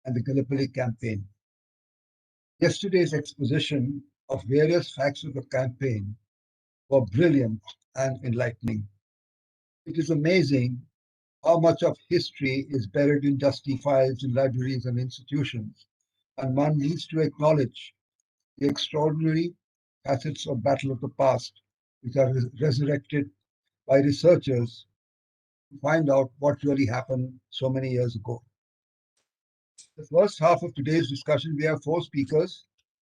and the Gallipoli campaign. Yesterday's exposition of various facts of the campaign were brilliant and enlightening. It is amazing how much of history is buried in dusty files in libraries and institutions, and one needs to acknowledge the extraordinary facets of battle of the past, which are resurrected by researchers to find out what really happened so many years ago. The first half of today's discussion, we have four speakers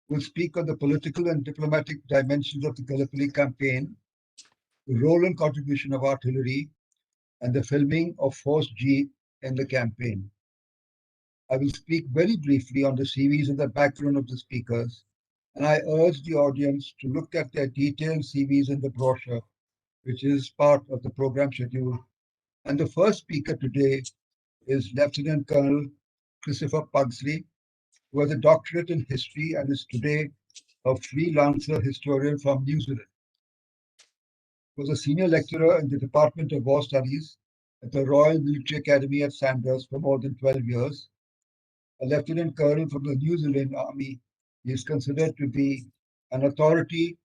who will speak on the political and diplomatic dimensions of the Gallipoli campaign, the role and contribution of artillery, and the filming of Force G in the campaign. I will speak very briefly on the CVs and the background of the speakers, and I urge the audience to look at their detailed CVs in the brochure, which is part of the program schedule. And the first speaker today is Lieutenant Colonel Christopher Pugsley, who has a doctorate in history and is today a freelancer historian from New Zealand. He was a senior lecturer in the Department of War Studies at the Royal Military Academy at Sandhurst for more than 12 years. A lieutenant colonel from the New Zealand Army, he is considered to be an authority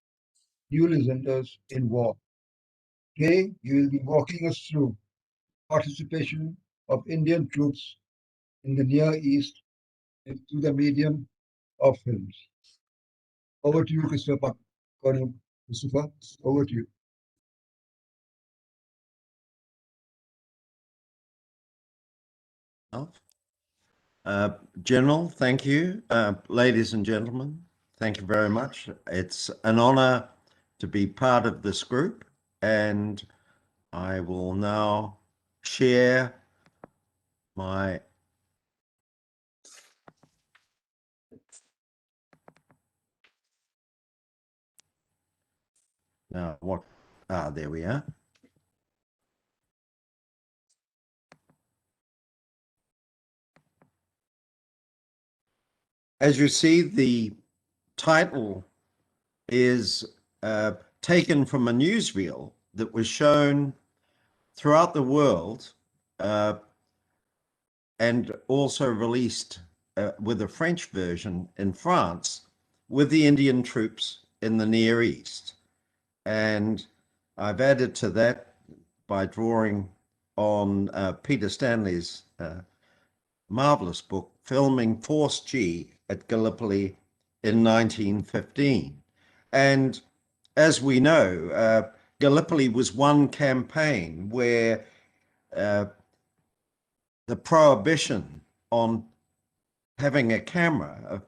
New Zealanders in war. Today, he will be walking us through participation of Indian troops in the Near East through the medium of films. Over to you, Christopher. Colonel Christopher, over to you. General, thank you. Ladies and gentlemen, thank you very much. It's an honor to be part of this group, and I will now share my there we are. As you see, the title is taken from a newsreel that was shown throughout the world and also released with a French version in France with the Indian troops in the Near East. And I've added to that by drawing on Peter Stanley's marvelous book, Filming Force G at Gallipoli in 1915. And as we know, Gallipoli was one campaign where the prohibition on having a camera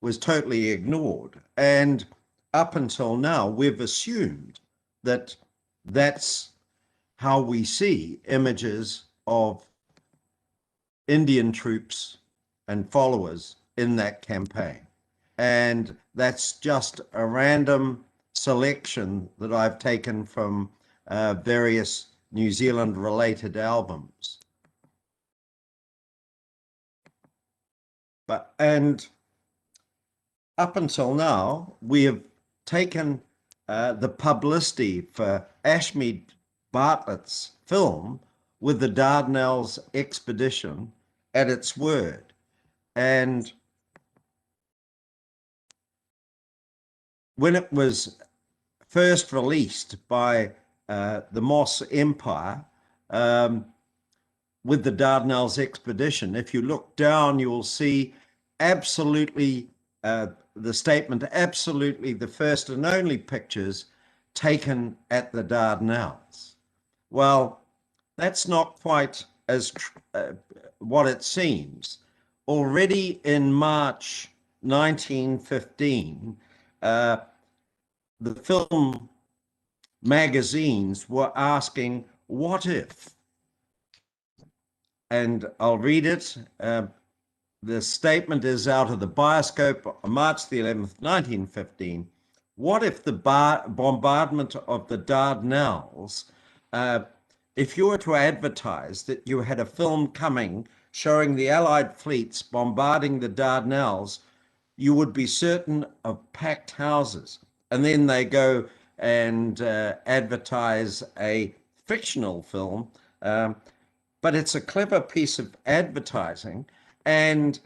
was totally ignored. And up until now, we've assumed that that's how we see images of Indian troops and followers in that campaign. And that's just a random selection that I've taken from various New Zealand related albums. And up until now, we have taken the publicity for Ashmead Bartlett's film with the Dardanelles expedition at its word. And when it was first released by the Moss Empire with the Dardanelles expedition, if you look down, you will see absolutely the statement, absolutely the first and only pictures taken at the Dardanelles. Well, that's not quite as what it seems. Already in March 1915, the film magazines were asking, what if? And I'll read it. The statement is out of the Bioscope on March the 11th, 1915. What if the bombardment of the Dardanelles, if you were to advertise that you had a film coming showing the Allied fleets bombarding the Dardanelles, you would be certain of packed houses. And then they go and advertise a fictional film, but it's a clever piece of advertising. and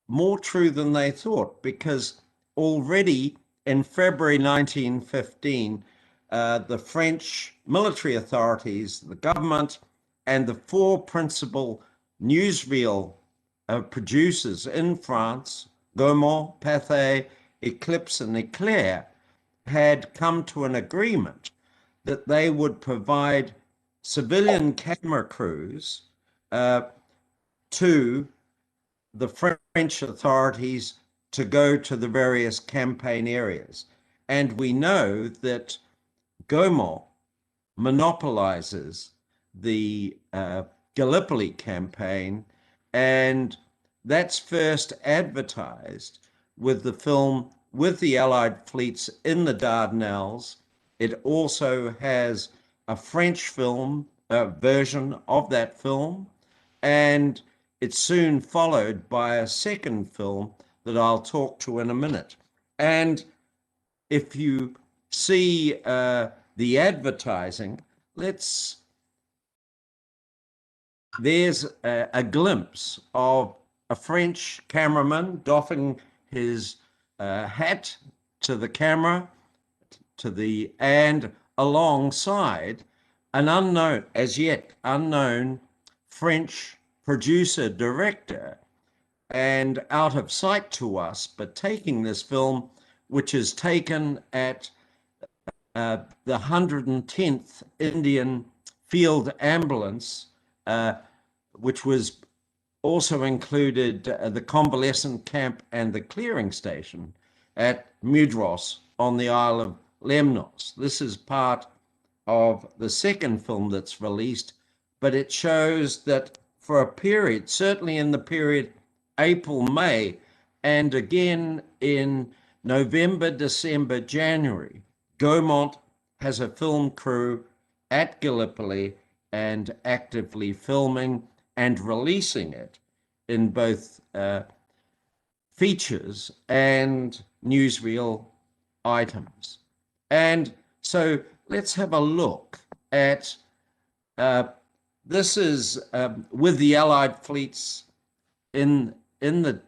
more true than they thought, because already in February 1915, the French military authorities, the government, and the four principal newsreel producers in France, Gaumont, Pathé, Eclipse, and Eclair, had come to an agreement that they would provide civilian camera crews to the French authorities to go to the various campaign areas. And we know that Gaumont monopolizes the Gallipoli campaign, and that's first advertised with the film with the Allied fleets in the Dardanelles. It also has a French film version of that film, and it's soon followed by a second film that I'll talk to in a minute. And if you see the advertising, there's a glimpse of a French cameraman doffing his hat to the camera, and alongside an unknown, as yet unknown, French producer director, and out of sight to us, but taking this film, which is taken at the 110th Indian Field Ambulance, which was also included the convalescent camp and the clearing station at Mudros on the Isle of Lemnos. This is part of the second film that's released, but it shows that for a period, certainly in the period April, May, and again in November, December, January, Gaumont has a film crew at Gallipoli and actively filming and releasing it in both features and newsreel items. And so let's have a look at this is with the Allied fleets in the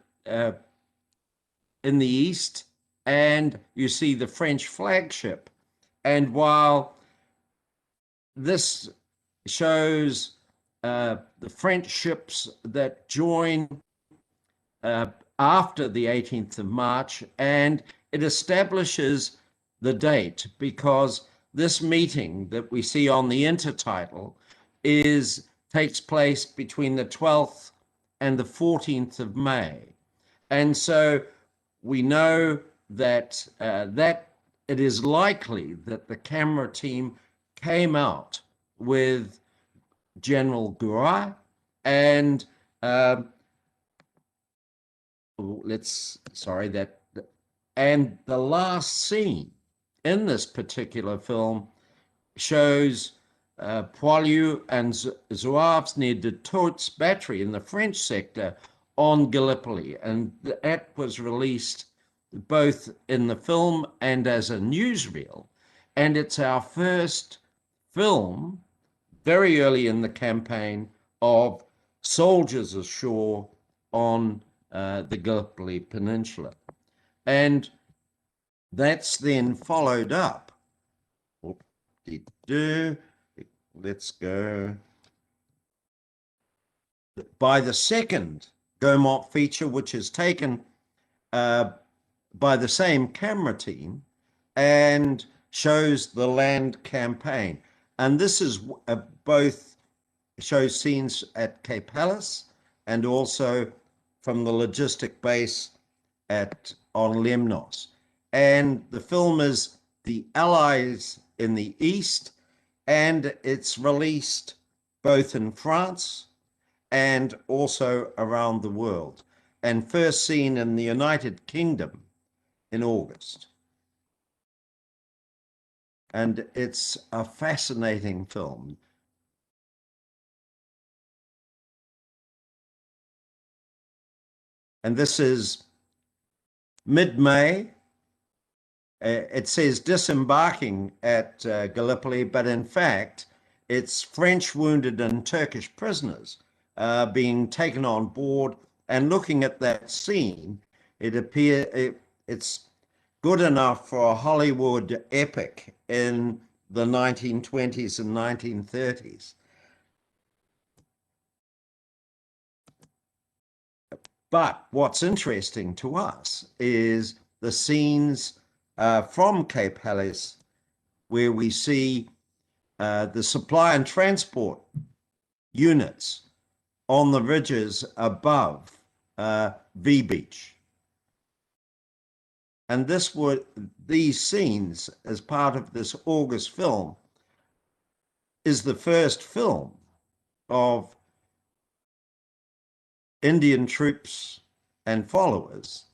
east, and you see the French flagship. And while this shows the French ships that join after the 18th of March, and it establishes the date, because this meeting that we see on the intertitle takes place between the 12th and the 14th of May. And so we know that it is likely that the camera team came out with General Gouraud, and and the last scene in this particular film shows Poilus and Zouaves near de Tourt's battery in the French sector on Gallipoli, and that was released both in the film and as a newsreel. And it's our first film very early in the campaign of soldiers ashore on the Gallipoli Peninsula. And that's then followed up. Let's go. By the second Gaumont feature, which is taken by the same camera team and shows the land campaign. And this is both shows scenes at Cape Helles and also from the logistic base on Lemnos. And the film is the Allies in the East, and it's released both in France and also around the world, and first seen in the United Kingdom in August. And it's a fascinating film. And this is mid-May. It says disembarking at Gallipoli, but in fact, it's French wounded and Turkish prisoners being taken on board And looking at that scene, it's good enough for a Hollywood epic in the 1920s and 1930s. But what's interesting to us is the scenes from Cape Helles, where we see the supply and transport units on the ridges above V Beach. And these scenes, as part of this August film, is the first film of Indian troops and followers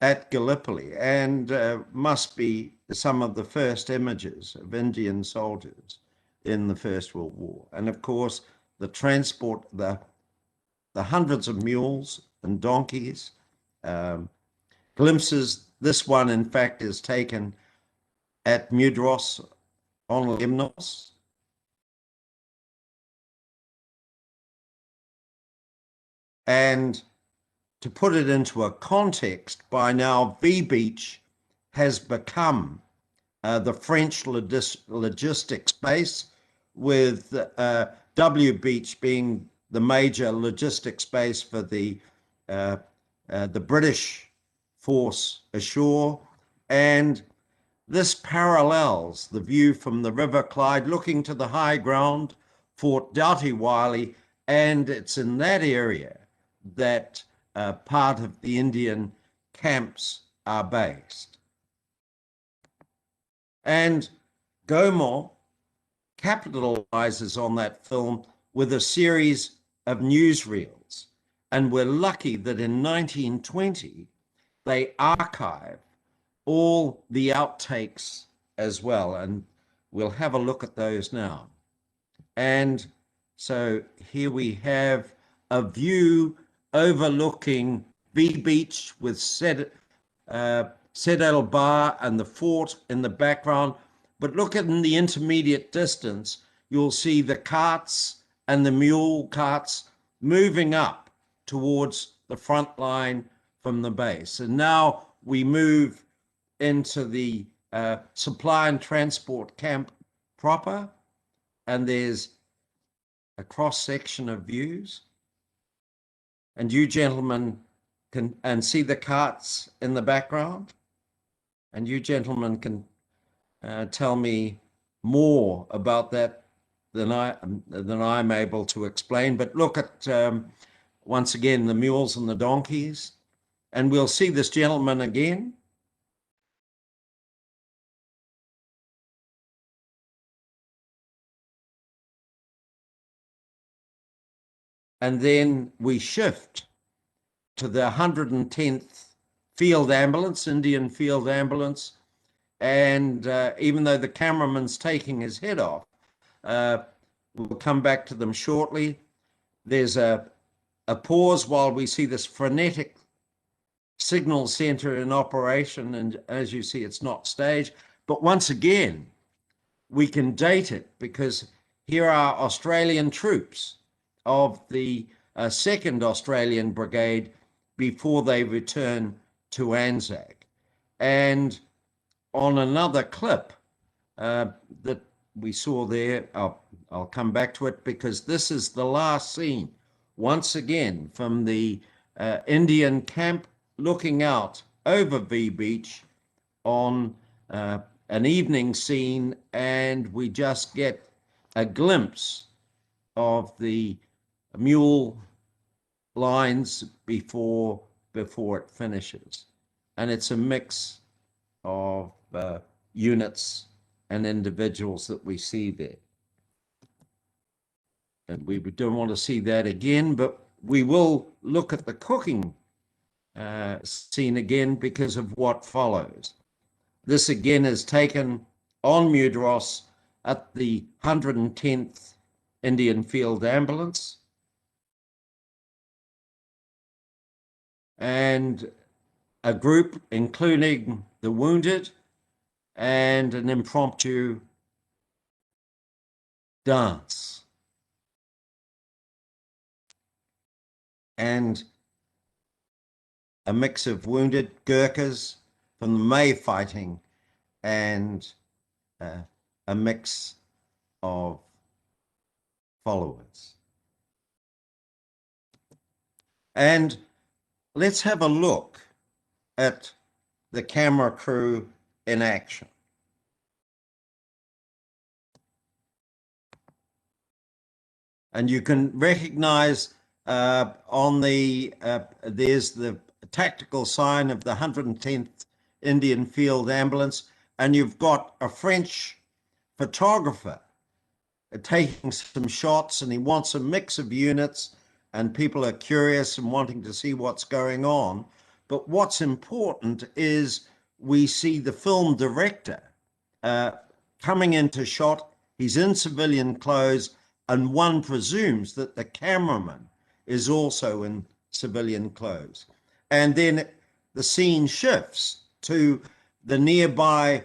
at Gallipoli, and must be some of the first images of Indian soldiers in the First World War. And of course, the transport, the hundreds of mules and donkeys, glimpses. This one, in fact, is taken at Mudros on Lemnos. And to put it into a context, by now V Beach has become the French logistics base, with W Beach being the major logistics base for the British force ashore. And this parallels the view from the River Clyde looking to the high ground, Fort Doughty Wylie, and it's in that area that part of the Indian camps are based. And Gaumont capitalizes on that film with a series of newsreels. And we're lucky that in 1920, they archive all the outtakes as well. And we'll have a look at those now. And so here we have a view overlooking V Beach with Sed El Bar and the fort in the background. But look at in the intermediate distance, you'll see the carts and the mule carts moving up towards the front line from the base. And now we move into the supply and transport camp proper, and there's a cross-section of views. And you gentlemen can see the carts in the background. And you gentlemen can tell me more about that than I'm able to explain. But look at, once again, the mules and the donkeys. And we'll see this gentleman again. And then we shift to the 110th Field Ambulance, Indian Field Ambulance. And even though the cameraman's taking his head off, we'll come back to them shortly. There's a pause while we see this frenetic signal center in operation. And as you see, it's not staged. But once again, we can date it because here are Australian troops of the 2nd Australian Brigade before they return to Anzac. And on another clip that we saw there, I'll come back to it because this is the last scene, once again, from the Indian camp looking out over V Beach on an evening scene, and we just get a glimpse of the mule lines before it finishes. And it's a mix of units and individuals that we see there. And we don't want to see that again, but we will look at the cooking scene again because of what follows. This again is taken on Mudros at the 110th Indian Field Ambulance. And a group including the wounded and an impromptu dance. and a mix of wounded Gurkhas from the May fighting and a mix of followers. And let's have a look at the camera crew in action. And you can recognize on the, there's the tactical sign of the 110th Indian Field Ambulance, and you've got a French photographer taking some shots, and he wants a mix of units, and people are curious and wanting to see what's going on. But what's important is we see the film director coming into shot. He's in civilian clothes, and one presumes that the cameraman is also in civilian clothes. And then the scene shifts to the nearby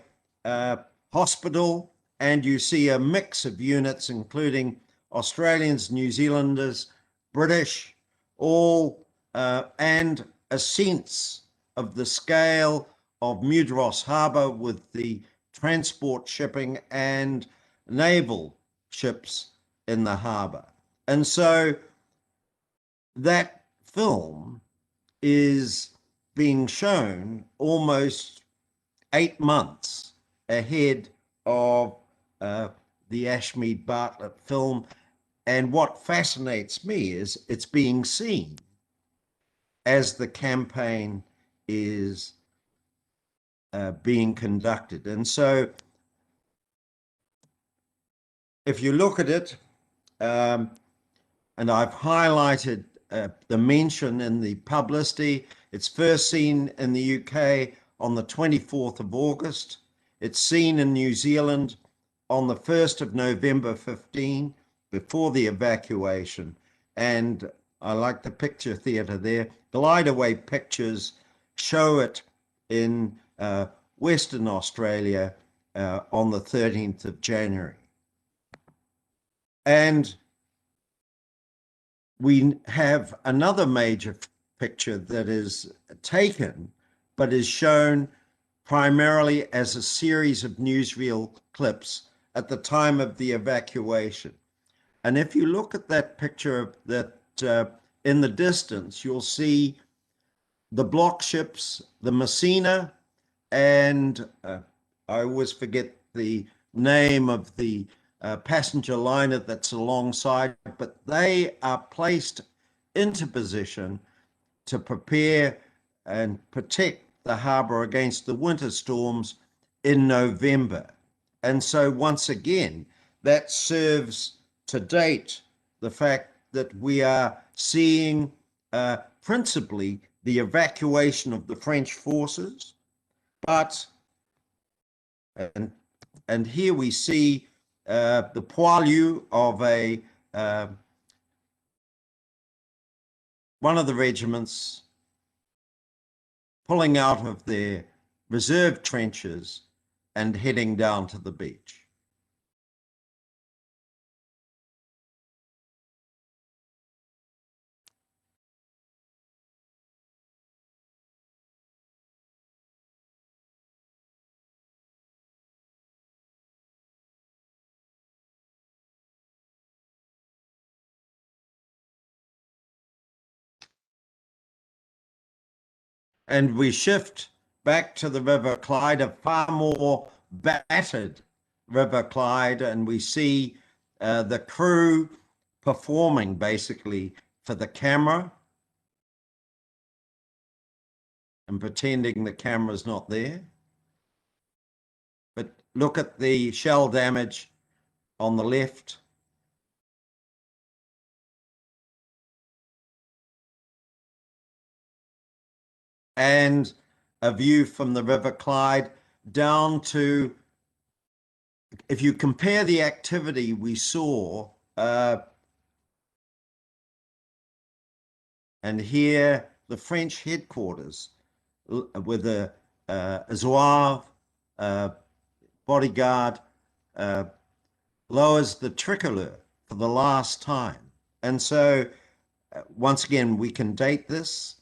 hospital, and you see a mix of units, including Australians, New Zealanders, British, all, and a sense of the scale of Mudros Harbour with the transport shipping and naval ships in the harbour. And so that film is being shown almost 8 months ahead of the Ashmead Bartlett film. And what fascinates me is it's being seen as the campaign is being conducted. And so if you look at it, and I've highlighted the mention in the publicity, it's first seen in the UK on the 24th of August. It's seen in New Zealand on the 1st of November 15, before the evacuation. And I like the picture theatre there. Glide Away Pictures show it in Western Australia on the 13th of January. And we have another major picture that is taken, but is shown primarily as a series of newsreel clips at the time of the evacuation. And if you look at that picture of that in the distance, you'll see the block ships, the Messina, and I always forget the name of the passenger liner that's alongside, but they are placed into position to prepare and protect the harbour against the winter storms in November. And so once again, that serves to date the fact that we are seeing principally the evacuation of the French forces, but and here we see the poilu of a one of the regiments pulling out of their reserve trenches and heading down to the beach. And we shift back to the River Clyde, a far more battered River Clyde, and we see the crew performing basically for the camera and pretending the camera's not there. But look at the shell damage on the left. And a view from the River Clyde down to, if you compare the activity we saw, and here the French headquarters with a Zouave bodyguard lowers the tricolor for the last time. And so once again, we can date this.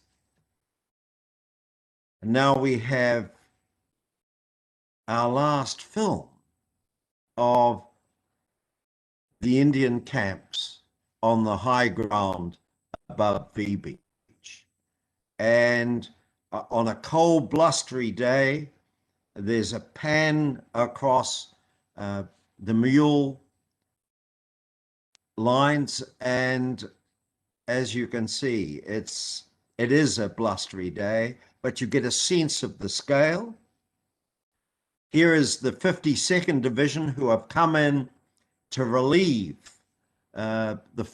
And now we have our last film of the Indian camps on the high ground above V Beach. And on a cold, blustery day, there's a pan across the mule lines, and as you can see, it is a blustery day, but you get a sense of the scale. Here is the 52nd Division, who have come in to relieve the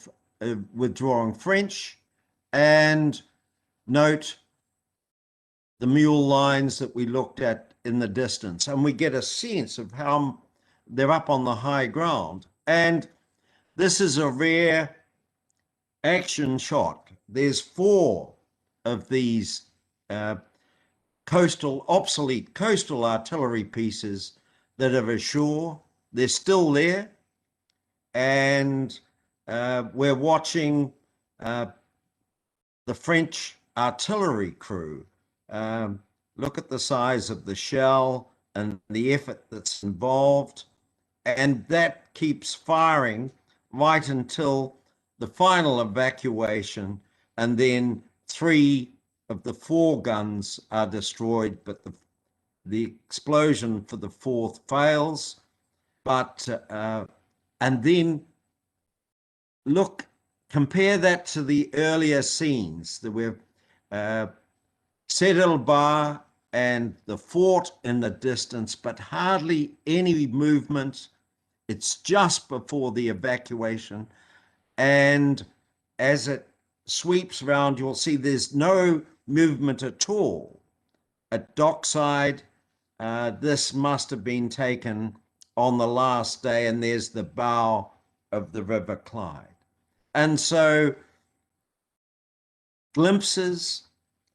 withdrawing French, and note the mule lines that we looked at in the distance, and we get a sense of how they're up on the high ground. And this is a rare action shot. There's 4 of these obsolete coastal artillery pieces that are ashore. They're still there, and we're watching the French artillery crew. Look at the size of the shell and the effort that's involved, and that keeps firing right until the final evacuation, and then 3 of the 4 guns are destroyed, but the explosion for the 4th fails. But and then compare that to the earlier scenes that we've Sedel Bar and the fort in the distance, but hardly any movement. It's just before the evacuation, and as it sweeps around, you'll see there's no movement at all at dockside. This must have been taken on the last day, and there's the bow of the River Clyde. And so glimpses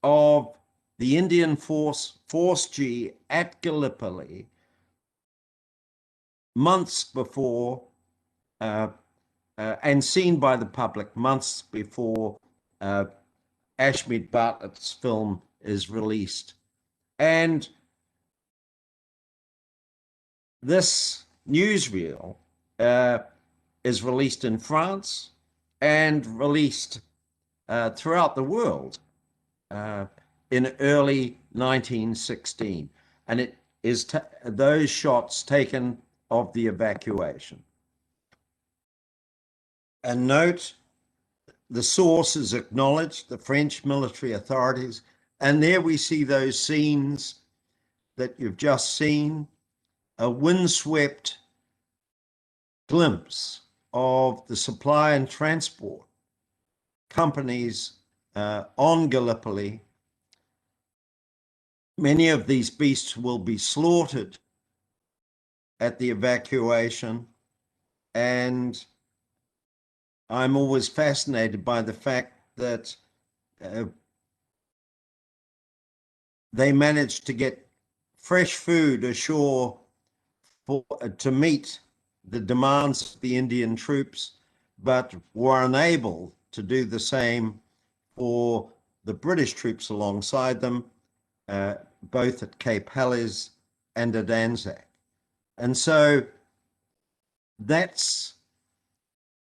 of the Indian Force G at Gallipoli months before, and seen by the public months before Ashmead Bartlett's film is released. And this newsreel is released in France and released throughout the world in early 1916. And it is those shots taken of the evacuation. And note, the source is acknowledged, the French military authorities, and there we see those scenes that you've just seen, a windswept glimpse of the supply and transport companies on Gallipoli. Many of these beasts will be slaughtered at the evacuation, and I'm always fascinated by the fact that they managed to get fresh food ashore to meet the demands of the Indian troops, but were unable to do the same for the British troops alongside them, both at Cape Helles and at Anzac. And so that's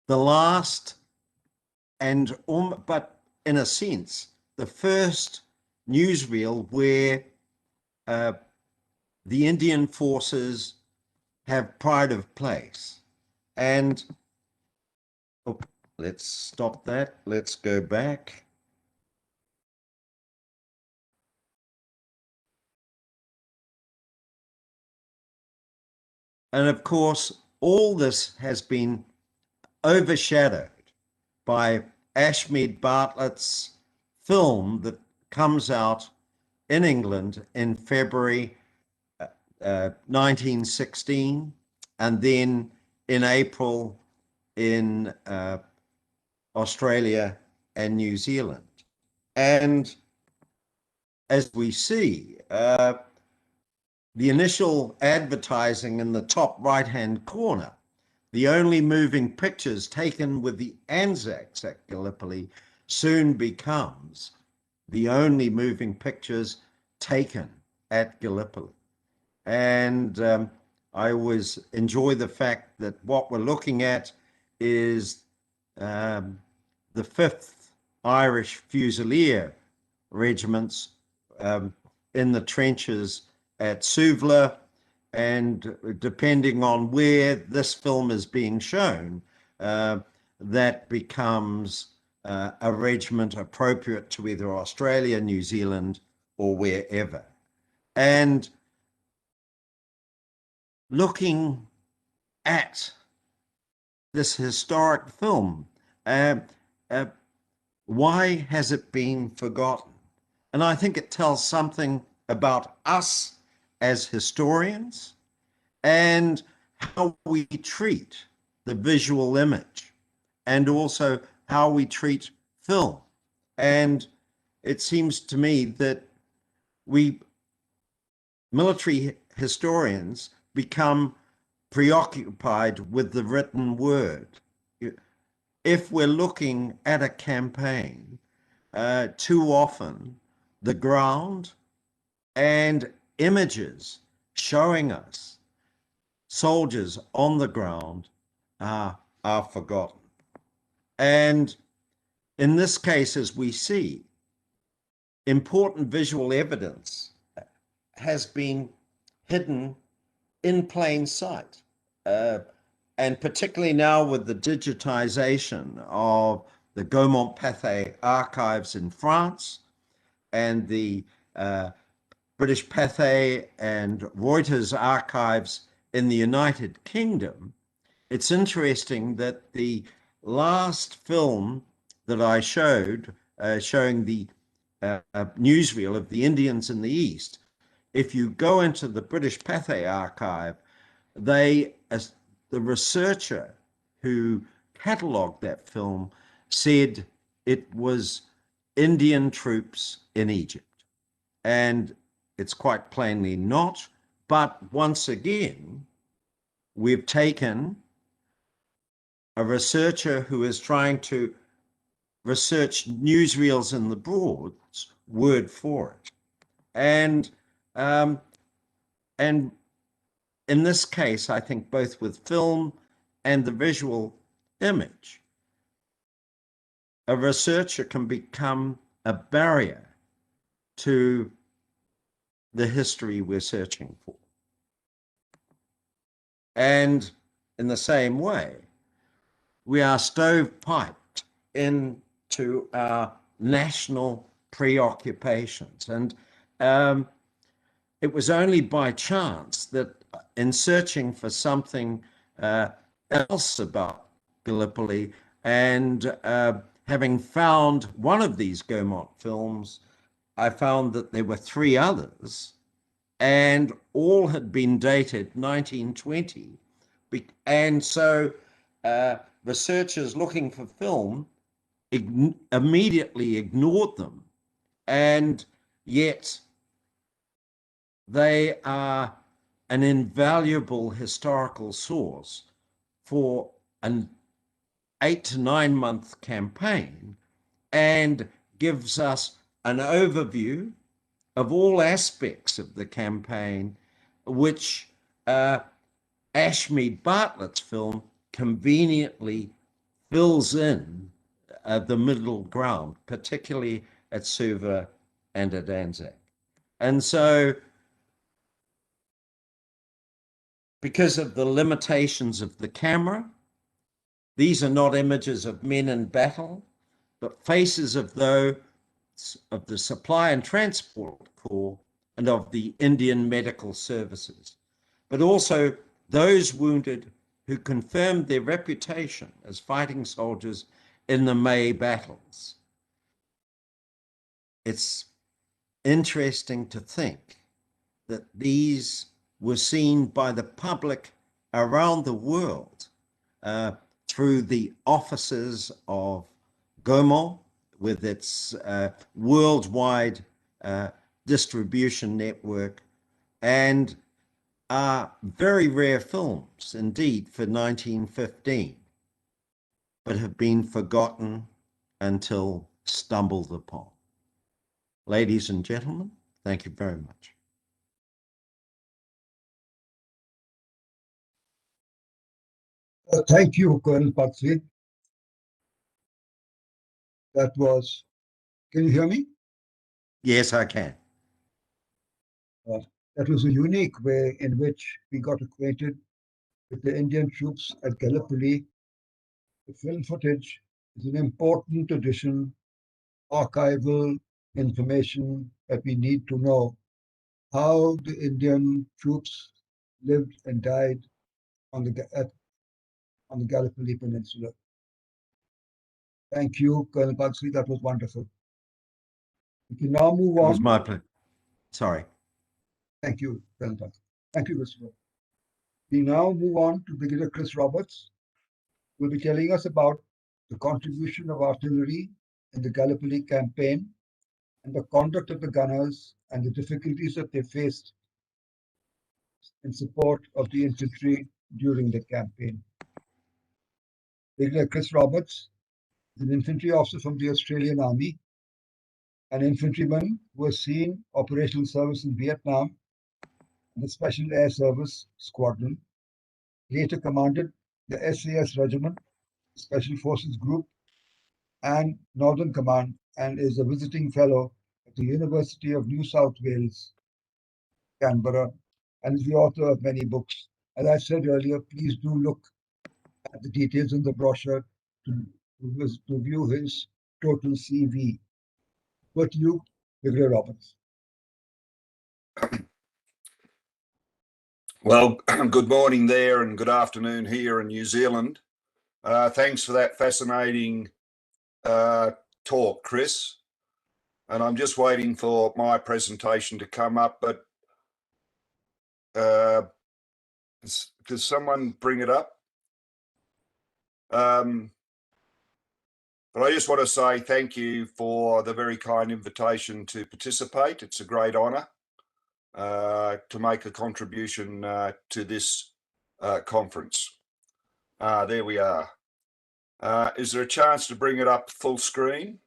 the last and, but in a sense, the first newsreel where the Indian forces have pride of place. And let's stop that. Let's go back. And of course, all this has been overshadowed by Ashmead Bartlett's film that comes out in England in February 1916, and then in April in Australia and New Zealand. And as we see, the initial advertising in the top right-hand corner, the only moving pictures taken with the Anzacs at Gallipoli, soon becomes the only moving pictures taken at Gallipoli. And I always enjoy the fact that what we're looking at is the 5th Irish Fusilier regiments in the trenches at Suvla, and depending on where this film is being shown, that becomes a regiment appropriate to either Australia, New Zealand, or wherever. And looking at this historic film, why has it been forgotten? And I think it tells something about us as historians and how we treat the visual image, and also how we treat film. And it seems to me that we military historians become preoccupied with the written word. If we're looking at a campaign, too often the ground and images showing us soldiers on the ground are forgotten. And in this case, as we see, important visual evidence has been hidden in plain sight. And particularly now with the digitization of the Gaumont-Pathé archives in France and the British Pathé and Reuters archives in the United Kingdom, it's interesting that the last film that I showed, showing the newsreel of the Indians in the East, if you go into the British Pathé archive, the researcher who catalogued that film said it was Indian troops in Egypt. And it's quite plainly not. But once again, we've taken a researcher who is trying to research newsreels in the Broads word for it. And in this case, I think both with film and the visual image, a researcher can become a barrier to the history we're searching for. And in the same way, we are stovepiped into our national preoccupations. And it was only by chance that in searching for something else about Gallipoli and having found one of these Gaumont films, I found that there were 3 others, and all had been dated 1920. And so researchers looking for film immediately ignored them, and yet they are an invaluable historical source for an 8 to 9 month campaign, and gives us an overview of all aspects of the campaign, which Ashmead Bartlett's film conveniently fills in the middle ground, particularly at Suva and at Anzac. And so, because of the limitations of the camera, these are not images of men in battle, but faces of those of the Supply and Transport Corps and of the Indian Medical Services, but also those wounded who confirmed their reputation as fighting soldiers in the May battles. It's interesting to think that these were seen by the public around the world through the offices of Gaumont, with its worldwide distribution network, and are very rare films indeed for 1915, but have been forgotten until stumbled upon. Ladies and gentlemen, thank you very much. Thank you, Colonel Patsy. That was, can you hear me? Yes, I can. That was a unique way in which we got acquainted with the Indian troops at Gallipoli. The film footage is an important addition, archival information that we need to know how the Indian troops lived and died on the Gallipoli Peninsula. Thank you, Colonel Patsy. That was wonderful. We can now move It on. was my pleasure. Sorry. Thank you, Colonel Patsy. Thank you, Christopher. We now move on to Brigadier Chris Roberts, who will be telling us about the contribution of artillery in the Gallipoli campaign and the conduct of the gunners and the difficulties that they faced in support of the infantry during the campaign. Brigadier Chris Roberts is an infantry officer from the Australian Army, an infantryman who has seen operational service in Vietnam and the Special Air Service Squadron, later commanded the SAS Regiment, Special Forces Group, and Northern Command, and is a visiting fellow at the University of New South Wales, Canberra, and is the author of many books. As I said earlier, please do look at the details in the brochure to view his total CV. But you, Brigadier Roberts. Well, good morning there and good afternoon here in New Zealand. Thanks for that fascinating talk, Chris. And I'm just waiting for my presentation to come up, but does someone bring it up? But I just want to say thank you for the very kind invitation to participate. It's a great honour to make a contribution to this conference. There we are. Is there a chance to bring it up full screen?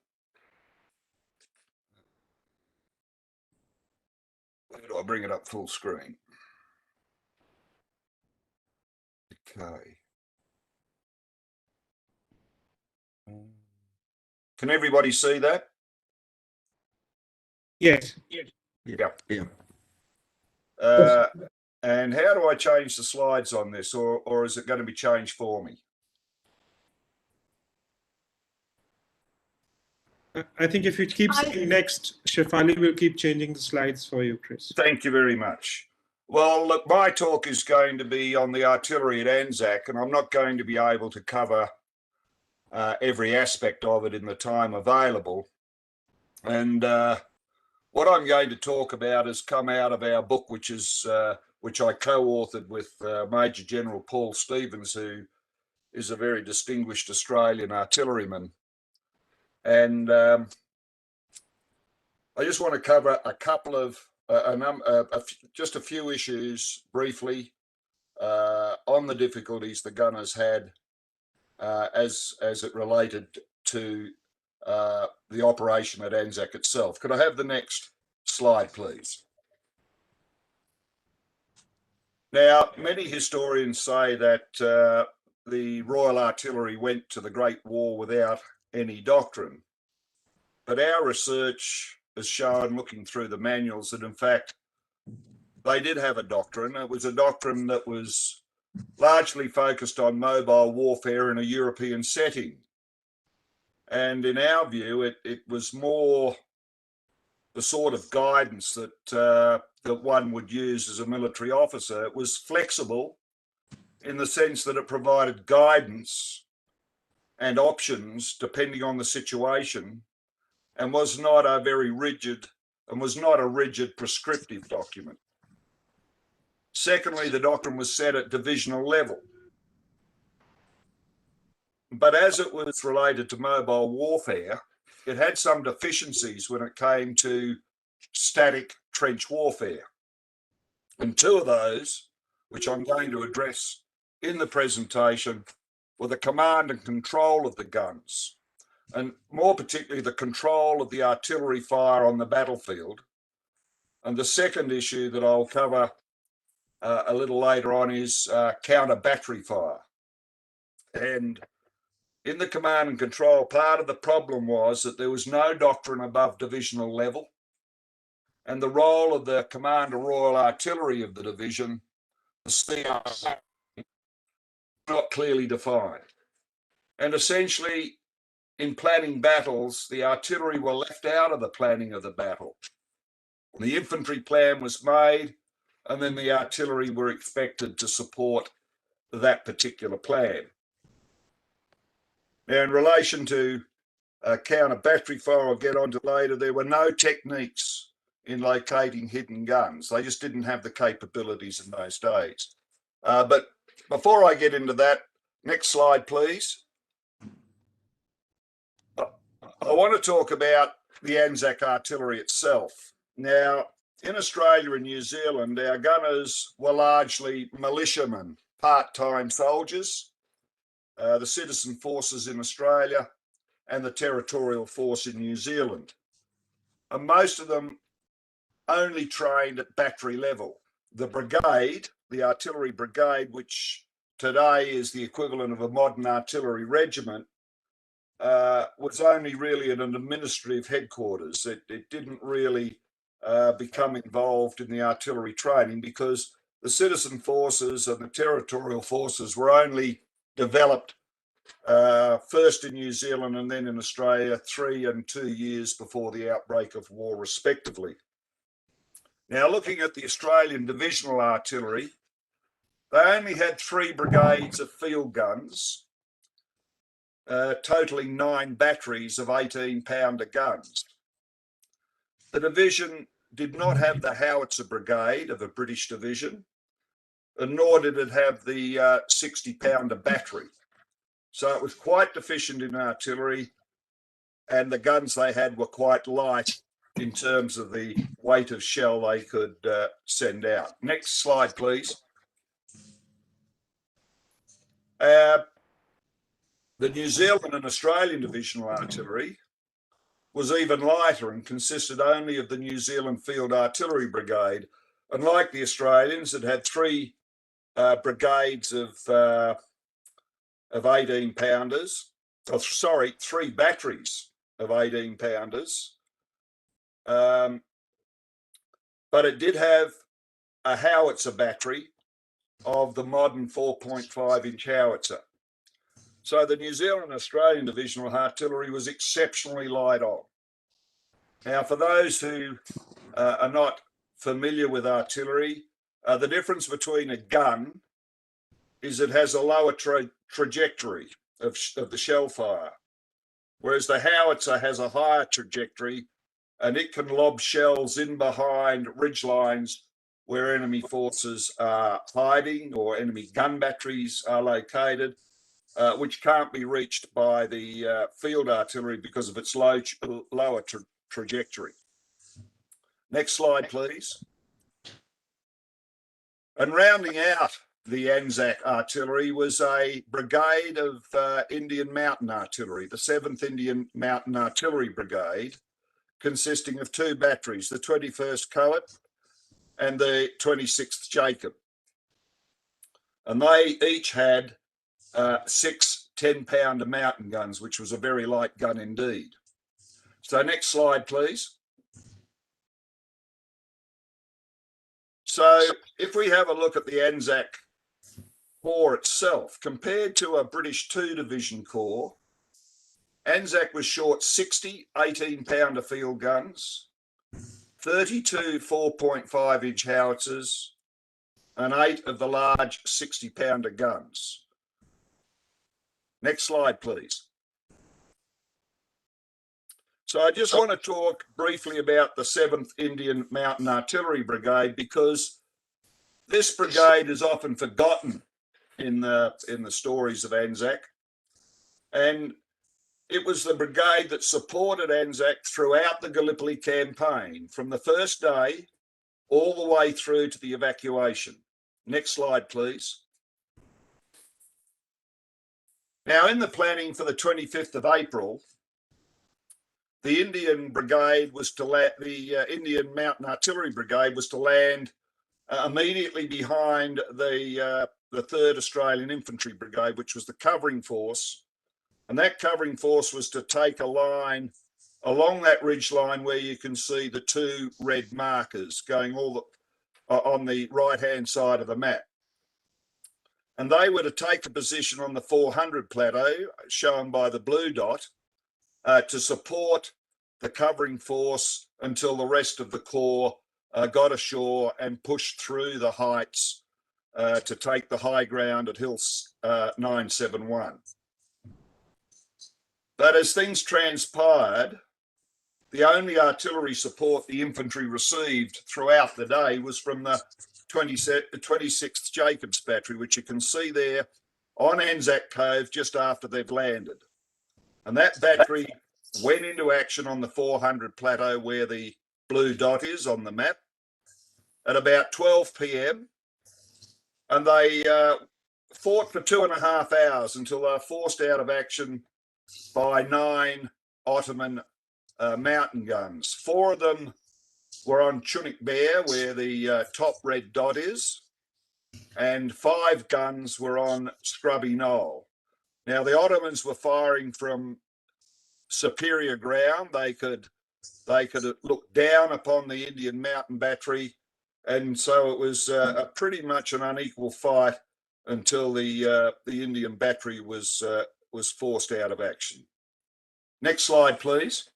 Where do I bring it up full screen? Okay. Can everybody see that? Yes. Yeah. Yeah. And how do I change the slides on this, or is it going to be changed for me? I think if you keep saying next, Shefali will keep changing the slides for you, Chris. Thank you very much. Well, look, my talk is going to be on the artillery at Anzac, and I'm not going to be able to cover every aspect of it in the time available. And what I'm going to talk about has come out of our book, which I co-authored with Major General Paul Stevens, who is a very distinguished Australian artilleryman. And I just want to cover a couple of just a few issues briefly on the difficulties the gunners had as it related to the operation at Anzac itself. Could I have the next slide, please? Now, many historians say that the Royal Artillery went to the Great War without any doctrine. But our research has shown, looking through the manuals, that in fact they did have a doctrine. It was a doctrine that was largely focused on mobile warfare in a European setting. And in our view, it was more the sort of guidance that one would use as a military officer. It was flexible in the sense that it provided guidance and options depending on the situation, and was not a very rigid prescriptive document. Secondly, the doctrine was set at divisional level. But as it was related to mobile warfare, it had some deficiencies when it came to static trench warfare. And two of those, which I'm going to address in the presentation, were the command and control of the guns. and more particularly the control of the artillery fire on the battlefield. And the second issue that I'll cover a little later on is counter battery fire. And in the command and control, part of the problem was that there was no doctrine above divisional level, and the role of the Commander Royal Artillery of the division, the CRA, not clearly defined. And essentially, in planning battles, the artillery were left out of the planning of the battle. The infantry plan was made, and then the artillery were expected to support that particular plan. Now, in relation to counter battery fire, I'll get onto later, there were no techniques in locating hidden guns. They just didn't have the capabilities in those days. But before I get into that, next slide, please. I want to talk about the Anzac artillery itself. Now, in Australia and New Zealand, our gunners were largely militiamen, part-time soldiers, the citizen forces in Australia and the territorial force in New Zealand. And most of them only trained at battery level. The brigade, the artillery brigade, which today is the equivalent of a modern artillery regiment, was only really at an administrative headquarters. It didn't really become involved in the artillery training because the citizen forces and the territorial forces were only developed first in New Zealand and then in Australia 3 and 2 years before the outbreak of war, respectively. Now, looking at the Australian divisional artillery, they only had 3 brigades of field guns, totaling 9 batteries of 18-pounder guns. The division did not have the howitzer brigade of a British division, and nor did it have the 60-pounder battery. So it was quite deficient in artillery, and the guns they had were quite light in terms of the weight of shell they could send out. Next slide, please. The New Zealand and Australian divisional artillery was even lighter and consisted only of the New Zealand Field Artillery Brigade. And like the Australians, it had 3 brigades of 18-pounders. Oh, sorry, 3 batteries of 18-pounders. But it did have a howitzer battery of the modern 4.5-inch howitzer. So the New Zealand and Australian divisional artillery was exceptionally light on. Now, for those who are not familiar with artillery, the difference between a gun is it has a lower trajectory of the shell fire, whereas the howitzer has a higher trajectory and it can lob shells in behind ridge lines where enemy forces are hiding or enemy gun batteries are located, which can't be reached by the field artillery because of its lower trajectory. Next slide, please. And rounding out the Anzac artillery was a brigade of Indian Mountain Artillery, the 7th Indian Mountain Artillery Brigade, consisting of 2 batteries, the 21st Coet and the 26th Jacob. And they each had 6 10-pounder mountain guns, which was a very light gun indeed. So next slide, please. So if we have a look at the Anzac Corps itself, compared to a British 2-division corps, Anzac was short 60 18-pounder field guns, 32 4.5-inch howitzers, and 8 of the large 60-pounder guns. Next slide, please. So I just want to talk briefly about the 7th Indian Mountain Artillery Brigade, because this brigade is often forgotten in the stories of Anzac. And it was the brigade that supported Anzac throughout the Gallipoli campaign, from the first day all the way through to the evacuation. Next slide, please. Now, in the planning for the 25th of April, the Indian Brigade was to land, the Indian Mountain Artillery Brigade was to land immediately behind the 3rd Australian Infantry Brigade, which was the covering force. And that covering force was to take a line along that ridge line where you can see the 2 red markers going on the right-hand side of the map. And they were to take a position on the 400 plateau, shown by the blue dot, to support the covering force until the rest of the corps got ashore and pushed through the heights to take the high ground at Hill 971. But as things transpired, the only artillery support the infantry received throughout the day was from the 26th Jacobs Battery, which you can see there on Anzac Cove just after they've landed. And that battery went into action on the 400 plateau where the blue dot is on the map at about 12 p.m. And they fought for 2.5 hours until they were forced out of action by 9 Ottoman mountain guns. 4 of them were on Chunick Bear, where the top red dot is, and 5 guns were on Scrubby Knoll. Now, the Ottomans were firing from superior ground. They could look down upon the Indian Mountain Battery, and so it was pretty much an unequal fight until the Indian Battery was forced out of action. Next slide, please.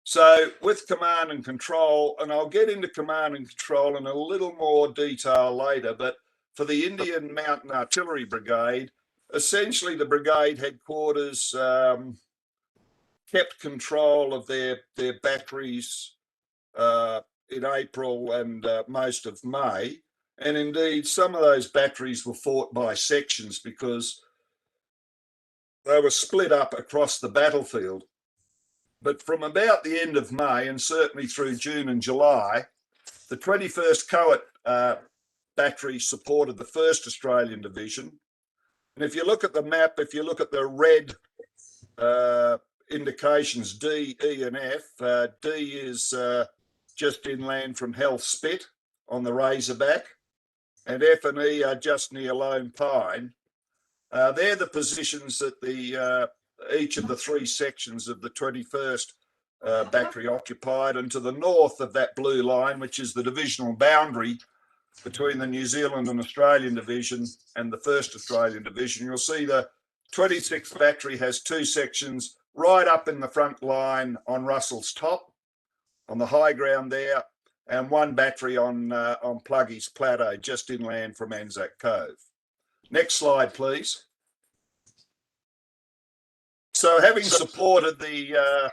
So with command and control, and I'll get into command and control in a little more detail later, but for the Indian Mountain Artillery Brigade, essentially the brigade headquarters kept control of their batteries in April and most of May. And indeed, some of those batteries were fought by sections because they were split up across the battlefield. But from about the end of May and certainly through June and July, the 21st Coet Battery supported the 1st Australian Division. And if you look at the map, if you look at the red indications D, E and F, D is just inland from Health Spit on the Razorback, and F and E are just near Lone Pine. They're the positions that each of the 3 sections of the 21st Battery occupied, and to the north of that blue line, which is the divisional boundary between the New Zealand and Australian Division and the 1st Australian Division, you'll see the 26th Battery has 2 sections right up in the front line on Russell's Top, on the high ground there, and 1 battery on Pluggy's Plateau, just inland from Anzac Cove. Next slide, please. So, having supported the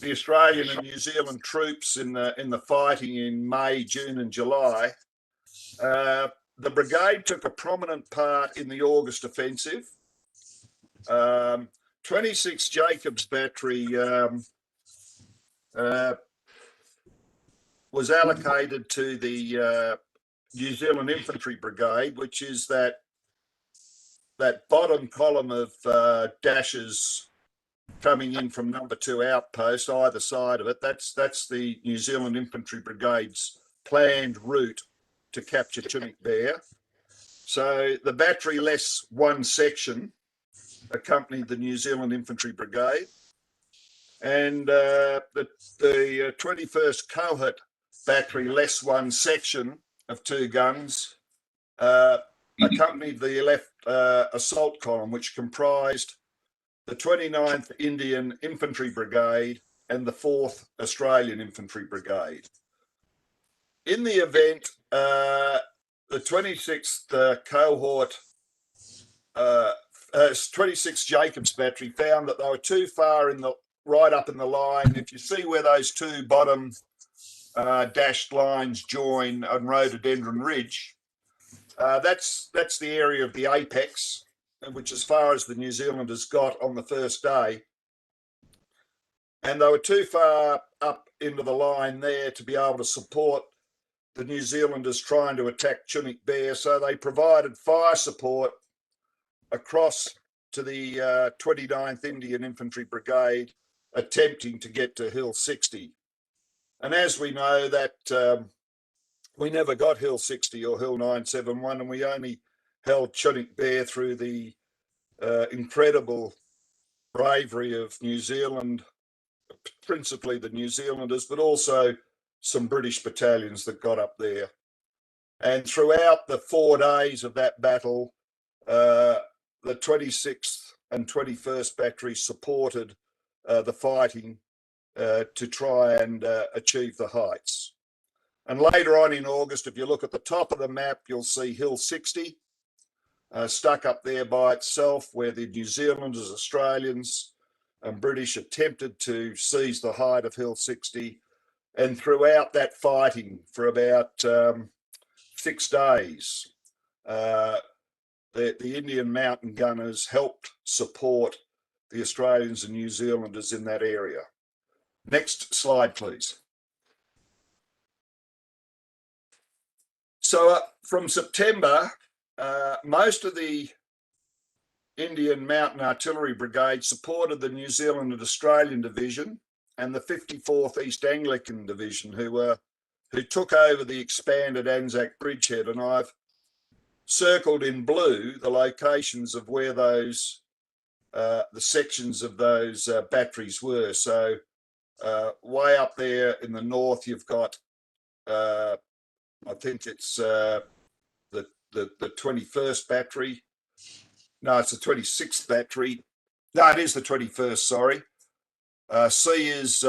Australian and New Zealand troops in the fighting in May, June, and July, the brigade took a prominent part in the August offensive. 26 Jacobs Battery was allocated to the New Zealand Infantry Brigade, which is that bottom column of dashes coming in from number 2 outpost, either side of it. That's the New Zealand Infantry Brigade's planned route to capture Chunick Bear. So the battery less 1 section accompanied the New Zealand Infantry Brigade, and the 21st Cohort Battery less 1 section of 2 guns accompanied the left assault column, which comprised the 29th Indian Infantry Brigade and the 4th Australian Infantry Brigade. In the event, the 26th cohort, 26 Jacobs Battery found that they were too far right up in the line. If you see where those 2 bottom dashed lines join on Rhododendron Ridge, that's the area of the apex, which as far as the New Zealanders got on the first day. And they were too far up into the line there to be able to support the New Zealanders trying to attack Chunick Bear, so they provided fire support across to the 29th Indian Infantry Brigade attempting to get to Hill 60. And as we know, that we never got Hill 60 or Hill 971, and we only held Chunuk Bair through the incredible bravery of New Zealand, principally the New Zealanders, but also some British battalions that got up there. And throughout the 4 days of that battle, the 26th and 21st Battery supported the fighting to try and achieve the heights. And later on in August, if you look at the top of the map, you'll see Hill 60 stuck up there by itself, where the New Zealanders, Australians and British attempted to seize the height of Hill 60. And throughout that fighting for about 6 days, the Indian mountain gunners helped support the Australians and New Zealanders in that area. Next slide, please. So from September, most of the Indian Mountain Artillery Brigade supported the New Zealand and Australian Division and the 54th East Anglican Division, who took over the expanded Anzac bridgehead. And I've circled in blue the locations of where those the sections of those batteries were. So way up there in the north, you've got I think it's the 21st Battery. No, it's the 26th Battery. No, it is the 21st, sorry. C is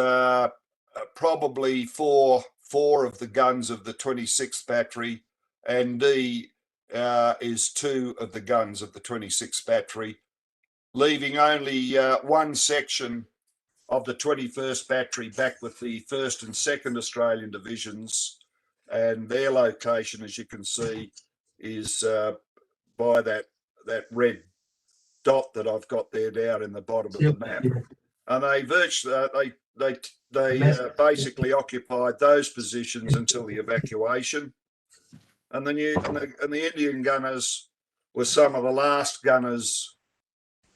probably four of the guns of the 26th Battery, and D is 2 of the guns of the 26th Battery, leaving only one section of the 21st Battery back with the 1st and 2nd Australian Divisions, and their location, as you can see, is by that red dot that I've got there down in the bottom of the map. And they virtually they basically occupied those positions until the evacuation. And the Indian gunners were some of the last gunners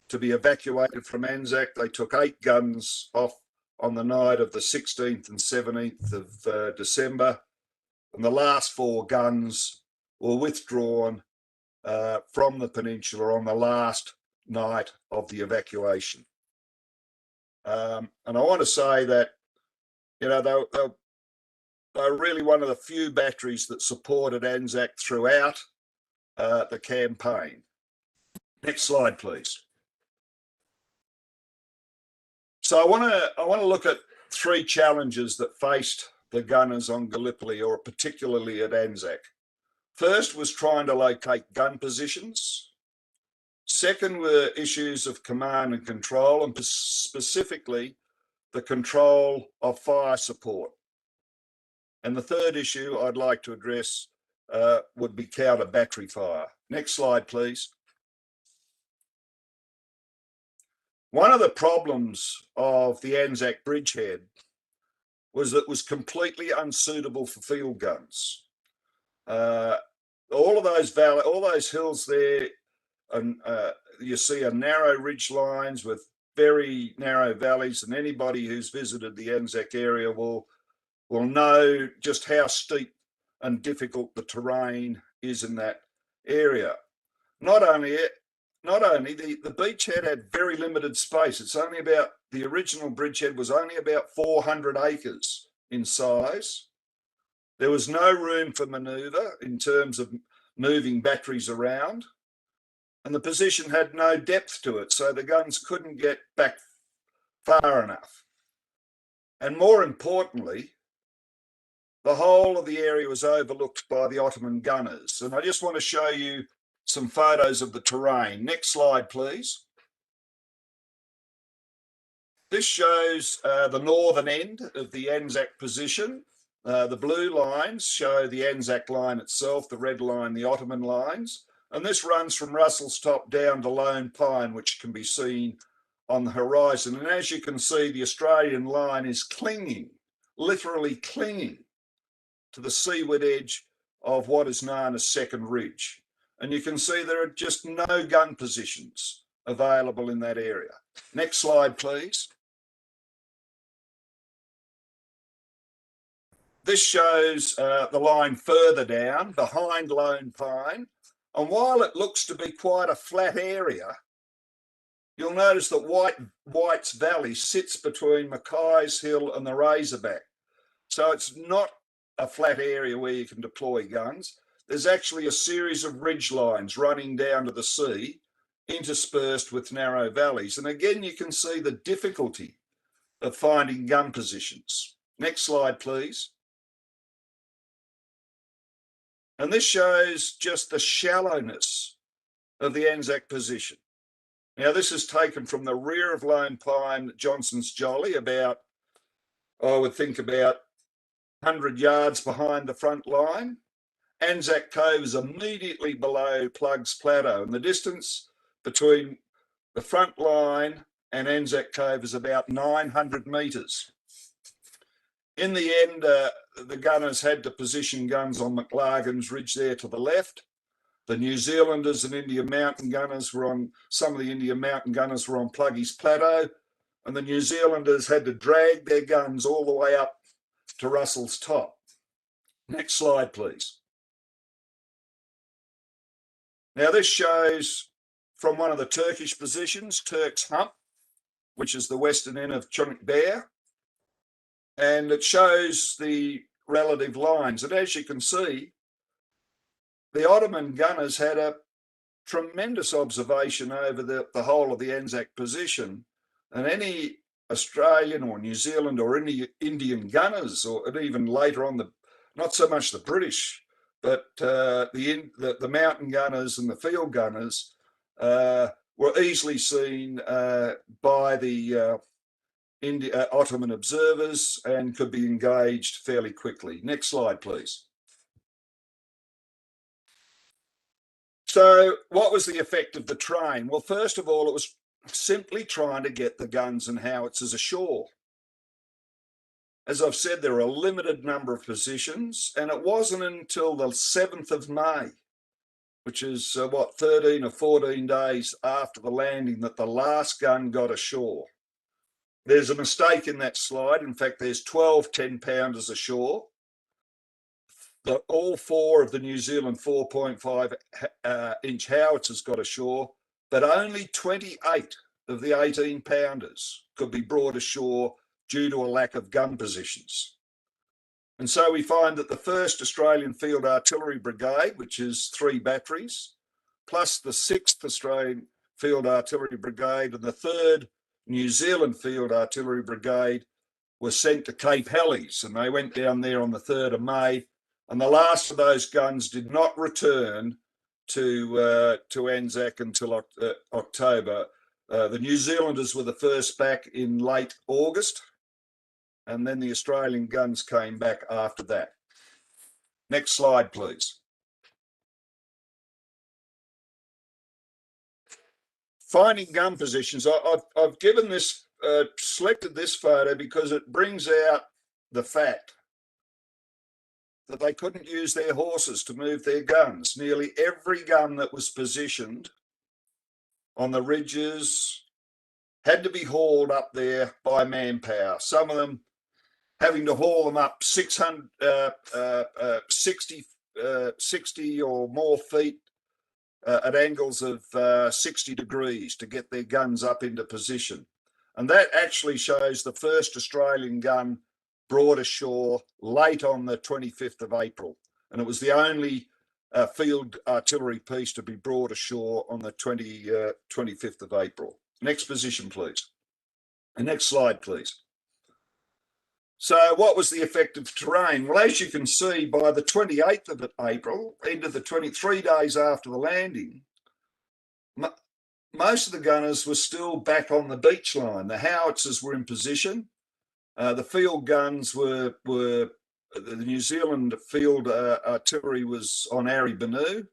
to be evacuated from Anzac. They took 8 guns off on the night of the 16th and 17th of December. And the last 4 guns were withdrawn from the peninsula on the last night of the evacuation. And I want to say that, you know, they're really one of the few batteries that supported Anzac throughout the campaign. Next slide, please. So I want to look at 3 challenges that faced the gunners on Gallipoli, or particularly at Anzac. First was trying to locate gun positions. Second were issues of command and control, and specifically the control of fire support. And the third issue I'd like to address would be counter battery fire. Next slide, please. One of the problems of the Anzac bridgehead was that it was completely unsuitable for field guns. All those hills there, and you see are narrow ridge lines with very narrow valleys, and anybody who's visited the Anzac area will know just how steep and difficult the terrain is in that area. Not only the beachhead had very limited space. It's only about, the original bridgehead was only about 400 acres in size. There was no room for manoeuvre in terms of moving batteries around, and the position had no depth to it, so the guns couldn't get back far enough. And more importantly, the whole of the area was overlooked by the Ottoman gunners. And I just want to show you some photos of the terrain. Next slide, please. This shows the northern end of the Anzac position. The blue lines show the Anzac line itself, the red line, the Ottoman lines. And this runs from Russell's Top down to Lone Pine, which can be seen on the horizon. And as you can see, the Australian line is clinging, literally clinging to the seaward edge of what is known as Second Ridge. And you can see there are just no gun positions available in that area. Next slide, please. This shows the line further down behind Lone Pine. And while it looks to be quite a flat area, you'll notice that White's Valley sits between Mackay's Hill and the Razorback. So it's not a flat area where you can deploy guns. There's actually a series of ridge lines running down to the sea, interspersed with narrow valleys. And again, you can see the difficulty of finding gun positions. Next slide, please. And this shows just the shallowness of the Anzac position. Now, this is taken from the rear of Lone Pine, Johnson's Jolly, about, I would think, about 100 yards behind the front line. Anzac Cove is immediately below Plugg's Plateau, and the distance between the front line and Anzac Cove is about 900 metres. In the end, the gunners had to position guns on McLagan's Ridge there to the left. The New Zealanders and Indian Mountain Gunners were on, some of the Indian Mountain Gunners were on Pluggy's Plateau, and the New Zealanders had to drag their guns all the way up to Russell's Top. Next slide, please. Now this shows from one of the Turkish positions, Turk's Hump, which is the western end of Chunuk Bair, and it shows the relative lines. And as you can see, the Ottoman gunners had a tremendous observation over the whole of the Anzac position, and any Australian or New Zealand or any Indian gunners, or even later on, not so much the British, but the mountain gunners and the field gunners were easily seen by the Ottoman observers and could be engaged fairly quickly. Next slide, please. So what was the effect of the terrain? Well, first of all, it was simply trying to get the guns and howitzers ashore. As I've said, there are a limited number of positions, and it wasn't until the 7th of May, which is 13 or 14 days after the landing, that the last gun got ashore. There's a mistake in that slide. In fact, there's 12 10-pounders ashore. All 4 of the New Zealand 4.5-inch howitzers got ashore, but only 28 of the 18-pounders could be brought ashore due to a lack of gun positions. And so we find that the 1st Australian Field Artillery Brigade, which is 3 batteries, plus the 6th Australian Field Artillery Brigade and the 3rd New Zealand Field Artillery Brigade were sent to Cape Helles, and they went down there on the 3rd of May, and the last of those guns did not return to Anzac until October. The New Zealanders were the first back in late August, and then the Australian guns came back after that. Next slide, please. Finding gun positions. I've given this, selected this photo because it brings out the fact that they couldn't use their horses to move their guns. Nearly every gun that was positioned on the ridges had to be hauled up there by manpower. Some of them having to haul them up 60 or more feet at angles of 60 degrees to get their guns up into position. And that actually shows the first Australian gun brought ashore late on the 25th of April. And it was the only field artillery piece to be brought ashore on the 25th of April. Next position, please. And next slide, please. So what was the effect of terrain? Well, as you can see, by the 28th of April, into the 23 days after the landing, most of the gunners were still back on the beach line. The howitzers were in position. The field guns were the New Zealand field artillery was on Aribanu.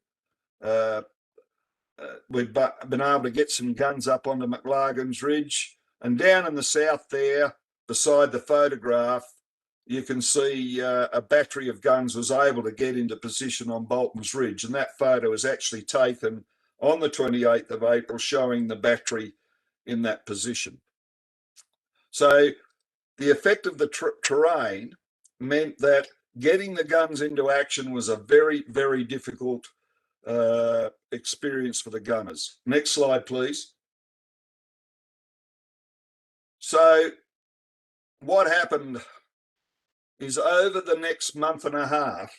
We've been able to get some guns up onto McLagan's Ridge, and down in the south there, beside the photograph, you can see a battery of guns was able to get into position on Bolton's Ridge, and that photo is actually taken on the 28th of April, showing the battery in that position. So the effect of the terrain meant that getting the guns into action was a very, very difficult experience for the gunners. Next slide, please. So what happened is, over the next month and a half,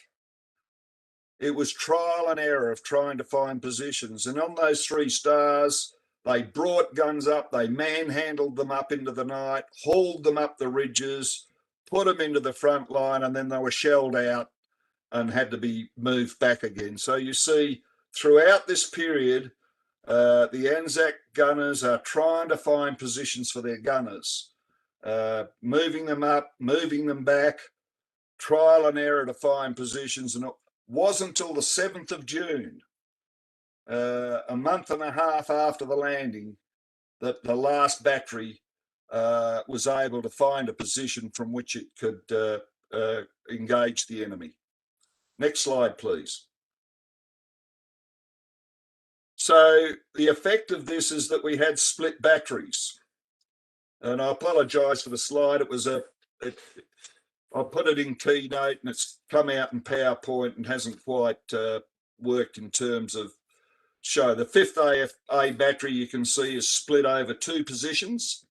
it was trial and error of trying to find positions. And on those 3 stars, they brought guns up, they manhandled them up into the night, hauled them up the ridges, put them into the front line, and then they were shelled out and had to be moved back again. So you see, throughout this period, the Anzac gunners are trying to find positions for their gunners, moving them up, moving them back, trial and error to find positions. And it wasn't until the 7th of June, a month and a half after the landing, that the last battery was able to find a position from which it could engage the enemy. Next slide, please. So the effect of this is that we had split batteries. And I apologise for the slide. It was I put it in Keynote and it's come out in PowerPoint and hasn't quite worked in terms of show. The 5th AFA battery, you can see, is split over 2 positions.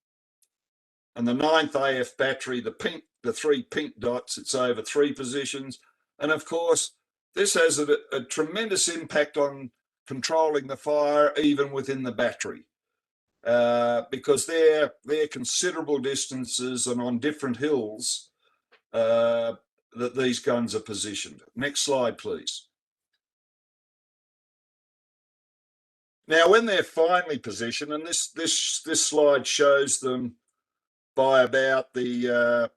And the 9th AF battery, the 3 pink dots, it's over 3 positions. And of course, this has a tremendous impact on controlling the fire even within the battery, because they're considerable distances and on different hills that these guns are positioned. Next slide, please. Now, when they're finally positioned, and this slide shows them by about the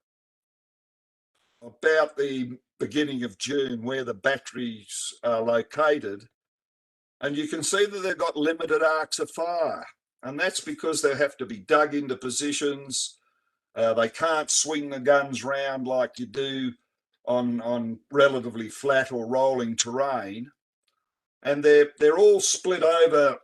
beginning of June, where the batteries are located, and you can see that they've got limited arcs of fire, and that's because they have to be dug into positions. They can't swing the guns round like you do on relatively flat or rolling terrain, and they're all split over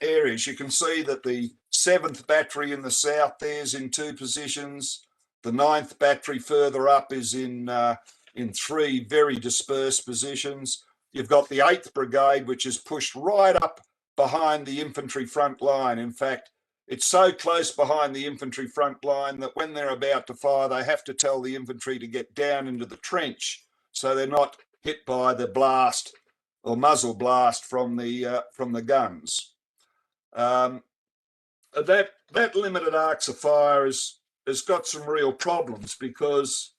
areas. You can see that the 7th battery in the south there's in 2 positions. The 9th battery further up is in 3 very dispersed positions. You've got the 8th Brigade, which is pushed right up behind the infantry front line. In fact, it's so close behind the infantry front line that when they're about to fire, they have to tell the infantry to get down into the trench so they're not hit by the blast or muzzle blast from the guns. That limited arcs of fire has got some real problems, because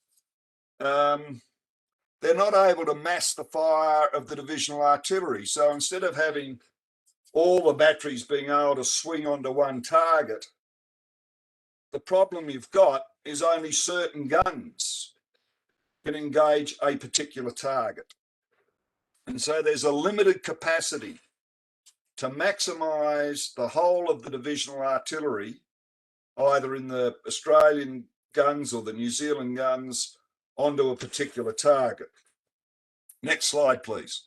they're not able to mass the fire of the divisional artillery. So instead of having all the batteries being able to swing onto one target, the problem you've got is only certain guns can engage a particular target. And so there's a limited capacity to maximise the whole of the divisional artillery, either in the Australian guns or the New Zealand guns, onto a particular target. Next slide, please.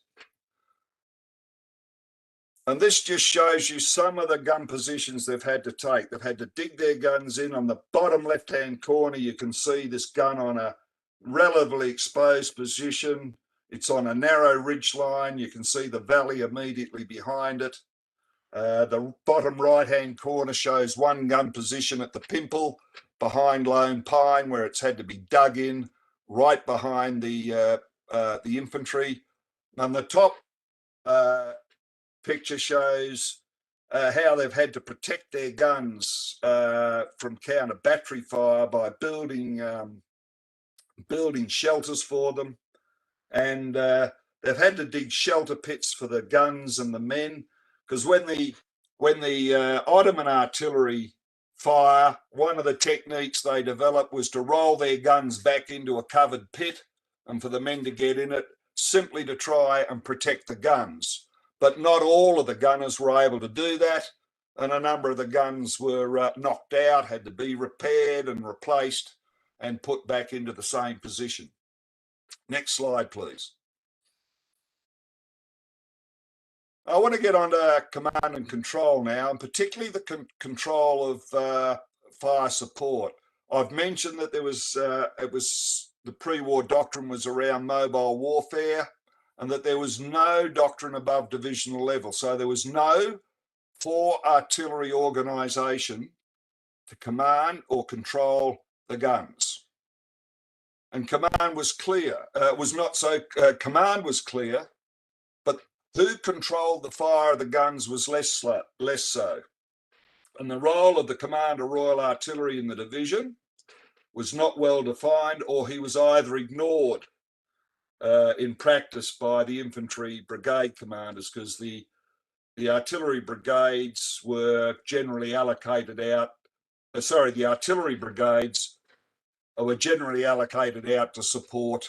And this just shows you some of the gun positions they've had to take. They've had to dig their guns in. On the bottom left-hand corner, you can see this gun on a relatively exposed position. It's on a narrow ridge line. You can see the valley immediately behind it. The bottom right-hand corner shows one gun position at the Pimple behind Lone Pine, where it's had to be dug in right behind the infantry. And the top picture shows how they've had to protect their guns from counter battery fire by building shelters for them, and they've had to dig shelter pits for the guns and the men, because when the Ottoman artillery fire, one of the techniques they developed was to roll their guns back into a covered pit and for the men to get in it, simply to try and protect the guns. But not all of the gunners were able to do that, and a number of the guns were knocked out, had to be repaired and replaced and put back into the same position. Next slide, please. I want to get on to command and control now, and particularly the control of fire support. I've mentioned that there was the pre-war doctrine was around mobile warfare, and that there was no doctrine above divisional level. So there was no 4 artillery organisation to command or control the guns. And command was clear. Command was clear, but who controlled the fire of the guns was less so. And the role of the Commander Royal Artillery in the division was not well defined, or he was either ignored in practice by the infantry brigade commanders, because the artillery brigades were generally allocated out. The artillery brigades were generally allocated out to support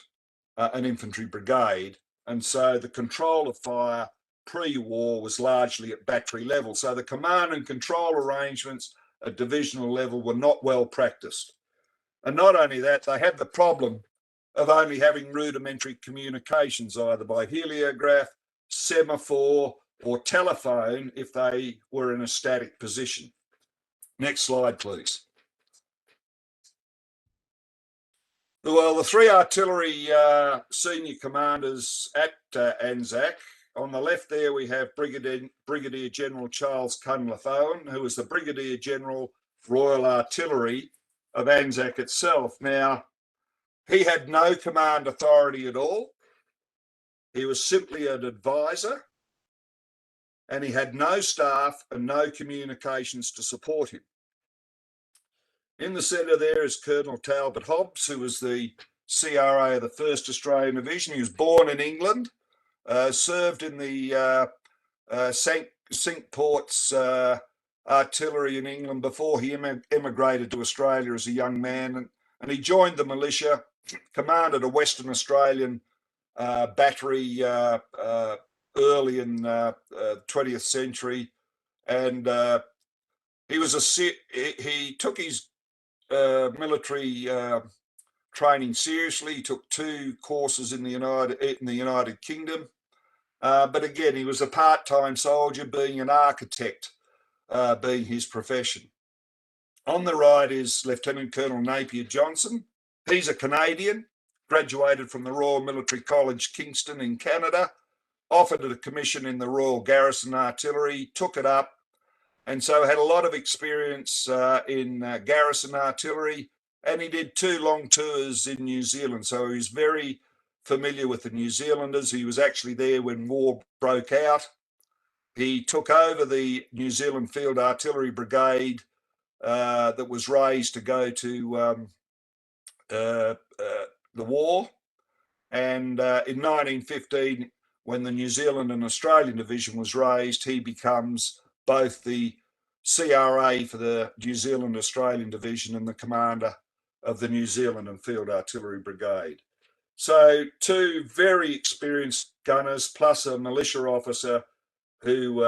an infantry brigade. And so the control of fire pre-war was largely at battery level. So the command and control arrangements at divisional level were not well practiced. And not only that, they had the problem of only having rudimentary communications, either by heliograph, semaphore, or telephone if they were in a static position. Next slide, please. Well, the 3 artillery senior commanders at Anzac. On the left there, we have Brigadier General Charles Cunliffe-Owen, who was the Brigadier General Royal Artillery of Anzac itself. Now, he had no command authority at all. He was simply an advisor, and he had no staff and no communications to support him. In the centre there is Colonel Talbot Hobbs, who was the CRA of the 1st Australian Division. He was born in England, served in the Cinque Ports artillery in England before he emigrated to Australia as a young man, and he joined the militia, commanded a Western Australian battery early in 20th century, and he took his military training seriously. He took 2 courses in the United Kingdom, but again, he was a part-time soldier, being an architect, being his profession. On the right is Lieutenant Colonel Napier Johnson. He's a Canadian, graduated from the Royal Military College, Kingston in Canada, offered a commission in the Royal Garrison Artillery, took it up, and so had a lot of experience in garrison artillery, and he did 2 long tours in New Zealand. So he's very familiar with the New Zealanders. He was actually there when war broke out. He took over the New Zealand Field Artillery Brigade that was raised to go to the war. And in 1915, when the New Zealand and Australian Division was raised, he becomes both the CRA for the New Zealand Australian Division and the commander of the New Zealand and Field Artillery Brigade. So 2 very experienced gunners plus a militia officer who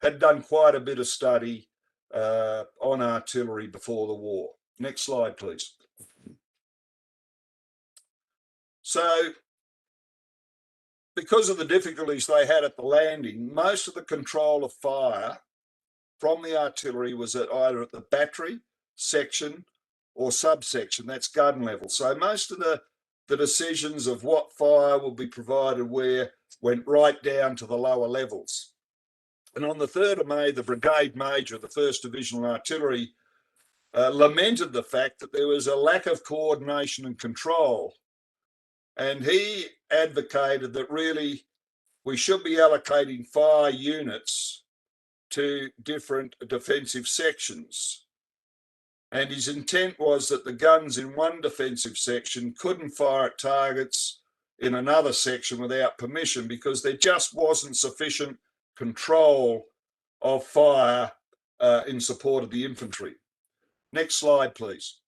had done quite a bit of study on artillery before the war. Next slide, please. So, because of the difficulties they had at the landing, most of the control of fire from the artillery was either at the battery, section, or subsection. That's gun level. So most of the decisions of what fire will be provided where went right down to the lower levels. And on the 3rd of May, the brigade major of the 1st Divisional Artillery lamented the fact that there was a lack of coordination and control. And he advocated that really we should be allocating fire units to different defensive sections. And his intent was that the guns in one defensive section couldn't fire at targets in another section without permission, because there just wasn't sufficient control of fire in support of the infantry. Next slide, please.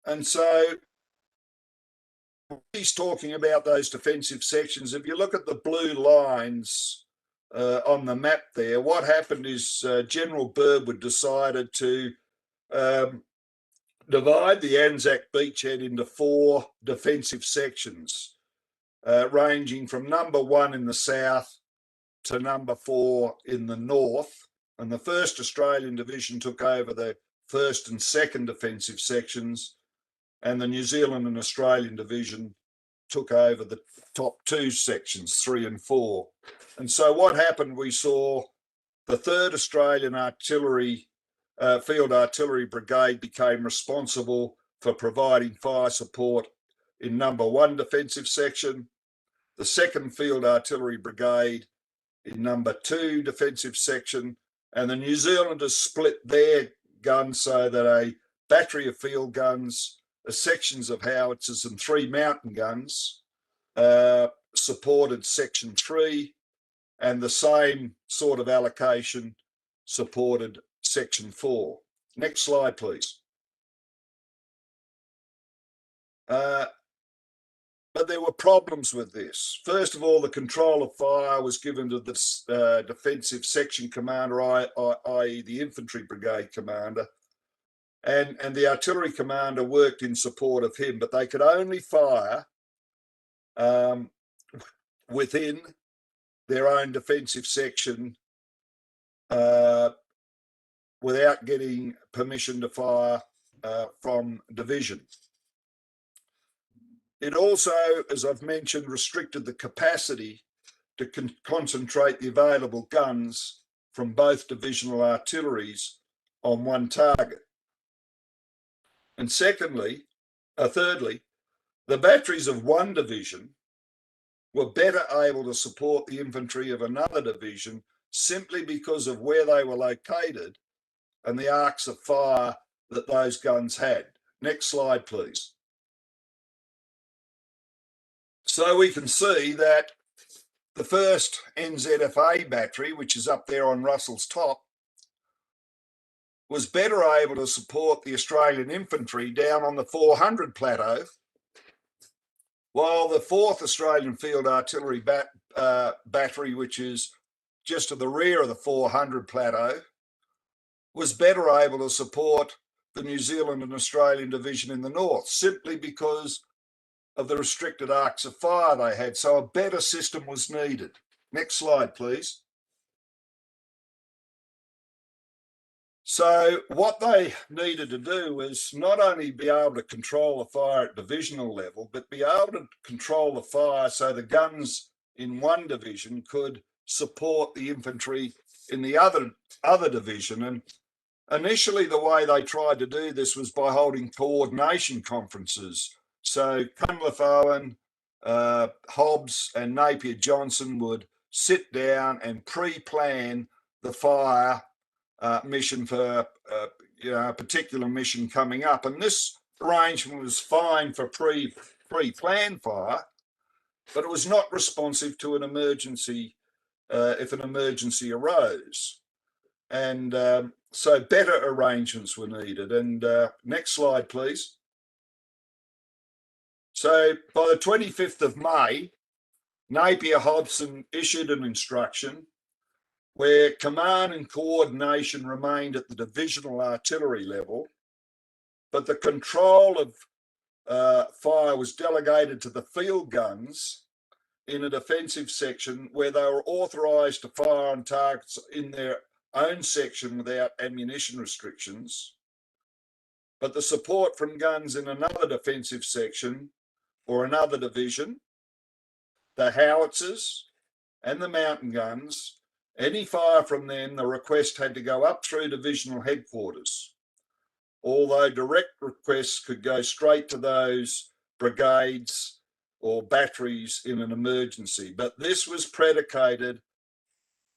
And so he's talking about those defensive sections. If you look at the blue lines on the map there, what happened is General Birdwood decided to divide the Anzac beachhead into 4 defensive sections. ranging from number 1 in the south to number 4 in the north. And the 1st Australian Division took over the 1st and 2nd defensive sections, and the New Zealand and Australian Division took over the top 2 sections, 3 and 4. And so what happened, we saw the 3rd Australian Artillery Field Artillery Brigade became responsible for providing fire support in number 1 defensive section, the 2nd Field Artillery Brigade in number 2 defensive section, and the New Zealanders split their guns so that a battery of field guns, sections of howitzers and 3 mountain guns supported section 3, and the same sort of allocation supported section 4. Next slide, please. But there were problems with this. First of all, the control of fire was given to the defensive section commander, i.e. the infantry brigade commander, and the artillery commander worked in support of him, but they could only fire within their own defensive section without getting permission to fire from division. It also, as I've mentioned, restricted the capacity to concentrate the available guns from both divisional artilleries on one target. And thirdly, the batteries of one division were better able to support the infantry of another division simply because of where they were located and the arcs of fire that those guns had. Next slide, please. So we can see that the 1st NZFA battery, which is up there on Russell's top, was better able to support the Australian infantry down on the 400 plateau, while the 4th Australian Field Artillery battery, which is just to the rear of the 400 plateau, was better able to support the New Zealand and Australian Division in the north, simply because of the restricted arcs of fire they had. So a better system was needed. Next slide, please. So what they needed to do was not only be able to control the fire at divisional level, but be able to control the fire so the guns in one division could support the infantry in the other division. And initially, the way they tried to do this was by holding coordination conferences. So Cunliffe Owen, Hobbs and Napier Johnson would sit down and pre-plan the fire mission for a particular mission coming up. And this arrangement was fine for pre-planned fire, but it was not responsive to an emergency if an emergency arose. And so better arrangements were needed. And next slide, please. So by the 25th of May, Napier Hobson issued an instruction where command and coordination remained at the divisional artillery level, but the control of fire was delegated to the field guns in a defensive section where they were authorised to fire on targets in their own section without ammunition restrictions, but the support from guns in another defensive section or another division, the howitzers and the mountain guns, any fire from them, the request had to go up through divisional headquarters, although direct requests could go straight to those brigades or batteries in an emergency. But this was predicated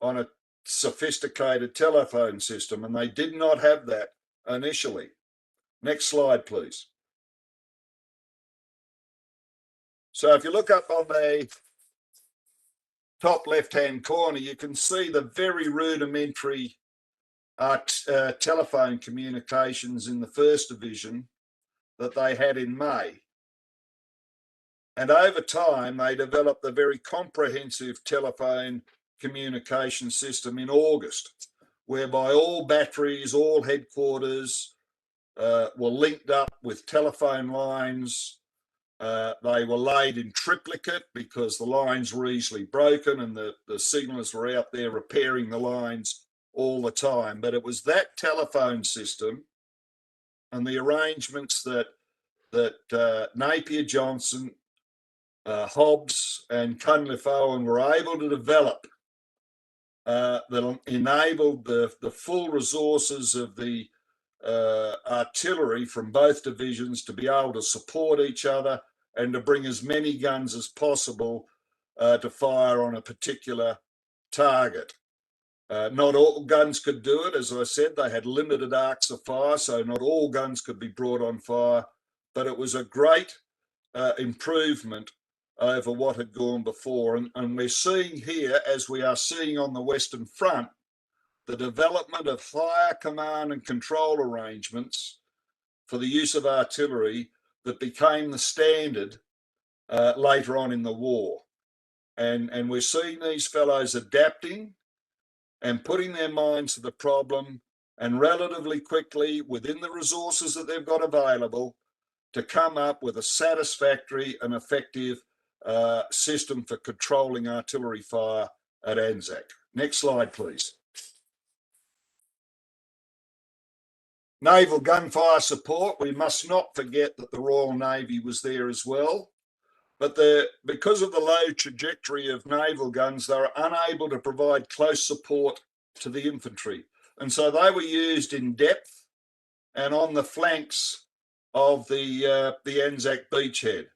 on a sophisticated telephone system, and they did not have that initially. Next slide, please. So if you look up on the top left-hand corner, you can see the very rudimentary telephone communications in the 1st Division that they had in May. And over time, they developed a very comprehensive telephone communication system in August, whereby all batteries, all headquarters were linked up with telephone lines They were laid in triplicate because the lines were easily broken and the signallers were out there repairing the lines all the time. But it was that telephone system and the arrangements that Napier Johnson, Hobbs and Cunliffe Owen were able to develop that enabled the full resources of the artillery from both divisions to be able to support each other and to bring as many guns as possible to fire on a particular target. Not all guns could do it. As I said, they had limited arcs of fire, so not all guns could be brought on fire, but it was a great improvement over what had gone before. And we're seeing here, as we are seeing on the Western Front, the development of higher command and control arrangements for the use of artillery that became the standard later on in the war. And we're seeing these fellows adapting and putting their minds to the problem and relatively quickly, within the resources that they've got available, to come up with a satisfactory and effective system for controlling artillery fire at Anzac. Next slide, please. Naval gunfire support. We must not forget that the Royal Navy was there as well. But because of the low trajectory of naval guns, they were unable to provide close support to the infantry. And so they were used in depth and on the flanks of the Anzac beachhead.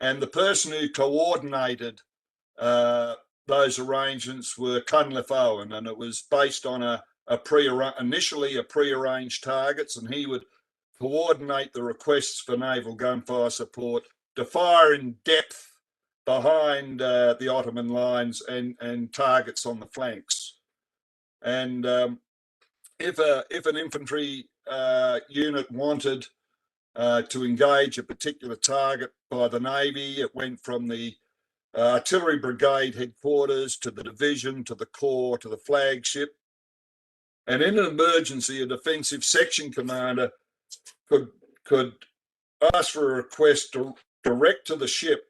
And the person who coordinated those arrangements were Cunliffe Owen, and it was based on initially a pre-arranged targets, and he would coordinate the requests for naval gunfire support to fire in depth behind the Ottoman lines and targets on the flanks. And if an infantry unit wanted to engage a particular target by the Navy, it went from the artillery brigade headquarters to the division, to the corps, to the flagship. And in an emergency, a defensive section commander could ask for a request direct to the ship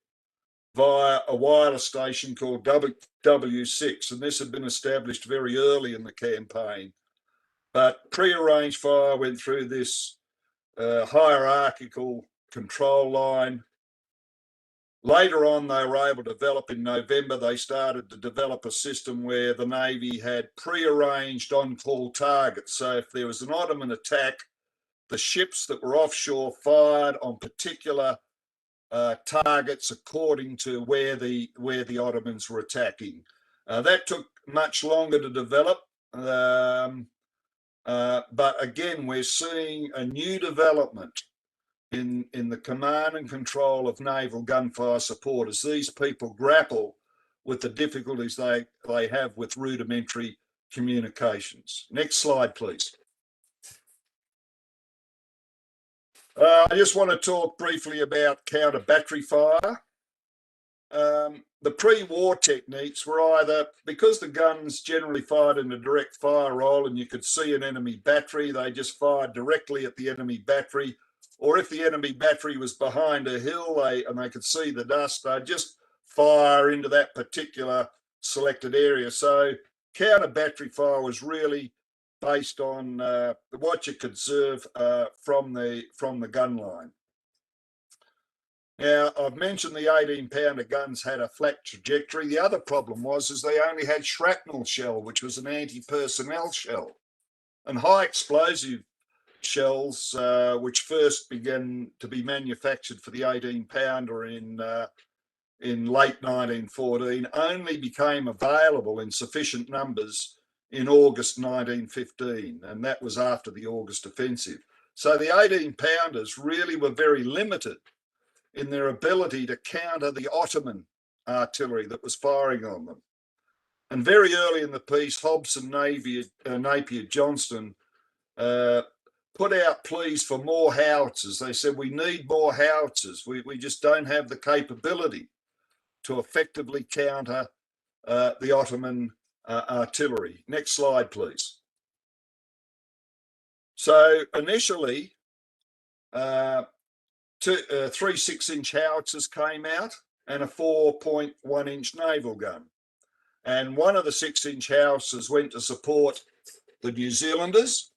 via a wireless station called W6, and this had been established very early in the campaign. But pre-arranged fire went through this hierarchical control line. Later on, they were able to develop, in November, they started to develop a system where the Navy had pre-arranged on-call targets. So if there was an Ottoman attack, the ships that were offshore fired on particular targets according to where the Ottomans were attacking. That took much longer to develop, but again, we're seeing a new development in the command and control of naval gunfire support as these people grapple with the difficulties they have with rudimentary communications. Next slide, please. I just want to talk briefly about counter battery fire. The pre-war techniques were either, because the guns generally fired in a direct fire role and you could see an enemy battery, they just fired directly at the enemy battery, or if the enemy battery was behind a hill and they could see the dust, they'd just fire into that particular selected area. So counter battery fire was really based on what you could observe from the gun line. Now, I've mentioned the 18-pounder guns had a flat trajectory. The other problem was they only had shrapnel shell, which was an anti-personnel shell. And high explosive shells, which first began to be manufactured for the 18-pounder in late 1914, only became available in sufficient numbers in August 1915, and that was after the August offensive. So the 18-pounders really were very limited in their ability to counter the Ottoman artillery that was firing on them. And very early in the piece, Hobbs and Napier Johnston put out pleas for more howitzers. They said, we need more howitzers. We just don't have the capability to effectively counter the Ottoman artillery. Next slide, please. So initially, three 6-inch howitzers came out and a 4.1-inch naval gun. And one of the 6-inch howitzers went to support the New Zealanders,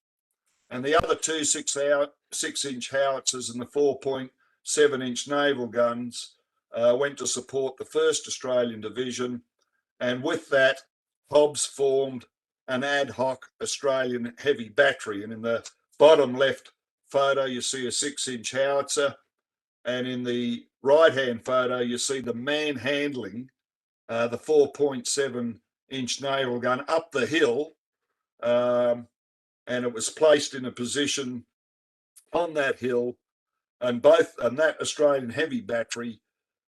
and the other two 6-inch howitzers and the 4.7-inch naval guns went to support the 1st Australian Division. And with that, Hobbs formed an ad hoc Australian heavy battery. And in the bottom left photo, you see a 6-inch howitzer. And in the right-hand photo, you see the manhandling the 4.7-inch naval gun up the hill, and it was placed in a position on that hill, and that Australian heavy battery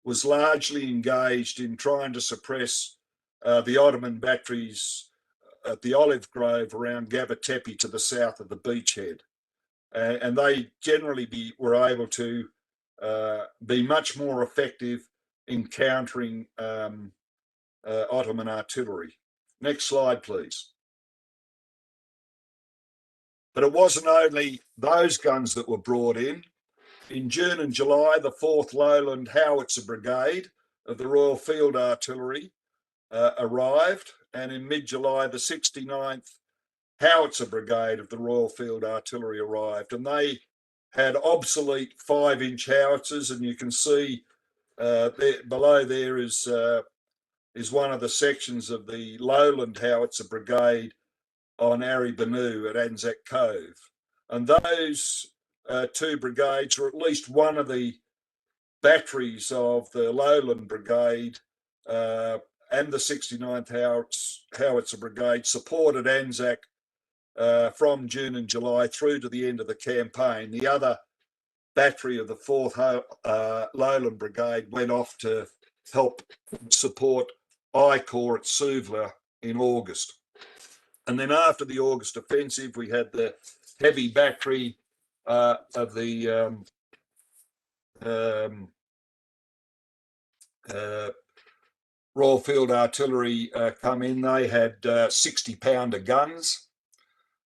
was largely engaged in trying to suppress the Ottoman batteries at the olive grove around Gavatepe to the south of the beachhead, and they generally were able to be much more effective in countering Ottoman artillery. Next slide, please. But it wasn't only those guns that were brought in. In June and July, the 4th Lowland Howitzer Brigade of the Royal Field Artillery arrived, and in mid-July, the 69th Howitzer Brigade of the Royal Field Artillery arrived, and they had obsolete 5-inch howitzers, and you can see below there is one of the sections of the Lowland Howitzer Brigade on Aribanu at Anzac Cove. And those two brigades, or at least one of the batteries of the Lowland Brigade and the 69th Howitzer Brigade, supported Anzac from June and July through to the end of the campaign. The other battery of the 4th Lowland Brigade went off to help support I-Corps at Suvla in August. And then after the August offensive, we had the heavy battery of the Royal Field Artillery come in. They had 60-pounder guns,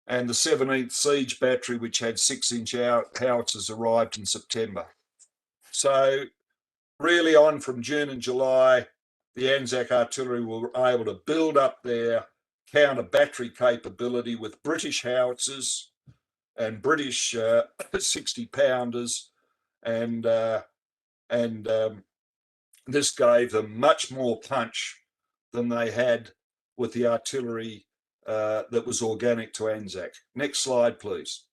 and the 17th Siege Battery, which had 6-inch howitzers, arrived in September. So really on from June and July, the Anzac Artillery were able to build up their counter battery capability with British howitzers and British 60-pounders, and this gave them much more punch than they had with the artillery that was organic to Anzac. Next slide, please.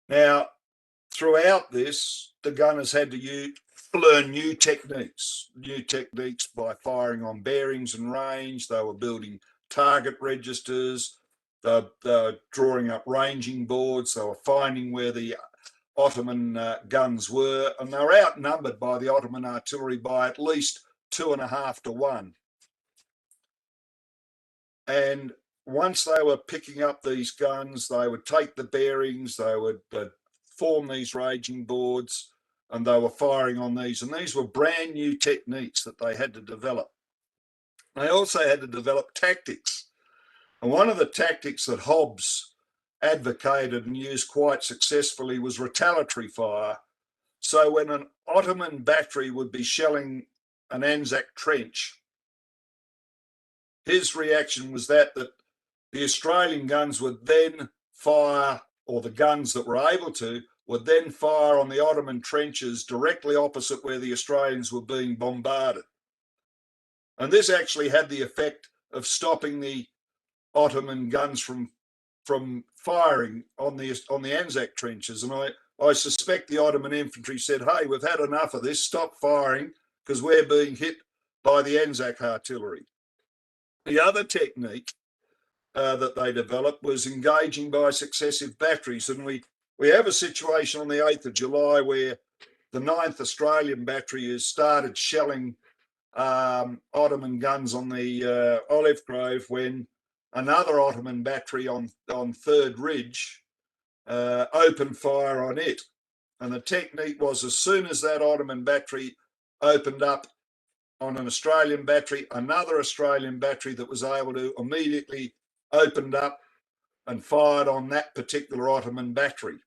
Now, throughout this, the gunners had to learn new techniques by firing on bearings and range. They were building target registers. They were drawing up ranging boards. They were finding where the Ottoman guns were, and they were outnumbered by the Ottoman artillery by at least 2.5 to 1. And once they were picking up these guns, they would take the bearings, they would form these ranging boards, and they were firing on these. And these were brand new techniques that they had to develop. They also had to develop tactics. And one of the tactics that Hobbs advocated and used quite successfully was retaliatory fire. So when an Ottoman battery would be shelling an Anzac trench, his reaction was that the Australian guns would then fire, or the guns that were able to, would then fire on the Ottoman trenches directly opposite where the Australians were being bombarded. And this actually had the effect of stopping the Ottoman guns from firing on the Anzac trenches. And I suspect the Ottoman infantry said, hey, we've had enough of this, stop firing, because we're being hit by the Anzac artillery. The other technique that they developed was engaging by successive batteries. And we have a situation on the 8th of July where the 9th Australian Battery has started shelling Ottoman guns on the Olive Grove, when another Ottoman battery on 3rd Ridge opened fire on it. And the technique was, as soon as that Ottoman battery opened up on an Australian battery, another Australian battery that was able to immediately opened up and fired on that particular Ottoman battery.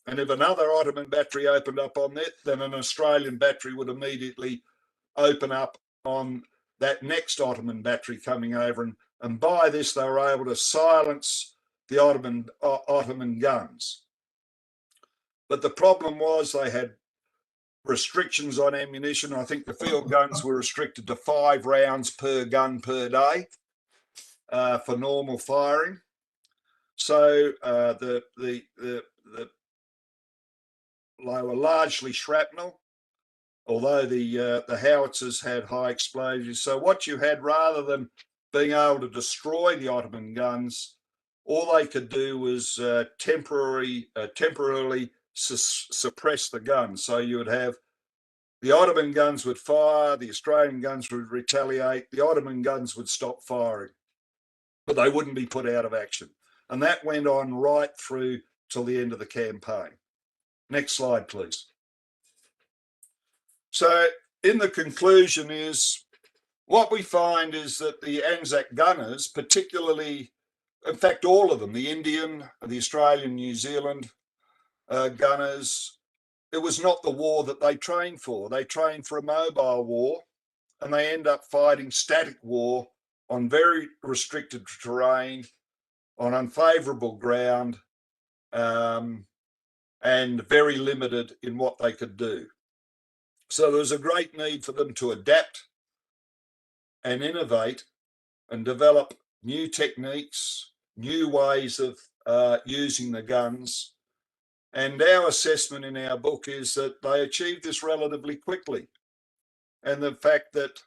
And if another Ottoman battery opened up on that, then an Australian battery would immediately open up on that next Ottoman battery coming over. And by this, they were able to silence the Ottoman guns. But the problem was they had restrictions on ammunition. I think the field guns were restricted to 5 rounds per gun per day for normal firing. So they were largely shrapnel, although the howitzers had high explosives. So what you had, rather than being able to destroy the Ottoman guns, all they could do was temporarily suppress the guns. So you would have the Ottoman guns would fire, the Australian guns would retaliate, the Ottoman guns would stop firing, but they wouldn't be put out of action. And that went on right through till the end of the campaign. Next slide, please. So in the conclusion is, what we find is that the Anzac gunners, particularly, in fact, all of them, the Indian, the Australian, New Zealand gunners, it was not the war that they trained for. They trained for a mobile war, and they end up fighting static war on very restricted terrain, on unfavourable ground, and very limited in what they could do. So there was a great need for them to adapt and innovate and develop new techniques, new ways of using the guns. And our assessment in our book is that they achieved this relatively quickly. And the fact that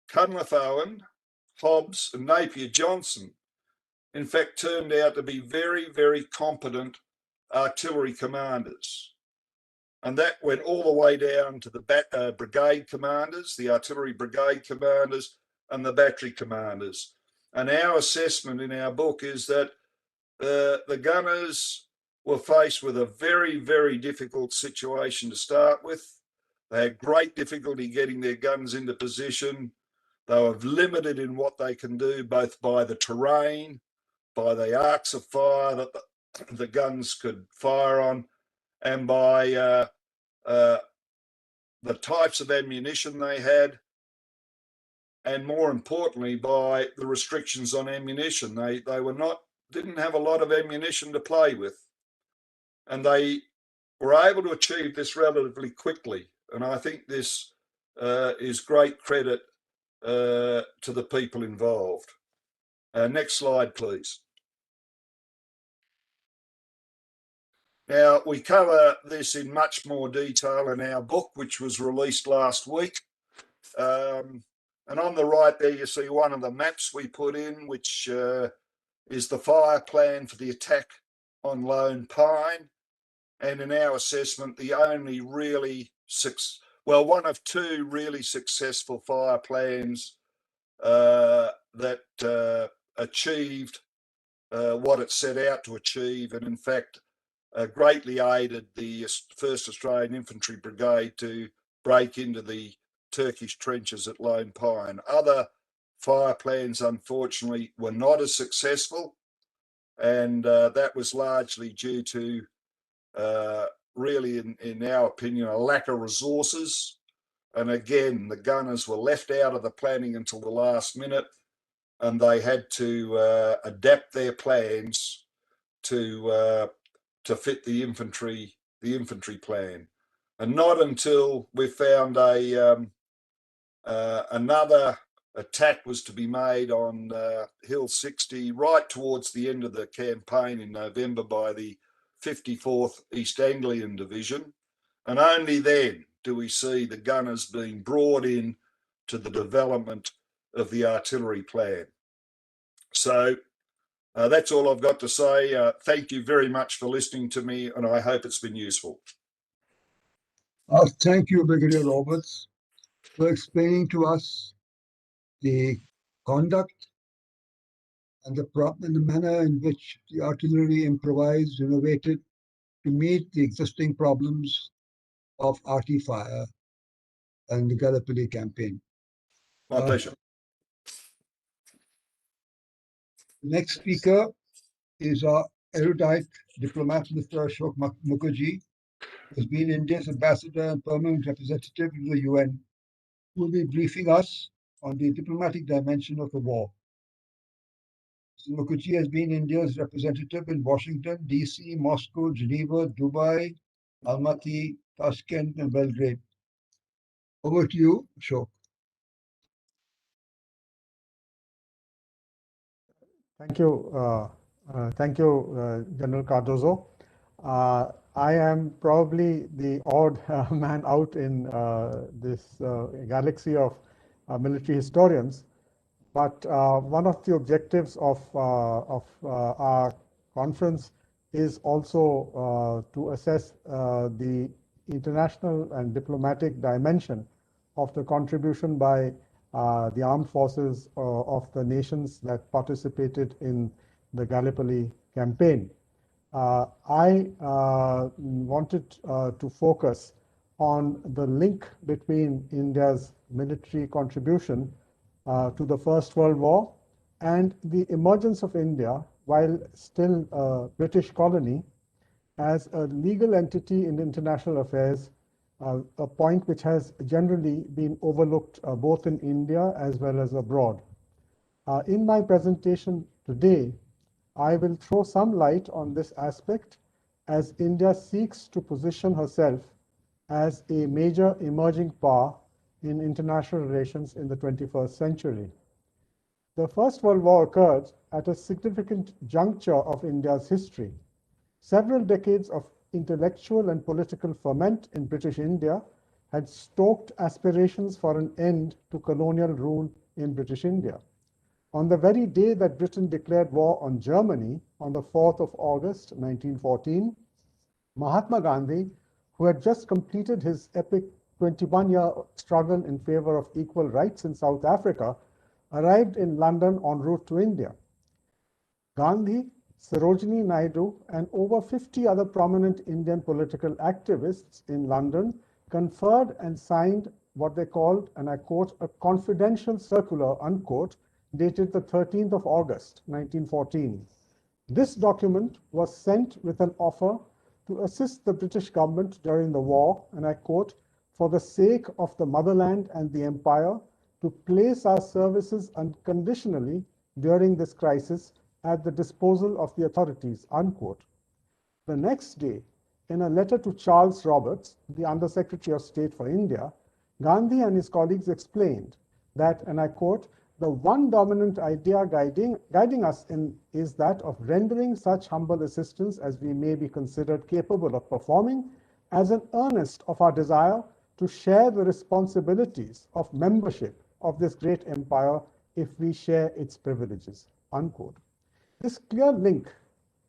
Cunliffe Owen, Hobbs and Napier Johnson, in fact, turned out to be very, very competent artillery commanders. And that went all the way down to the brigade commanders, the artillery brigade commanders and the battery commanders. And our assessment in our book is that the gunners were faced with a very, very difficult situation to start with. They had great difficulty getting their guns into position. They were limited in what they can do, both by the terrain, by the arcs of fire that the guns could fire on, and by the types of ammunition they had, and more importantly, by the restrictions on ammunition. They didn't have a lot of ammunition to play with. And they were able to achieve this relatively quickly. And I think this is great credit to the people involved. Next slide, please. Now, we cover this in much more detail in our book, which was released last week. And on the right there, you see one of the maps we put in, which is the fire plan for the attack on Lone Pine. And in our assessment, the only really, one of 2 really successful fire plans that achieved what it set out to achieve, and in fact greatly aided the 1st Australian Infantry Brigade to break into the Turkish trenches at Lone Pine. Other fire plans, unfortunately, were not as successful, and that was largely due to really, in our opinion, a lack of resources. And again, the gunners were left out of the planning until the last minute, and they had to adapt their plans to fit the infantry plan. And not until we found another attack was to be made on Hill 60 right towards the end of the campaign in November by the 54th East Anglian Division, and only then do we see the gunners being brought in to the development of the artillery plan. So that's all I've got to say. Thank you very much for listening to me, and I hope it's been useful. Thank you, Brigadier Roberts, for explaining to us the conduct and the manner in which the artillery improvised, innovated to meet the existing problems of arty fire and the Gallipoli campaign. My pleasure. The next speaker is our erudite diplomat Mr. Ashok Mukherjee, who has been India's ambassador and permanent representative to the UN, who will be briefing us on the diplomatic dimension of the war. Mr. Mukherjee has been India's representative in Washington, D.C., Moscow, Geneva, Dubai, Almaty, Tashkent, and Belgrade. Over to you, Ashok. Thank you, General Cardozo. I am probably the odd man out in this galaxy of military historians, but one of the objectives of our conference is also to assess the international and diplomatic dimension of the contribution by the armed forces of the nations that participated in the Gallipoli campaign. I wanted to focus on the link between India's military contribution to the First World War and the emergence of India, while still a British colony, as a legal entity in international affairs, a point which has generally been overlooked both in India as well as abroad. In my presentation today, I will throw some light on this aspect as India seeks to position herself as a major emerging power in international relations in the 21st century. The First World War occurred at a significant juncture of India's history. Several decades of intellectual and political ferment in British India had stoked aspirations for an end to colonial rule in British India. On the very day that Britain declared war on Germany, on the 4th of August 1914, Mahatma Gandhi, who had just completed his epic 21-year struggle in favor of equal rights in South Africa, arrived in London en route to India. Gandhi, Sarojini Naidu, and over 50 other prominent Indian political activists in London conferred and signed what they called, and I quote, a confidential circular, unquote, dated the 13th of August, 1914. This document was sent with an offer to assist the British government during the war, and I quote, for the sake of the motherland and the empire, to place our services unconditionally during this crisis at the disposal of the authorities, unquote. The next day, in a letter to Charles Roberts, the Under Secretary of State for India, Gandhi and his colleagues explained that, and I quote, the one dominant idea guiding us is that of rendering such humble assistance as we may be considered capable of performing as an earnest of our desire to share the responsibilities of membership of this great empire if we share its privileges, unquote. This clear link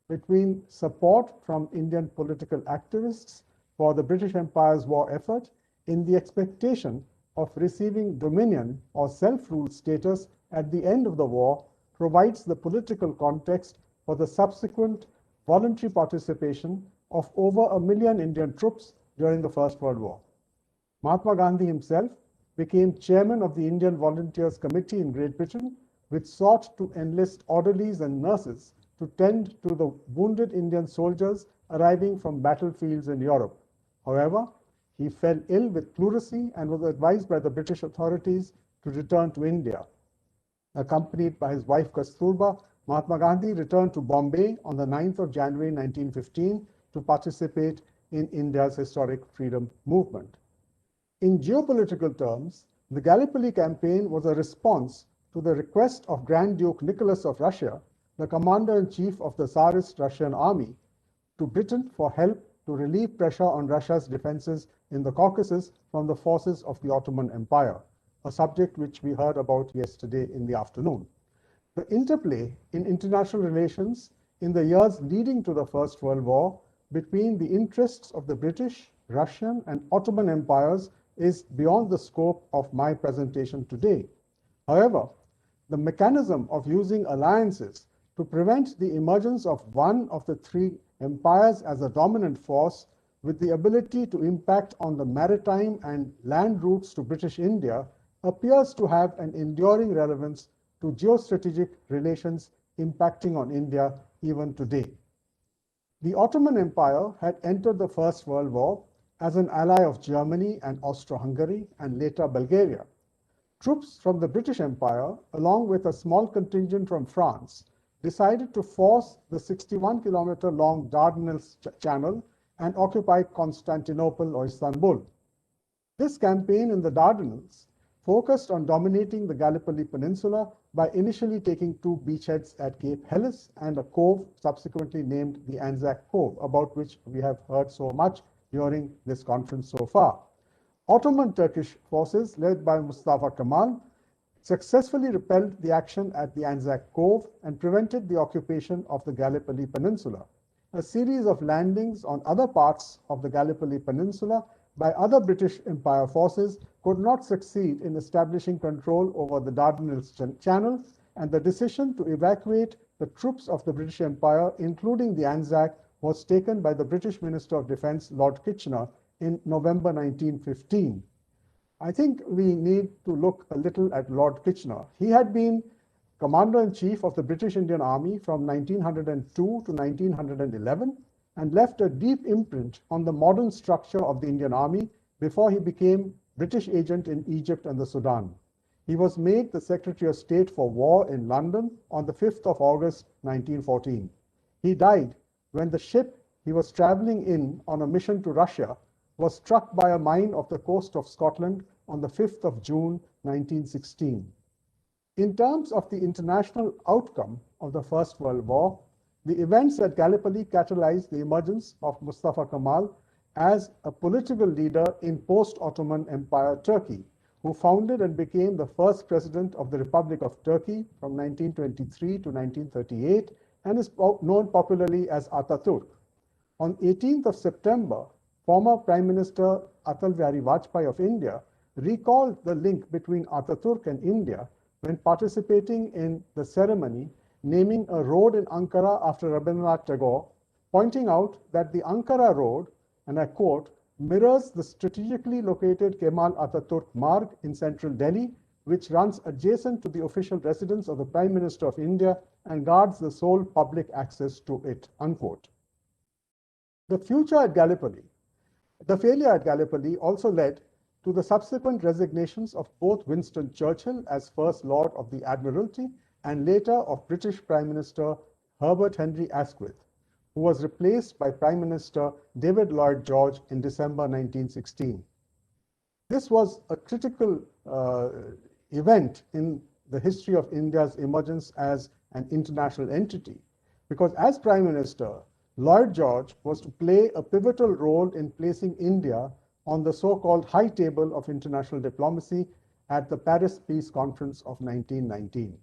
between support from Indian political activists for the British Empire's war effort in the expectation of receiving dominion or self-rule status at the end of the war provides the political context for the subsequent voluntary participation of over 1 million Indian troops during the First World War. Mahatma Gandhi himself became chairman of the Indian Volunteers Committee in Great Britain, which sought to enlist orderlies and nurses to tend to the wounded Indian soldiers arriving from battlefields in Europe. However, he fell ill with pleurisy and was advised by the British authorities to return to India. Accompanied by his wife Kasturba, Mahatma Gandhi returned to Bombay on the 9th of January 1915 to participate in India's historic freedom movement. In geopolitical terms, the Gallipoli campaign was a response to the request of Grand Duke Nicholas of Russia, the commander-in-chief of the Tsarist Russian army, to Britain for help to relieve pressure on Russia's defenses in the Caucasus from the forces of the Ottoman Empire, a subject which we heard about yesterday in the afternoon. The interplay in international relations in the years leading to the First World War between the interests of the British, Russian, and Ottoman empires is beyond the scope of my presentation today. However, the mechanism of using alliances to prevent the emergence of one of the three empires as a dominant force with the ability to impact on the maritime and land routes to British India appears to have an enduring relevance to geostrategic relations impacting on India even today. The Ottoman Empire had entered the First World War as an ally of Germany and Austro-Hungary and later Bulgaria. Troops from the British Empire, along with a small contingent from France, decided to force the 61-kilometer-long Dardanelles Channel and occupy Constantinople or Istanbul. This campaign in the Dardanelles focused on dominating the Gallipoli Peninsula by initially taking two beachheads at Cape Helles and a cove subsequently named the Anzac Cove, about which we have heard so much during this conference so far. Ottoman Turkish forces led by Mustafa Kemal successfully repelled the action at the Anzac Cove and prevented the occupation of the Gallipoli Peninsula. A series of landings on other parts of the Gallipoli Peninsula by other British Empire forces could not succeed in establishing control over the Dardanelles Channel, and the decision to evacuate the troops of the British Empire, including the Anzac, was taken by the British Minister of Defense, Lord Kitchener, in November 1915. I think we need to look a little at Lord Kitchener. He had been Commander-in-Chief of the British Indian Army from 1902 to 1911 and left a deep imprint on the modern structure of the Indian Army before he became British agent in Egypt and the Sudan. He was made the Secretary of State for War in London on the 5th of August 1914. He died when the ship he was traveling in on a mission to Russia was struck by a mine off the coast of Scotland on the 5th of June 1916. In terms of the international outcome of the First World War, the events at Gallipoli catalyzed the emergence of Mustafa Kemal as a political leader in post-Ottoman Empire Turkey, who founded and became the first president of the Republic of Turkey from 1923 to 1938 and is known popularly as Ataturk. On 18th of September, former Prime Minister Atal Bihari Vajpayee of India recalled the link between Ataturk and India when participating in the ceremony naming a road in Ankara after Rabindranath Tagore, pointing out that the Ankara road, and I quote, mirrors the strategically located Kemal Ataturk Marg in central Delhi, which runs adjacent to the official residence of the Prime Minister of India and guards the sole public access to it, unquote. The failure at Gallipoli also led to the subsequent resignations of both Winston Churchill as First Lord of the Admiralty and later of British Prime Minister Herbert Henry Asquith, who was replaced by Prime Minister David Lloyd George in December 1916. This was a critical event in the history of India's emergence as an international entity, because as Prime Minister, Lloyd George was to play a pivotal role in placing India on the so-called high table of international diplomacy at the Paris Peace Conference of 1919.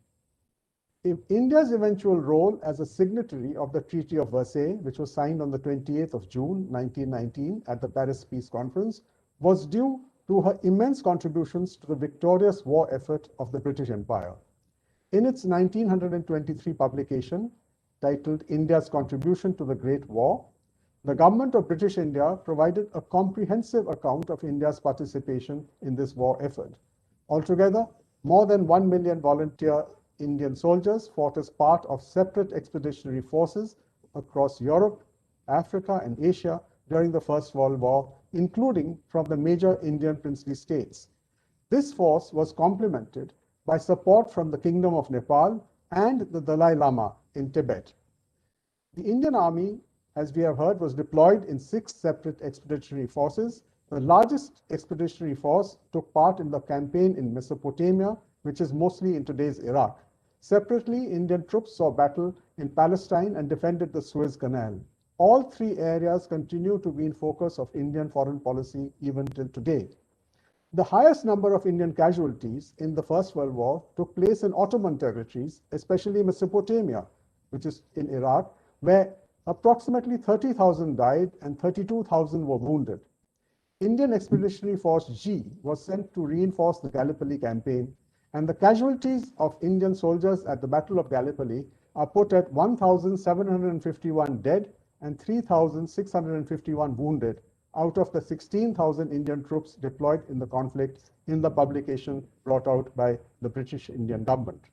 India's eventual role as a signatory of the Treaty of Versailles, which was signed on the 28th of June 1919 at the Paris Peace Conference, was due to her immense contributions to the victorious war effort of the British Empire. In its 1923 publication, titled India's Contribution to the Great War, the government of British India provided a comprehensive account of India's participation in this war effort. Altogether, more than 1 million volunteer Indian soldiers fought as part of separate expeditionary forces across Europe, Africa, and Asia during the First World War, including from the major Indian princely states. This force was complemented by support from the Kingdom of Nepal and the Dalai Lama in Tibet. The Indian Army, as we have heard, was deployed in 6 separate expeditionary forces. The largest expeditionary force took part in the campaign in Mesopotamia, which is mostly in today's Iraq. Separately, Indian troops saw battle in Palestine and defended the Suez Canal. All 3 areas continue to be in focus of Indian foreign policy even till today. The highest number of Indian casualties in the First World War took place in Ottoman territories, especially Mesopotamia, which is in Iraq, where approximately 30,000 died and 32,000 were wounded. Indian Expeditionary Force G was sent to reinforce the Gallipoli campaign, and the casualties of Indian soldiers at the Battle of Gallipoli are put at 1,751 dead and 3,651 wounded out of the 16,000 Indian troops deployed in the conflict in the publication brought out by the British Indian government.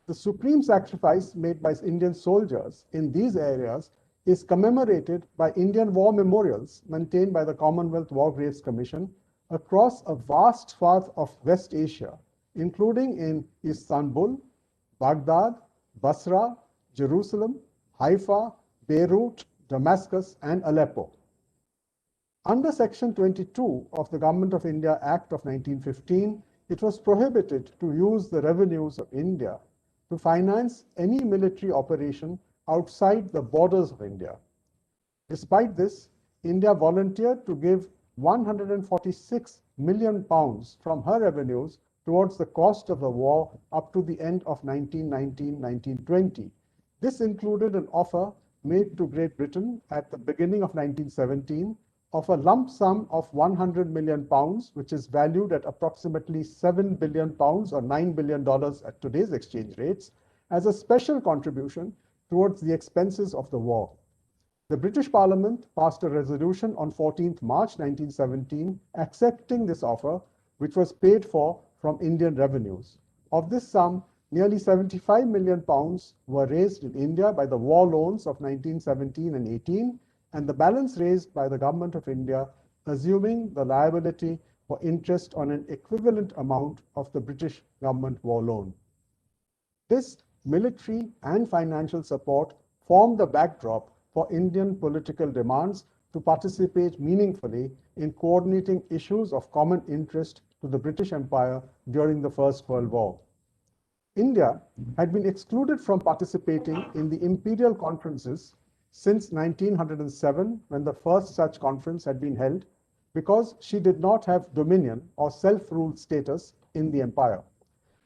The supreme sacrifice made by Indian soldiers in these areas is commemorated by Indian war memorials maintained by the Commonwealth War Graves Commission across a vast swath of West Asia, including in Istanbul, Baghdad, Basra, Jerusalem, Haifa, Beirut, Damascus, and Aleppo. Under Section 22 of the Government of India Act of 1915, it was prohibited to use the revenues of India to finance any military operation outside the borders of India. Despite this, India volunteered to give 146 million pounds from her revenues towards the cost of the war up to the end of 1919-1920. This included an offer made to Great Britain at the beginning of 1917 of a lump sum of 100 million pounds, which is valued at approximately 7 billion pounds or $9 billion at today's exchange rates, as a special contribution towards the expenses of the war. The British Parliament passed a resolution on 14th March 1917 accepting this offer, which was paid for from Indian revenues. Of this sum, nearly 75 million pounds were raised in India by the war loans of 1917 and 18, and the balance raised by the Government of India, assuming the liability for interest on an equivalent amount of the British government war loan. This military and financial support formed the backdrop for Indian political demands to participate meaningfully in coordinating issues of common interest to the British Empire during the First World War. India had been excluded from participating in the imperial conferences since 1907, when the first such conference had been held, because she did not have dominion or self-rule status in the empire.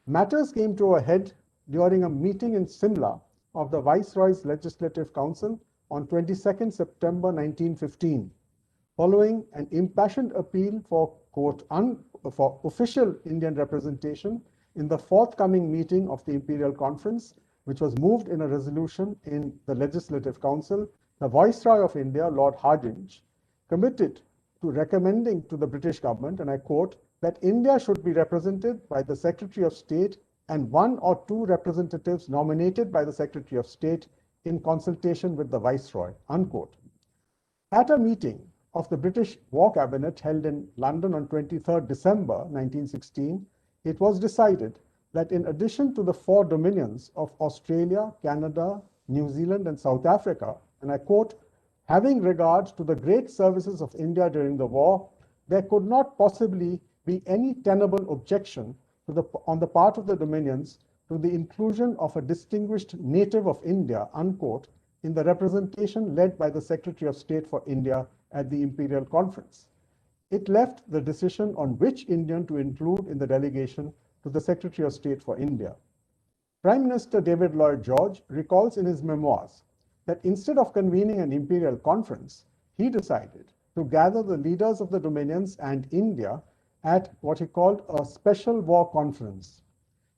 Matters came to a head during a meeting in Simla of the Viceroy's Legislative Council on 22nd September 1915, following an impassioned appeal for, quote, for official Indian representation in the forthcoming meeting of the Imperial Conference, which was moved in a resolution in the Legislative Council. The Viceroy of India, Lord Hardinge, committed to recommending to the British government, and I quote, that India should be represented by the Secretary of State and 1 or 2 representatives nominated by the Secretary of State in consultation with the Viceroy, unquote. At a meeting of the British War Cabinet held in London on 23rd December 1916, it was decided that in addition to the 4 dominions of Australia, Canada, New Zealand, and South Africa, and I quote, having regard to the great services of India during the war, there could not possibly be any tenable objection on the part of the dominions to the inclusion of a distinguished native of India, unquote, in the representation led by the Secretary of State for India at the Imperial Conference. It left the decision on which Indian to include in the delegation to the Secretary of State for India. Prime Minister David Lloyd George recalls in his memoirs that instead of convening an imperial conference, he decided to gather the leaders of the dominions and India at what he called a special war conference.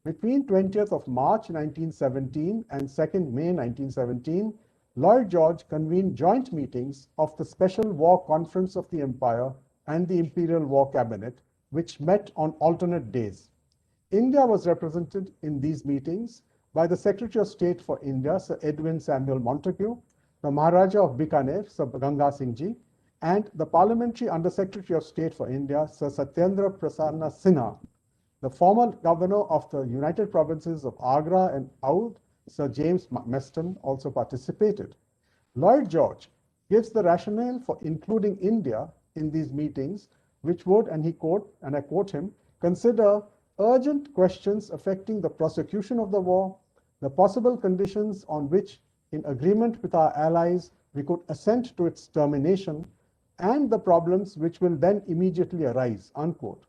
Between 20th of March 1917 and 2nd May 1917, Lloyd George convened joint meetings of the Special War Conference of the Empire and the Imperial War Cabinet, which met on alternate days. India was represented in these meetings by the Secretary of State for India, Sir Edwin Samuel Montagu, the Maharaja of Bikaner, Sir Ganga Singh Ji, and the Parliamentary Under-Secretary of State for India, Sir Satyendra Prasanna Sinha. The former governor of the United Provinces of Agra and Oudh, Sir James Meston, also participated. Lloyd George gives the rationale for including India in these meetings, which would, and I quote him, consider urgent questions affecting the prosecution of the war, the possible conditions on which, in agreement with our allies, we could assent to its termination, and the problems which will then immediately arise, unquote.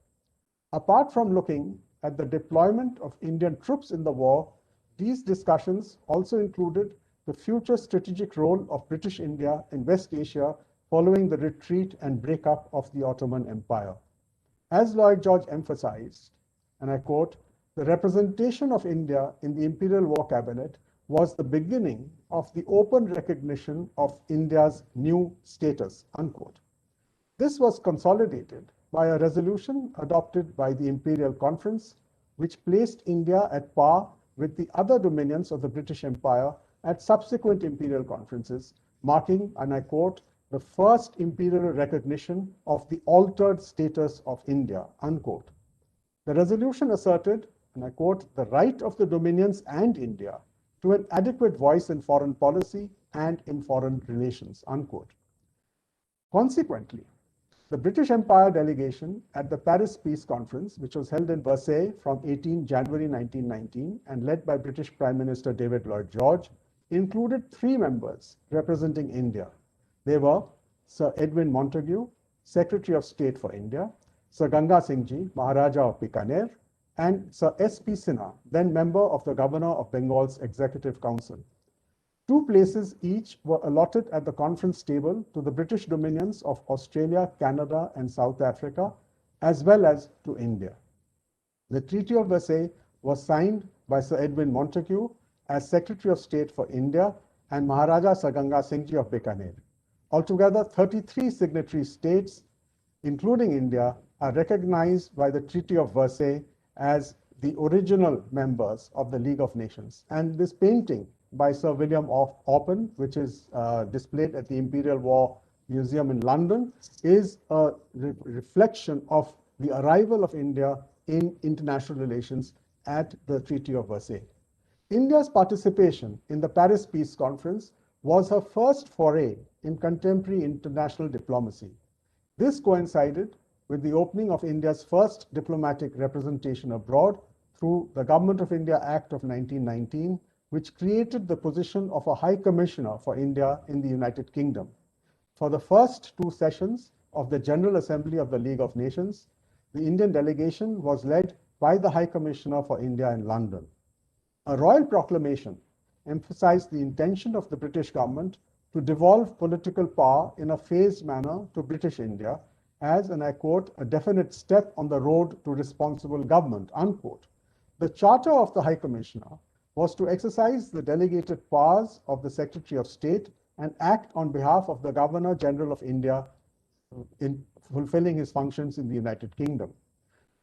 Apart from looking at the deployment of Indian troops in the war, these discussions also included the future strategic role of British India in West Asia following the retreat and breakup of the Ottoman Empire. As Lloyd George emphasized, and I quote, the representation of India in the Imperial War Cabinet was the beginning of the open recognition of India's new status, unquote. This was consolidated by a resolution adopted by the Imperial Conference, which placed India at par with the other dominions of the British Empire at subsequent imperial conferences, marking, and I quote, the first imperial recognition of the altered status of India, unquote. The resolution asserted, and I quote, the right of the dominions and India to an adequate voice in foreign policy and in foreign relations, unquote. Consequently, the British Empire delegation at the Paris Peace Conference, which was held in Versailles from 18 January 1919 and led by British Prime Minister David Lloyd George, included 3 members representing India. They were Sir Edwin Montagu, Secretary of State for India, Sir Ganga Singh Ji, Maharaja of Bikaner, and Sir S.P. Sinha, then member of the Governor of Bengal's Executive Council. 2 places each were allotted at the conference table to the British dominions of Australia, Canada, and South Africa, as well as to India. The Treaty of Versailles was signed by Sir Edwin Montagu as Secretary of State for India and Maharaja Sir Ganga Singh Ji of Bikaner. Altogether, 33 signatory states, including India, are recognized by the Treaty of Versailles as the original members of the League of Nations. And this painting by Sir William Orpen, which is displayed at the Imperial War Museum in London, is a reflection of the arrival of India in international relations at the Treaty of Versailles. India's participation in the Paris Peace Conference was her first foray in contemporary international diplomacy. This coincided with the opening of India's first diplomatic representation abroad through the Government of India Act of 1919, which created the position of a High Commissioner for India in the United Kingdom. For the first 2 sessions of the General Assembly of the League of Nations, the Indian delegation was led by the High Commissioner for India in London. A royal proclamation emphasized the intention of the British government to devolve political power in a phased manner to British India as, and I quote, a definite step on the road to responsible government, unquote. The Charter of the High Commissioner was to exercise the delegated powers of the Secretary of State and act on behalf of the Governor General of India in fulfilling his functions in the United Kingdom.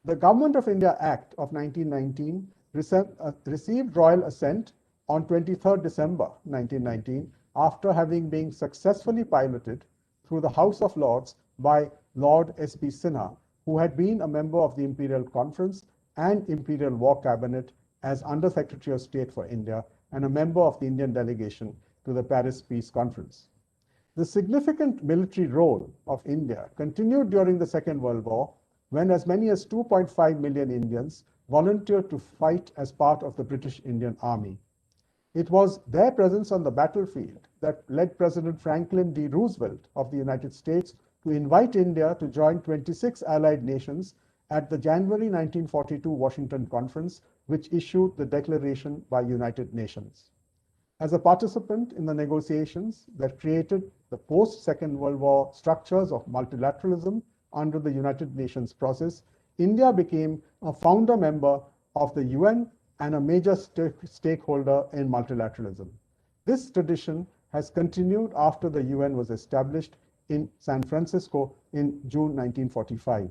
The Government of India Act of 1919 received royal assent on 23rd December 1919 after having been successfully piloted through the House of Lords by Lord S.P. Sinha, who had been a member of the Imperial Conference and Imperial War Cabinet as Under Secretary of State for India and a member of the Indian delegation to the Paris Peace Conference. The significant military role of India continued during the Second World War, when as many as 2.5 million Indians volunteered to fight as part of the British Indian Army. It was their presence on the battlefield that led President Franklin D. Roosevelt of the United States to invite India to join 26 allied nations at the January 1942 Washington Conference, which issued the declaration by United Nations. As a participant in the negotiations that created the post-Second World War structures of multilateralism under the United Nations process, India became a founder member of the UN and a major stakeholder in multilateralism. This tradition has continued after the UN was established in San Francisco in June 1945.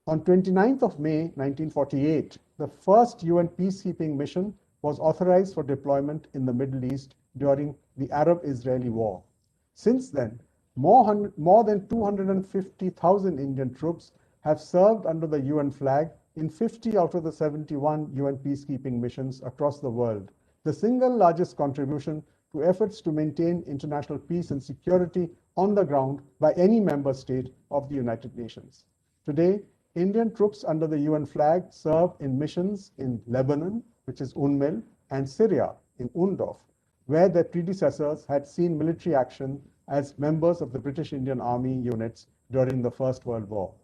On 29th of May 1948, the first UN peacekeeping mission was authorized for deployment in the Middle East during the Arab-Israeli War. Since then, more than 250,000 Indian troops have served under the UN flag in 50 out of the 71 UN peacekeeping missions across the world, the single largest contribution to efforts to maintain international peace and security on the ground by any member state of the United Nations. Today, Indian troops under the UN flag serve in missions in Lebanon, which is UNMIL, and Syria in UNDOF, where their predecessors had seen military action as members of the British Indian Army units during the First World War.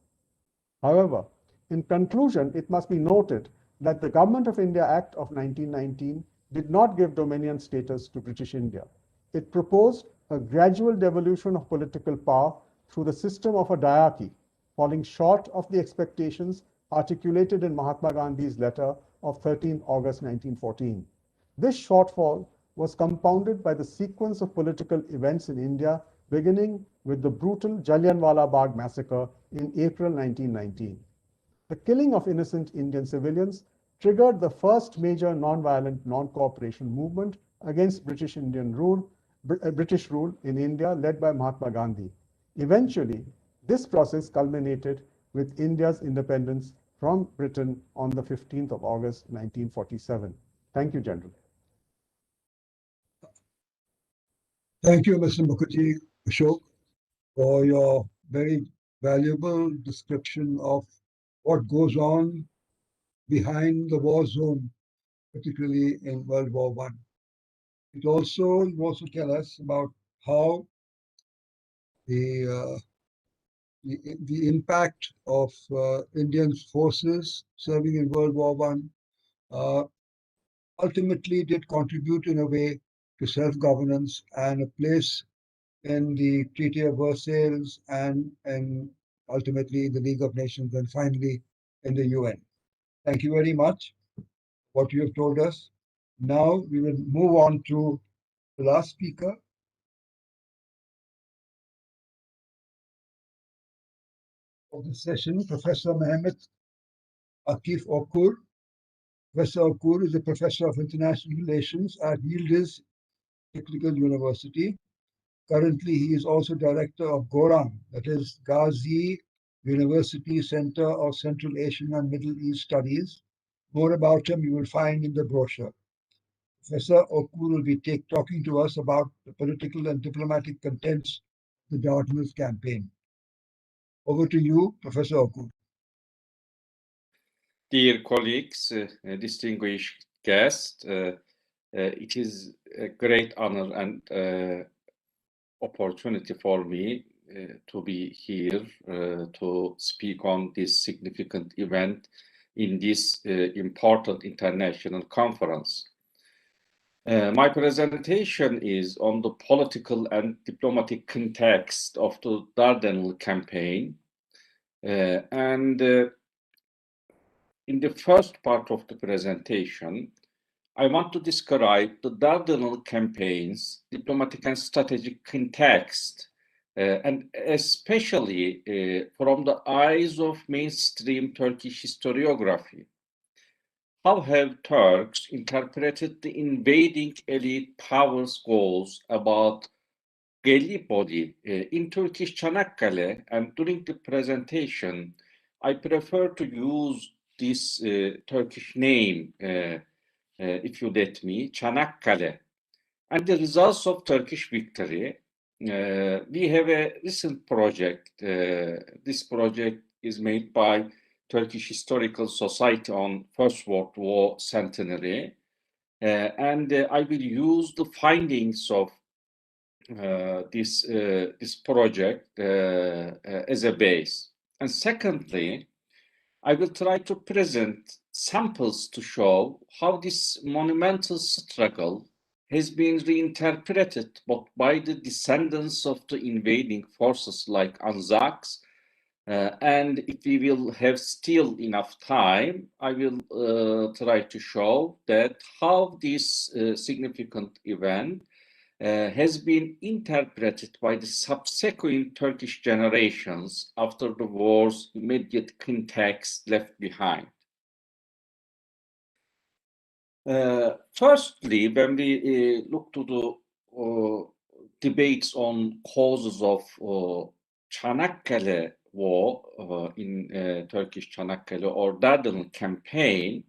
However, in conclusion, it must be noted that the Government of India Act of 1919 did not give dominion status to British India. It proposed a gradual devolution of political power through the system of a diarchy, falling short of the expectations articulated in Mahatma Gandhi's letter of 13 August 1914. This shortfall was compounded by the sequence of political events in India, beginning with the brutal Jallianwala Bagh massacre in April 1919. The killing of innocent Indian civilians triggered the first major non-violent non-cooperation movement against British Indian rule British rule in India led by Mahatma Gandhi. Eventually, this process culminated with India's independence from Britain on the 15th of August 1947. Thank you, General. Thank you, Mr. Mukherjee, Ashok, for your very valuable description of what goes on behind the war zone, particularly in World War I. It also tell us about how the the impact of Indian forces serving in World War I ultimately did contribute in a way to self-governance and a place in the Treaty of Versailles and ultimately the League of Nations and finally in the UN. Thank you very much for what you have told us. Now we will move on to the last speaker. Of the session, Professor Mehmet Akif Okur. Professor Okur is a professor of international relations at Yildiz Technical University. Currently, he is also director of GORAN, that is Ghazi University Center of Central Asian and Middle East Studies. More about him you will find in the brochure. Professor Okur will be talking to us about the political and diplomatic contents of the Dardanelles campaign. Over to you, Professor Okur. Dear colleagues, distinguished guests, it is a great honor and opportunity for me to be here to speak on this significant event in this important international conference. My presentation is on the political and diplomatic context of the Dardanelles campaign. In the first part of the presentation, I want to describe the Dardanelles campaign's diplomatic and strategic context, and especially from the eyes of mainstream Turkish historiography. How have Turks interpreted the invading elite powers' goals about Gallipoli in Turkish Çanakkale? And during the presentation, I prefer to use this Turkish name, if you let me, Çanakkale. And the results of Turkish victory. We have a recent project. This project is made by Turkish Historical Society on First World War Centenary. And I will use the findings of this project as a base. And secondly, I will try to present samples to show how this monumental struggle has been reinterpreted both by the descendants of the invading forces like Anzacs, and if we will have still enough time, I will try to show that how this significant event has been interpreted by the subsequent Turkish generations after the war's immediate context left behind. Firstly, when we look to the debates on causes of Çanakkale War in Turkish Çanakkale or Dardanelles campaign,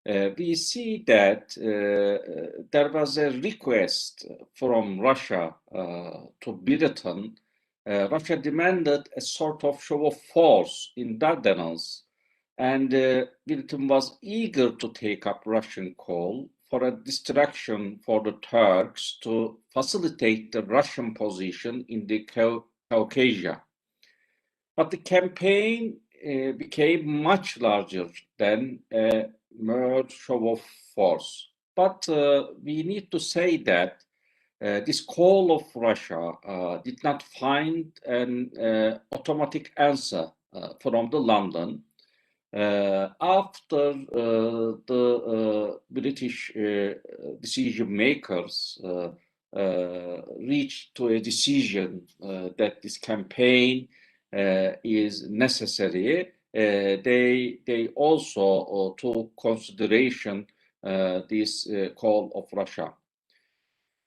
we see that there was a request from Russia to Britain. Russia demanded a sort of show of force in Dardanelles, and Britain was eager to take up Russian call for a distraction for the Turks to facilitate the Russian position in the Caucasia. But the campaign became much larger than a mere show of force. But we need to say that this call of Russia did not find an automatic answer from the London after the British decision makers reached to a decision that this campaign is necessary. They also took consideration this call of Russia.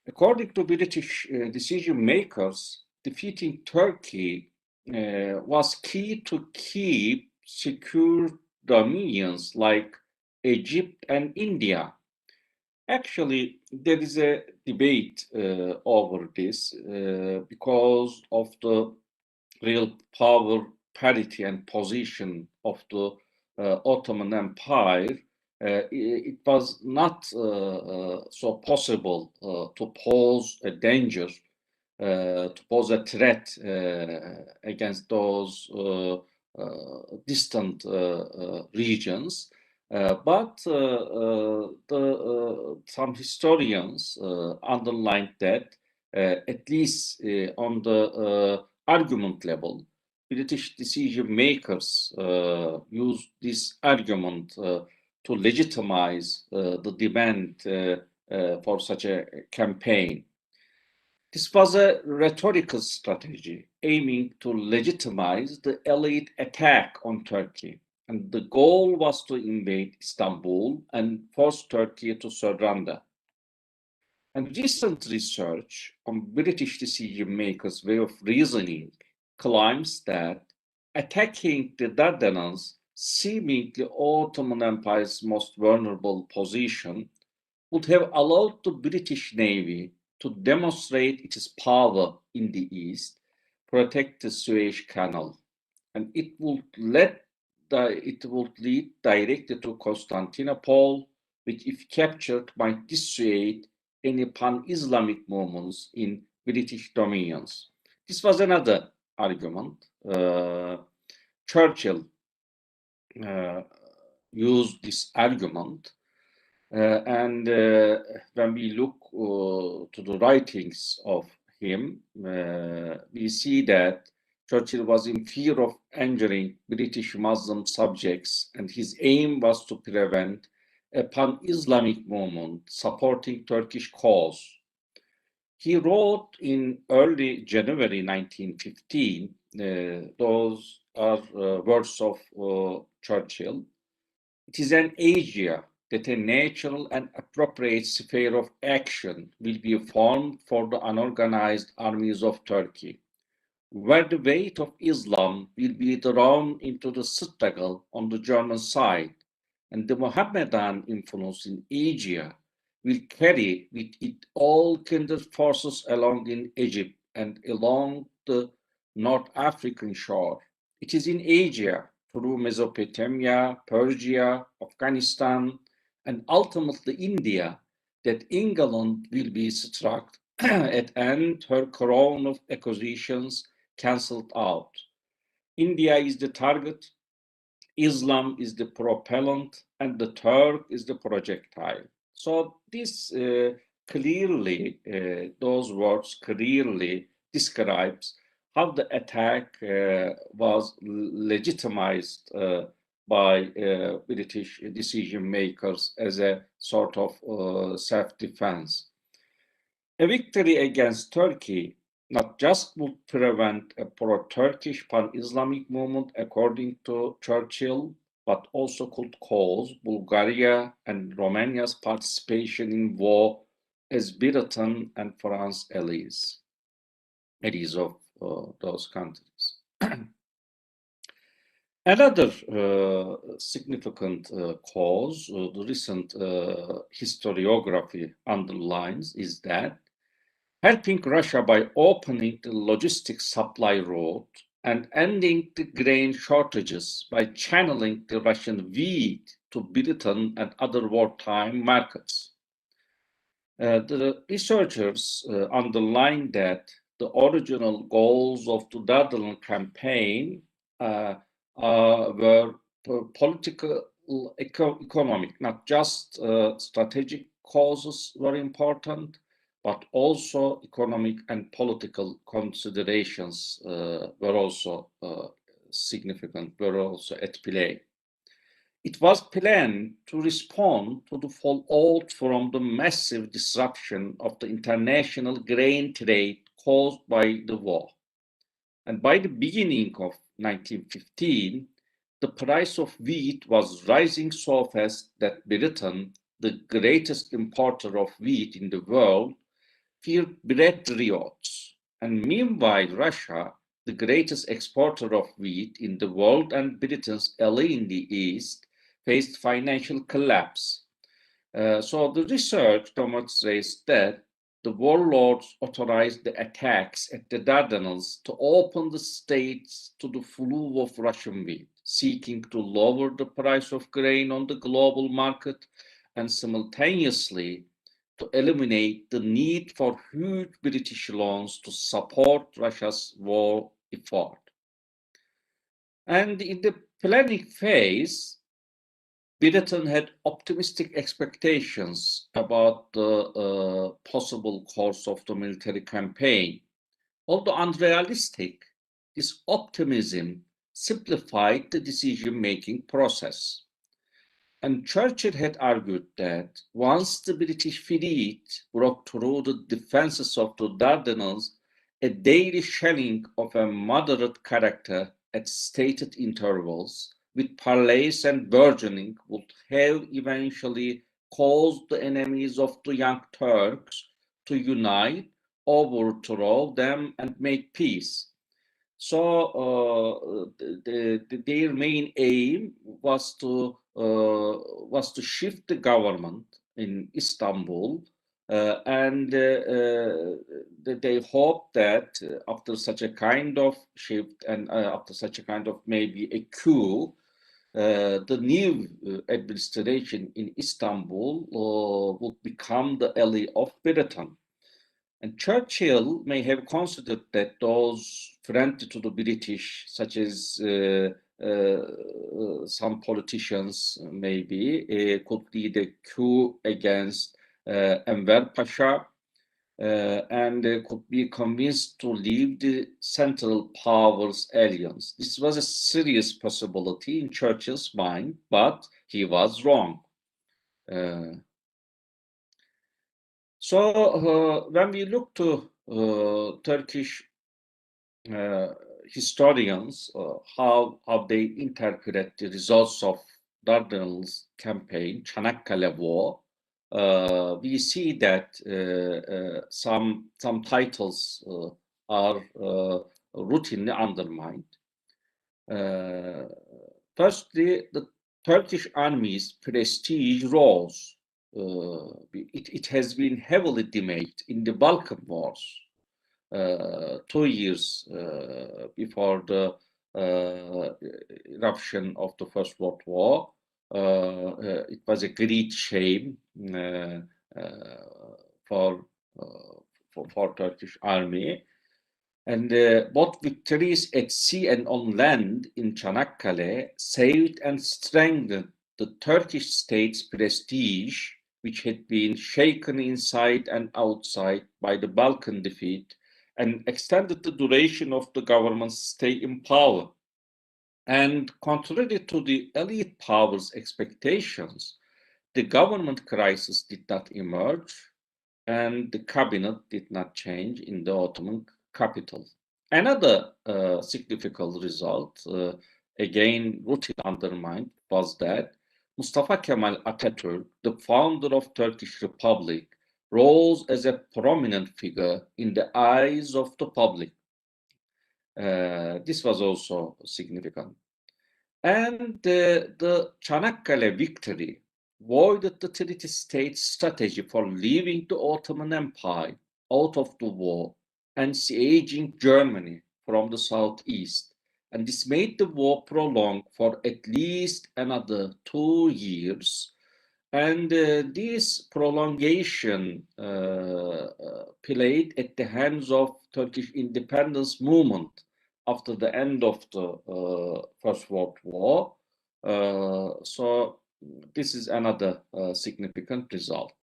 According to British decision makers, defeating Turkey was key to keep secure dominions like Egypt and India. Actually, there is a debate over this because of the real power parity and position of the Ottoman Empire. It was not so possible to pose a danger, to pose a threat against those distant regions. But some historians underlined that at least on the argument level, British decision makers used this argument to legitimize the demand for such a campaign. This was a rhetorical strategy aiming to legitimize the Allied attack on Turkey. And the goal was to invade Istanbul and force Turkey to surrender. And recent research on British decision makers' way of reasoning claims that attacking the Dardanelles, seemingly Ottoman Empire's most vulnerable position, would have allowed the British Navy to demonstrate its power in the east, protect the Suez Canal, and it would lead directly to Constantinople, which, if captured, might dissuade any pan-Islamic movements in British dominions. This was another argument. Churchill used this argument. And when we look to the writings of him, we see that Churchill was in fear of injuring British Muslim subjects, and his aim was to prevent a pan-Islamic movement supporting Turkish cause. He wrote in early January 1915, those are words of Churchill, "It is an Asia that a natural and appropriate sphere of action will be formed for the unorganized armies of Turkey, where the weight of Islam will be drawn into the struggle on the German side, and the Mohammedan influence in Asia will carry with it all kindred forces along in Egypt and along the North African shore. It is in Asia, through Mesopotamia, Persia, Afghanistan, and ultimately India, that England will be struck at and her crown of acquisitions cancelled out. India is the target, Islam is the propellant, and the Turk is the projectile." So this clearly, those words clearly describes how the attack was legitimized by British decision makers as a sort of self-defense. A victory against Turkey not just would prevent a pro-Turkish pan-Islamic movement, according to Churchill, but also could cause Bulgaria and Romania's participation in war as Britain and France allies of those countries. Another significant cause, the recent historiography underlines, is that helping Russia by opening the logistics supply route and ending the grain shortages by channeling the Russian wheat to Britain and other wartime markets. The researchers underline that the original goals of the Dardanelles campaign were political, economic, not just strategic causes were important, but also economic and political considerations were also significant, were also at play. It was planned to respond to the fallout from the massive disruption of the international grain trade caused by the war. And by the beginning of 1915, the price of wheat was rising so fast that Britain, the greatest importer of wheat in the world, feared bread riots. And meanwhile, Russia, the greatest exporter of wheat in the world and Britain's ally in the East, faced financial collapse. So the research demonstrates that the warlords authorized the attacks at the Dardanelles to open the states to the flow of Russian wheat, seeking to lower the price of grain on the global market and simultaneously to eliminate the need for huge British loans to support Russia's war effort. And in the planning phase, Britain had optimistic expectations about the possible course of the military campaign. Although unrealistic, this optimism simplified the decision-making process. And Churchill had argued that once the British fleet broke through the defenses of the Dardanelles, a daily shelling of a moderate character at stated intervals, with parleys and burgeoning, would have eventually caused the enemies of the Young Turks to unite, overthrow them, and make peace. So their main aim was to shift the government in Istanbul, and they hoped that after such a kind of shift and after such a kind of maybe a coup, the new administration in Istanbul would become the ally of Britain. And Churchill may have considered that those friendly to the British, such as some politicians maybe, could lead a coup against Enver Pasha and could be convinced to leave the Central Powers Alliance. This was a serious possibility in Churchill's mind, but he was wrong. So when we look to Turkish historians, how they interpret the results of Dardanelles campaign, Çanakkale War, we see that some titles are routinely undermined. Firstly, the Turkish army's prestige rose. It has been heavily diminished in the Balkan Wars. 2 years before the eruption of the First World War, it was a great shame for Turkish army. And both victories at sea and on land in Çanakkale saved and strengthened the Turkish state's prestige, which had been shaken inside and outside by the Balkan defeat, and extended the duration of the government's stay in power. And contrary to the elite powers' expectations, the government crisis did not emerge, and the cabinet did not change in the Ottoman capital. Another significant result, again routinely undermined, was that Mustafa Kemal Atatürk, the founder of Turkish Republic, rose as a prominent figure in the eyes of the public. This was also significant. And the Çanakkale victory voided the Treaty State's strategy for leaving the Ottoman Empire out of the war and sieging Germany from the southeast. And this made the war prolonged for at least another 2 years. And this prolongation played at the hands of Turkish independence movement after the end of the First World War. So this is another significant result.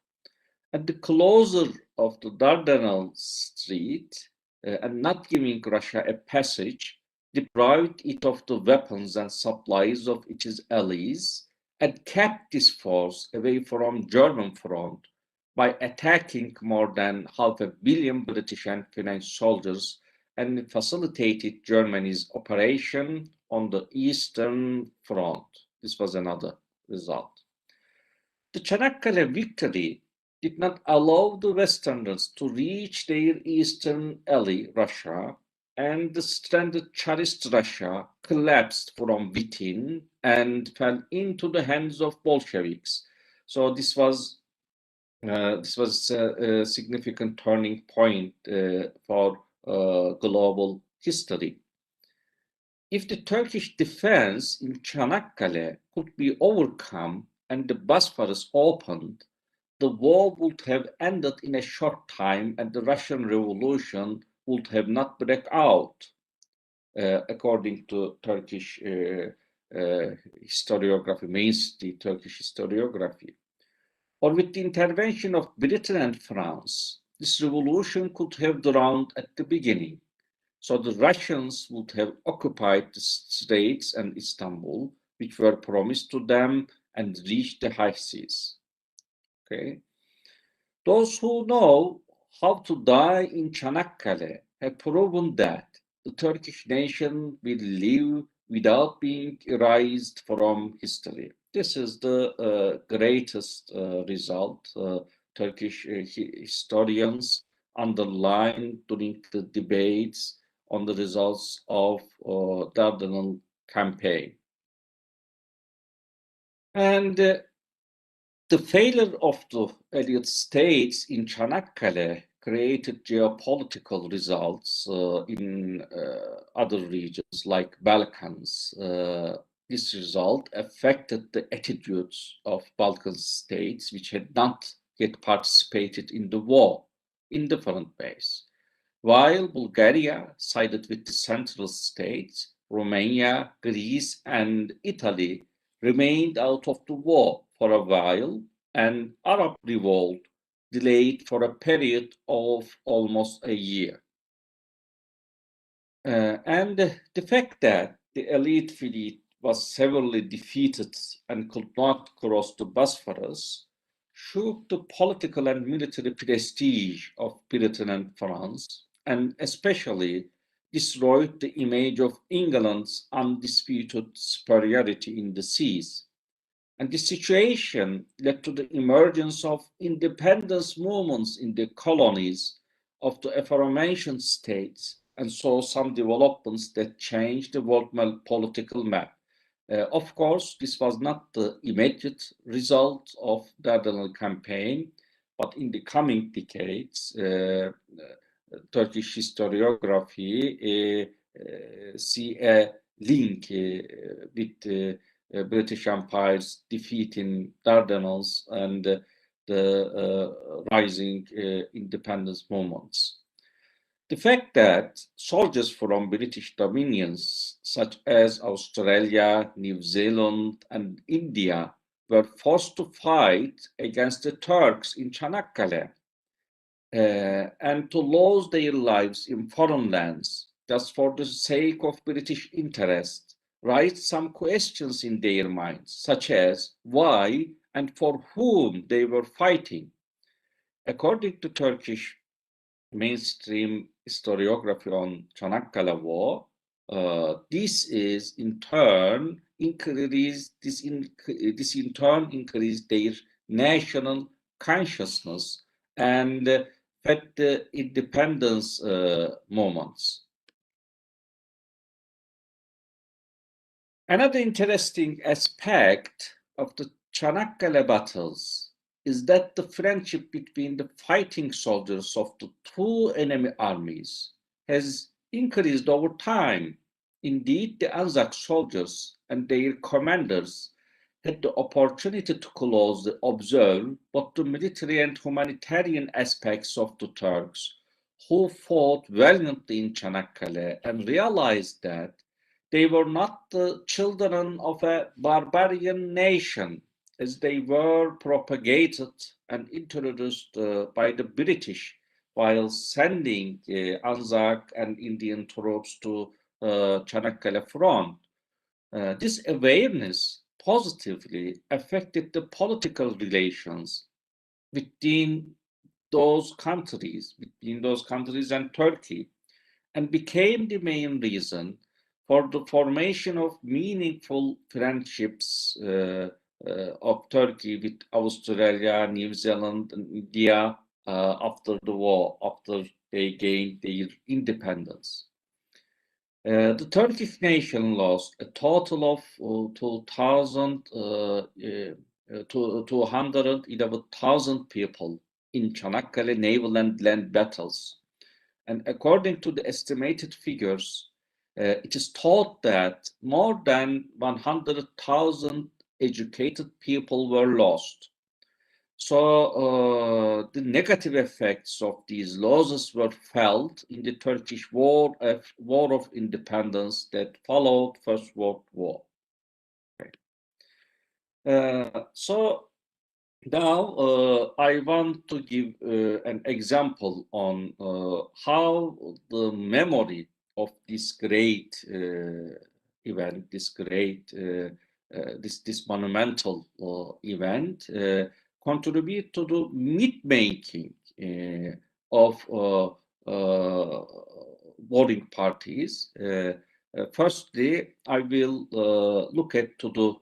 At the closure of the Dardanelles Strait and not giving Russia a passage, deprived it of the weapons and supplies of its allies, and kept this force away from German front by attacking more than 500 million British and French soldiers, and facilitated Germany's operation on the Eastern Front. This was another result. The Çanakkale victory did not allow the Westerners to reach their eastern ally, Russia, and the stranded Tsarist Russia collapsed from within and fell into the hands of Bolsheviks. So this was a significant turning point for global history. If the Turkish defense in Çanakkale could be overcome and the Bosphorus opened, the war would have ended in a short time and the Russian Revolution would have not break out, according to Turkish historiography, mainstream Turkish historiography. Or with the intervention of Britain and France, this revolution could have drowned at the beginning. So the Russians would have occupied the Straits and Istanbul, which were promised to them, and reached the high seas. Okay. Those who know how to die in Çanakkale have proven that the Turkish nation will live without being erased from history. This is the greatest result Turkish historians underline during the debates on the results of the Dardanelles campaign. And the failure of the Allied states in Çanakkale created geopolitical results in other regions like Balkans. This result affected the attitudes of Balkan states which had not yet participated in the war in different ways. While Bulgaria sided with the Central States, Romania, Greece, and Italy remained out of the war for a while, and Arab revolt delayed for a period of almost a year. And the fact that the elite fleet was severely defeated and could not cross the Bosphorus shook the political and military prestige of Britain and France, and especially destroyed the image of England's undisputed superiority in the seas. And this situation led to the emergence of independence movements in the colonies of the aforementioned states, and saw some developments that changed the world political map. Of course, this was not the immediate result of the Dardanelles campaign, but in the coming decades, Turkish historiography see a link with British Empire's defeat in Dardanelles and the rising independence movements. The fact that soldiers from British dominions such as Australia, New Zealand, and India were forced to fight against the Turks in Çanakkale and to lose their lives in foreign lands just for the sake of British interest raised some questions in their minds, such as why and for whom they were fighting. According to Turkish mainstream historiography on Çanakkale War, this in turn increased their national consciousness and fed the independence movements. Another interesting aspect of the Çanakkale battles is that the friendship between the fighting soldiers of the two enemy armies has increased over time. Indeed, the Anzac soldiers and their commanders had the opportunity to closely observe both the military and humanitarian aspects of the Turks, who fought valiantly in Çanakkale, and realized that they were not the children of a barbarian nation, as they were propagated and introduced by the British while sending Anzac and Indian troops to Çanakkale front. This awareness positively affected the political relations between those countries and Turkey, and became the main reason for the formation of meaningful friendships of Turkey with Australia, New Zealand, and India after the war, after they gained their independence. The Turkish nation lost a total of 211,000 people in Çanakkale naval and land battles. And according to the estimated figures, it is thought that more than 100,000 educated people were lost. So the negative effects of these losses were felt in the Turkish War of Independence that followed First World War. So now I want to give an example on how the memory of this great event, this monumental event contribute to the myth-making of warring parties. Firstly, I will look at to the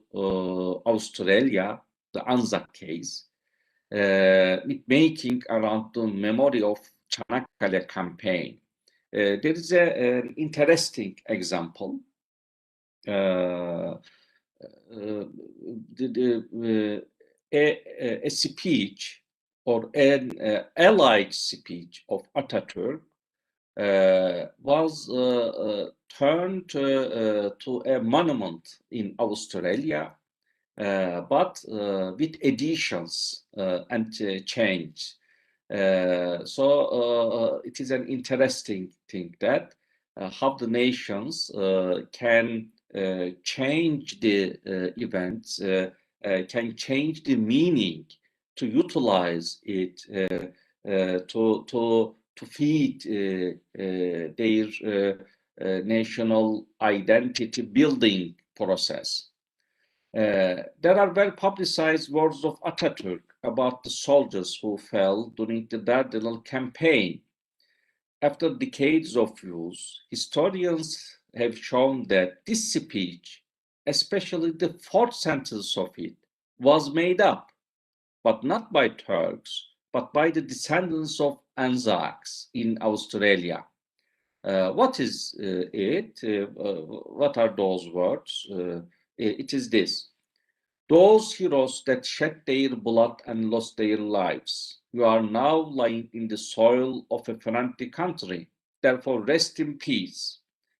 Australia, the Anzac case, myth-making around the memory of Çanakkale campaign. There is an interesting example. A speech or an allied speech of Atatürk was turned to a monument in Australia, but with additions and change. So it is an interesting thing that how the nations can change the events, can change the meaning to utilize it to feed their national identity building process. There are well-publicized words of Atatürk about the soldiers who fell during the Dardanelles campaign. After decades of use, historians have shown that this speech, especially the fourth sentence of it, was made up, but not by Turks, but by the descendants of Anzacs in Australia. What is it? What are those words? It is this: those heroes that shed their blood and lost their lives, you are now lying in the soil of a friendly country. Therefore, rest in peace.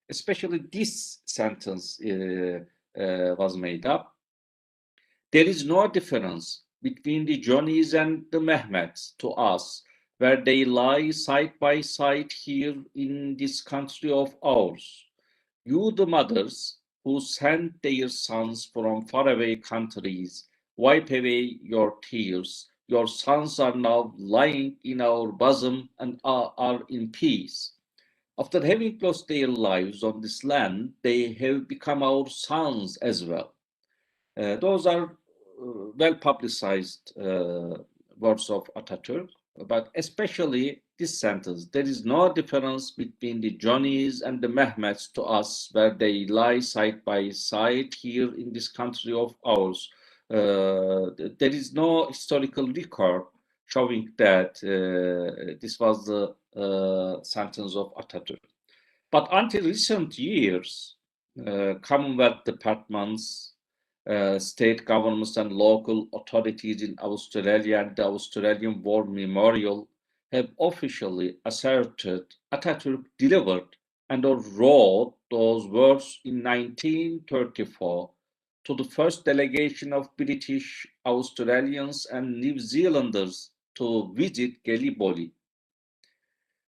Especially this sentence was made up. There is no difference between the Johnnies and the Mehmets to us, where they lie side by side here in this country of ours. You, the mothers, who sent their sons from faraway countries, wipe away your tears. Your sons are now lying in our bosom and are in peace. After having lost their lives on this land, they have become our sons as well. Those are well-publicized words of Atatürk, but especially this sentence: there is no difference between the Johnnies and the Mehmets to us, where they lie side by side here in this country of ours. There is no historical record showing that this was the sentence of Atatürk. But until recent years, Commonwealth departments, state governments and local authorities in Australia and the Australian War Memorial have officially asserted Atatürk delivered and or wrote those words in 1934 to the first delegation of British, Australians and New Zealanders to visit Gallipoli.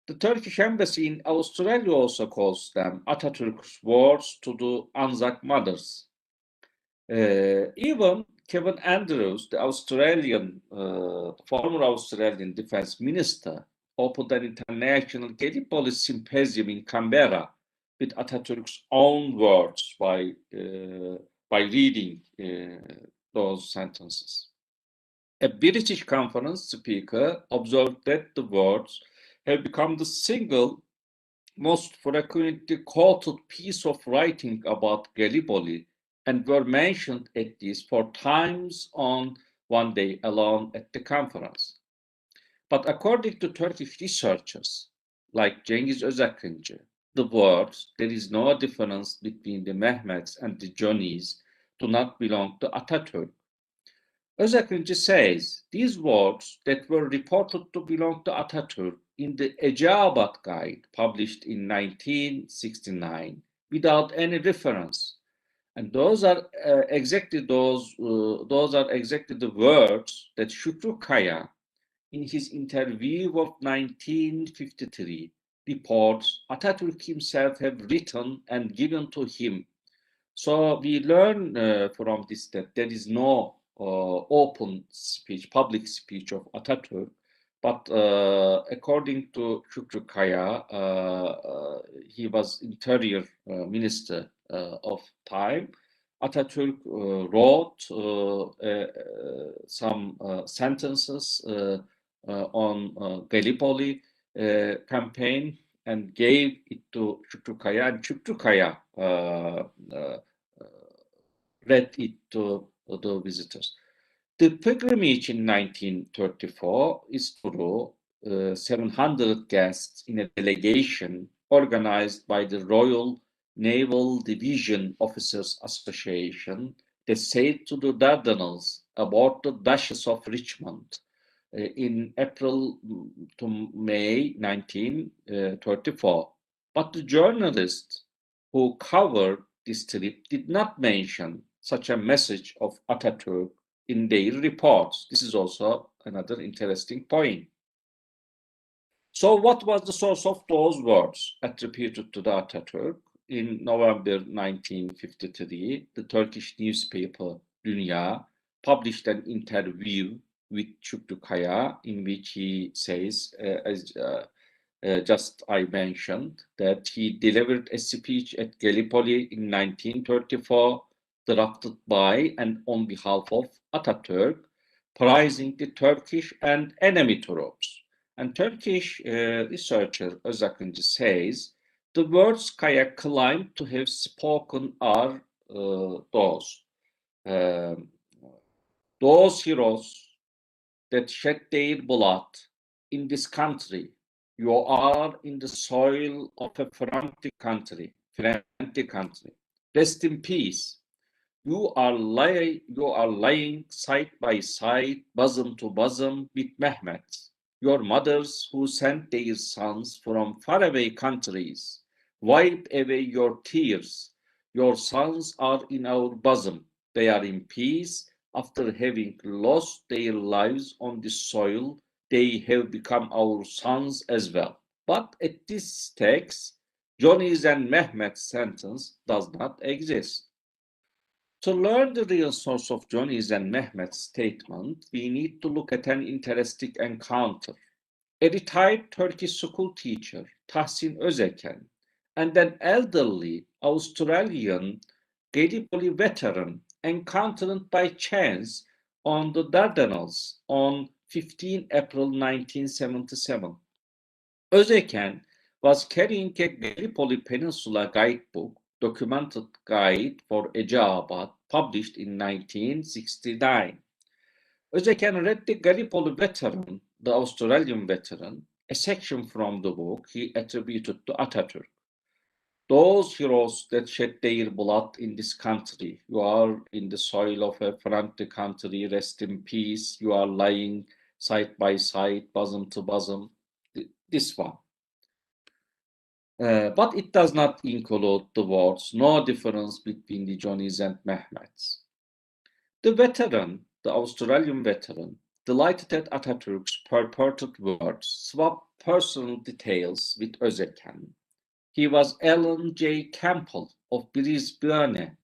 The Turkish embassy in Australia also calls them Atatürk's words to the Anzac mothers. Even Kevin Andrews, the former Australian defense minister, opened an international Gallipoli symposium in Canberra with Atatürk's own words by reading those sentences. A British conference speaker observed that the words have become the single most frequently quoted piece of writing about Gallipoli and were mentioned at least 4 times on one day alone at the conference. But according to Turkish researchers like Cengiz Özakıncı, the words "there is no difference between the Mehmets and the Johnnies" do not belong to Atatürk. Özakıncı says these words that were reported to belong to Atatürk in the Eceabat Guide published in 1969 without any reference. And those are exactly the words that Şükrü Kaya, in his interview of 1953, reports Atatürk himself have written and given to him. So we learn from this that there is no open speech, public speech of Atatürk, but according to Şükrü Kaya, he was interior minister of time. Atatürk wrote some sentences on Gallipoli campaign and gave it to Şükrü Kaya, and Şükrü Kaya read it to the visitors. The pilgrimage in 1934 is through 700 guests in a delegation organized by the Royal Naval Division Officers Association that sailed to the Dardanelles aboard the Duchess of Richmond in April to May 1934. But the journalists who covered this trip did not mention such a message of Atatürk in their reports. This is also another interesting point. So what was the source of those words attributed to the Atatürk? In November 1953, the Turkish newspaper Dünya published an interview with Şükrü Kaya in which he says, just I mentioned, that he delivered a speech at Gallipoli in 1934, drafted by and on behalf of Atatürk, praising the Turkish and enemy troops. And Turkish researcher Özakıncı says, the words Kaya claimed to have spoken are those heroes that shed their blood in this country. You are in the soil of a friendly country. Rest in peace. You are lying side by side, bosom to bosom with Mehmet, your mothers who sent their sons from faraway countries. Wipe away your tears. Your sons are in our bosom. They are in peace. After having lost their lives on this soil, they have become our sons as well. But at this text, Johnny's and Mehmet's sentence does not exist. To learn the real source of Johnny's and Mehmet's statement, we need to look at an interesting encounter. A retired Turkish school teacher, Tahsin Özeken, and an elderly Australian Gallipoli veteran encountered by chance on the Dardanelles on 15 April 1977. Özeken was carrying a Gallipoli Peninsula guidebook, documented guide for Eceabat, published in 1969. Özeken read the Gallipoli veteran, the Australian veteran, a section from the book he attributed to Atatürk. Those heroes that shed their blood in this country, you are in the soil of a friendly country, rest in peace, you are lying side by side, bosom to bosom, this one. But it does not include the words, no difference between the Johnnies and Mehmets. The veteran, the Australian veteran, delighted at Atatürk's purported words, swapped personal details with Özeken. He was Alan J. Campbell of Brisbane,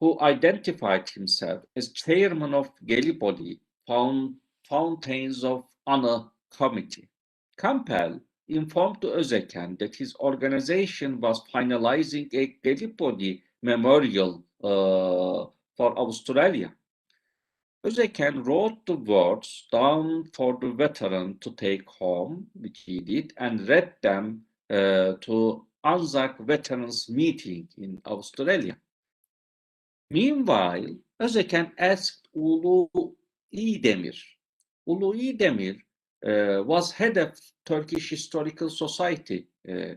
who identified himself as chairman of Gallipoli Fountains of Honor Committee. Campbell informed Özeken that his organization was finalizing a Gallipoli memorial for Australia. Özeken wrote the words down for the veteran to take home, which he did, and read them to Anzac Veterans Meeting in Australia. Meanwhile, Özeken asked Ulu İdemir. Ulu İdemir was head of Turkish Historical Society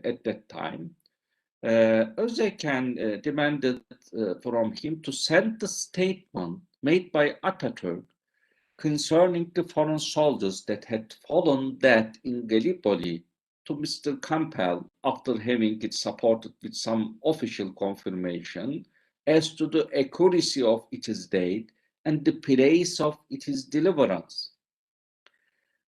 at that time. Özeken demanded from him to send the statement made by Atatürk concerning the foreign soldiers that had fallen dead in Gallipoli to Mr. Campbell after having it supported with some official confirmation as to the accuracy of its date and the place of its deliverance.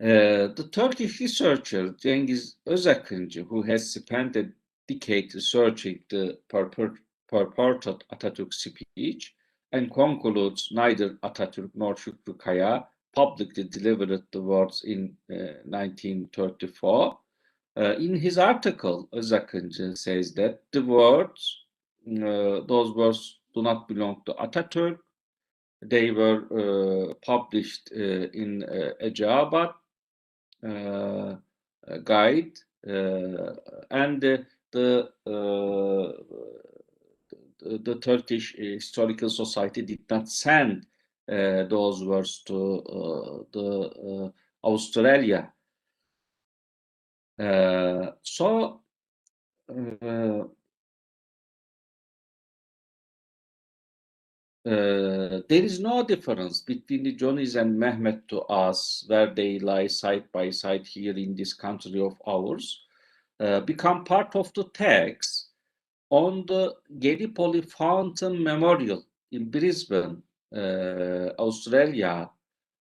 The Turkish researcher Cengiz Özakıncı, who has spent a decade researching the purported Atatürk speech and concludes neither Atatürk nor Şükrü Kaya publicly delivered the words in 1934. In his article, Özakıncı says that the words, those words do not belong to Atatürk. They were published in Eceabat guide, and the Turkish Historical Society did not send those words to the Australia. So there is no difference between the Johnnies and Mehmet to us, where they lie side by side here in this country of ours, become part of the text on the Gallipoli Fountain Memorial in Brisbane, Australia,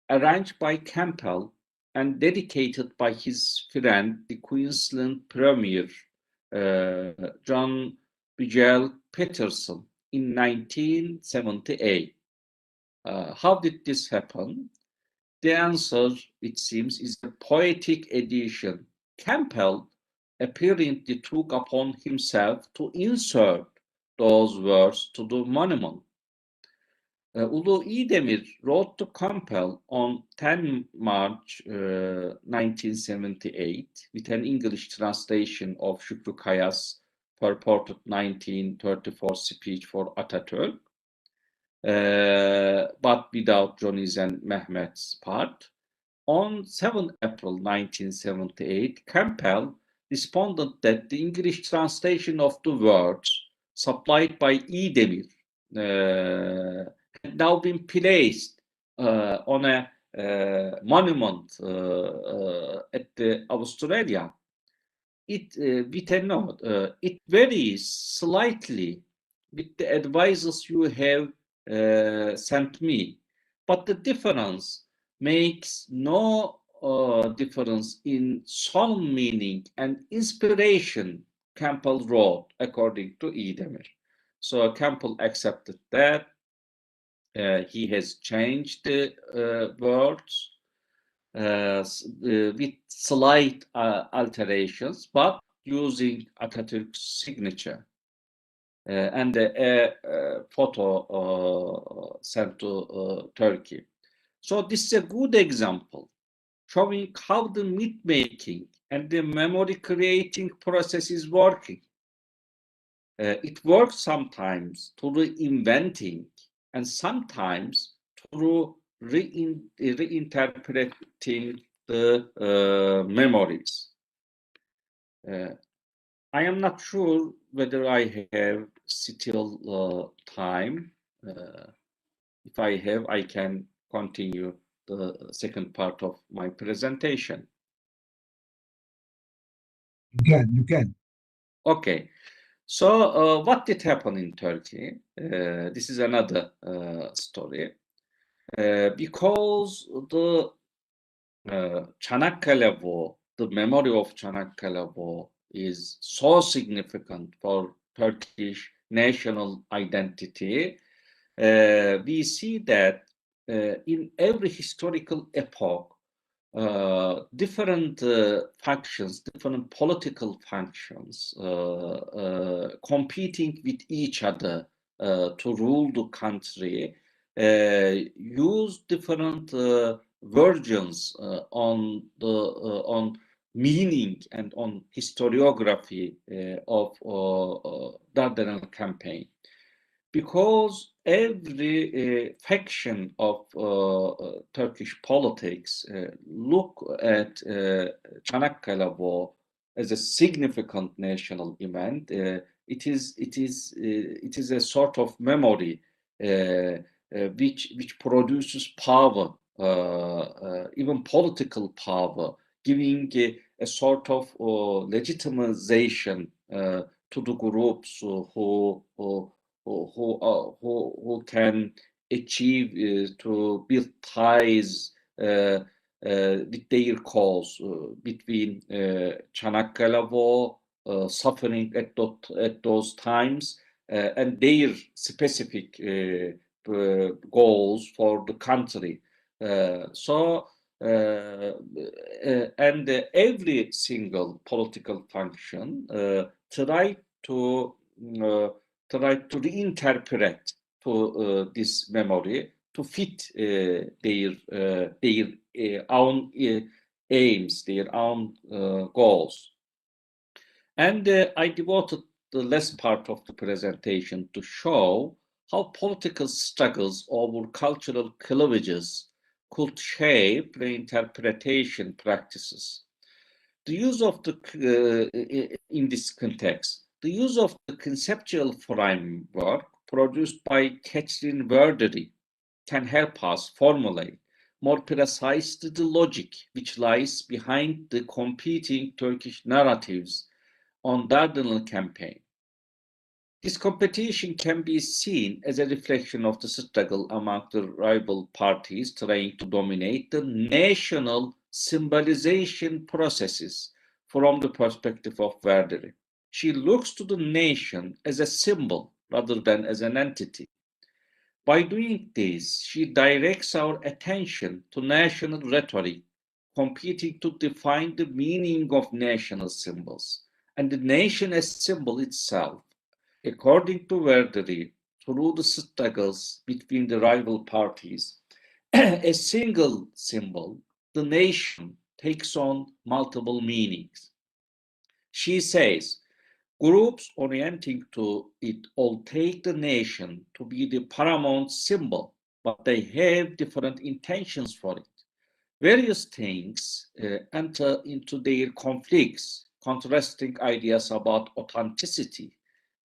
arranged by Campbell and dedicated by his friend, the Queensland Premier, John Bigel Peterson, in 1978. How did this happen? The answer, it seems, is a poetic addition. Campbell apparently took upon himself to insert those words to the monument. Ulu İdemir wrote to Campbell on 10 March 1978 with an English translation of Şükrü Kaya's purported 1934 speech for Atatürk, but without Johnny's and Mehmet's part. On 7 April 1978, Campbell responded that the English translation of the words supplied by İdemir had now been placed on a monument at the Australia. With a note, it varies slightly with the advices you have sent me, but the difference makes no difference in solemn meaning and inspiration, Campbell wrote, according to İdemir. So Campbell accepted that. He has changed the words with slight alterations, but using Atatürk's signature. And a photo sent to Turkey. So this is a good example showing how the myth-making and the memory-creating process is working. It works sometimes through reinventing and sometimes through reinterpreting the memories. I am not sure whether I have still time. If I have, I can continue the second part of my presentation. You can. Okay. So what did happen in Turkey? This is another story. Because the Çanakkale War, the memory of Çanakkale War is so significant for Turkish national identity, we see that in every historical epoch, different factions, different political factions competing with each other to rule the country, use different versions on meaning and on historiography of Dardanelles campaign. because every faction of Turkish politics look at Çanakkale War as a significant national event. It is a sort of memory which produces power, even political power, giving a sort of legitimization to the groups who can achieve to build ties with their cause between Çanakkale War, suffering at those times, and their specific goals for the country. And every single political function try to reinterpret to this memory to fit their own aims, their own goals. And I devoted the last part of the presentation to show how political struggles over cultural cleavages could shape reinterpretation practices. The use of in this context, the use of the conceptual framework produced by Catherine Verdery can help us formulate more precisely the logic which lies behind the competing Turkish narratives on the Dardanelles campaign. This competition can be seen as a reflection of the struggle among the rival parties trying to dominate the national symbolization processes from the perspective of Verdery. She looks to the nation as a symbol rather than as an entity. By doing this, she directs our attention to national rhetoric, competing to define the meaning of national symbols, and the nation as symbol itself. According to Verdery, through the struggles between the rival parties, a single symbol, the nation, takes on multiple meanings. She says, groups orienting to it all take the nation to be the paramount symbol, but they have different intentions for it. Various things enter into their conflicts, contrasting ideas about authenticity,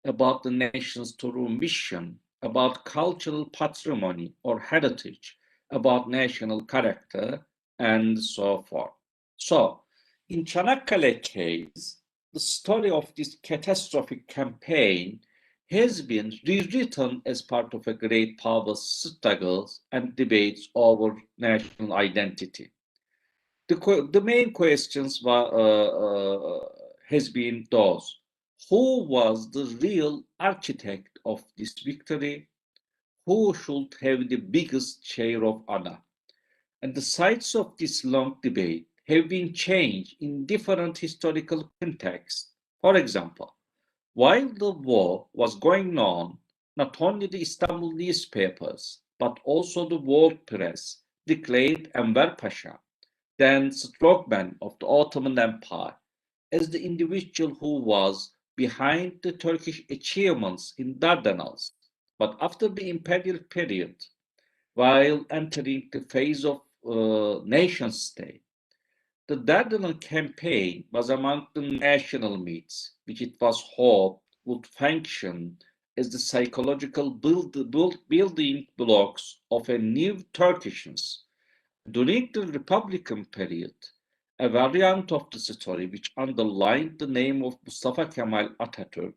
about the nation's true mission, about cultural patrimony or heritage, about national character, and so forth. So, in Çanakkale case, the story of this catastrophic campaign has been rewritten as part of a great power struggles and debates over national identity. The main questions has been those: who was the real architect of this victory? Who should have the biggest share of honor? And the sides of this long debate have been changed in different historical contexts. For example, while the war was going on, not only the Istanbul newspapers, but also the world press declared Enver Pasha, then strongman of the Ottoman Empire, as the individual who was behind the Turkish achievements in Dardanelles. But after the imperial period, while entering the phase of nation state, the Dardanelles campaign was among the national myths, which it was hoped would function as the psychological building blocks of a new Turkishness. During the Republican period, a variant of the story which underlined the name of Mustafa Kemal Atatürk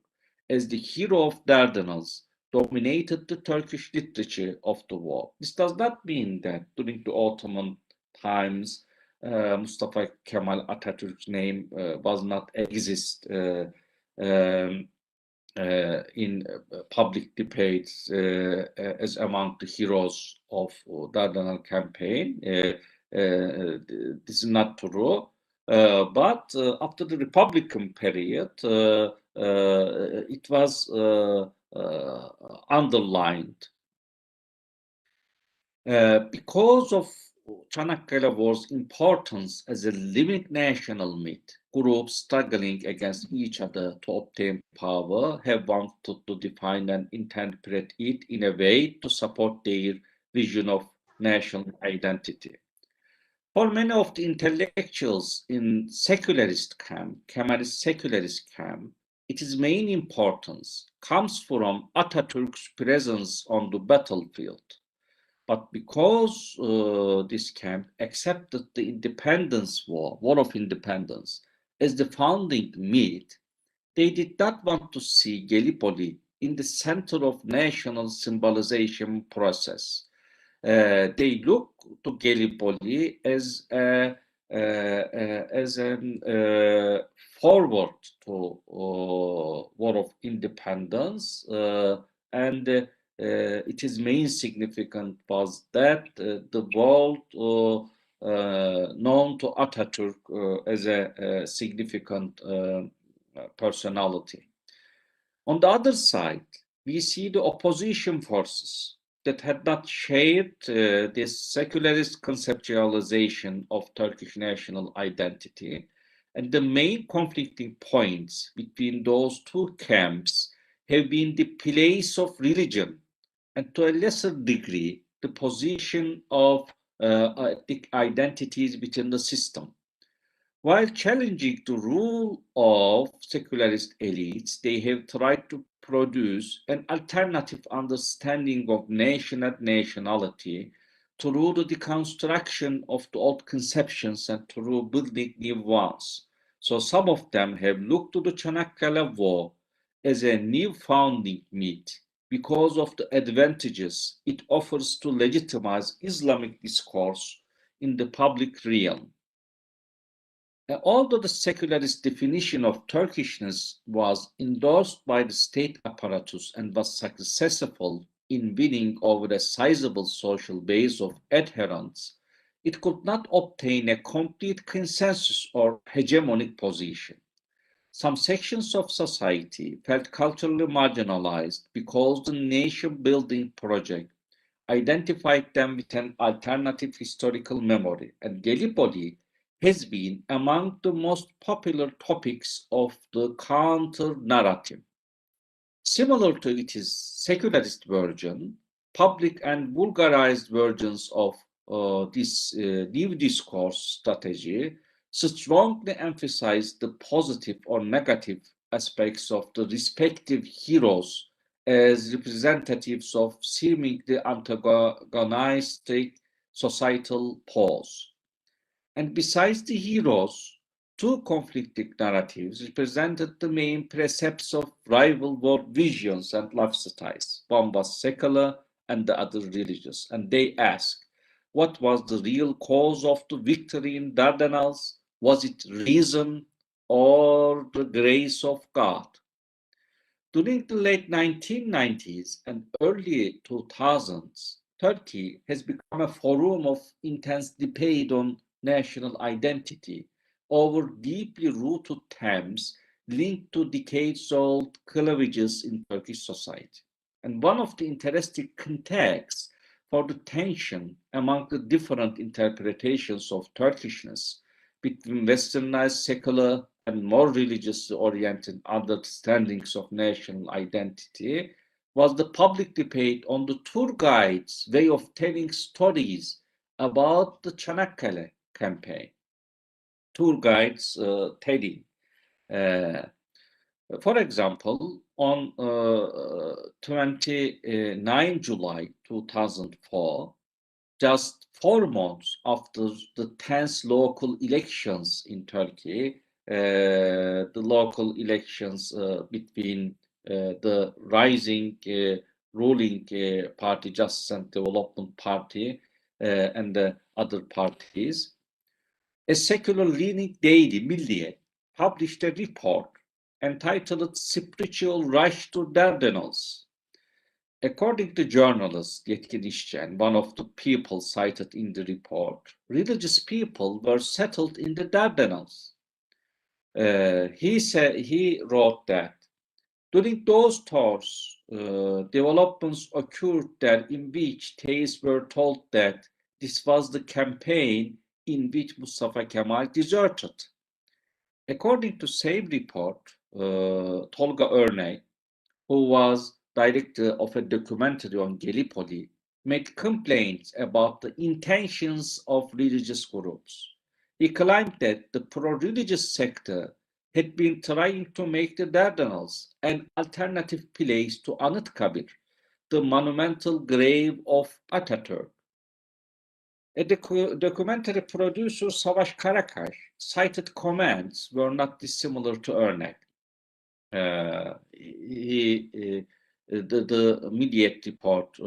as the hero of Dardanelles dominated the Turkish literature of the war. This does not mean that during the Ottoman times, Mustafa Kemal Atatürk's name was not exist in public debates as among the heroes of Dardanelles campaign. This is not true. But after the Republican period, it was underlined. Because of Çanakkale War's importance as a living national myth, groups struggling against each other to obtain power have wanted to define and interpret it in a way to support their vision of national identity. For many of the intellectuals in secularist camp, Kemalist secularist camp, its main importance comes from Atatürk's presence on the battlefield. But because this camp accepted the independence war of independence, as the founding myth, they did not want to see Gallipoli in the center of national symbolization process. They look to Gallipoli as a forward to war of independence, and its main significance was that the world known to Atatürk as a significant personality. On the other side, we see the opposition forces that had not shared this secularist conceptualization of Turkish national identity. And the main conflicting points between those two camps have been the place of religion and, to a lesser degree, the position of ethnic identities within the system. While challenging the rule of secularist elites, they have tried to produce an alternative understanding of nation and nationality through the deconstruction of the old conceptions and through building new ones. So some of them have looked to the Çanakkale War as a new founding myth because of the advantages it offers to legitimize Islamic discourse in the public realm. Although the secularist definition of Turkishness was endorsed by the state apparatus and was successful in winning over a sizable social base of adherents, it could not obtain a complete consensus or hegemonic position. Some sections of society felt culturally marginalized because the nation-building project identified them with an alternative historical memory, and Gallipoli has been among the most popular topics of the counter-narrative. Similar to its secularist version, public and vulgarized versions of this new discourse strategy strongly emphasize the positive or negative aspects of the respective heroes as representatives of seemingly antagonistic societal poles. And besides the heroes, two conflicting narratives represented the main precepts of rival world visions and lifestyles. One was secular and the other religious. And they asked, what was the real cause of the victory in Dardanelles? Was it reason or the grace of God? During the late 1990s and early 2000s, Turkey has become a forum of intense debate on national identity over deeply rooted themes linked to decades-old cleavages in Turkish society. And one of the interesting contexts for the tension among the different interpretations of Turkishness between westernized secular and more religiously oriented understandings of national identity was the public debate on the tour guide's way of telling stories about the Çanakkale campaign. Tour guides telling. For example, on 29 July 2004, just 4 months after the tense local elections in Turkey, the local elections between the rising ruling party, Justice and Development Party, and the other parties, a secular-leaning daily, Milliyet, published a report entitled Spiritual Rush to Dardanelles. According to journalist Yetkin İşçen, one of the people cited in the report, religious people were settled in the Dardanelles. He wrote that during those tours, developments occurred there in which theists were told that this was the campaign in which Mustafa Kemal deserted. According to same report, Tolga Örnek, who was director of a documentary on Gallipoli, made complaints about the intentions of religious groups. He claimed that the pro-religious sector had been trying to make the Dardanelles an alternative place to Anıtkabir, the monumental grave of Atatürk. A documentary producer, Savaş Karakaş, cited comments were not dissimilar to Örnek. The Mediate report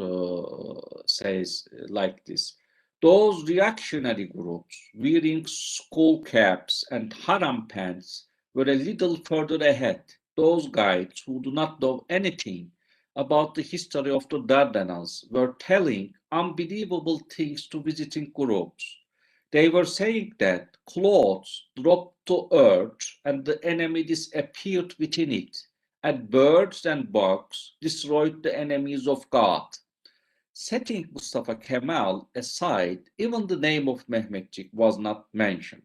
says like this: those reactionary groups wearing skull caps and haram pants were a little further ahead. Those guides who do not know anything about the history of the Dardanelles were telling unbelievable things to visiting groups. They were saying that clothes dropped to earth and the enemy disappeared within it, and birds and bugs destroyed the enemies of God. Setting Mustafa Kemal aside, even the name of Mehmetçik was not mentioned.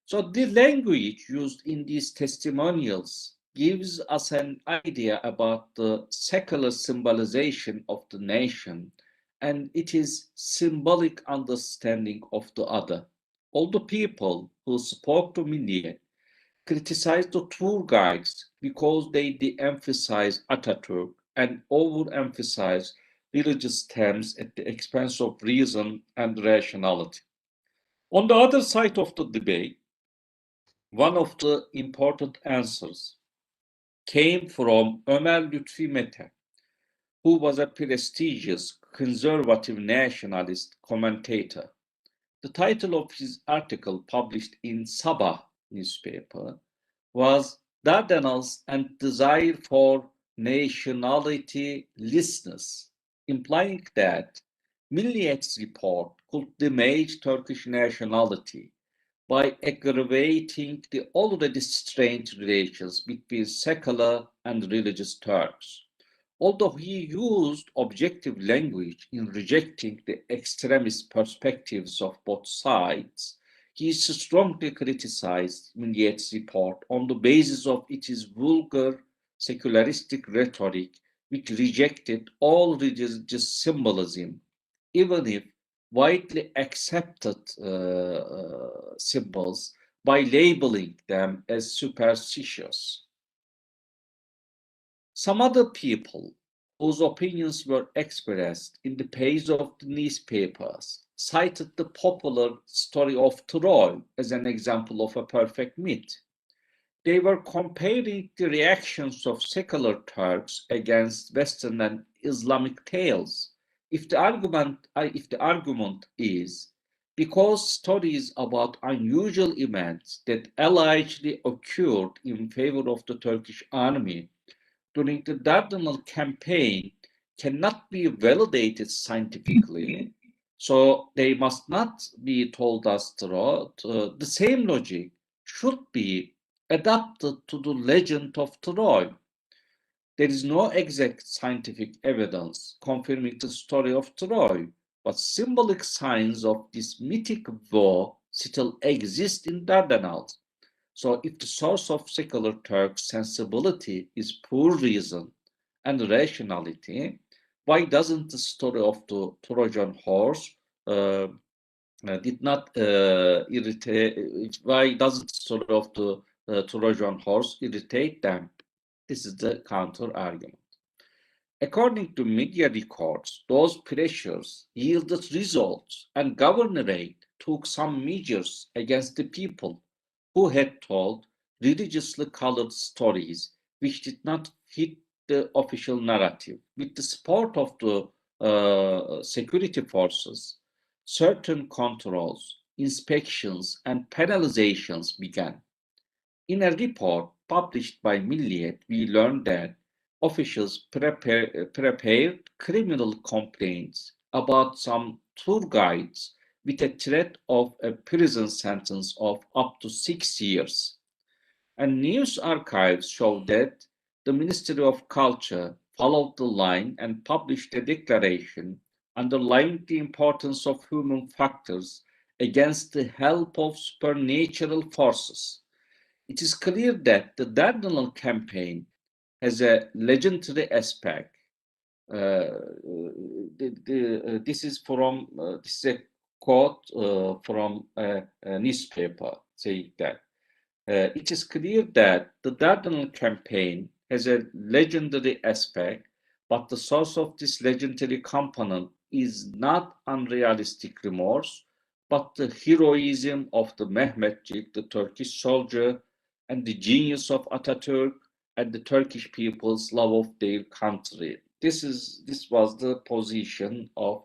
So the language used in these testimonials gives us an idea about the secular symbolization of the nation, and it is symbolic understanding of the other. All the people who spoke to Milliyet criticized the tour guides because they de-emphasize Atatürk and overemphasize religious terms at the expense of reason and rationality. On the other side of the debate, one of the important answers came from Ömer Lütfi Mete, who was a prestigious conservative nationalist commentator. The title of his article, published in Sabah newspaper, was Dardanelles and Desire for Nationalitylessness, implying that Milliyet's report could damage Turkish nationality by aggravating the already strained relations between secular and religious Turks. Although he used objective language in rejecting the extremist perspectives of both sides, he strongly criticized Milliyet's report on the basis of its vulgar secularistic rhetoric, which rejected all religious symbolism, even if widely accepted symbols, by labeling them as superstitious. Some other people whose opinions were expressed in the page of the newspapers cited the popular story of Troy as an example of a perfect myth. They were comparing the reactions of secular Turks against Western and Islamic tales. If the argument is because stories about unusual events that allegedly occurred in favor of the Turkish army during the Dardanelles campaign cannot be validated scientifically, so they must not be told as truth, the same logic should be adapted to the legend of Troy. There is no exact scientific evidence confirming the story of Troy, but symbolic signs of this mythic war still exist in Dardanelles. So if the source of secular Turk sensibility is poor reason and rationality, why doesn't the story of the Trojan horse did not irritate? Why doesn't the story of the Trojan horse irritate them? This is the counter argument. According to media records, those pressures yielded results, and Governorate took some measures against the people who had told religiously colored stories which did not fit the official narrative. With the support of the security forces, certain controls, inspections, and penalizations began. In a report published by Milliyet, we learned that officials prepared criminal complaints about some tour guides with a threat of a prison sentence of up to 6 years. And news archives show that the Ministry of Culture followed the line and published a declaration underlying the importance of human factors against the help of supernatural forces. It is clear that the Dardanelles campaign has a legendary aspect. This is a quote from a newspaper saying that it is clear that the Dardanelles campaign has a legendary aspect, but the source of this legendary component is not unrealistic remorse, but the heroism of the Mehmetçik, the Turkish soldier, and the genius of Atatürk and the Turkish people's love of their country. This was the position of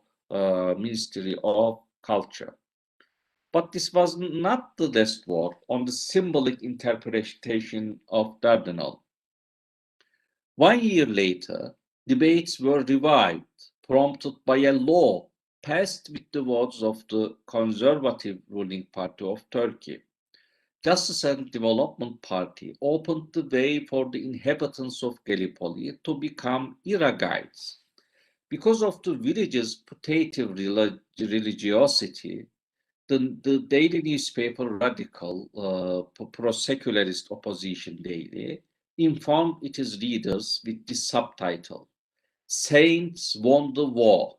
Ministry of Culture. But this was not the last word on the symbolic interpretation of Dardanelles. 1 year later, debates were revived, prompted by a law passed with the votes of the conservative ruling party of Turkey. Justice and Development Party opened the way for the inhabitants of Gallipoli to become era guides. Because of the village's putative religiosity, the daily newspaper Radical, pro-secularist opposition daily, informed its readers with the subtitle, Saints Won the War.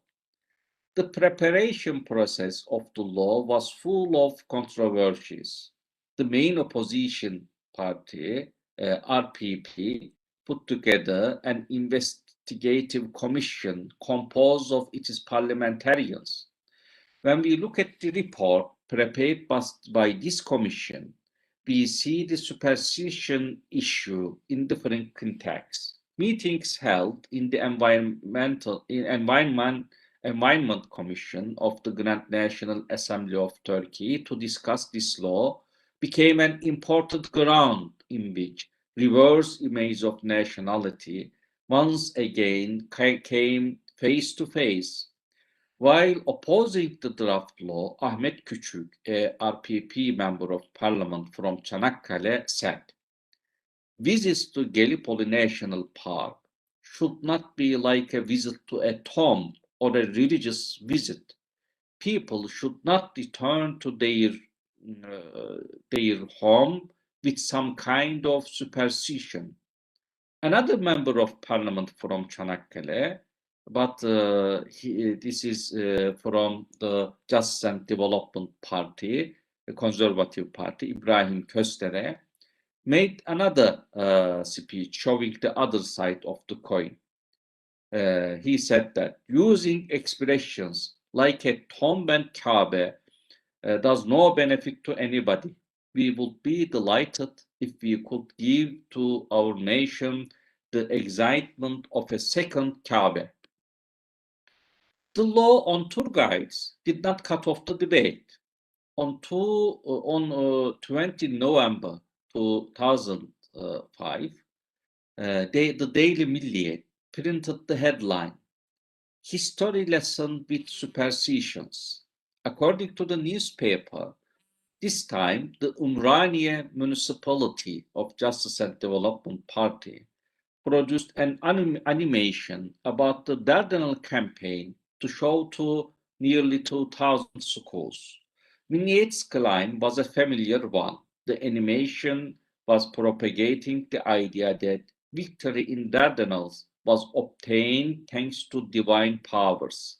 The preparation process of the law was full of controversies. The main opposition party, RPP, put together an investigative commission composed of its parliamentarians. When we look at the report prepared by this commission, we see the superstition issue in different contexts. Meetings held in the Environment Commission of the Grand National Assembly of Turkey to discuss this law became an important ground in which reverse image of nationality once again came face to face. While opposing the draft law, Ahmet Küçük, a RPP member of parliament from Çanakkale, said, visits to Gallipoli National Park should not be like a visit to a tomb or a religious visit. People should not return to their home with some kind of superstition. Another member of parliament from Çanakkale, but this is from the Justice and Development Party, the Conservative Party, İbrahim Köstere, made another speech showing the other side of the coin. He said that using expressions like a tomb and Kabe does no benefit to anybody. We would be delighted if we could give to our nation the excitement of a second Kabe. The law on tour guides did not cut off the debate. On 20 November 2005, the Daily Milliyet printed the headline, History Lesson with Superstitions. According to the newspaper, this time the Umraniye municipality of Justice and Development Party produced an animation about the Dardanelles campaign to show to nearly 2,000 schools. Milliyet's claim was a familiar one. The animation was propagating the idea that victory in Dardanelles was obtained thanks to divine powers.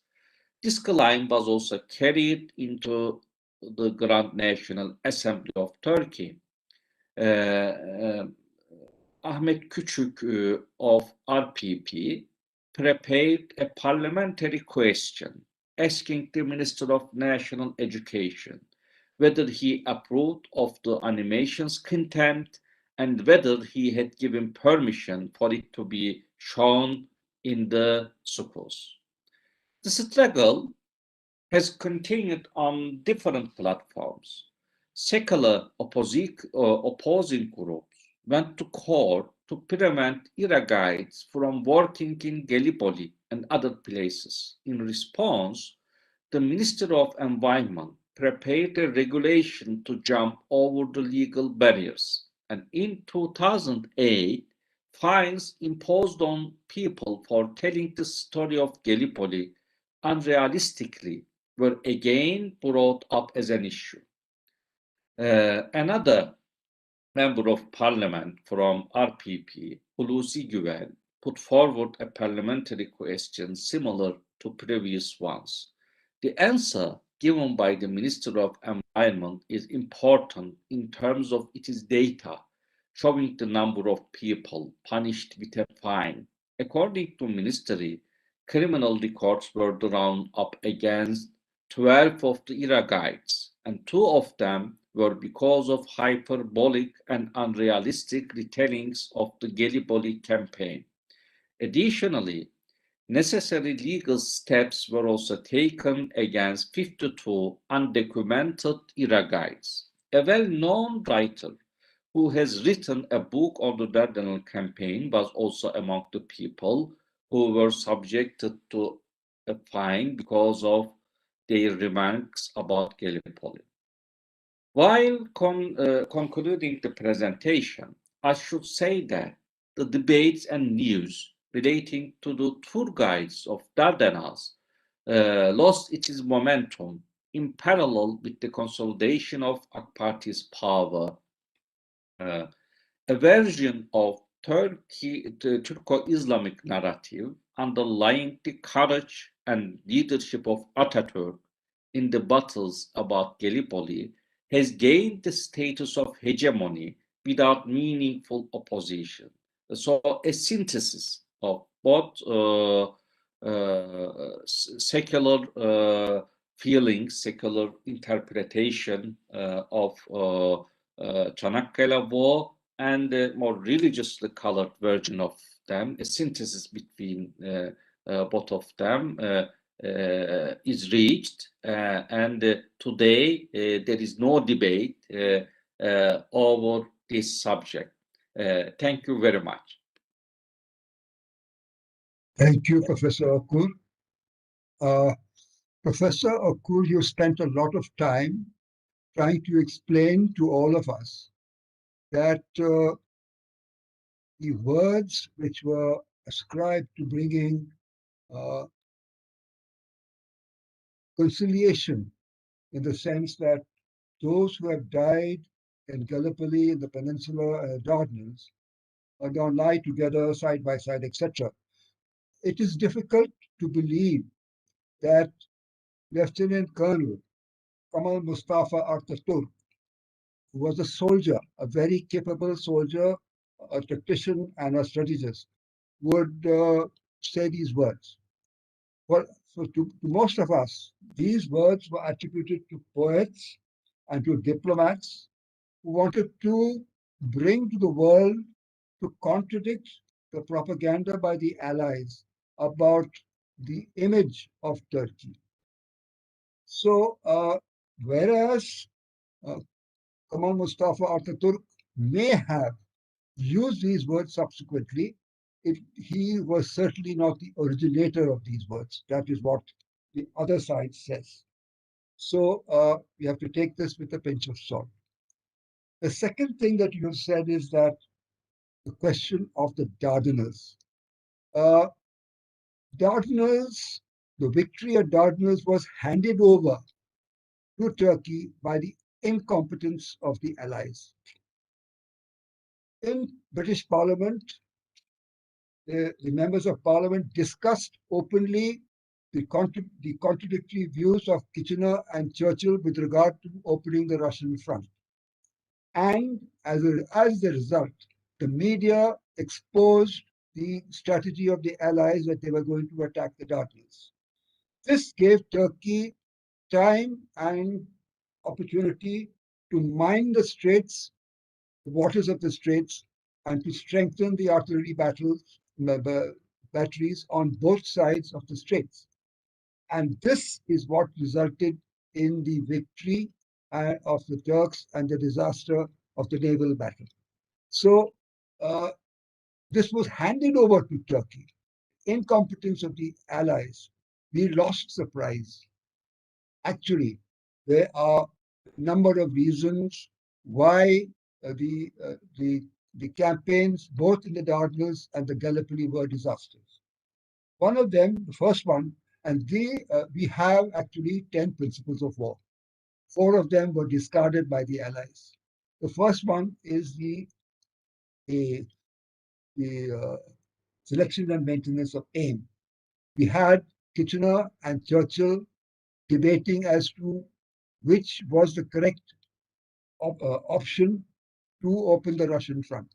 This claim was also carried into the Grand National Assembly of Turkey. Ahmet Küçük of RPP prepared a parliamentary question asking the Minister of National Education whether he approved of the animation's content and whether he had given permission for it to be shown in the schools. The struggle has continued on different platforms. Secular opposing groups went to court to prevent era guides from working in Gallipoli and other places. In response, the Minister of Environment prepared a regulation to jump over the legal barriers. And in 2008, fines imposed on people for telling the story of Gallipoli unrealistically were again brought up as an issue. Another member of parliament from RPP, USI-ICWA, put forward a parliamentary question similar to previous ones. The answer given by the Minister of Environment is important in terms of its data, showing the number of people punished with a fine. According to Ministry, criminal records were drawn up against 12 of the era guides, and 2 of them were because of hyperbolic and unrealistic retellings of the Gallipoli campaign. Additionally, necessary legal steps were also taken against 52 undocumented era guides. A well-known writer who has written a book on the Dardanelles campaign was also among the people who were subjected to a fine because of their remarks about Gallipoli. While concluding the presentation, I should say that the debates and news relating to the tour guides of Dardanelles lost its momentum in parallel with the consolidation of AK Parti's power. A version of the Turco-Islamic narrative underlying the courage and leadership of Atatürk in the battles about Gallipoli has gained the status of hegemony without meaningful opposition. So a synthesis of both secular feelings, secular interpretation of Çanakkale War and a more religiously colored version of them, a synthesis between both of them is reached, and today there is no debate over this subject. Thank you very much. Thank you, Professor Okur. Professor Okur, you spent a lot of time trying to explain to all of us that the words which were ascribed to bringing conciliation, in the sense that those who have died in Gallipoli, in the Peninsula, Dardanelles, are now lie together side by side, etc. It is difficult to believe that Lieutenant Colonel Kamal Mustafa Atatürk, who was a soldier, a very capable soldier, a tactician and a strategist, would say these words. Well, so to most of us, these words were attributed to poets and to diplomats who wanted to bring to the world to contradict the propaganda by the Allies about the image of Turkey. So, whereas Kamal Mustafa Atatürk may have used these words subsequently, he was certainly not the originator of these words. That is what the other side says. So we have to take this with a pinch of salt. The second thing that you have said is that the question of the Dardanelles. Dardanelles, the victory at Dardanelles was handed over to Turkey by the incompetence of the Allies. In British Parliament, the members of Parliament discussed openly the contradictory views of Kitchener and Churchill with regard to opening the Russian front. And as the result, the media exposed the strategy of the Allies that they were going to attack the Dardanelles. This gave Turkey time and opportunity to mine the straits, the waters of the straits, and to strengthen the artillery batteries on both sides of the straits. And this is what resulted in the victory of the Turks and the disaster of the naval battle. So this was handed over to Turkey. Incompetence of the Allies. We lost surprise. Actually, there are a number of reasons why the campaigns, both in the Dardanelles and the Gallipoli, were disasters. One of them, the first one, And we have actually 10 principles of war. 4 of them were discarded by the Allies. The first one is the selection and maintenance of aim. We had Kitchener and Churchill debating as to which was the correct option to open the Russian front.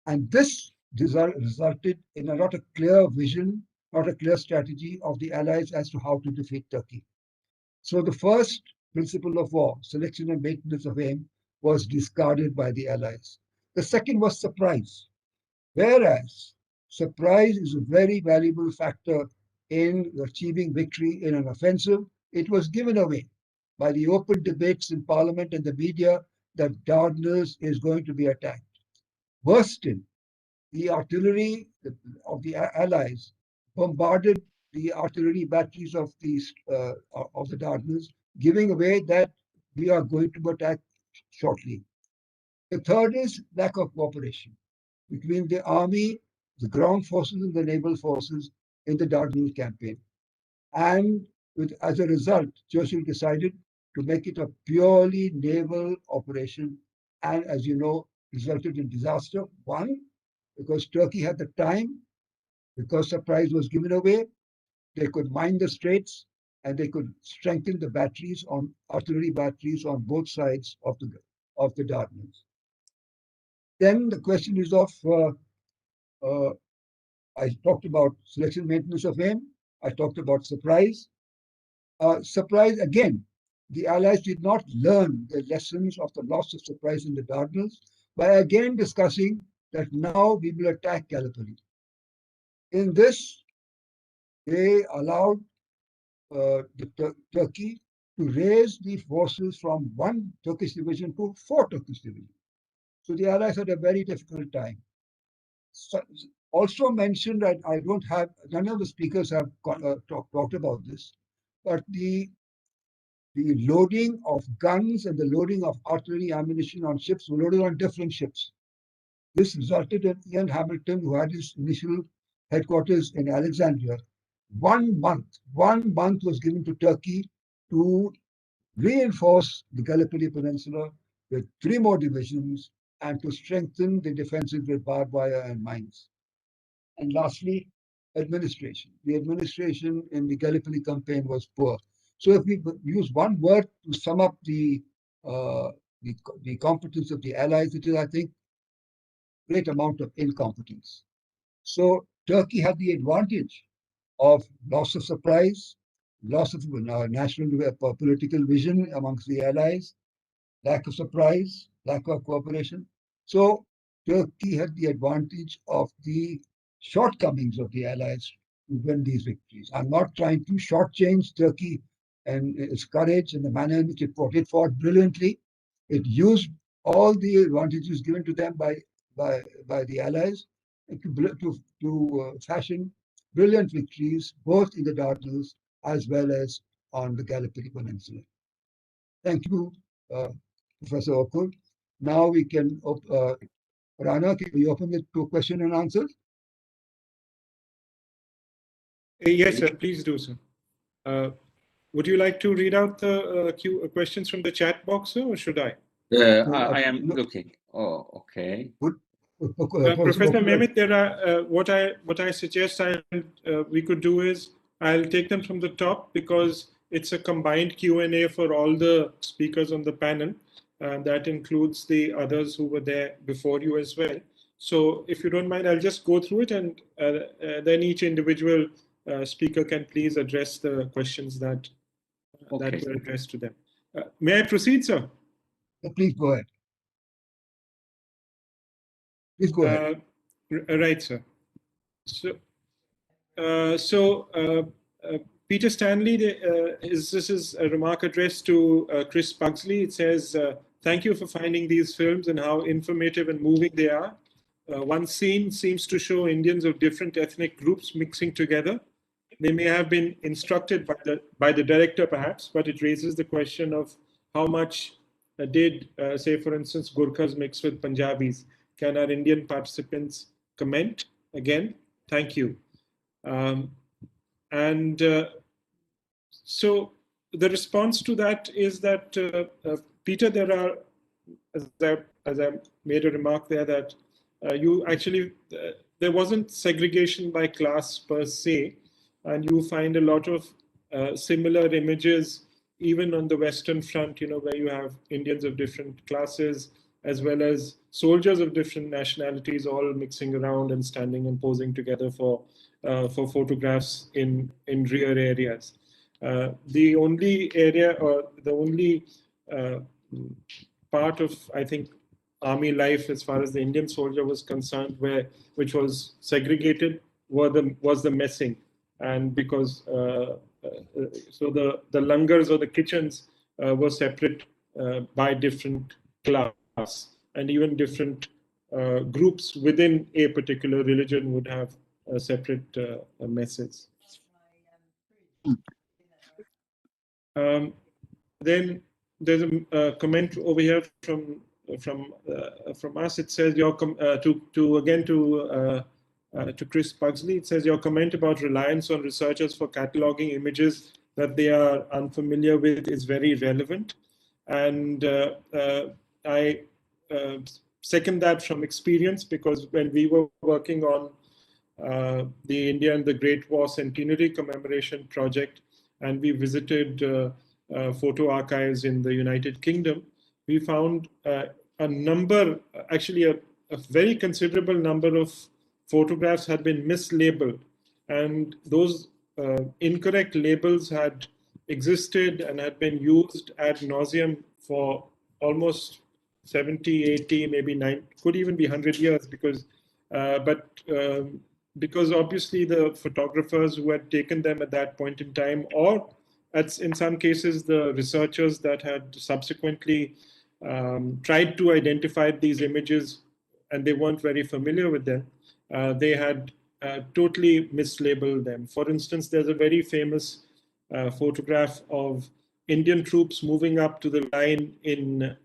And this resulted in not a clear vision, not a clear strategy of the Allies as to how to defeat Turkey. So the first principle of war, selection and maintenance of aim, was discarded by the Allies. The second was surprise. Whereas surprise is a very valuable factor in achieving victory in an offensive, it was given away by the open debates in Parliament and the media that Dardanelles is going to be attacked. Worse still, the artillery of the Allies bombarded the artillery batteries of the Dardanelles, giving away that we are going to attack shortly. The third is lack of cooperation between the army, the ground forces, and the naval forces in the Dardanelles campaign. And as a result, Churchill decided to make it a purely naval operation, and as you know, resulted in disaster. One, because Turkey had the time, because surprise was given away, they could mine the straits and they could strengthen the batteries on artillery batteries on both sides of the Dardanelles. Then the question is of I talked about selection maintenance of aim. I talked about surprise. Surprise again. The Allies did not learn the lessons of the loss of surprise in the Dardanelles by again discussing that now we will attack Gallipoli. In this, they allowed Turkey to raise the forces from 1 Turkish division to 4 Turkish divisions. So the Allies had a very difficult time. So, also mentioned, I don't have, none of the speakers have talked about this, but the loading of guns and the loading of artillery ammunition on ships were loaded on different ships. This resulted in Ian Hamilton, who had his initial headquarters in Alexandria. 1 month was given to Turkey to reinforce the Gallipoli Peninsula with 3 more divisions and to strengthen the defenses with barbed wire and mines. And lastly, administration. The administration in the Gallipoli campaign was poor. So if we use one word to sum up the competence of the Allies, it is, I think, great amount of incompetence. So Turkey had the advantage of loss of surprise, loss of national political vision amongst the Allies, lack of surprise, lack of cooperation. So Turkey had the advantage of the shortcomings of the Allies to win these victories. I'm not trying to shortchange Turkey and its courage and the manner in which it fought brilliantly. It used all the advantages given to them by the Allies to fashion brilliant victories both in the Dardanelles as well as on the Gallipoli Peninsula. Thank you, Professor Okur. Now we can, Rana, can we open it to question and answers? Yes, sir, please do so. Would you like to read out the questions from the chat box, sir, or should I? I am looking. Oh, okay. Good. Professor Mehmet, there are what I suggest we could do is I'll take them from the top because it's a combined Q&A for all the speakers on the panel. That includes the others who were there before you as well. So if you don't mind, I'll just go through it and then each individual speaker can please address the questions that were addressed to them. May I proceed, sir? Please go ahead. Please go ahead. Right, sir. Peter Stanley, this is a remark addressed to Chris Pugsley. It says, thank you for finding these films and how informative and moving they are. One scene seems to show Indians of different ethnic groups mixing together. They may have been instructed by the director, perhaps, but it raises the question of how much did, say, for instance, Gurkhas mix with Punjabis? Can our Indian participants comment? Again, thank you. And so the response to that is that, Peter, there are, as I made a remark there, that you actually, there wasn't segregation by class per se, and you find a lot of similar images even on the Western Front, where you have Indians of different classes, as well as soldiers of different nationalities all mixing around and standing and posing together for photographs in rear areas. The only area, or the only part of, I think, army life as far as the Indian soldier was concerned, which was segregated, was the messing. And because so the langars or the kitchens were separate by different class, and even different groups within a particular religion would have separate messes. Then there's a comment over here from us. It says to Chris Pugsley. It says your comment about reliance on researchers for cataloging images that they are unfamiliar with is very relevant, and I second that from experience, because when we were working on the India and the Great War Centenary Commemoration Project, and we visited photo archives in the United Kingdom, we found a number, actually a very considerable number of photographs had been mislabeled. And those incorrect labels had existed and had been used ad nauseum for almost 70, 80, maybe 9, could even be 100 years, because because obviously the photographers who had taken them at that point in time, or in some cases the researchers that had subsequently tried to identify these images and they weren't very familiar with them, they had totally mislabeled them. For instance, there's a very famous photograph of Indian troops moving up to the line in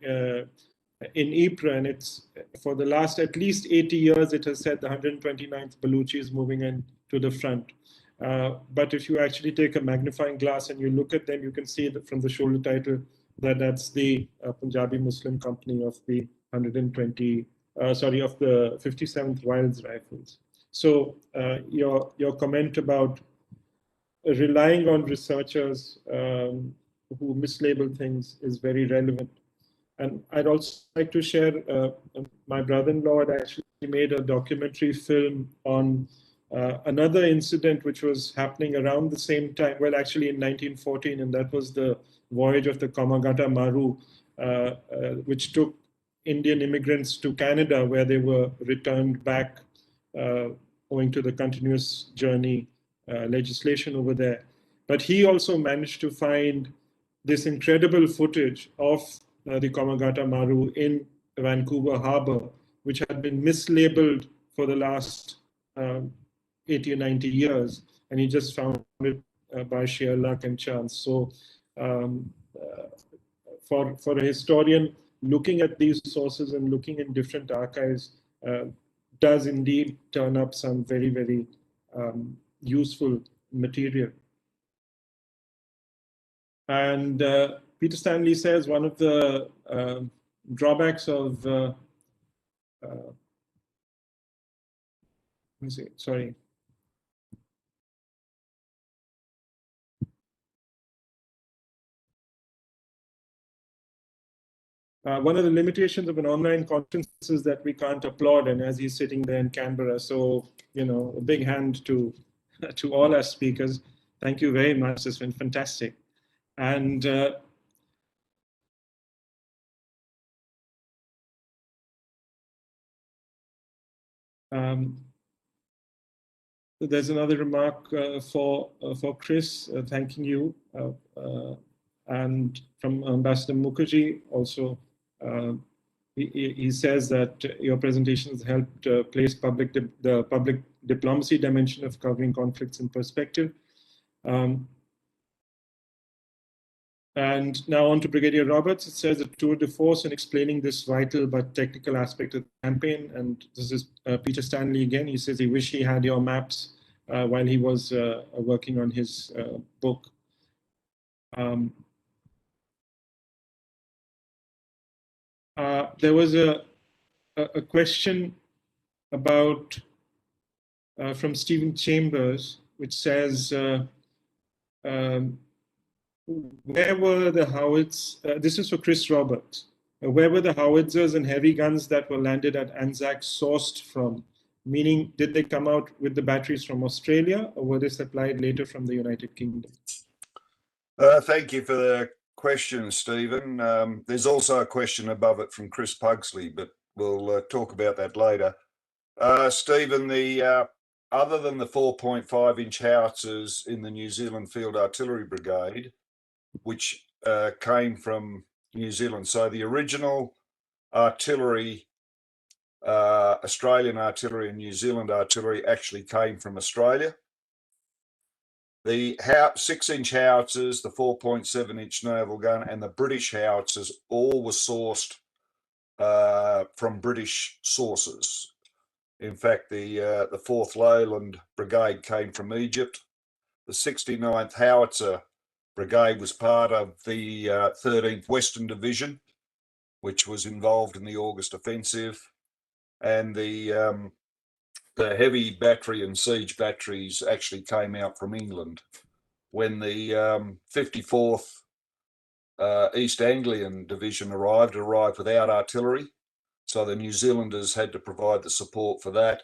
Ypres, and it's for the last at least 80 years, it has said the 129th Baluchi is moving in to the front. But if you actually take a magnifying glass and you look at them, you can see that from the shoulder title that that's the Punjabi Muslim Company of the 57th Wilds Rifles. So your comment about relying on researchers who mislabel things is very relevant. And I'd also like to share, my brother-in-law had actually made a documentary film on another incident which was happening around the same time, well, actually in 1914, and that was the voyage of the Komagata Maru, which took Indian immigrants to Canada, where they were returned back owing to the continuous journey legislation over there. But he also managed to find this incredible footage of the Komagata Maru in Vancouver Harbor, which had been mislabeled for the last 80 or 90 years. And he just found it by sheer luck and chance. So for a historian, looking at these sources and looking in different archives does indeed turn up some very, very useful material. And Peter Stanley says one of the drawbacks of sorry. One of the limitations of an online conference is that we can't applaud, and as he's sitting there in Canberra, so a big hand to all our speakers. Thank you very much. It's been fantastic. And there's another remark for Chris, thanking you, and from Ambassador Mukherjee also. He says that your presentation has helped place the public diplomacy dimension of covering conflicts in perspective. And now on to Brigadier Roberts. It says a tour de force in explaining this vital but technical aspect of the campaign. And this is Peter Stanley again. He says he wished he had your maps while he was working on his book. There was a question about from Stephen Chambers, which says, where were the howitzers? This is for Chris Roberts. Where were the howitzers and heavy guns that were landed at Anzac sourced from? Meaning, did they come out with the batteries from Australia, or were they supplied later from the United Kingdom? Thank you for the question, Stephen. There's also a question above it from Chris Pugsley, but we'll talk about that later. Stephen, other than the 4.5-inch howitzers in the New Zealand Field Artillery Brigade, which came from New Zealand, so the original artillery, Australian artillery and New Zealand artillery actually came from Australia. The 6-inch howitzers, the 4.7-inch naval gun, and the British howitzers all were sourced from British sources. In fact, the 4th Lowland Brigade came from Egypt. The 69th Howitzer Brigade was part of the 13th Western Division, which was involved in the August Offensive. And the heavy battery and siege batteries actually came out from England. When the 54th East Anglian Division arrived without artillery. So the New Zealanders had to provide the support for that.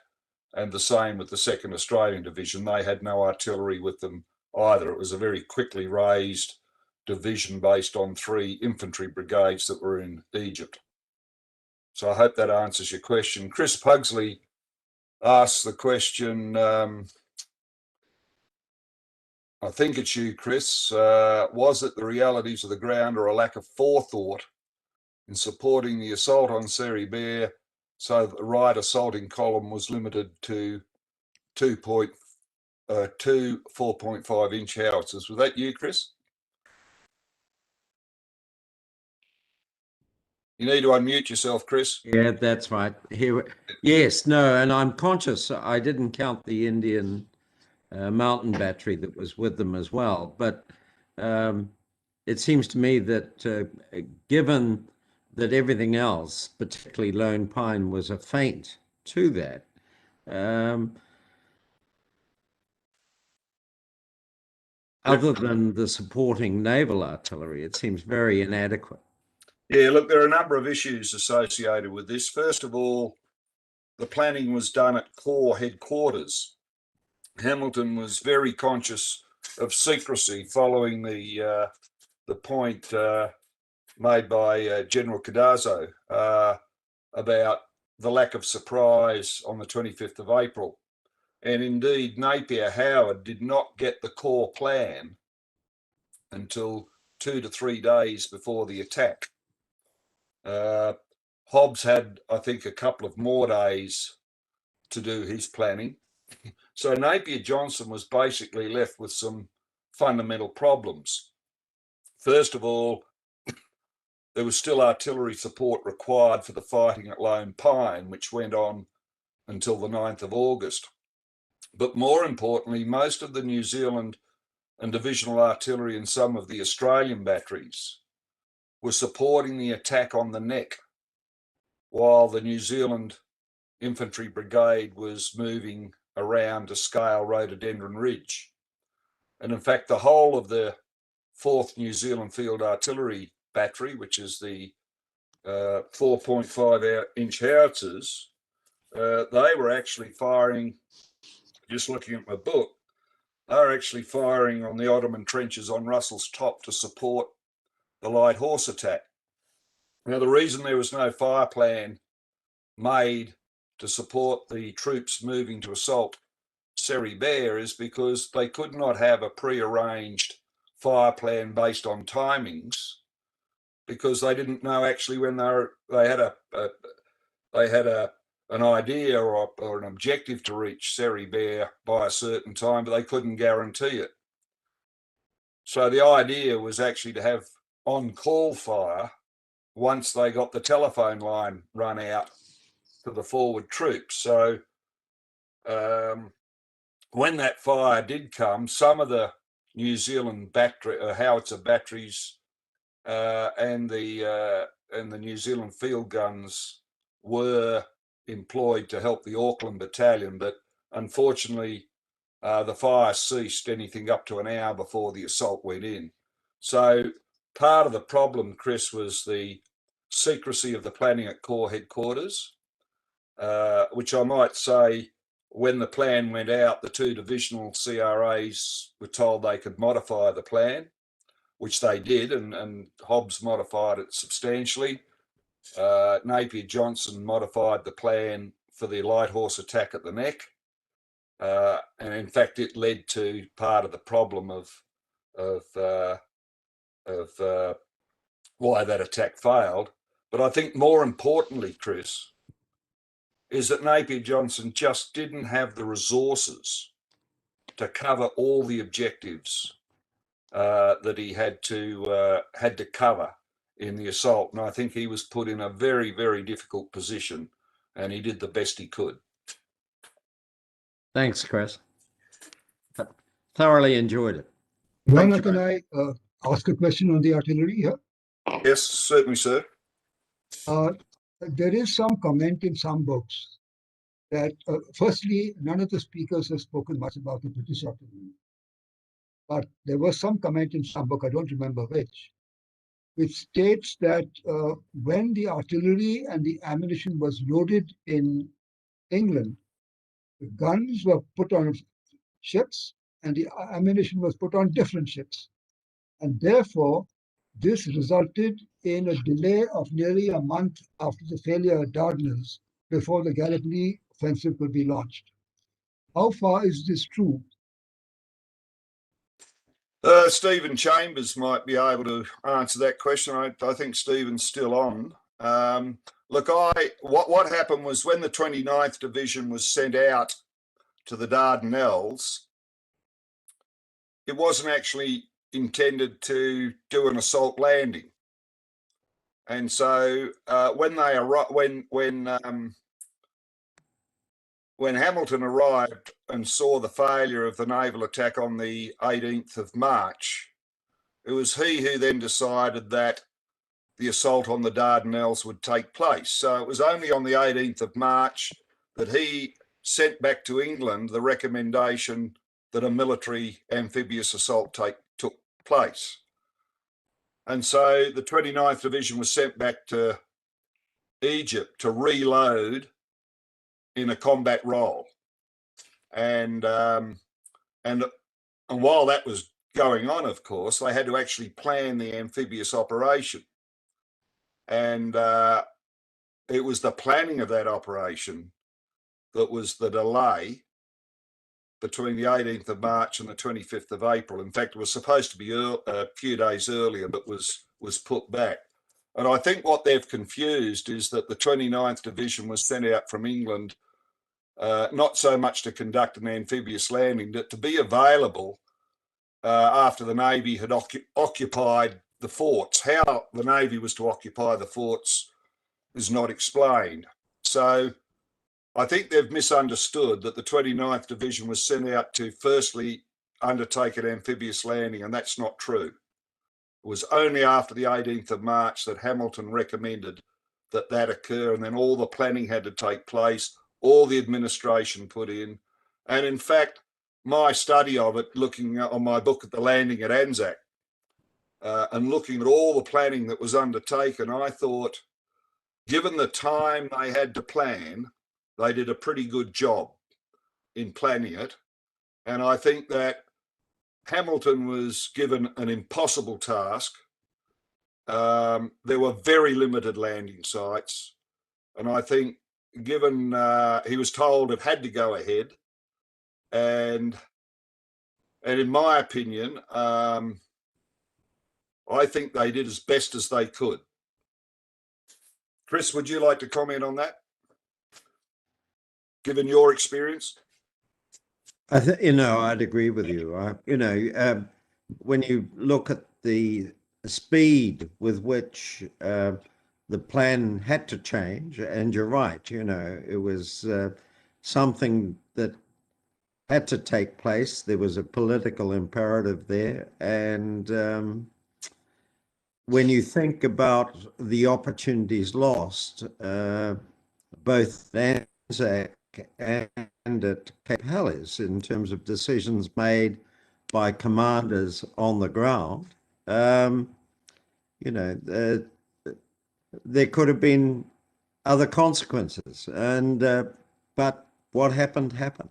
And the same with the 2nd Australian Division. They had no artillery with them either. It was a very quickly raised division based on 3 infantry brigades that were in Egypt. So I hope that answers your question. Chris Pugsley asked the question, I think it's you, Chris, was it the realities of the ground or a lack of forethought in supporting the assault on Seri Bear so that the right assaulting column was limited to 2 4.5-inch howitzers? Was that you, Chris? You need to unmute yourself, Chris. Yeah, that's right. Here, yes, no, and I'm conscious I didn't count the Indian mountain battery that was with them as well. But it seems to me that given that everything else, particularly Lone Pine, was a feint to that, other than the supporting naval artillery, it seems very inadequate. Yeah, look, there are a number of issues associated with this. First of all, the planning was done at Corps headquarters. Hamilton was very conscious of secrecy following the point made by General Cardazzo about the lack of surprise on the 25th of April. And indeed, Napier Howard did not get the Corps plan until 2 to 3 days before the attack. Hobbs had, I think, a couple of more days to do his planning. So Napier Johnson was basically left with some fundamental problems. First of all, there was still artillery support required for the fighting at Lone Pine, which went on until the 9th of August. But more importantly, most of the New Zealand and divisional artillery and some of the Australian batteries were supporting the attack on the neck, while the New Zealand Infantry Brigade was moving around to scale Rhododendron Ridge. And in fact, the whole of the 4th New Zealand Field Artillery Battery, which is the 4.5-inch howitzers, they were actually firing, just looking at my book, they were actually firing on the Ottoman trenches on Russell's Top to support the light horse attack. Now, the reason there was no fire plan made to support the troops moving to assault Seri Bear is because they could not have a prearranged fire plan based on timings, because they didn't know actually when they had an idea or an objective to reach Seri Bear by a certain time, but they couldn't guarantee it. So the idea was actually to have on-call fire once they got the telephone line run out to the forward troops. So when that fire did come, some of the New Zealand howitzer batteries and the New Zealand field guns were employed to help the Auckland battalion, but unfortunately the fire ceased anything up to an hour before the assault went in. So part of the problem, Chris, was the secrecy of the planning at Corps headquarters, which I might say, when the plan went out, the two divisional CRAs were told they could modify the plan, which they did, and Hobbs modified it substantially. Napier Johnson modified the plan for the light horse attack at the neck. And in fact, it led to part of the problem of why that attack failed. But I think more importantly, Chris, is that Napier Johnson just didn't have the resources to cover all the objectives that he had to cover in the assault. And I think he was put in a very, very difficult position, and he did the best he could. Thanks, Chris. Thoroughly enjoyed it. Werner, can I ask a question on the artillery here? Yes, certainly, sir. There is some comment in some books that, firstly, none of the speakers have spoken much about the British artillery. But there was some comment in some book, I don't remember which states that when the artillery and the ammunition was loaded in England, the guns were put on ships and the ammunition was put on different ships. And therefore, this resulted in a delay of nearly a month after the failure at Dardanelles before the Gallipoli offensive could be launched. How far is this true? Stephen Chambers might be able to answer that question. I think Stephen's still on. Look, what happened was when the 29th Division was sent out to the Dardanelles, it wasn't actually intended to do an assault landing. And so when Hamilton arrived and saw the failure of the naval attack on the 18th of March, it was he who then decided that the assault on the Dardanelles would take place. So it was only on the 18th of March that he sent back to England the recommendation that a military amphibious assault took place. And so the 29th Division was sent back to Egypt to reload in a combat role. And while that was going on, of course, they had to actually plan the amphibious operation. And it was the planning of that operation that was the delay between the 18th of March and the 25th of April. In fact, it was supposed to be a few days earlier, but was put back. And I think what they've confused is that the 29th Division was sent out from England not so much to conduct an amphibious landing, but to be available after the Navy had occupied the forts. How the Navy was to occupy the forts is not explained. So I think they've misunderstood that the 29th Division was sent out to firstly undertake an amphibious landing, and that's not true. It was only after the 18th of March that Hamilton recommended that occur, and then all the planning had to take place, all the administration put in. And in fact, my study of it, looking on my book at the landing at Anzac, and looking at all the planning that was undertaken, I thought, given the time they had to plan, they did a pretty good job in planning it. And I think that Hamilton was given an impossible task. There were very limited landing sites. And I think given he was told it had to go ahead, and in my opinion, I think they did as best as they could. Chris, would you like to comment on that, given your experience? I'd agree with you. When you look at the speed with which the plan had to change, and you're right, it was something that had to take place. There was a political imperative there. And when you think about the opportunities lost, both at Anzac and at Cape Helles, in terms of decisions made by commanders on the ground, you know, there could have been other consequences. And but what happened happened.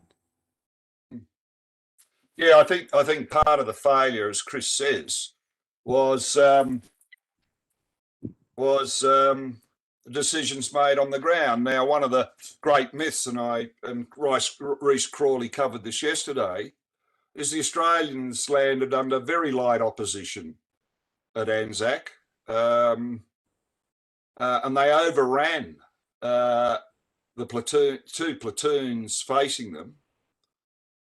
Yeah, I think part of the failure, as Chris says, was decisions made on the ground. Now, one of the great myths, and Rhys Crawley covered this yesterday, is the Australians landed under very light opposition at Anzac, and they overran the two platoons facing them,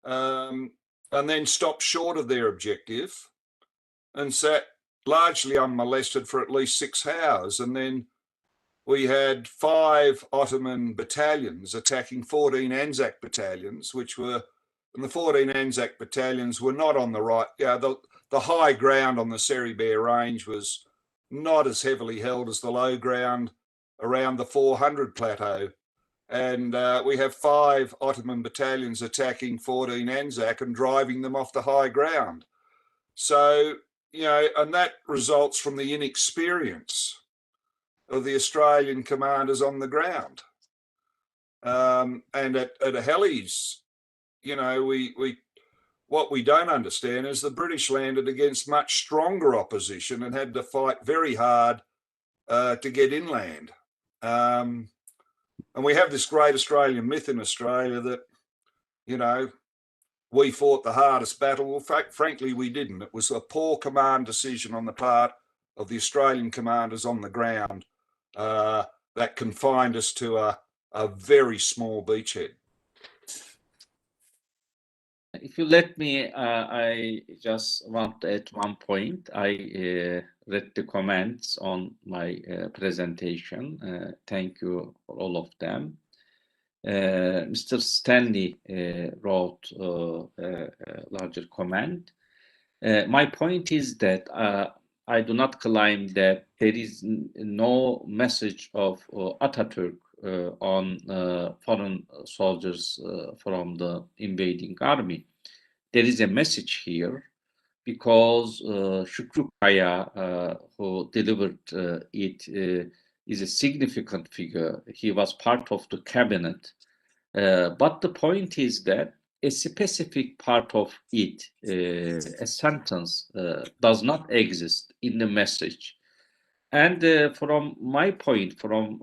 and then stopped short of their objective and sat largely unmolested for at least 6 hours. And then we had 5 Ottoman battalions attacking 14 Anzac battalions, and the 14 Anzac battalions were not on the right. The high ground on the Seribere Range was not as heavily held as the low ground around the 400 plateau. And we have 5 Ottoman battalions attacking 14 Anzac and driving them off the high ground. So, and that results from the inexperience of the Australian commanders on the ground. And at Helles, what we don't understand is the British landed against much stronger opposition and had to fight very hard to get inland. And we have this great Australian myth in Australia that, we fought the hardest battle. Well, frankly, we didn't. It was a poor command decision on the part of the Australian commanders on the ground that confined us to a very small beachhead. If you let me, I just want to add one point. I read the comments on my presentation. Thank you for all of them. Mr. Stanley wrote a larger comment. My point is that I do not claim that there is no message of Atatürk on foreign soldiers from the invading army. There is a message here because Şükrü Kaya, who delivered it, is a significant figure. He was part of the cabinet. But the point is that a specific part of it, a sentence, does not exist in the message. And from my point, from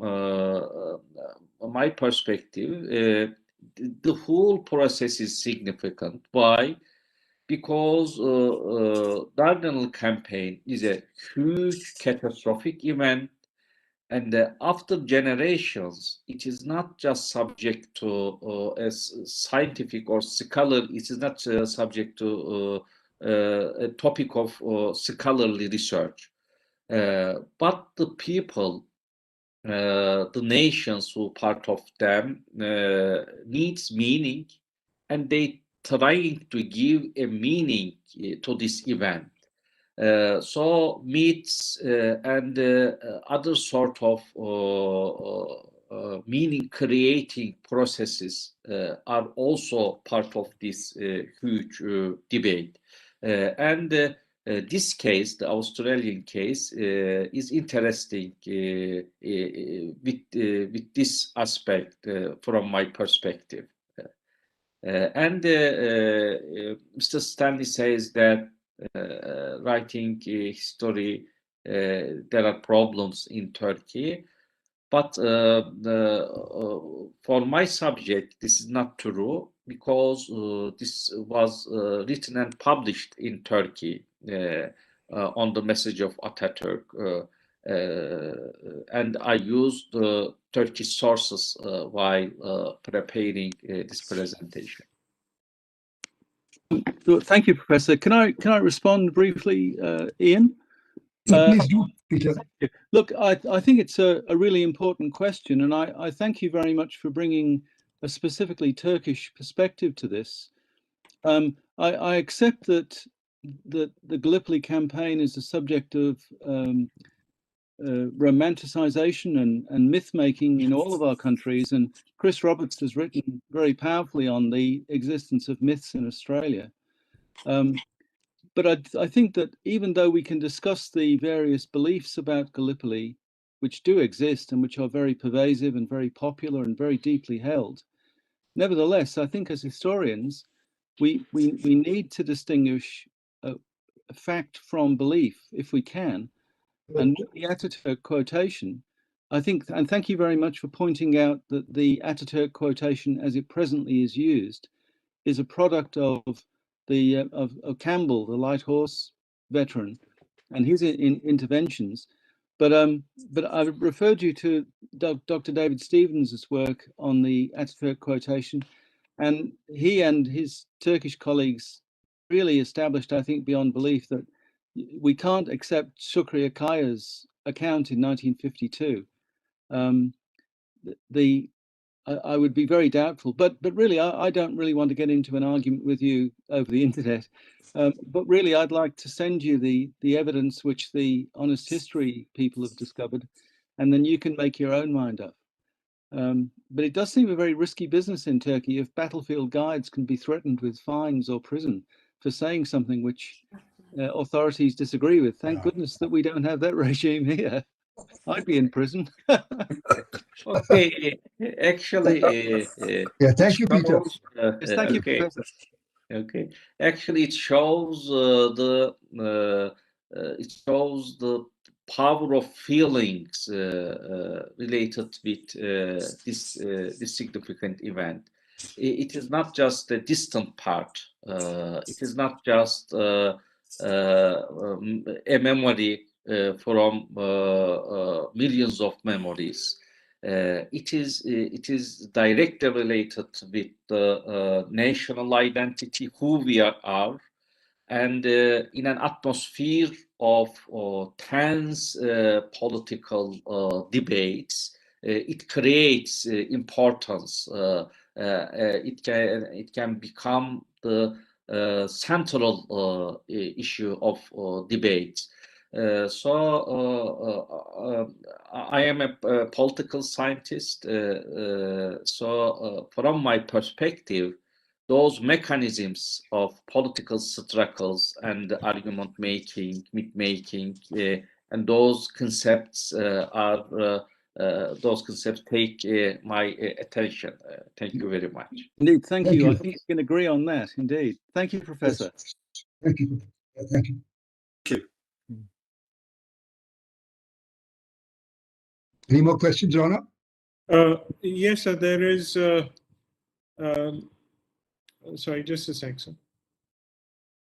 my perspective, the whole process is significant. Why? Because Dardanelles campaign is a huge catastrophic event, and after generations, it is not just subject to a scientific or scholar. It is not subject to a topic of scholarly research. But the people, the nations who are part of them, needs meaning, and they trying to give a meaning to this event. So myths and other sort of meaning creating processes are also part of this huge debate. And this case, the Australian case, is interesting with this aspect from my perspective. And Mr. Stanley says that writing history, there are problems in Turkey, but for my subject, this is not true because this was written and published in Turkey on the message of Atatürk, and I used Turkish sources while preparing this presentation. Thank you, Professor. Can I respond briefly, Ian? Please do, Peter. Look, I think it's a really important question, and I thank you very much for bringing a specifically Turkish perspective to this. I accept that the Gallipoli campaign is a subject of romanticization and myth making in all of our countries, and Chris Roberts has written very powerfully on the existence of myths in Australia. But I think that even though we can discuss the various beliefs about Gallipoli, which do exist and which are very pervasive and very popular and very deeply held, nevertheless, I think as historians, we need to distinguish fact from belief if we can. And with the Ataturk quotation, I think, and thank you very much for pointing out that the Ataturk quotation as it presently is used is a product of of Campbell, the light horse veteran, and his interventions. But I referred you to Dr. David Stevens' work on the Ataturk quotation, and he and his Turkish colleagues really established, I think, beyond belief that we can't accept Shukri Akaya's account in 1952. I would be very doubtful, but really, I don't really want to get into an argument with you over the internet. But really, I'd like to send you the evidence which the honest history people have discovered, and then you can make your own mind up. But it does seem a very risky business in Turkey if battlefield guides can be threatened with fines or prison for saying something which authorities disagree with. Thank goodness that we don't have that regime here. I'd be in prison. Okay, actually, Yeah, thank you, Peter. Yes, thank you, okay. Professor. Okay, actually, it shows the power of feelings related with this significant event. It is not just a distant part. It is not just a memory from millions of memories. It is directly related with the national identity, who we are, and in an atmosphere of tense political debates, it creates importance. It can become the central issue of debate. I am a political scientist, so from my perspective, those mechanisms of political struggles and argument making, myth making, and those concepts take my attention. Thank you very much. Indeed, thank you. you. I think we can agree on that. Indeed, thank you, Professor. Yes. Thank you. Thank you. Thank you. Any more questions, Rana? Yes, sir, there is. Sorry, just a sec, sir.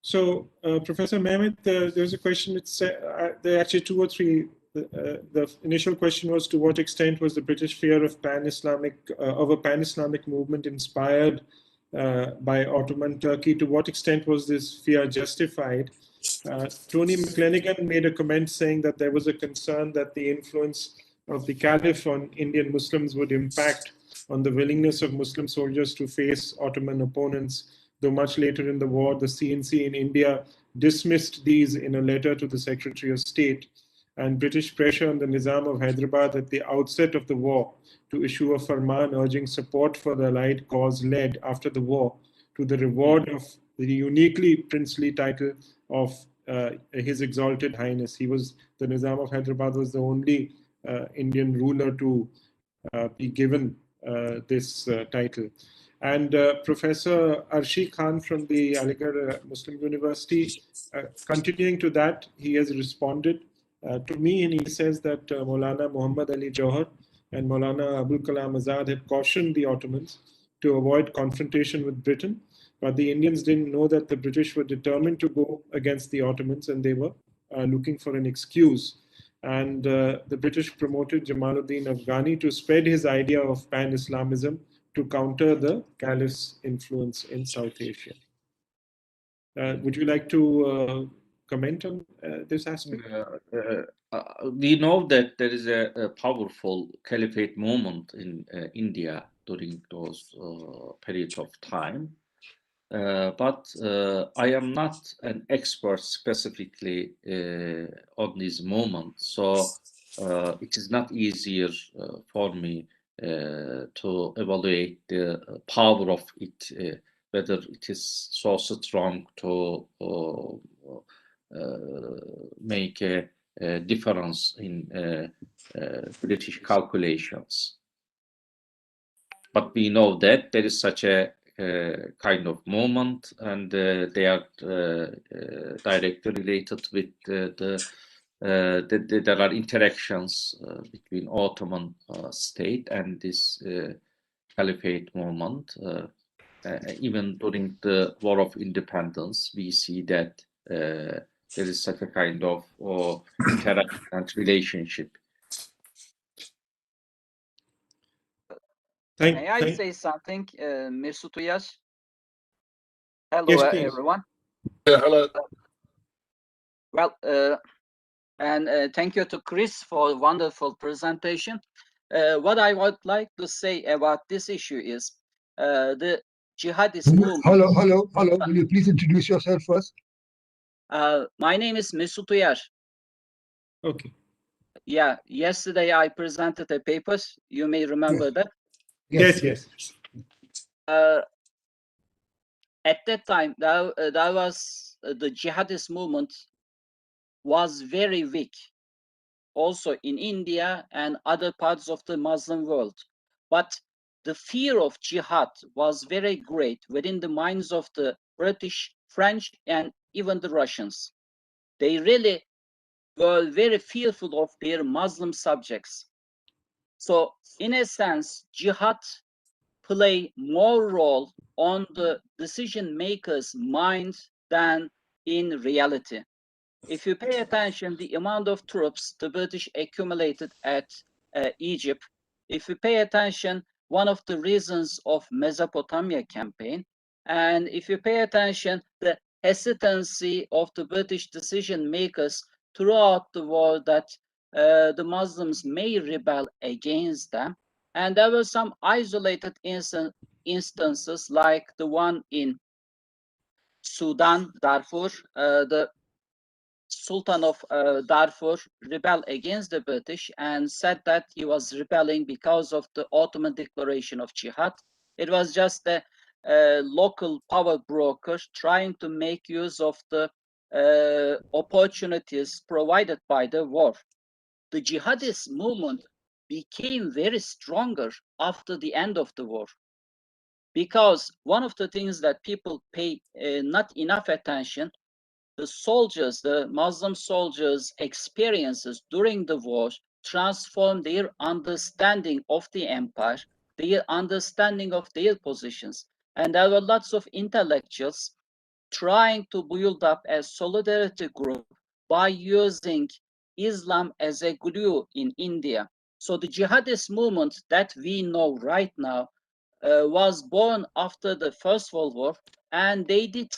So, Professor Mehmet, there's a question. There are actually two or three. The initial question was, to what extent was the British fear of a pan-Islamic movement inspired by Ottoman Turkey? To what extent was this fear justified? Tony McLenigan made a comment saying that there was a concern that the influence of the Caliph on Indian Muslims would impact on the willingness of Muslim soldiers to face Ottoman opponents, though much later in the war, the CNC in India dismissed these in a letter to the Secretary of State. And British pressure on the Nizam of Hyderabad at the outset of the war to issue a farman urging support for the Allied cause led, after the war, to the reward of the uniquely princely title of His Exalted Highness. The Nizam of Hyderabad was the only Indian ruler to be given this title. And Professor Arshi Khan from the Aligarh Muslim University, continuing to that, he has responded to me, and he says that Maulana Muhammad Ali Johar and Maulana Abul Kalam Azad had cautioned the Ottomans to avoid confrontation with Britain, but the Indians didn't know that the British were determined to go against the Ottomans, and they were looking for an excuse. And the British promoted Jamaluddin Afghani to spread his idea of pan-Islamism to counter the Caliph's influence in South Asia. Would you like to comment on this aspect? We know that there is a powerful caliphate movement in India during those periods of time. but I am not an expert specifically on this movement, so it is not easier for me to evaluate the power of it, whether it is so strong to make a difference in British calculations. But we know that there is such a kind of movement, and they are directly related with there are interactions between Ottoman state and this caliphate movement. Even during the War of Independence, we see that there is such a kind of interaction and relationship. May I say something, Mesut Uyar? Hello, Yes, please. everyone. Yeah, hello. Well, and thank you to Chris for a wonderful presentation. What I would like to say about this issue is the jihadist movement. Hello. Will you please introduce yourself first? My name is Mesut Uyar. Okay. Yeah, yesterday I presented a paper. You may remember that. Yes. At that time, that was the jihadist movement was very weak, also in India and other parts of the Muslim world. But the fear of jihad was very great within the minds of the British, French, and even the Russians. They really were very fearful of their Muslim subjects. So, in a sense, jihad play more role on the decision makers' mind than in reality. If you pay attention, the amount of troops the British accumulated at Egypt, if you pay attention, one of the reasons of Mesopotamia campaign, and if you pay attention, the hesitancy of the British decision makers throughout the war that the Muslims may rebel against them. And there were some isolated instances like the one in Sudan, Darfur, the Sultan of Darfur rebelled against the British and said that he was rebelling because of the Ottoman declaration of jihad. It was just a local power broker trying to make use of the opportunities provided by the war. The jihadist movement became very stronger after the end of the war, because one of the things that people pay not enough attention, the soldiers, the Muslim soldiers' experiences during the war transformed their understanding of the empire, their understanding of their positions. And there were lots of intellectuals trying to build up a solidarity group by using Islam as a glue in India. So the jihadist movement that we know right now was born after the First World War, and they did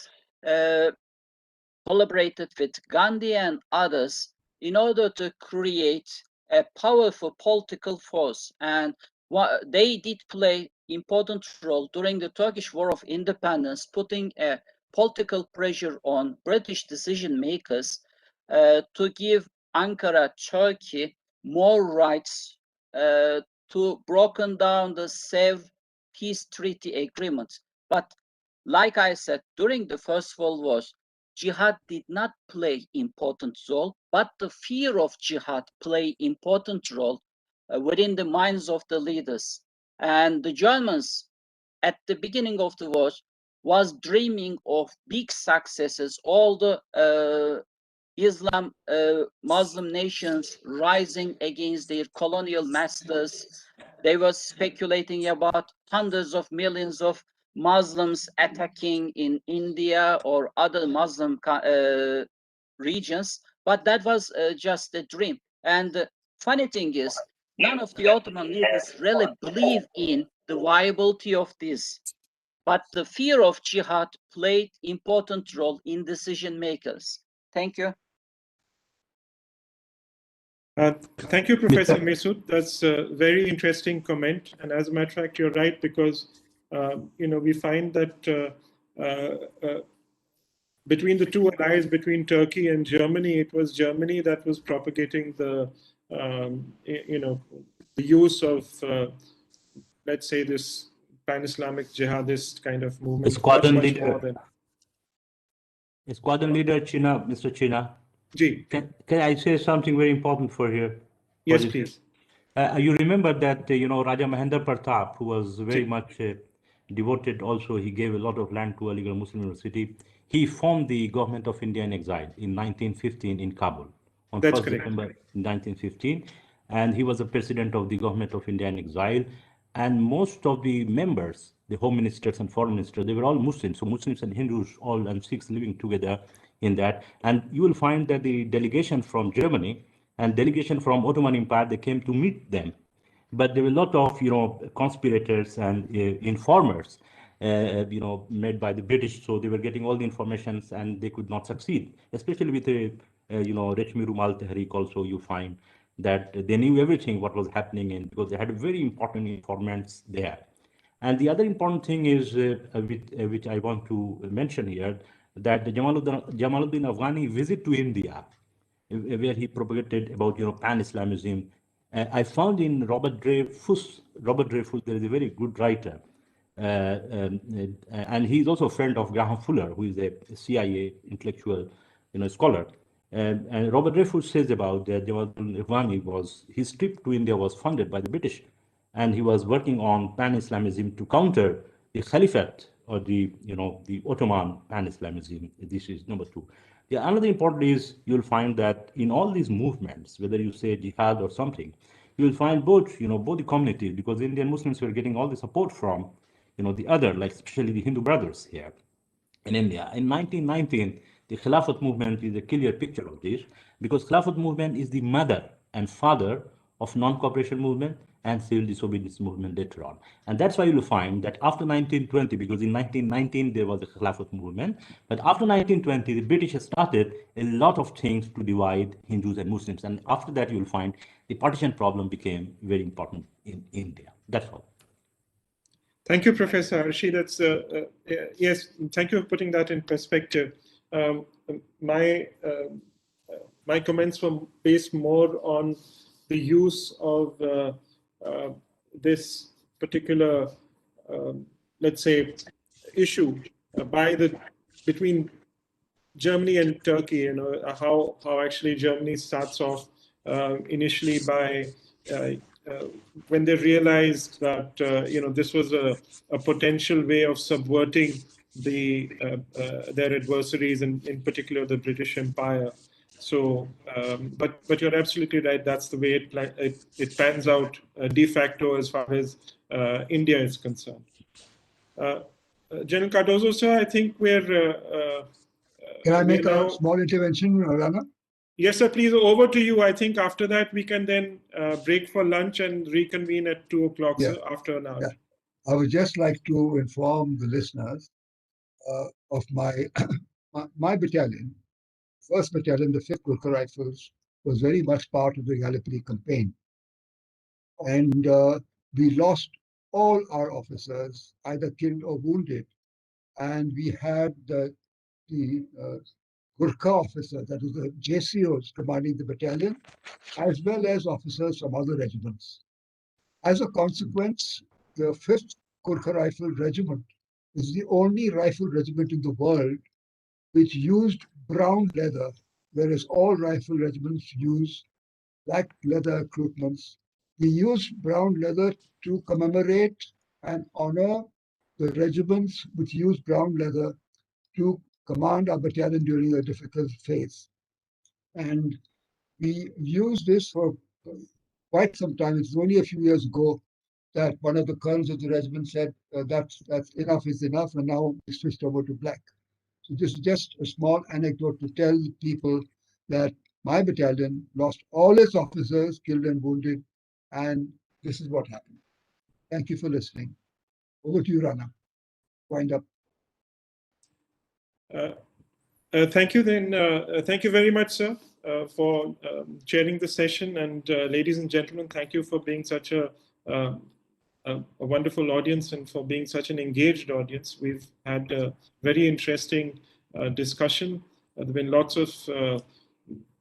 collaborated with Gandhi and others in order to create a powerful political force. And they did play important role during the Turkish War of Independence, putting a political pressure on British decision makers to give Ankara, Turkey, more rights to broken down the Sèvres peace treaty agreement. But like I said, during the First World War, jihad did not play important role, but the fear of jihad played important role within the minds of the leaders. And the Germans, at the beginning of the war, was dreaming of big successes, all the Islam, Muslim nations rising against their colonial masters. They were speculating about hundreds of millions of Muslims attacking in India or other Muslim regions, but that was just a dream. And the funny thing is, none of the Ottoman leaders really believe in the viability of this, but the fear of jihad played important role in decision makers. Thank you. Thank you, Professor Mesut. That's a very interesting comment. And as a matter of fact, you're right, because we find that between the two allies, between Turkey and Germany, it was Germany that was propagating the, the use of, let's say, this pan-Islamic jihadist kind of movement. Squadron much leader, more than. Squadron leader China, Mr. China. Ji. Can I say something very important for here? Yes, please. You remember that, Raja Mahendra Pratap, who was very much devoted also, he gave a lot of land to Aligarh Muslim University. He formed the government of India in exile in 1915 in Kabul, on That's 1st correct. December 1915. And he was the president of the government of India in exile. And most of the members, the home ministers and foreign ministers, they were all Muslims. So Muslims and Hindus, all and Sikhs living together in that. And you will find that the delegation from Germany and delegation from Ottoman Empire, they came to meet them. But there were a lot of, conspirators and informers, made by the British. So they were getting all the informations and they could not succeed, especially with the, Reshmi Rumal Tehreek also, you find that they knew everything what was happening in, because they had very important informants there. And the other important thing is, which I want to mention here, that the Jamaluddin Afghani visit to India, where he propagated about, pan-Islamism. I found in Robert Dreyfus, there is a very good writer, and he's also a friend of Graham Fuller, who is a CIA intellectual, scholar. And Robert Dreyfus says about that Jamaluddin Afghani his trip to India was funded by the British, and he was working on pan-Islamism to counter the Caliphate or the Ottoman pan-Islamism. This is number two. Yeah, another important is you'll find that in all these movements, whether you say jihad or something, you will find both the communities, because Indian Muslims were getting all the support from, the other, like especially the Hindu brothers here in India. In 1919, the Khilafat movement is a clear picture of this, because Khilafat movement is the mother and father of non-cooperation movement and civil disobedience movement later on. And that's why you'll find that after 1920, because in 1919 there was the Khilafat movement, but after 1920, the British started a lot of things to divide Hindus and Muslims. And after that, you'll find the partition problem became very important in India. That's all. Thank you, Professor Arshi. That's yes. Thank you for putting that in perspective. My comments were based more on the use of this particular, let's say, issue between Germany and Turkey. How actually Germany starts off initially by when they realized that this was a potential way of subverting their adversaries, and in particular the British Empire. So, but you're absolutely right. That's the way it pans out de facto as far as India is concerned. General Cardozo, sir, I think we're. Can I make a small intervention, Rana? Yes, sir. Please, over to you. I think after that we can then break for lunch and reconvene at 2 o'clock, sir, after an hour. Yeah. I would just like to inform the listeners of my my battalion, 1st Battalion, the 5th Gurkha Rifles, was very much part of the Gallipoli campaign. And we lost all our officers, either killed or wounded. And we had the Gurkha officer, that is the JCOs commanding the battalion, as well as officers from other regiments. As a consequence, the 5th Gurkha Rifle Regiment is the only rifle regiment in the world which used brown leather, whereas all rifle regiments use black leather accoutrements. We used brown leather to commemorate and honor the regiments which used brown leather to command our battalion during a difficult phase. And we used this for quite some time. It's only a few years ago that one of the colonels of the regiment said, that's enough is enough, and now we switched over to black. So this is just a small anecdote to tell people that my battalion lost all its officers, killed and wounded, and this is what happened. Thank you for listening. Over to you, Rana. Wind up. Thank you then. Thank you very much, sir, for chairing the session. And ladies and gentlemen, thank you for being such a a wonderful audience and for being such an engaged audience. We've had a very interesting discussion. There have been lots of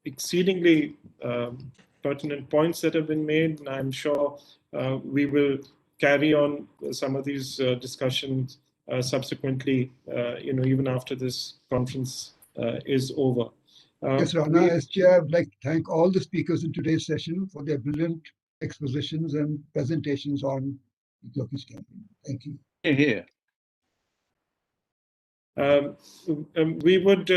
exceedingly pertinent points that have been made, and I'm sure we will carry on some of these discussions subsequently, even after this conference is over. Yes, Rana, as chair, I would like to thank all the speakers in today's session for their brilliant expositions and presentations on Ethiopia's campaign. Thank you. Here. We would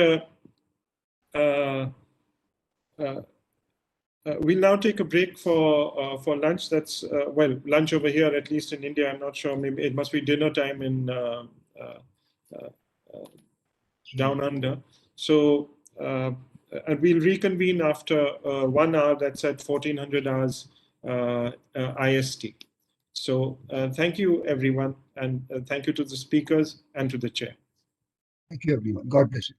we'll now take a break for lunch. That's well, lunch over here, at least in India. I'm not sure. Maybe it must be dinner time in down under. So and we'll reconvene after 1 hour. That's at 1400 hours IST. So thank you, everyone, and thank you to the speakers and to the chair. Thank you, everyone. God bless you.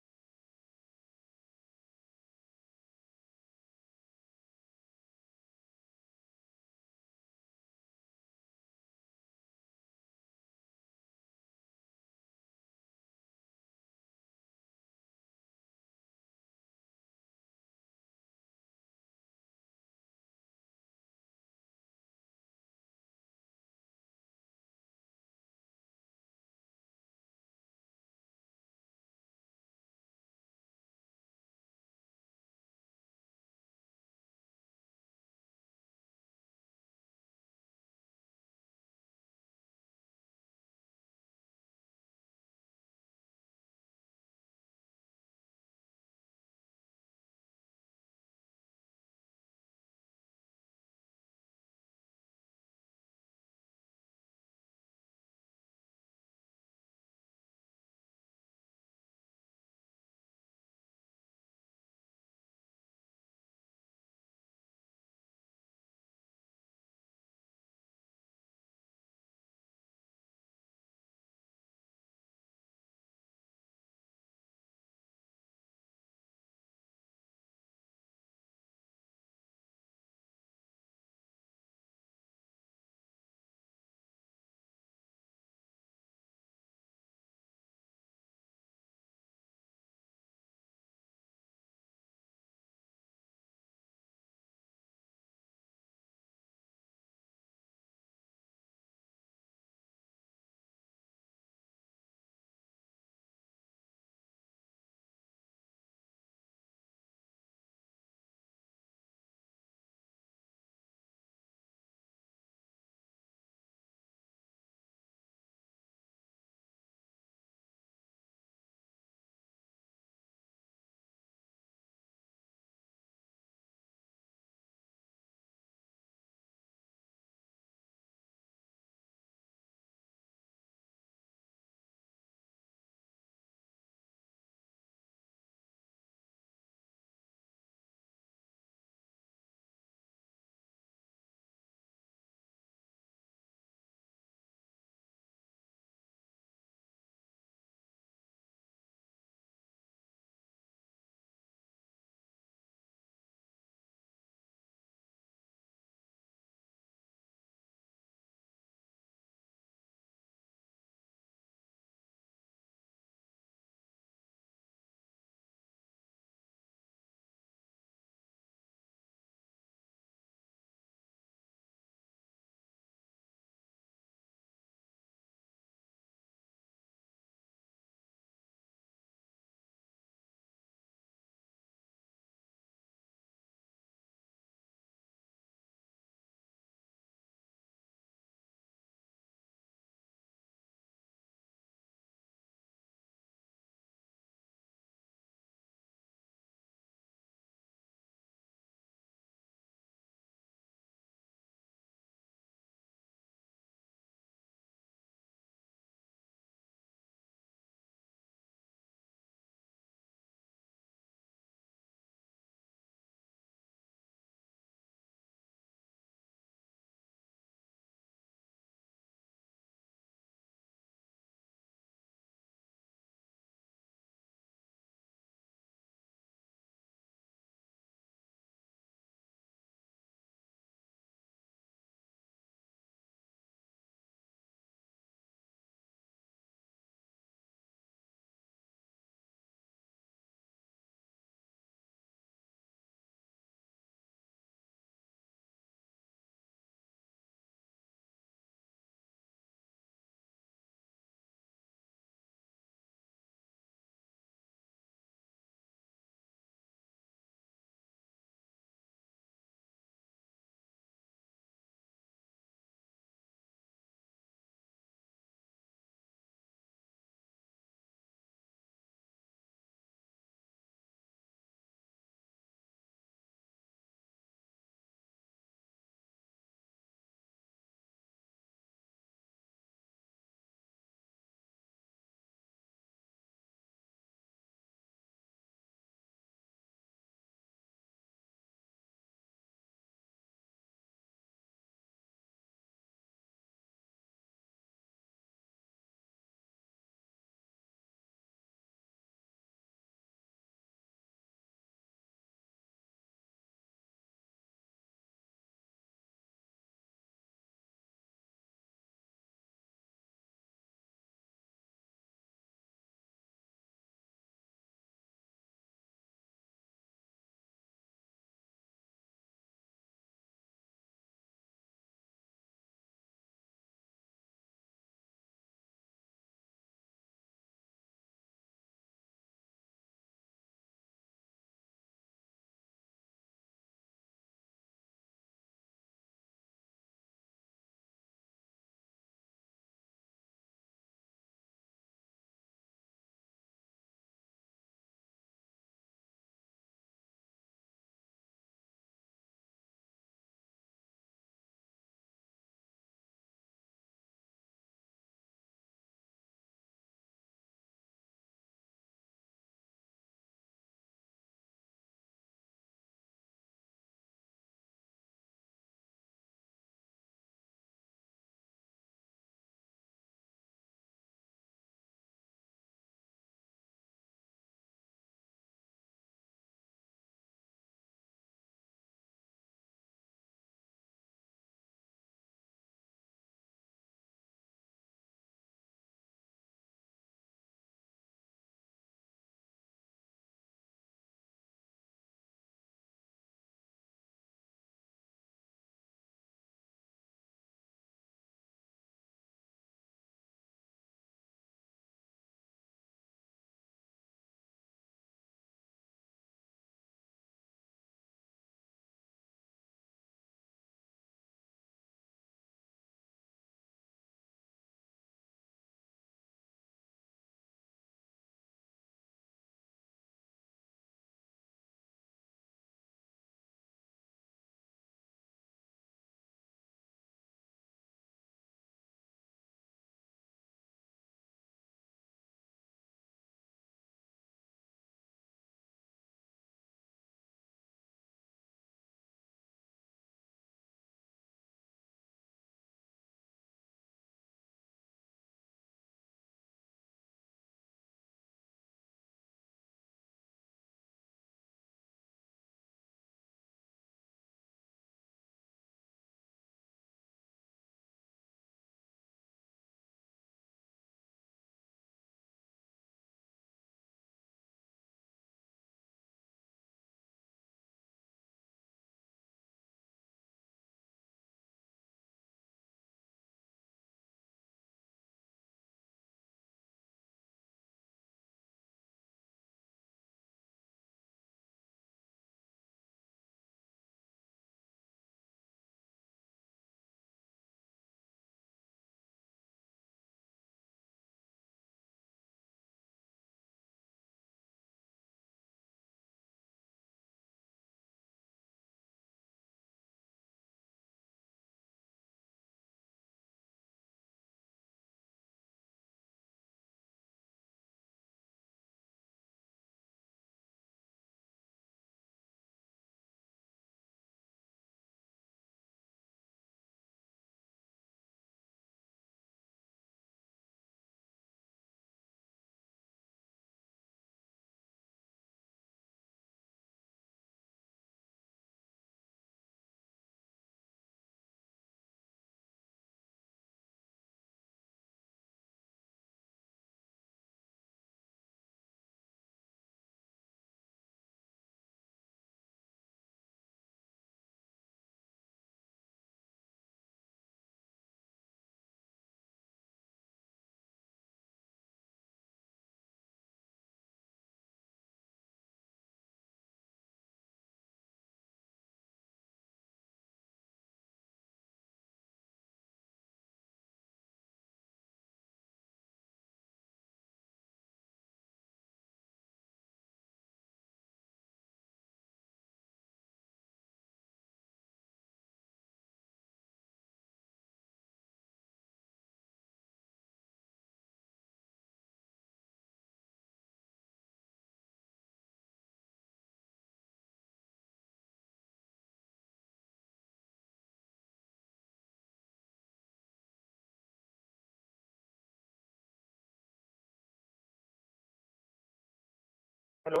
Hello.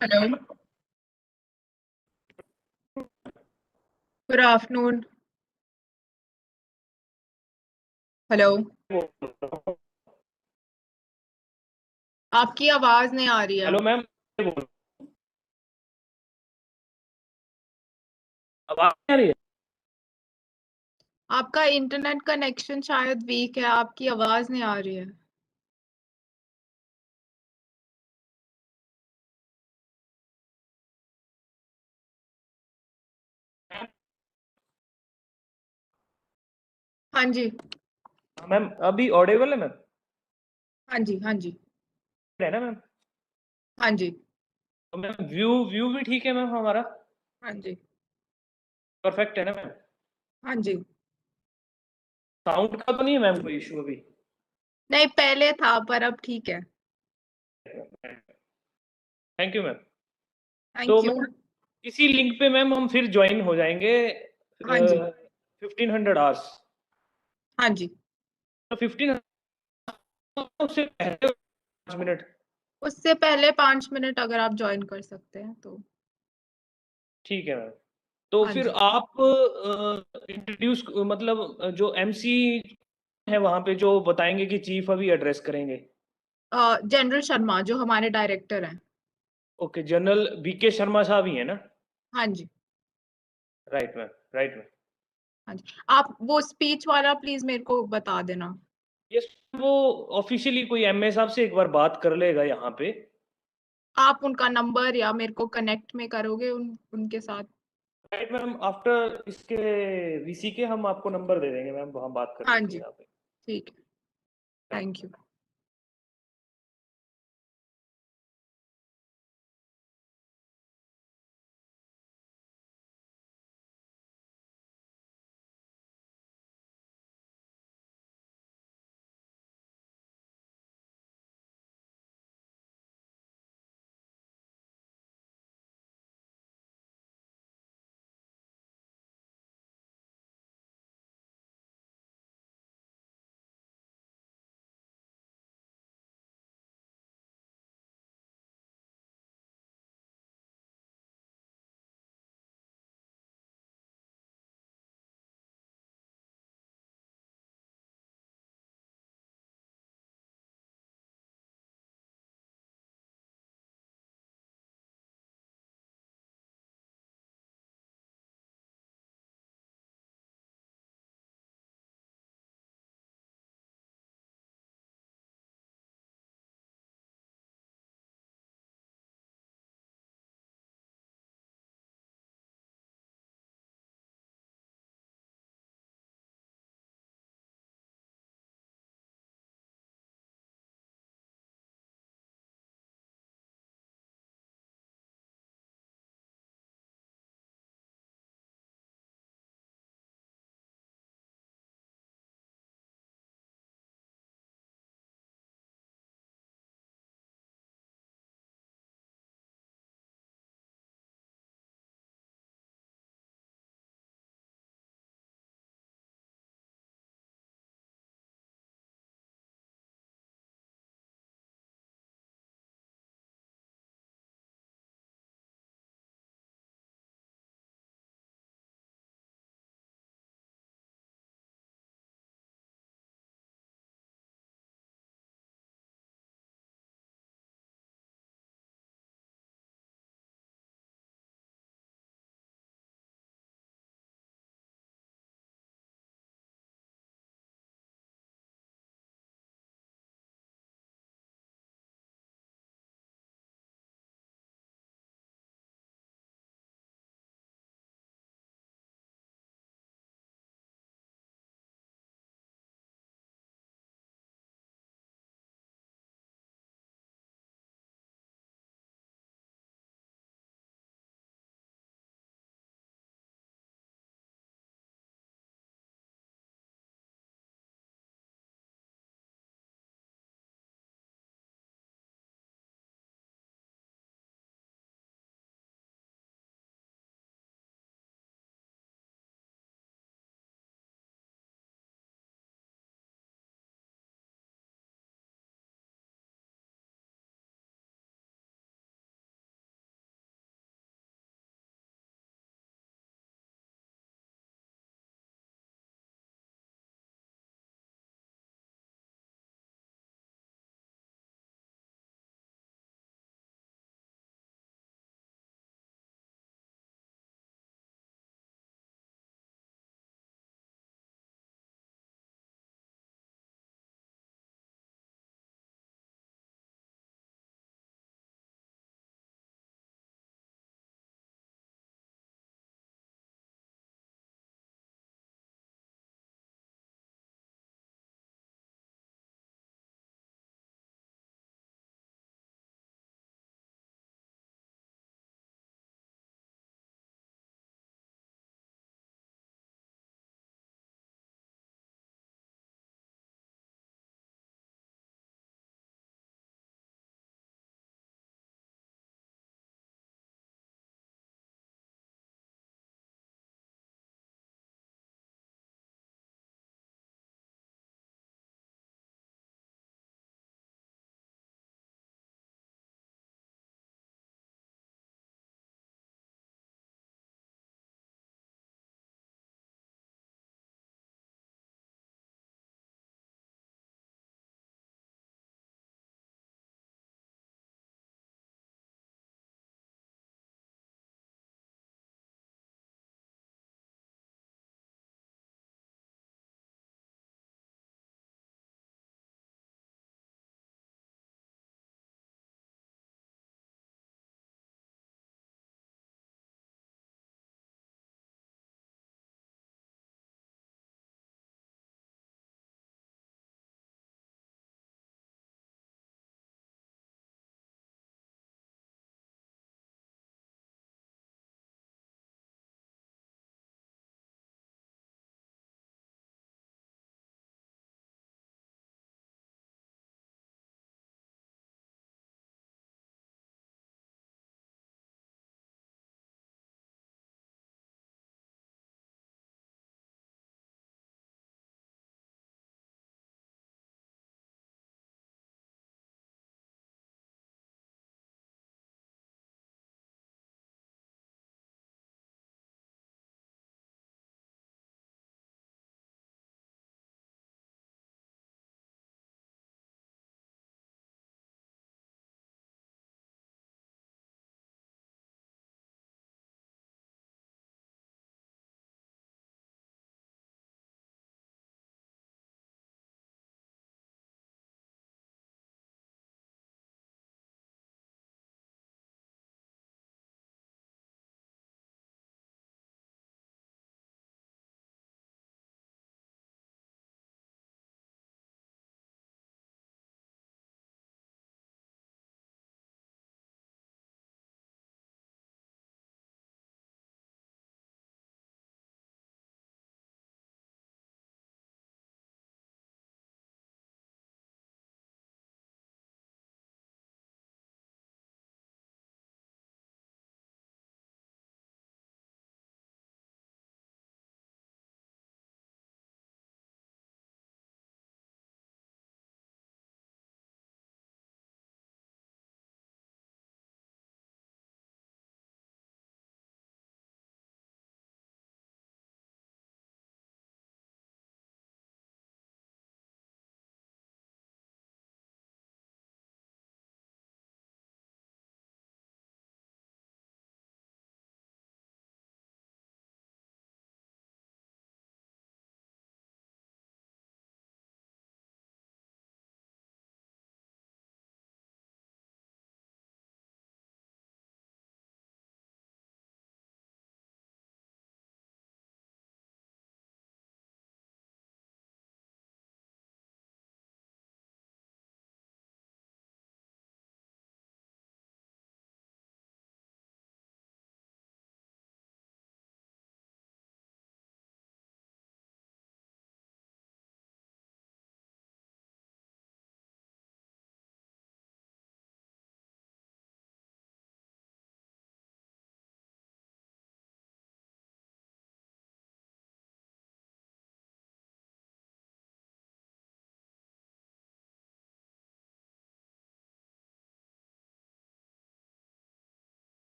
Hello. Good afternoon. Hello, आपकी आवाज नहीं आ रही है। Hello ma'am, आवाज नहीं आ रही है? आपका इंटरनेट कनेक्शन शायद वीक है, आपकी आवाज नहीं आ रही है। हाँ जी, मैम अभी ऑडिबल है मैम? हाँ जी, हाँ जी, है ना मैम? हाँ जी, तो मैम व्यू भी ठीक है मैम हमारा? हाँ जी, परफेक्ट है ना मैम? हाँ जी। साउंड का तो नहीं है मैम कोई इशू अभी? नहीं, पहले था पर अब ठीक है। Thank you ma'am. तो थैंक यू। मैम इसी लिंक पे मैम हम फिर ज्वाइन हो जाएंगे हाँ जी, 1500 आवर्स। हाँ जी। तो 1500 उससे पहले 5 मिनट। उससे पहले 5 मिनट अगर आप ज्वाइन कर सकते हैं तो। ठीक है मैम। तो हाँ फिर जी। आप इंट्रोड्यूस मतलब जो एमसी है वहां पे जो बताएंगे कि चीफ अभी एड्रेस करेंगे। जनरल शर्मा जो हमारे डायरेक्टर हैं। ओके, जनरल बीके शर्मा साहब ही है ना? हाँ जी, राइट मैम, राइट मैम। हाँ जी। आप वो स्पीच वाला प्लीज मेरे को बता देना। यस, वो ऑफिशियली कोई एमए साहब से एक बार बात कर लेगा यहाँ पे। आप उनका नंबर या मेरे को कनेक्ट में करोगे उनके साथ। राइट मैम, आफ्टर इसके वीसी के हम आपको नंबर दे देंगे मैम, वहाँ बात कर हाँ लीजिए जी, यहाँ पे। ठीक है। Thank you.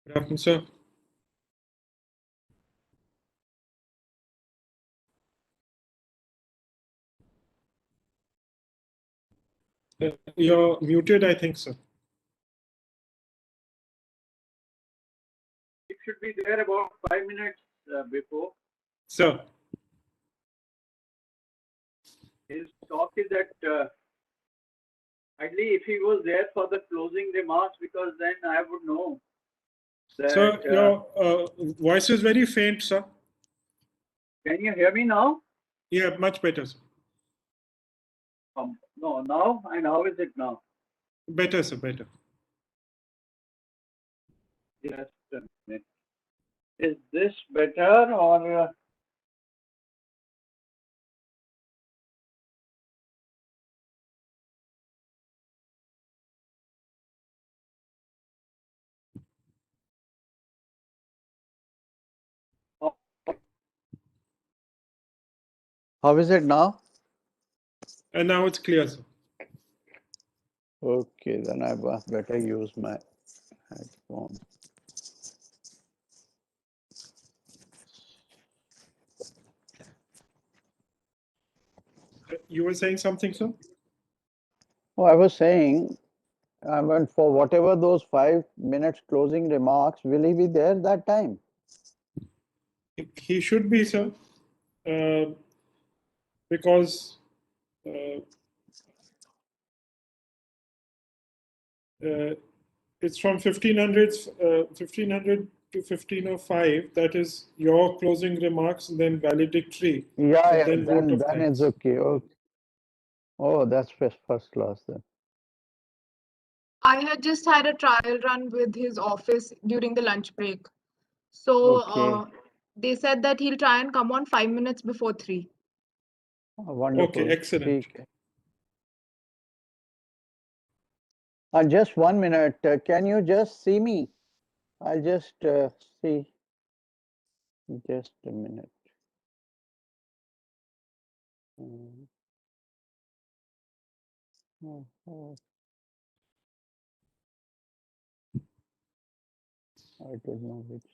Good afternoon, sir. You're muted, I think, sir. It should be there about 5 minutes before. Sir. His talk is that ideally if he was there for the closing remarks, because then I would know that. Sir, your voice is very faint, sir. Can you hear me now? Yeah, much better, sir. No, now, and how is it now? Better, sir, better. Just a minute. Is this better or? How is it now? And now it's clear, sir. Okay, then I better use my headphone. You were saying something, sir? Oh, I was saying, for whatever those 5 minutes closing remarks, will he be there that time? He should be, sir, because it's from 1500 to 1505. That is your closing remarks, and then valedictory. Yeah, then vote of thanks. it's okay. Oh, that's first class then. I had just had a trial run with his office during the lunch break. So Okay. they said that he'll try and come on 5 minutes before 3. Oh, wonderful. Okay, excellent. Just 1 minute. Can you just see me? I'll just see. Just a minute. I don't know which.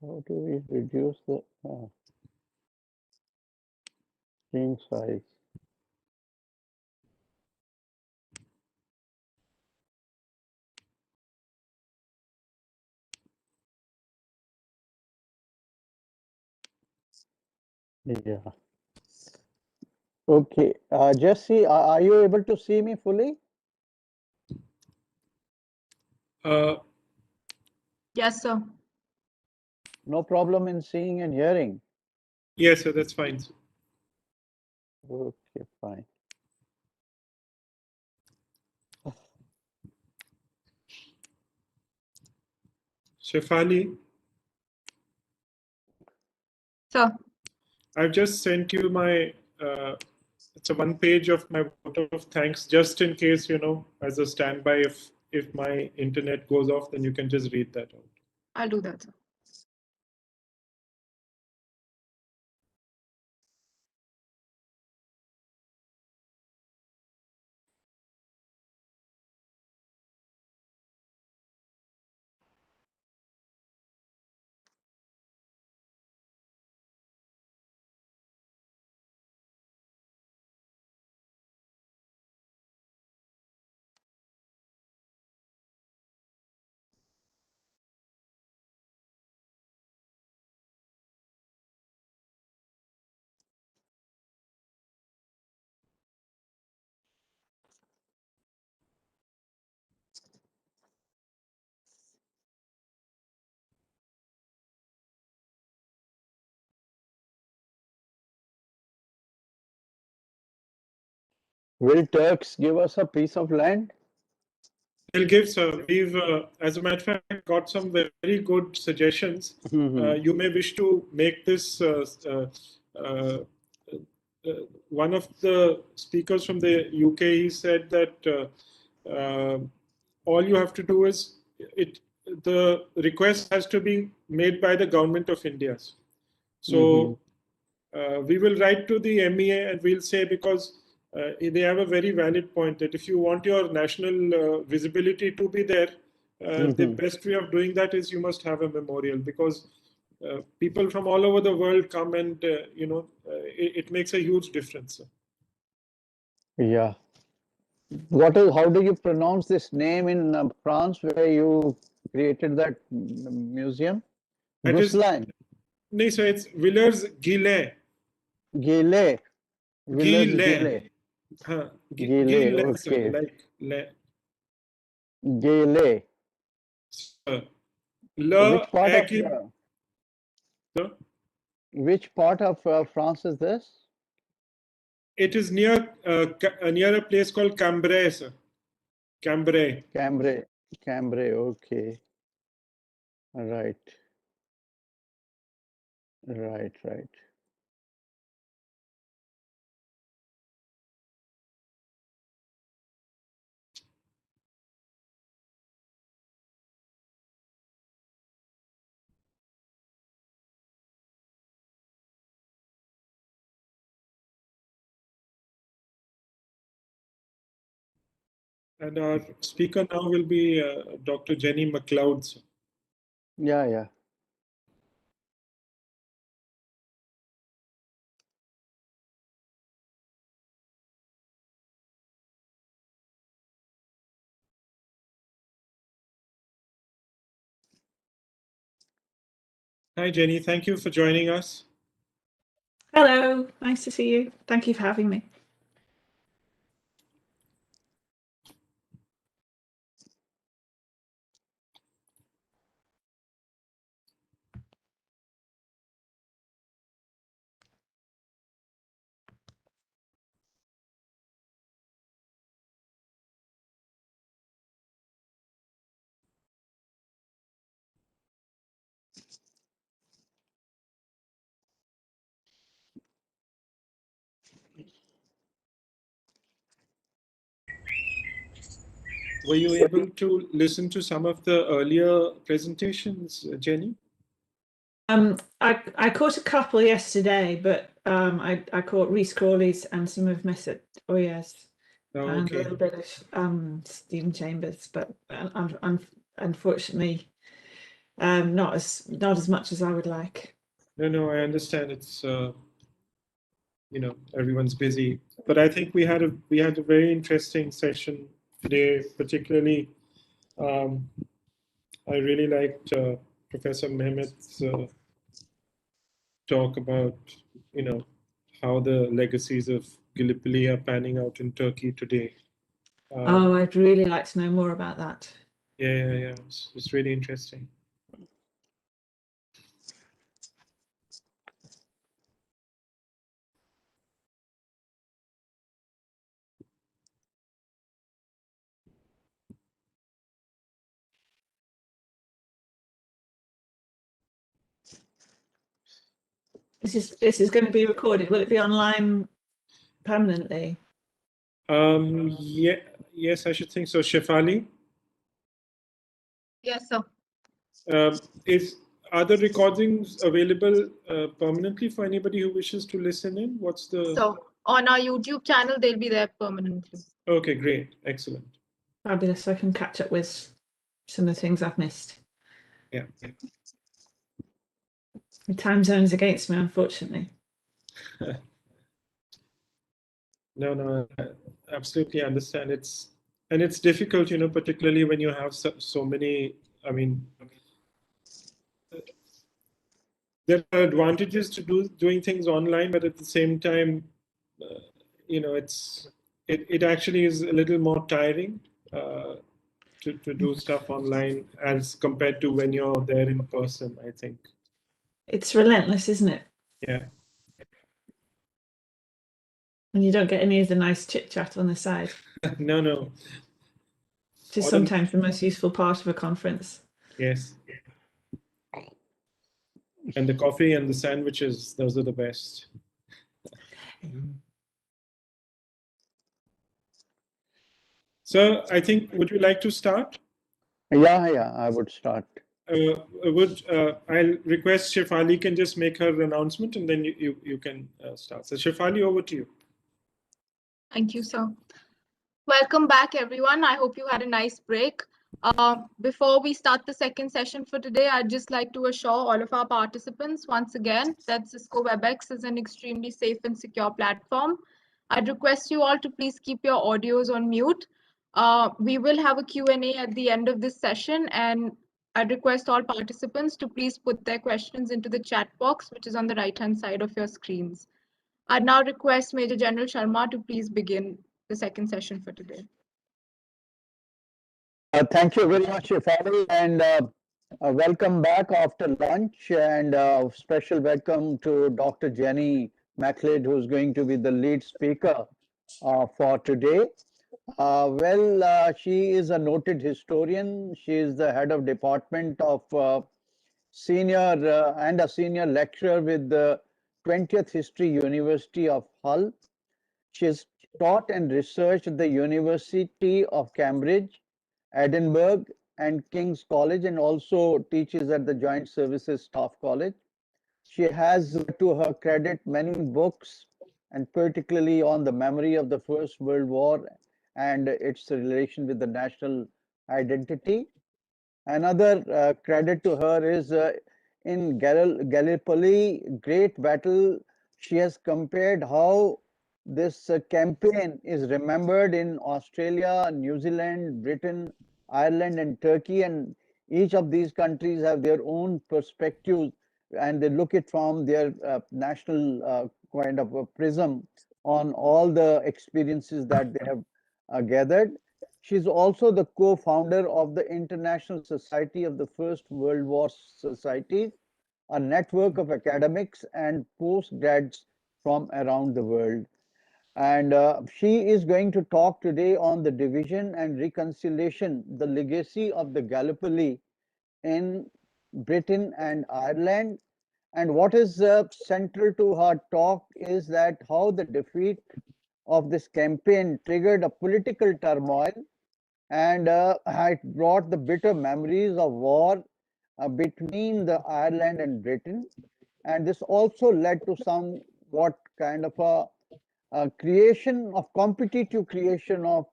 How do we reduce the screen size? Yeah. Okay. Jesse, are you able to see me fully? Yes, sir. No problem in seeing and hearing. Yes, sir, that's fine, sir. Okay, fine. Shefali. Sir. I've just sent you my, it's a 1 page of my vote of thanks, just in case, as a standby, if my internet goes off, then you can just read that out. I'll do that, sir. Will Turks give us a piece of land? They'll give, sir. We've, as a matter of fact, got some very good suggestions. You may wish to make this one of the speakers from the UK. He said that all you have to do is the request has to be made by the government of India. So we will write to the MEA and we'll say, because they have a very valid point that if you want your national visibility to be there, the best way of doing that is you must have a memorial, because people from all over the world come and, it makes a huge difference. Yeah. How do you pronounce this name in France where you created that museum? That is, no, so it's Villers-Guillet. Guillet. Guillet. Guillet, okay. Like le. Guillet. Which part of France is this? It is near a place called Cambrai, sir. Cambrai. Cambrai, okay. Right. And our speaker now will be Dr. Jenny McLeod, sir. Yeah. Hi, Jenny. Thank you for joining us. Hello. Nice to see you. Thank you for having me. Were you able to listen to some of the earlier presentations, Jenny? I caught a couple yesterday, but I caught Rhys Crawley's and some of Mesut Oyer's and a little bit of Stephen Chambers, but unfortunately, not as much as I would like. No, I understand. It's everyone's busy, but I think we had a very interesting session today. Particularly, I really liked Professor Mehmet's talk about how the legacies of Gallipoli are panning out in Turkey today. I'd really like to know more about that. Yeah. It's really interesting. This is going to be recorded. Will it be online permanently? Yes, I should think so. Shefali? Yes, sir. Are the recordings available permanently for anybody who wishes to listen in? So on our YouTube channel, they'll be there permanently. Okay, great. Excellent. Fabulous. So I can catch up with some of the things I've missed. Yeah. The time zone's against me, unfortunately. No, I absolutely understand. It's difficult, particularly when you have so many. I mean, there are advantages to doing things online, but at the same time, it actually is a little more tiring to do stuff online as compared to when you're there in person, I think. It's relentless, isn't it? Yeah. And you don't get any of the nice chit chat on the side. No. Which is sometimes the most useful part of a conference. Yes. And the coffee and the sandwiches, those are the best. So I think, would you like to start? Yeah, I would start. I'll request Shefali can just make her announcement and then you can start. So Shefali, over to you. Thank you, sir. Welcome back, everyone. I hope you had a nice break. Before we start the second session for today, I'd just like to assure all of our participants once again that Cisco WebEx is an extremely safe and secure platform. I'd request you all to please keep your audios on mute. We will have a Q&A at the end of this session, and I'd request all participants to please put their questions into the chat box, which is on the right-hand side of your screens. I'd now request Major General Sharma to please begin the second session for today. Thank you very much, Shefali, and welcome back after lunch, and special welcome to Dr. Jenny MacLeod, who's going to be the lead speaker for today. She is a noted historian. She is the head of department of senior and a senior lecturer with the 20th History University of Hull. She has taught and researched at the University of Cambridge, Edinburgh, and King's College, and also teaches at the Joint Services Staff College. She has, to her credit, many books, and particularly on the memory of the First World War and its relation with the national identity. Another credit to her is in Gallipoli, Great Battle, she has compared how this campaign is remembered in Australia, New Zealand, Britain, Ireland, and Turkey, and each of these countries have their own perspectives, and they look it from their national kind of a prism on all the experiences that they have gathered. She's also the co-founder of the International Society of the First World War Societies, a network of academics and postgrads from around the world. And she is going to talk today on the division and reconciliation, the legacy of the Gallipoli in Britain and Ireland. And what is central to her talk is that how the defeat of this campaign triggered a political turmoil, and it brought the bitter memories of war between the Ireland and Britain. And this also led to somewhat kind of a creation of competitive creation of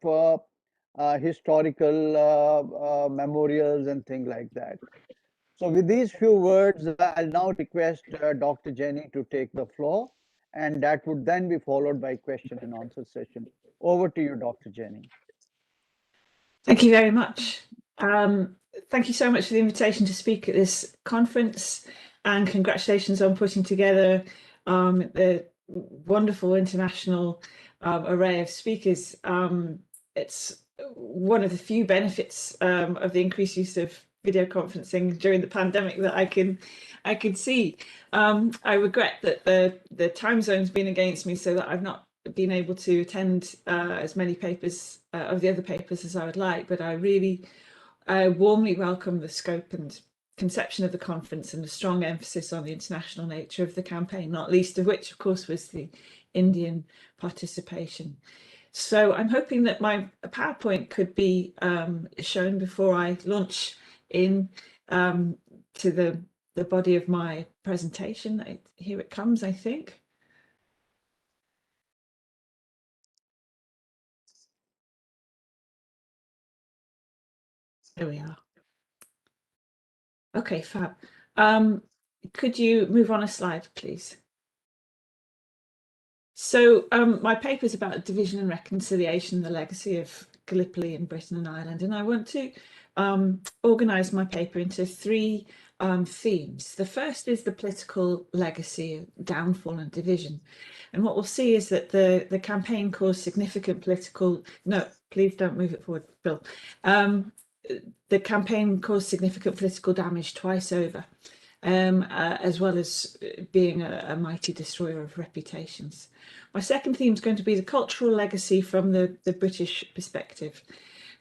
historical memorials and things like that. So with these few words, I'll now request Dr. Jenny to take the floor, and that would then be followed by question and answer session. Over to you, Dr. Jenny. Thank you very much. Thank you so much for the invitation to speak at this conference, and congratulations on putting together the wonderful international array of speakers. It's one of the few benefits of the increased use of video conferencing during the pandemic that I can see. I regret that the time zone's been against me, so that I've not been able to attend as many papers of the other papers as I would like, but I really warmly welcome the scope and conception of the conference and the strong emphasis on the international nature of the campaign, not least of which, of course, was the Indian participation. So I'm hoping that my PowerPoint could be shown before I launch in to the body of my presentation. Here it comes, I think. There we are. Okay, fab. Could you move on a slide, please? So my paper is about division and reconciliation, the legacy of Gallipoli in Britain and Ireland, and I want to organise my paper into three themes. The first is the political legacy, downfall and division. And what we'll see is that the campaign caused significant political, no, please don't move it forward, Bill. The campaign caused significant political damage twice over, as well as being a mighty destroyer of reputations. My second theme is going to be the cultural legacy from the British perspective.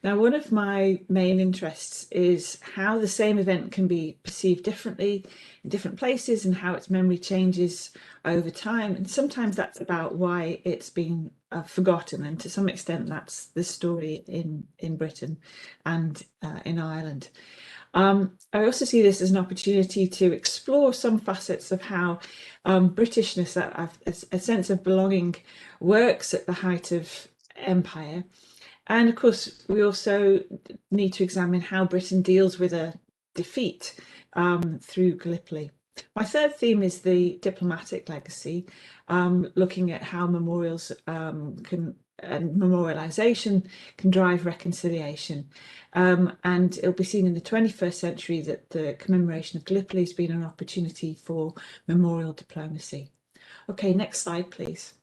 Now, one of my main interests is how the same event can be perceived differently in different places and how its memory changes over time. And sometimes that's about why it's been forgotten. And to some extent, that's the story in Britain and in Ireland. I also see this as an opportunity to explore some facets of how Britishness, a sense of belonging, works at the height of empire. And of course, we also need to examine how Britain deals with a defeat through Gallipoli. My third theme is the diplomatic legacy, looking at how memorials and memorialization can drive reconciliation. And it'll be seen in the 21st century that the commemoration of Gallipoli has been an opportunity for memorial diplomacy. Okay, next slide, please.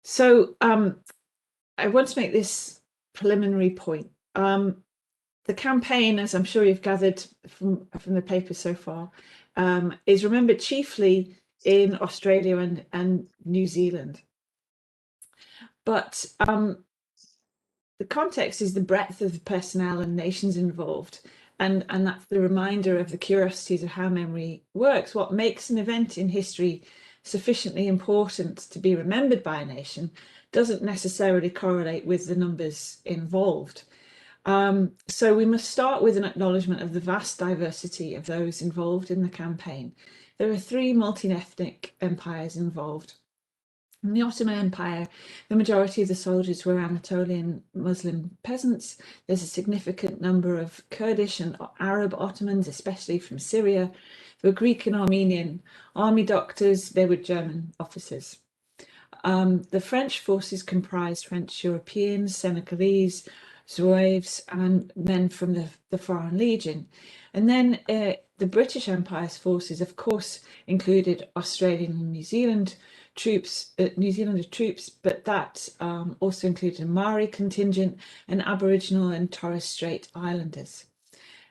So I want to make this preliminary point. The campaign, as I'm sure you've gathered from the paper so far, is remembered chiefly in Australia and New Zealand. But the context is the breadth of the personnel and nations involved. And that's the reminder of the curiosities of how memory works. What makes an event in history sufficiently important to be remembered by a nation doesn't necessarily correlate with the numbers involved. So we must start with an acknowledgement of the vast diversity of those involved in the campaign. There are 3 multi-ethnic empires involved. In the Ottoman Empire, the majority of the soldiers were Anatolian Muslim peasants. There's a significant number of Kurdish and Arab Ottomans, especially from Syria. There were Greek and Armenian army doctors. They were German officers. The French forces comprised French Europeans, Senegalese, Zouaves, and men from the Foreign Legion. And then the British Empire's forces, of course, included Australian and New Zealand troops, but that also included a Maori contingent and Aboriginal and Torres Strait Islanders.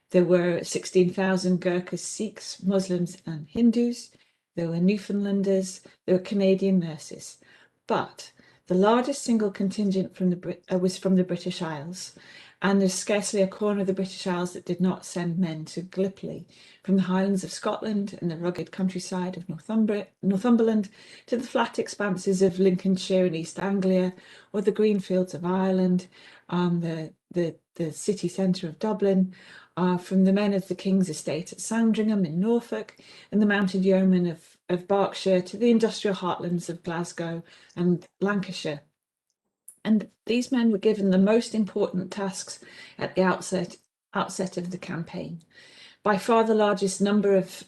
There were 16,000 Gurkhas, Sikhs, Muslims, and Hindus. There were Newfoundlanders. There were Canadian nurses. But the largest single contingent was from the British Isles, and there's scarcely a corner of the British Isles that did not send men to Gallipoli, from the Highlands of Scotland and the rugged countryside of Northumberland to the flat expanses of Lincolnshire and East Anglia, or the green fields of Ireland, the city centre of Dublin, from the men of the King's Estate at Sandringham in Norfolk, and the mounted yeomen of Berkshire to the industrial heartlands of Glasgow and Lancashire. And these men were given the most important tasks at the outset of the campaign. By far the largest number of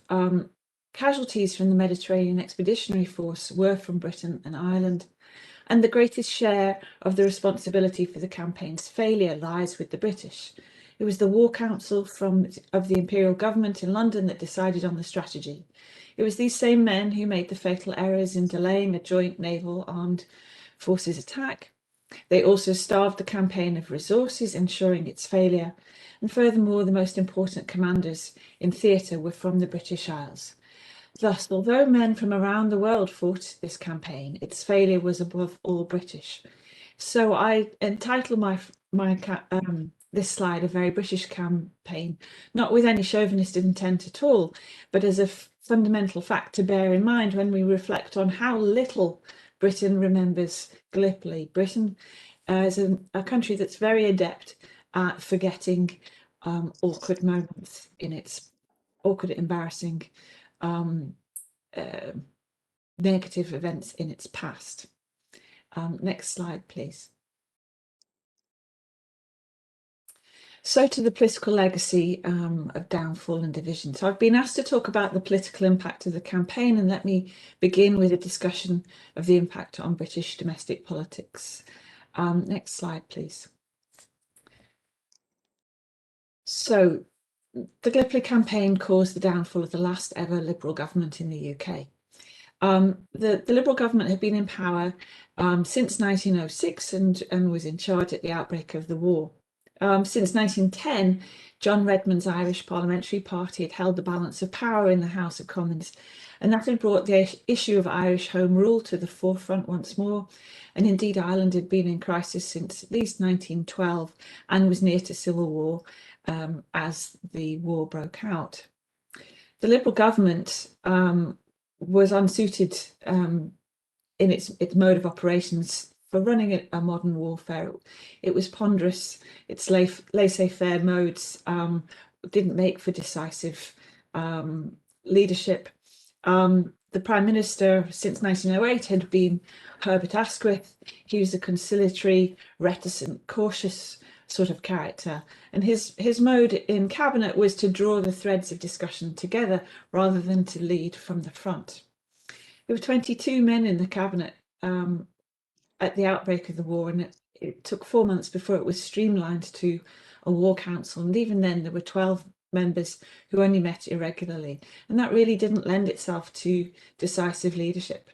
casualties from the Mediterranean Expeditionary Force were from Britain and Ireland, and the greatest share of the responsibility for the campaign's failure lies with the British. It was the War Council of the Imperial Government in London that decided on the strategy. It was these same men who made the fatal errors in delaying a joint naval armed forces attack. They also starved the campaign of resources, ensuring its failure. And furthermore, the most important commanders in theatre were from the British Isles. Thus, although men from around the world fought this campaign, its failure was above all British. So I entitle this slide "A Very British Campaign," not with any chauvinist intent at all, but as a fundamental fact to bear in mind when we reflect on how little Britain remembers Gallipoli. Britain is a country that's very adept at forgetting awkward moments in its awkward, embarrassing, negative events in its past. Next slide, please. So to the political legacy of downfall and division. So I've been asked to talk about the political impact of the campaign, and let me begin with a discussion of the impact on British domestic politics. Next slide, please. So the Gallipoli campaign caused the downfall of the last ever Liberal government in the UK. The Liberal government had been in power since 1906 and was in charge at the outbreak of the war. Since 1910, John Redmond's Irish Parliamentary Party had held the balance of power in the House of Commons, and that had brought the issue of Irish Home Rule to the forefront once more. And indeed, Ireland had been in crisis since at least 1912 and was near to civil war as the war broke out. The Liberal government was unsuited in its mode of operations running a modern warfare. It was ponderous. Its laissez-faire modes didn't make for decisive leadership. The Prime Minister since 1908 had been Herbert Asquith. He was a conciliatory, reticent, cautious sort of character. And his mode in cabinet was to draw the threads of discussion together rather than to lead from the front. There were 22 men in the cabinet at the outbreak of the war, and it took 4 months before it was streamlined to a war council. And even then, there were 12 members who only met irregularly. And that really didn't lend itself to decisive leadership.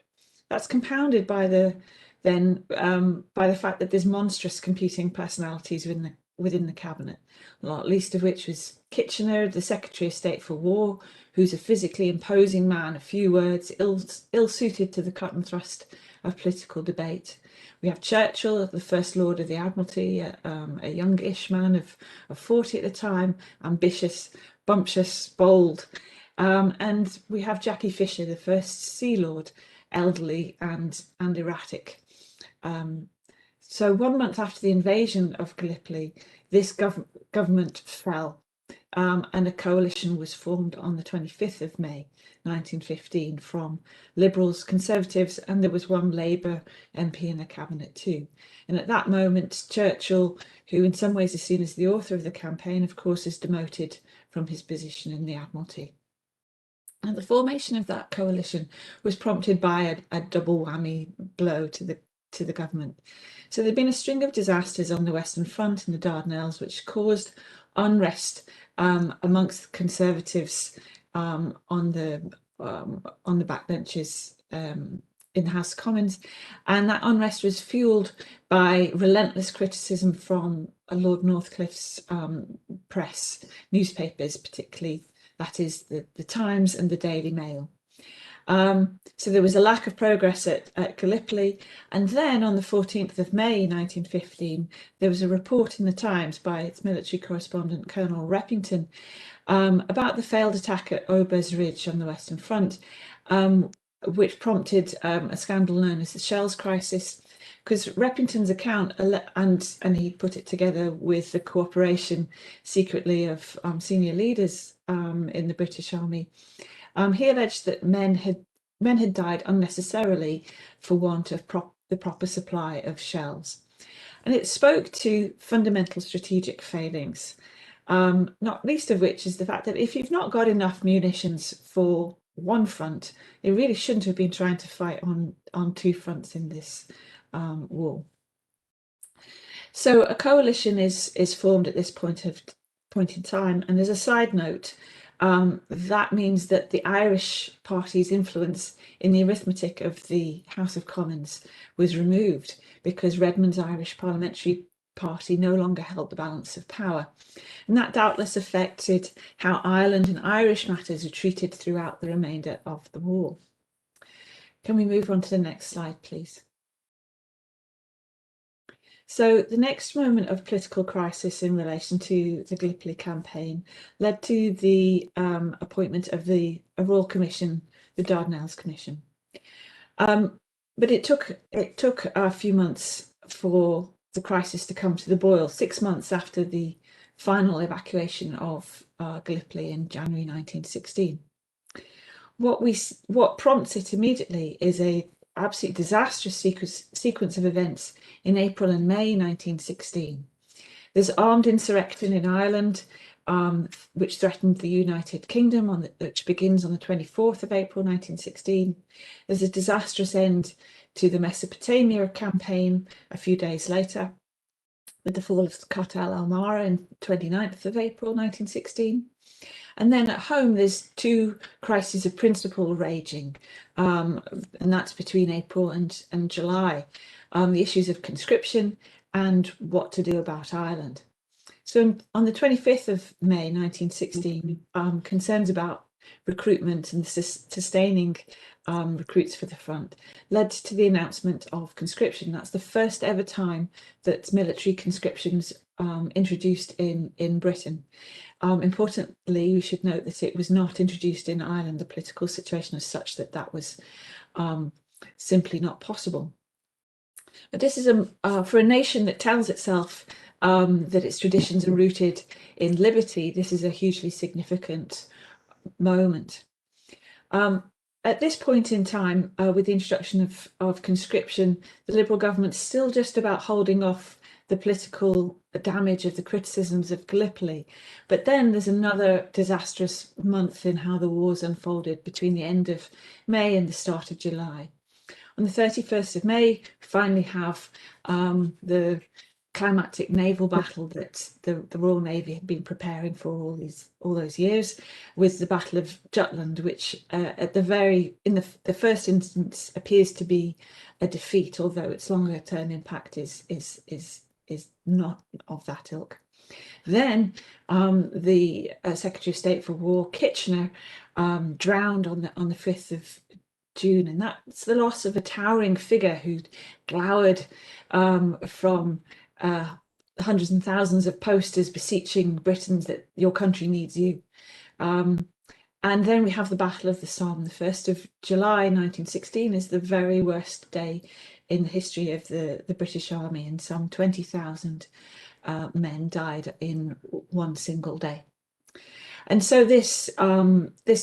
That's compounded by the fact that there's monstrous competing personalities within the cabinet, not least of which was Kitchener, the Secretary of State for War, who's a physically imposing man, a few words, ill-suited to the cut and thrust of political debate. We have Churchill, the First Lord of the Admiralty, a youngish man of 40 at the time, ambitious, bumptious, bold. And we have Jackie Fisher, the First Sea Lord, elderly and erratic. So 1 month after the invasion of Gallipoli, this government fell, and a coalition was formed on the 25th of May 1915 from Liberals, Conservatives, and there was one Labour MP in the cabinet too. And at that moment, Churchill, who in some ways is seen as the author of the campaign, of course, is demoted from his position in the Admiralty. And the formation of that coalition was prompted by a double whammy blow to the government. So there'd been a string of disasters on the Western Front and the Dardanelles, which caused unrest amongst Conservatives on the backbenches in the House of Commons, and that unrest was fueled by relentless criticism from Lord Northcliffe's press, newspapers particularly, that is the Times and the Daily Mail. So there was a lack of progress at Gallipoli, and then on the 14th of May 1915, there was a report in the Times by its military correspondent, Colonel Repington, about the failed attack at Aubers Ridge on the Western Front, which prompted a scandal known as the Shells Crisis, because Repington's account, and he put it together with the cooperation secretly of senior leaders in the British Army. He alleged that men had died unnecessarily for want of the proper supply of shells. And it spoke to fundamental strategic failings, not least of which is the fact that if you've not got enough munitions for one front, you really shouldn't have been trying to fight on two fronts in this war. So a coalition is formed at this point in time, and as a side note, that means that the Irish party's influence in the arithmetic of the House of Commons was removed because Redmond's Irish Parliamentary Party no longer held the balance of power. And that doubtless affected how Ireland and Irish matters were treated throughout the remainder of the war. Can we move on to the next slide, please? So the next moment of political crisis in relation to the Gallipoli campaign led to the appointment of a Royal Commission, the Dardanelles Commission. But it took a few months for the crisis to come to the boil, 6 months after the final evacuation of Gallipoli in January 1916. What prompts it immediately is a absolutely disastrous sequence of events in April and May 1916. There's armed insurrection in Ireland, which threatened the United Kingdom, which begins on the 24th of April 1916. There's a disastrous end to the Mesopotamia campaign a few days later, with the fall of Kut al-Amara on 29th of April 1916. And then at home, there's two crises of principle raging, and that's between April and July, the issues of conscription and what to do about Ireland. So on the 25th of May 1916, concerns about recruitment and sustaining recruits for the front led to the announcement of conscription. That's the first ever time that military conscription's introduced in Britain. Importantly, we should note that it was not introduced in Ireland. The political situation was such that was simply not possible. But this is for a nation that tells itself that its traditions are rooted in liberty. This is a hugely significant moment. At this point in time, with the introduction of conscription, the Liberal government's still just about holding off the political damage of the criticisms of Gallipoli. But then there's another disastrous month in how the wars unfolded between the end of May and the start of July. On the 31st of May, we finally have the climactic naval battle that the Royal Navy had been preparing for all those years, with the Battle of Jutland, which in the first instance appears to be a defeat, although its longer term impact is not of that ilk. Then the Secretary of State for War, Kitchener, drowned on the 5th of June, and that's the loss of a towering figure who'd glowered from hundreds and thousands of posters beseeching Britons that your country needs you. And then we have the Battle of the Somme. The 1st of July 1916 is the very worst day in the history of the British Army, and some 20,000 men died in one single day. And so this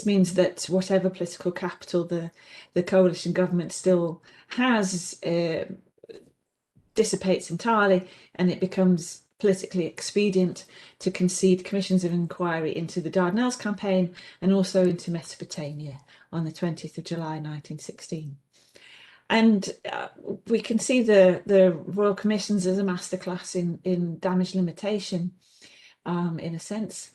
means that whatever political capital the coalition government still has dissipates entirely, and it becomes politically expedient to concede commissions of inquiry into the Dardanelles campaign and also into Mesopotamia on the 20th of July 1916. And we can see the Royal Commissions as a masterclass in damage limitation, in a sense.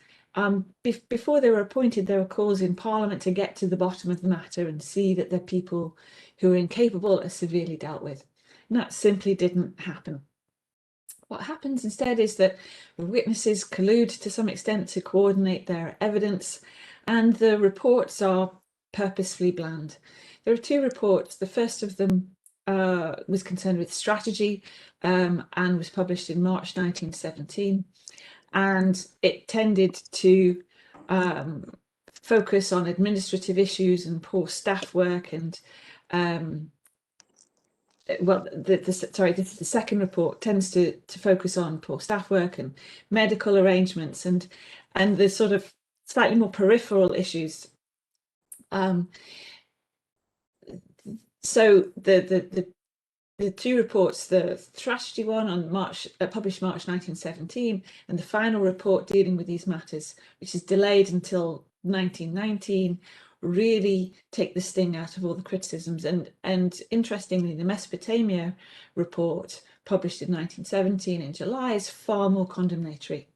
Before they were appointed, there were calls in Parliament to get to the bottom of the matter and see that the people who are incapable are severely dealt with. And that simply didn't happen. What happens instead is that witnesses collude to some extent to coordinate their evidence, and the reports are purposefully bland. There are two reports. The first of them was concerned with strategy and was published in March 1917. And it tended to focus on administrative issues and poor staff work. And the second report tends to focus on poor staff work and medical arrangements and the sort of slightly more peripheral issues. So the two reports, the strategy one on published March 1917, and the final report dealing with these matters, which is delayed until 1919, really take the sting out of all the criticisms. And interestingly, the Mesopotamia report, published in 1917 in July, is far more condemnatory.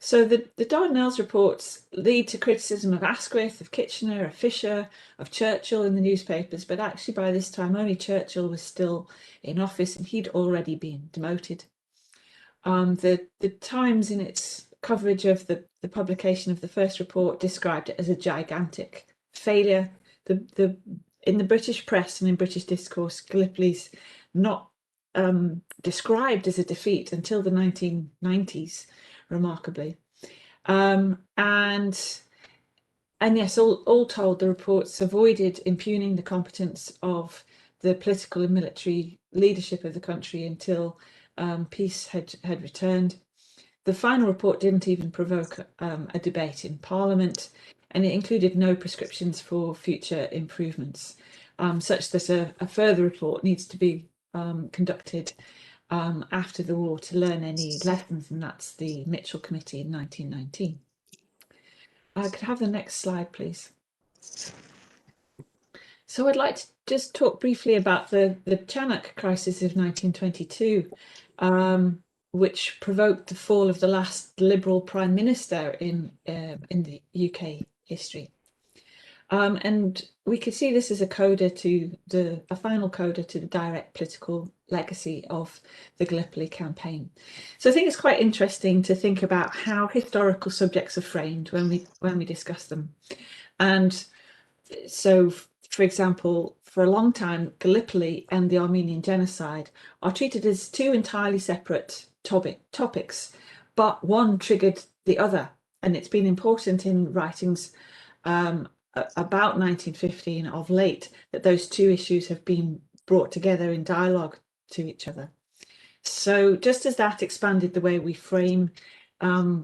So the Dardanelles reports lead to criticism of Asquith, of Kitchener, of Fisher, of Churchill in the newspapers, but actually by this time only Churchill was still in office and he'd already been demoted. The Times, in its coverage of the publication of the first report, described it as a gigantic failure. In the British press and in British discourse, Gallipoli's not described as a defeat until the 1990s. Remarkably, and yes, all told, the reports avoided impugning the competence of the political and military leadership of the country until peace had returned. The final report didn't even provoke a debate in Parliament, and it included no prescriptions for future improvements, such that a further report needs to be conducted after the war to learn any lessons, and that's the Mitchell Committee in 1919. Could I have the next slide, please? So I'd like to just talk briefly about the Chanak crisis of 1922, which provoked the fall of the last Liberal Prime Minister in the UK history. And we could see this as a coda to a final coda to the direct political legacy of the Gallipoli campaign. So I think it's quite interesting to think about how historical subjects are framed when we discuss them. And so, for example, for a long time, Gallipoli and the Armenian genocide are treated as two entirely separate topics, but one triggered the other. And it's been important in writings about 1915 of late that those two issues have been brought together in dialogue to each other. So just as that expanded the way we frame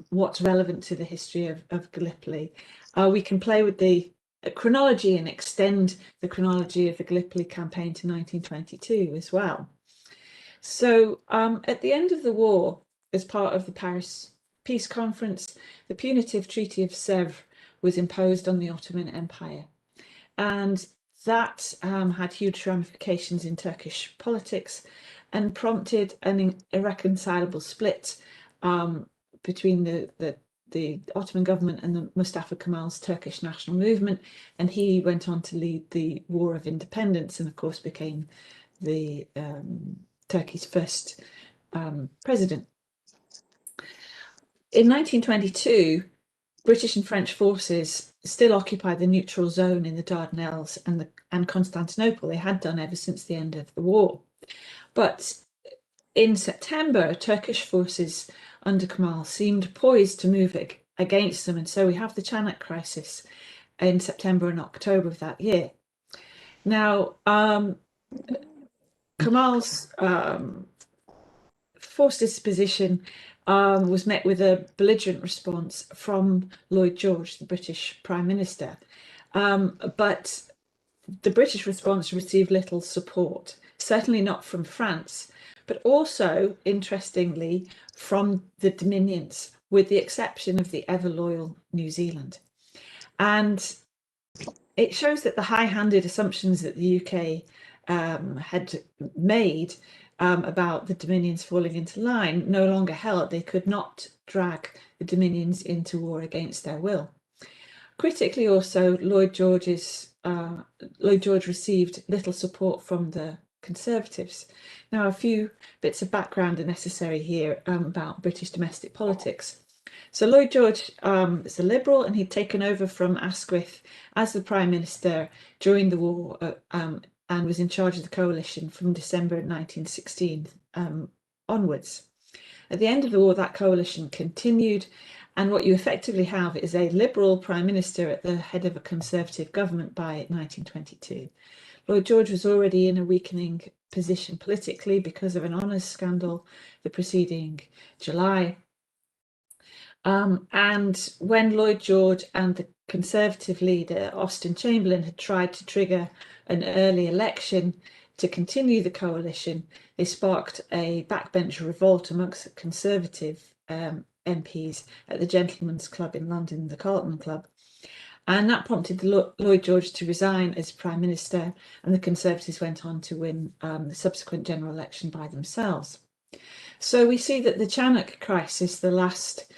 what's relevant to the history of Gallipoli, we can play with the chronology and extend the chronology of the Gallipoli campaign to 1922 as well. So at the end of the war, as part of the Paris Peace Conference, the punitive Treaty of Sèvres was imposed on the Ottoman Empire. And that had huge ramifications in Turkish politics and prompted an irreconcilable split between the Ottoman government and the Mustafa Kemal's Turkish national movement. And he went on to lead the War of Independence and, of course, became the Turkey's first president. In 1922, British and French forces still occupied the neutral zone in the Dardanelles and Constantinople. They had done ever since the end of the war. But in September, Turkish forces under Kemal seemed poised to move against them. And so we have the Çanak crisis in September and October of that year. Now, Kemal's forced disposition was met with a belligerent response from Lloyd George, the British Prime Minister. But the British response received little support, certainly not from France, but also, interestingly, from the Dominions, with the exception of the ever-loyal New Zealand. And it shows that the high-handed assumptions that the UK had made about the Dominions falling into line no longer held. They could not drag the Dominions into war against their will. Critically also, Lloyd George received little support from the Conservatives. Now, a few bits of background are necessary here about British domestic politics. So Lloyd George is a Liberal, and he'd taken over from Asquith as the Prime Minister during the war and was in charge of the coalition from December 1916 onwards. At the end of the war, that coalition continued, and what you effectively have is a Liberal Prime Minister at the head of a Conservative government by 1922. Lloyd George was already in a weakening position politically because of an honours scandal the preceding July. And when Lloyd George and the Conservative leader, Austen Chamberlain, had tried to trigger an early election to continue the coalition, they sparked a backbench revolt amongst Conservative MPs at the Gentlemen's Club in London, the Carlton Club. And that prompted Lloyd George to resign as Prime Minister, and the Conservatives went on to win the subsequent general election by themselves. So we see that the Çanak crisis, the last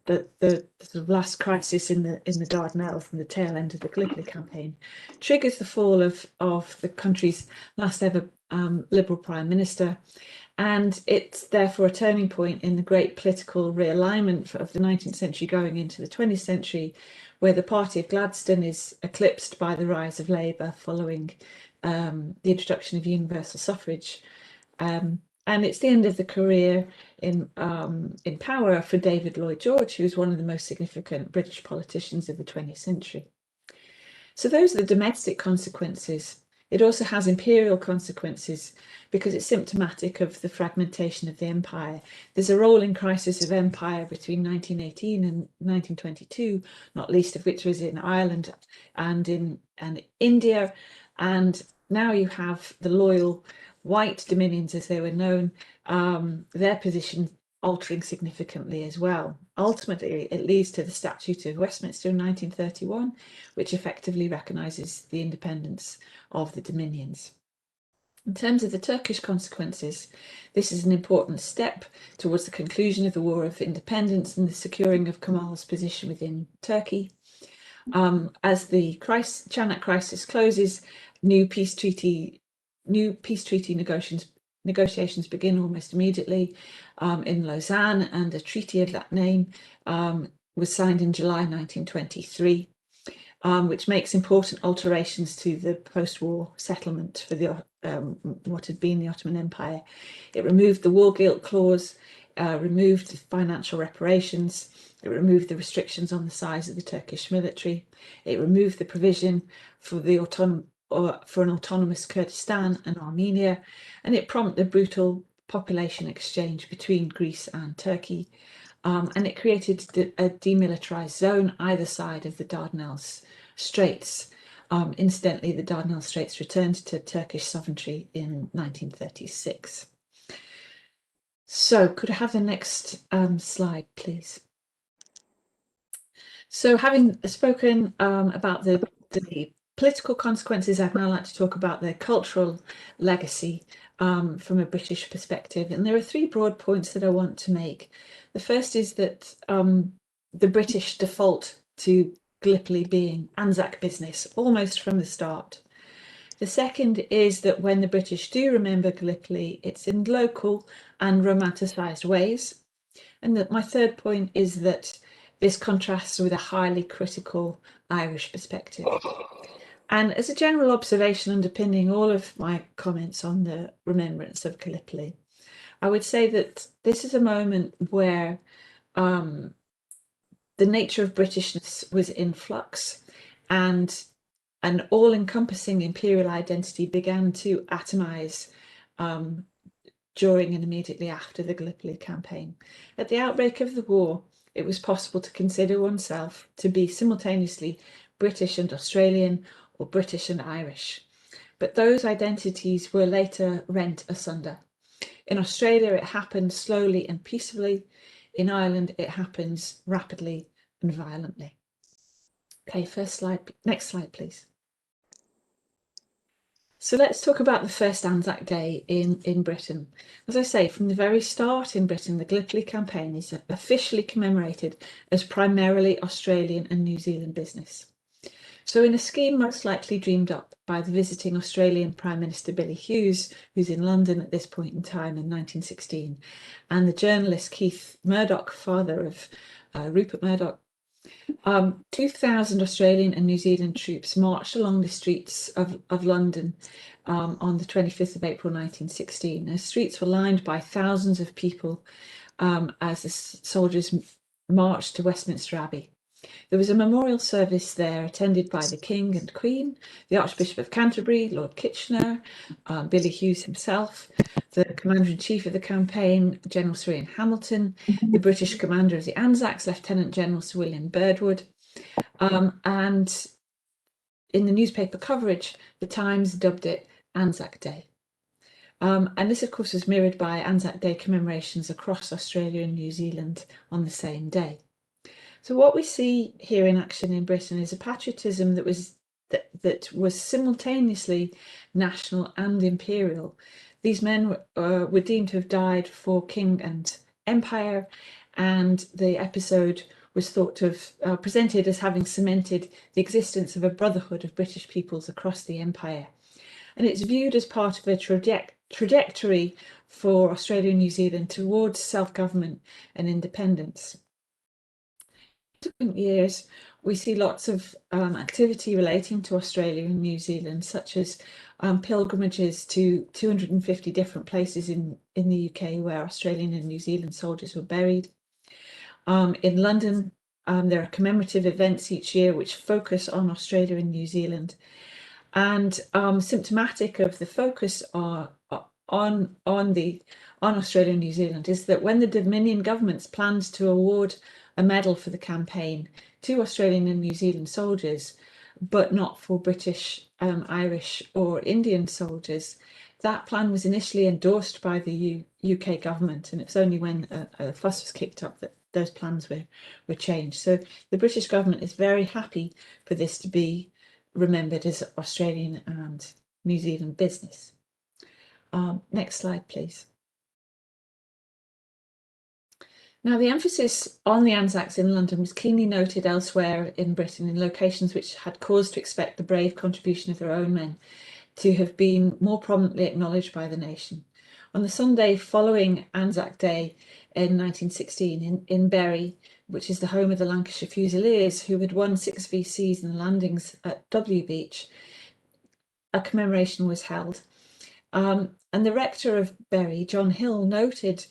last crisis in the Dardanelles from the tail end of the Gallipoli campaign, triggers the fall of the country's last ever Liberal Prime Minister. And it's therefore a turning point in the great political realignment of the 19th century going into the 20th century, where the party of Gladstone is eclipsed by the rise of Labour following the introduction of universal suffrage. And it's the end of the career in power for David Lloyd George, who was one of the most significant British politicians of the 20th century. So those are the domestic consequences. It also has imperial consequences because it's symptomatic of the fragmentation of the empire. There's a rolling crisis of empire between 1918 and 1922, not least of which was in Ireland and in India. And now you have the loyal white dominions, as they were known, their position altering significantly as well. Ultimately, it leads to the Statute of Westminster in 1931, which effectively recognises the independence of the dominions. In terms of the Turkish consequences, this is an important step towards the conclusion of the War of Independence and the securing of Kemal's position within Turkey. As the Çanak crisis closes, new peace treaty negotiations begin almost immediately in Lausanne, and a treaty of that name was signed in July 1923, which makes important alterations to the post-war settlement for the what had been the Ottoman Empire. It removed the war guilt clause, removed financial reparations, it removed the restrictions on the size of the Turkish military, it removed the provision for the for an autonomous Kurdistan and Armenia, and it prompted a brutal population exchange between Greece and Turkey, and it created a demilitarized zone either side of the Dardanelles Straits. Incidentally, the Dardanelles Straits returned to Turkish sovereignty in 1936. So could I have the next slide, please? So having spoken about the political consequences, I'd now like to talk about the cultural legacy from a British perspective. And there are three broad points that I want to make. The first is that the British default to Gallipoli being Anzac business almost from the start. The second is that when the British do remember Gallipoli, it's in local and romanticised ways. And that my third point is that this contrasts with a highly critical Irish perspective. And as a general observation underpinning all of my comments on the remembrance of Gallipoli, I would say that this is a moment where the nature of Britishness was in flux, and an all-encompassing imperial identity began to atomize during and immediately after the Gallipoli campaign. At the outbreak of the war, it was possible to consider oneself to be simultaneously British and Australian, or British and Irish. But those identities were later rent asunder. In Australia, it happened slowly and peacefully. In Ireland, it happens rapidly and violently. Okay, first slide, next slide, please. So let's talk about the first Anzac Day in Britain. As I say, from the very start in Britain, the Gallipoli campaign is officially commemorated as primarily Australian and New Zealand business. So in a scheme most likely dreamed up by the visiting Australian Prime Minister Billy Hughes, who's in London at this point in time in 1916, and the journalist Keith Murdoch, father of Rupert Murdoch, 2,000 Australian and New Zealand troops marched along the streets of London on the 25th of April 1916. The streets were lined by thousands of people as the soldiers marched to Westminster Abbey. There was a memorial service there attended by the King and Queen, the Archbishop of Canterbury, Lord Kitchener, Billy Hughes himself, the Commander-in-Chief of the campaign, General Sir Ian Hamilton, the British commander of the Anzacs, Lieutenant General Sir William Birdwood, and in the newspaper coverage, the Times dubbed it Anzac Day. And this, of course, was mirrored by Anzac Day commemorations across Australia and New Zealand on the same day. So what we see here in action in Britain is a patriotism that was simultaneously national and imperial. These men were deemed to have died for king and empire, and the episode was thought to have presented as having cemented the existence of a brotherhood of British peoples across the empire. And it's viewed as part of a trajectory for Australia and New Zealand towards self-government and independence. In subsequent years, we see lots of activity relating to Australia and New Zealand, such as pilgrimages to 250 different places in the UK where Australian and New Zealand soldiers were buried. In London, there are commemorative events each year which focus on Australia and New Zealand. And symptomatic of the focus on Australia and New Zealand is that when the Dominion governments planned to award a medal for the campaign to Australian and New Zealand soldiers, but not for British, Irish or Indian soldiers, that plan was initially endorsed by the UK government, and it's only when a fuss was kicked up that those plans were changed. So the British government is very happy for this to be remembered as Australian and New Zealand business. Next slide, please. Now, the emphasis on the Anzacs in London was keenly noted elsewhere in Britain in locations which had cause to expect the brave contribution of their own men to have been more prominently acknowledged by the nation. On the Sunday following Anzac Day in 1916 in Bury, which is the home of the Lancashire Fusiliers, who had won 6 VCs in the landings at W Beach, a commemoration was held. And the rector of Bury, John Hill, noted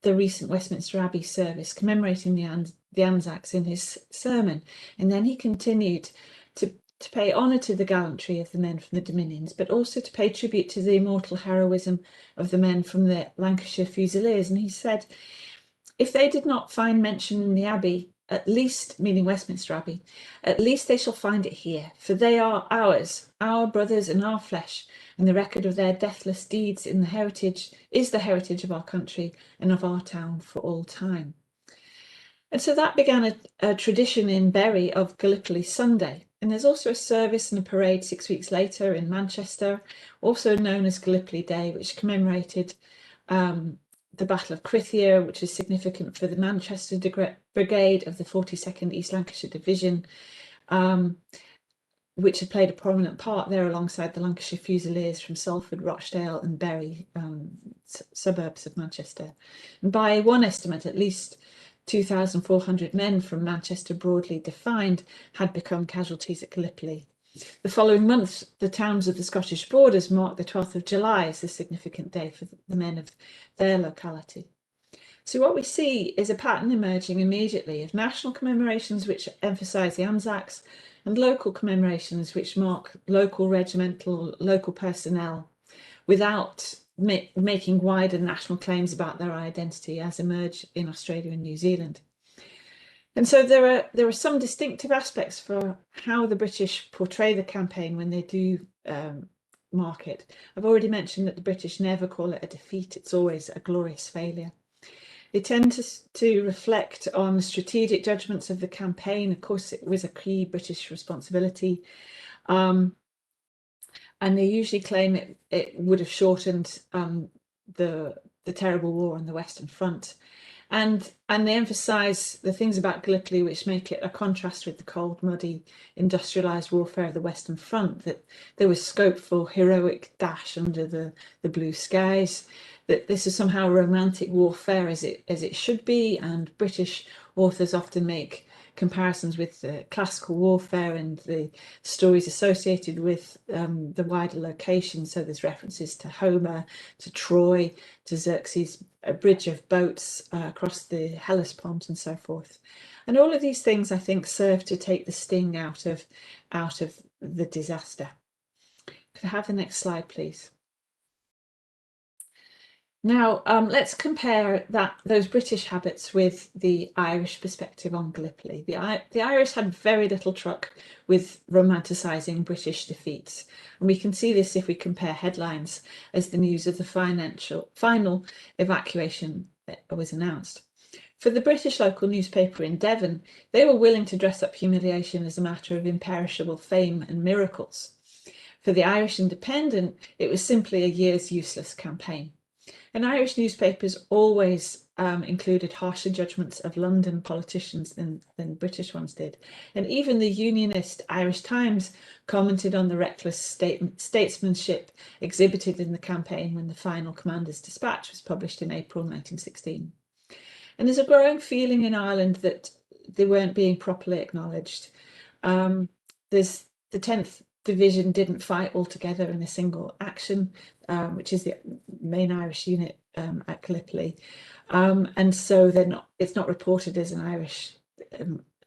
the recent Westminster Abbey service commemorating the Anzacs in his sermon. And then he continued to to pay honour to the gallantry of the men from the Dominions, but also to pay tribute to the immortal heroism of the men from the Lancashire Fusiliers. And he said, if they did not find mention in the Abbey, at least, meaning Westminster Abbey, at least they shall find it here, for they are ours, our brothers and our flesh, and the record of their deathless deeds in the heritage is the heritage of our country and of our town for all time. And so that began a tradition in Bury of Gallipoli Sunday. And there's also a service and a parade 6 weeks later in Manchester, also known as Gallipoli Day, which commemorated the Battle of Krithia, which is significant for the Manchester Brigade of the 42nd East Lancashire Division, which had played a prominent part there alongside the Lancashire Fusiliers from Salford, Rochdale and Bury, suburbs of Manchester. And by one estimate, at least 2,400 men from Manchester, broadly defined, had become casualties at Gallipoli. The following month, the towns of the Scottish borders marked the 12th of July as a significant day for the men of their locality. So what we see is a pattern emerging immediately of national commemorations which emphasise the Anzacs and local commemorations which mark local regimental, local personnel without making wider national claims about their identity as emerge in Australia and New Zealand. And so there are some distinctive aspects for how the British portray the campaign when they do mark it. I've already mentioned that the British never call it a defeat, it's always a glorious failure. They tend to reflect on strategic judgments of the campaign. Of course, it was a key British responsibility. And they usually claim it would have shortened the terrible war on the Western Front. And they emphasise the things about Gallipoli which make it a contrast with the cold, muddy, industrialised warfare of the Western Front, that there was scope for heroic dash under the blue skies, that this is somehow romantic warfare as it should be, and British authors often make comparisons with the classical warfare and the stories associated with the wider location. So there's references to Homer, to Troy, to Xerxes' bridge of boats across the Hellespont and so forth. And all of these things, I think, serve to take the sting out of the disaster. Could I have the next slide, please? Now, let's compare those British habits with the Irish perspective on Gallipoli. The Irish had very little truck with romanticising British defeats. And we can see this if we compare headlines as the news of the final evacuation was announced. For the British local newspaper in Devon, they were willing to dress up humiliation as a matter of imperishable fame and miracles. For the Irish Independent, it was simply a year's useless campaign. And Irish newspapers always included harsher judgments of London politicians than British ones did. And even the unionist Irish Times commented on the reckless statesmanship exhibited in the campaign when the final commander's dispatch was published in April 1916. And there's a growing feeling in Ireland that they weren't being properly acknowledged. There's the 10th Division didn't fight altogether in a single action, which is the main Irish unit at Gallipoli, and so it's not reported as an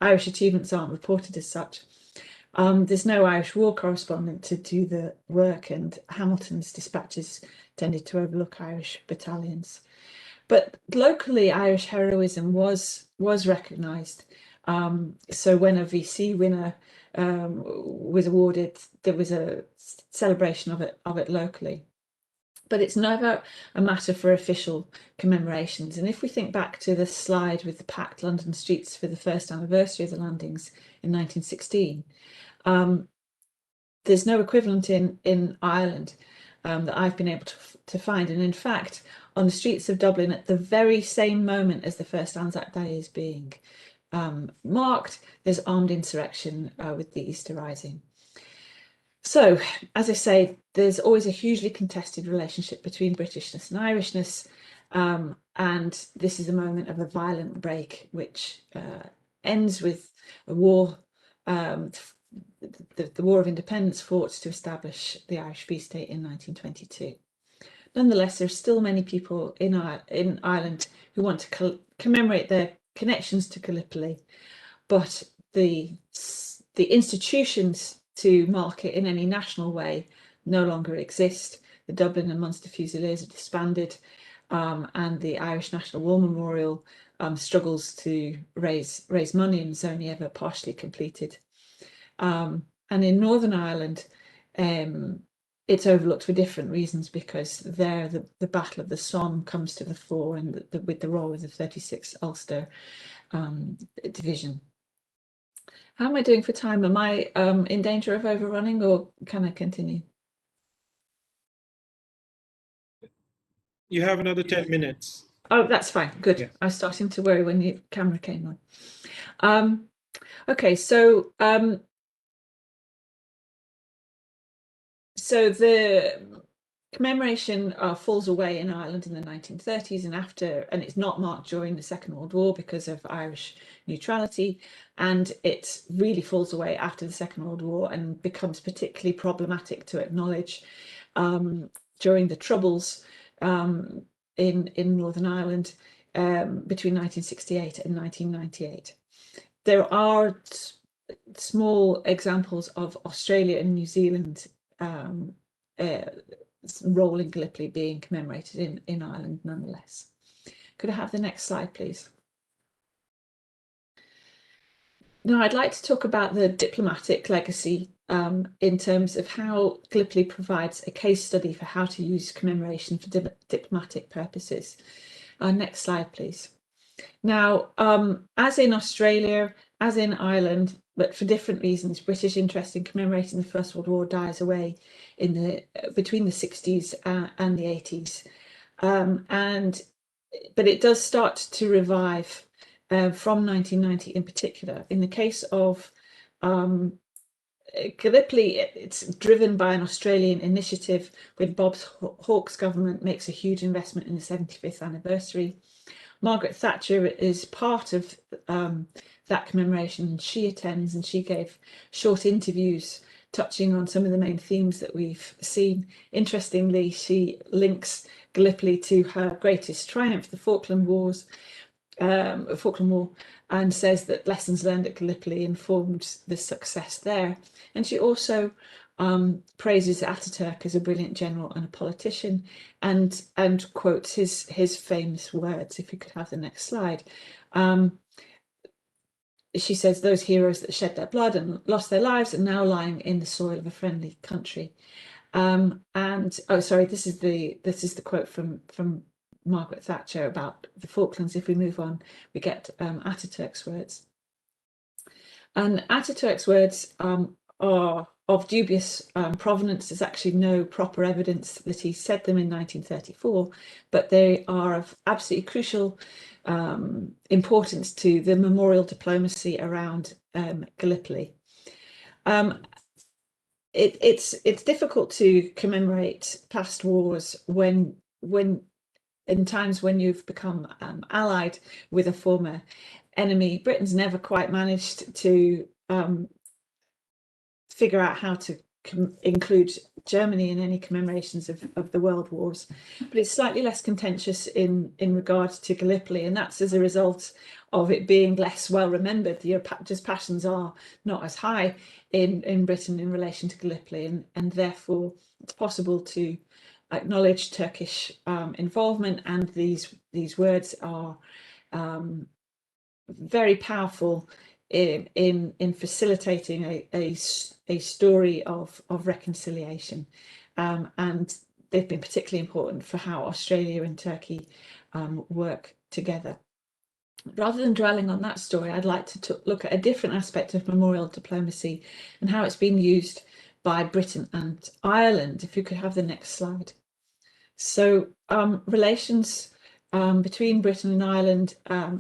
Irish achievements aren't reported as such. There's no Irish war correspondent to do the work, and Hamilton's dispatches tended to overlook Irish battalions. But locally, Irish heroism was recognised. So when a VC winner was awarded, there was a celebration of it locally. But it's never a matter for official commemorations. And if we think back to the slide with the packed London streets for the first anniversary of the landings in 1916, there's no equivalent in Ireland that I've been able to find. And in fact, on the streets of Dublin at the very same moment as the first Anzac Day is being marked, there's armed insurrection with the Easter Rising. So, as I say, there's always a hugely contested relationship between Britishness and Irishness, and this is a moment of a violent break, which ends with a war, the War of Independence fought to establish the Irish Free State in 1922. Nonetheless, there are still many people in Ireland who want to commemorate their connections to Gallipoli, but the institutions to mark it in any national way no longer exist. The Dublin and Munster Fusiliers are disbanded, and the Irish National War Memorial struggles to raise money and is only ever partially completed. And in Northern Ireland, it's overlooked for different reasons, because there the Battle of the Somme comes to the fore, and with the role of the 36th Ulster Division. How am I doing for time? Am I in danger of overrunning, or can I continue? You have another 10 minutes. Oh, that's fine. Good. Yeah. I was starting to worry when the camera came on. Okay, so the commemoration falls away in Ireland in the 1930s and it's not marked during the Second World War because of Irish neutrality, and it really falls away after the Second World War and becomes particularly problematic to acknowledge during the Troubles in Northern Ireland between 1968 and 1998. There are small examples of Australia and New Zealand role in Gallipoli being commemorated in Ireland nonetheless. Could I have the next slide, please? Now, I'd like to talk about the diplomatic legacy in terms of how Gallipoli provides a case study for how to use commemoration for diplomatic purposes. Next slide, please. Now, as in Australia, as in Ireland, but for different reasons, British interest in commemorating the First World War dies away in between the 60s and the 80s. But it does start to revive from 1990 in particular. In the case of Gallipoli, it's driven by an Australian initiative when Bob Hawke's government makes a huge investment in the 75th anniversary. Margaret Thatcher is part of that commemoration. She attends, and she gave short interviews touching on some of the main themes that we've seen. Interestingly, she links Gallipoli to her greatest triumph, the Falkland War, and says that lessons learned at Gallipoli informed the success there. And she also praises Ataturk as a brilliant general and a politician, and quotes his famous words. If you could have the next slide. She says, "Those heroes that shed their blood and lost their lives are now lying in the soil of a friendly country." And oh, sorry, this is the quote from Margaret Thatcher about the Falklands. If we move on, we get Ataturk's words. And Ataturk's words are of dubious provenance. There's actually no proper evidence that he said them in 1934, but they are of absolutely crucial importance to the memorial diplomacy around Gallipoli. It's difficult to commemorate past wars when in times when you've become allied with a former enemy. Britain's never quite managed to figure out how to include Germany in any commemorations of the world wars, but it's slightly less contentious in regards to Gallipoli, and that's as a result of it being less well remembered. The just passions are not as high in Britain in relation to Gallipoli, and therefore it's possible to acknowledge Turkish involvement, and these words are very powerful in facilitating a story of reconciliation, and they've been particularly important for how Australia and Turkey work together. Rather than dwelling on that story, I'd like to look at a different aspect of memorial diplomacy and how it's been used by Britain and Ireland. If you could have the next slide. So relations between Britain and Ireland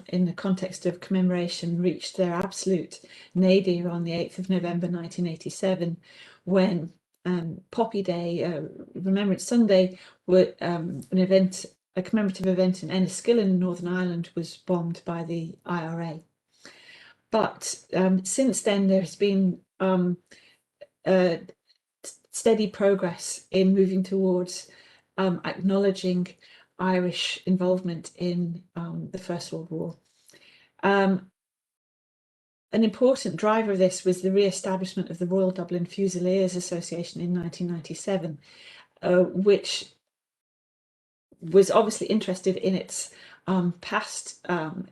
in the context of commemoration reached their absolute nadir on the 8th of November 1987, when Poppy Day, Remembrance Sunday, a commemorative event in Enniskillen, Northern Ireland, was bombed by the IRA. But since then, there has been steady progress in moving towards acknowledging Irish involvement in the First World War. an important driver of this was the re-establishment of the Royal Dublin Fusiliers Association in 1997, which was obviously interested in its past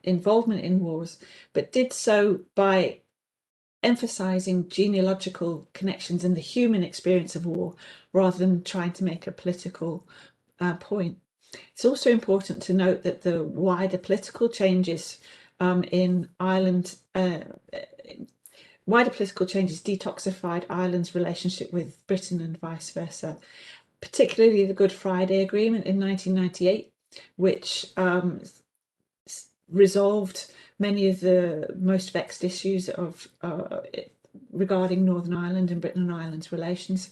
involvement in wars, but did so by emphasizing genealogical connections and the human experience of war rather than trying to make a political point. It's also important to note that the wider political changes in Ireland, detoxified Ireland's relationship with Britain and vice versa, particularly the Good Friday Agreement in 1998, which resolved many of the most vexed issues of regarding Northern Ireland and Britain and Ireland's relations.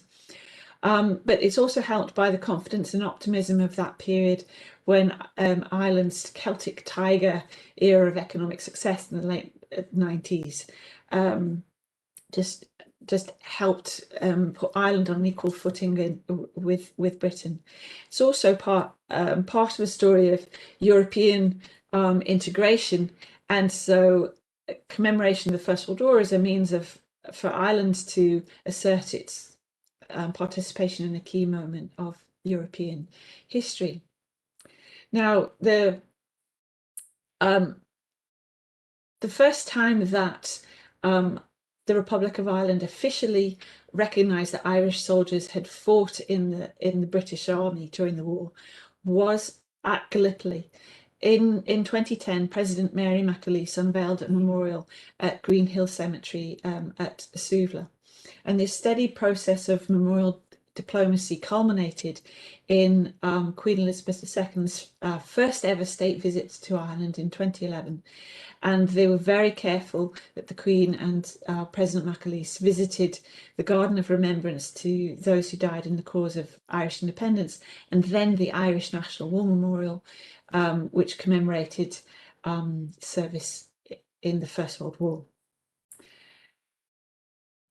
But it's also helped by the confidence and optimism of that period when Ireland's Celtic Tiger era of economic success in the late 90s just helped put Ireland on an equal footing with Britain. It's also part of a story of European integration, and so commemoration of the First World War is a means for Ireland to assert its participation in a key moment of European history. Now, the first time that the Republic of Ireland officially recognised that Irish soldiers had fought in the British Army during the war was at Gallipoli. In 2010, President Mary McAleese unveiled a memorial at Green Hill Cemetery at Suvla. And this steady process of memorial diplomacy culminated in Queen Elizabeth II's first ever state visit to Ireland in 2011. And they were very careful that the Queen and President McAleese visited the Garden of Remembrance to those who died in the cause of Irish independence, and then the Irish National War Memorial, which commemorated service in the First World War.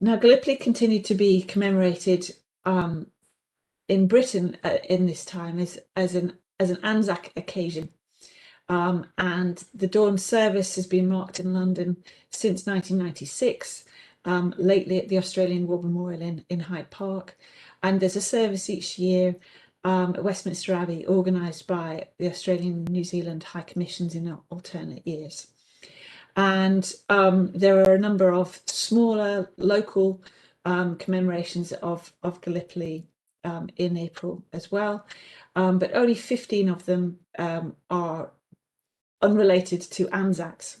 Now, Gallipoli continued to be commemorated in Britain in this time as an Anzac occasion. And the dawn service has been marked in London since 1996, lately at the Australian War Memorial in Hyde Park. And there's a service each year at Westminster Abbey organised by the Australian and New Zealand High Commissions in alternate years. And there are a number of smaller local commemorations of Gallipoli in April as well, but only 15 of them are unrelated to Anzacs.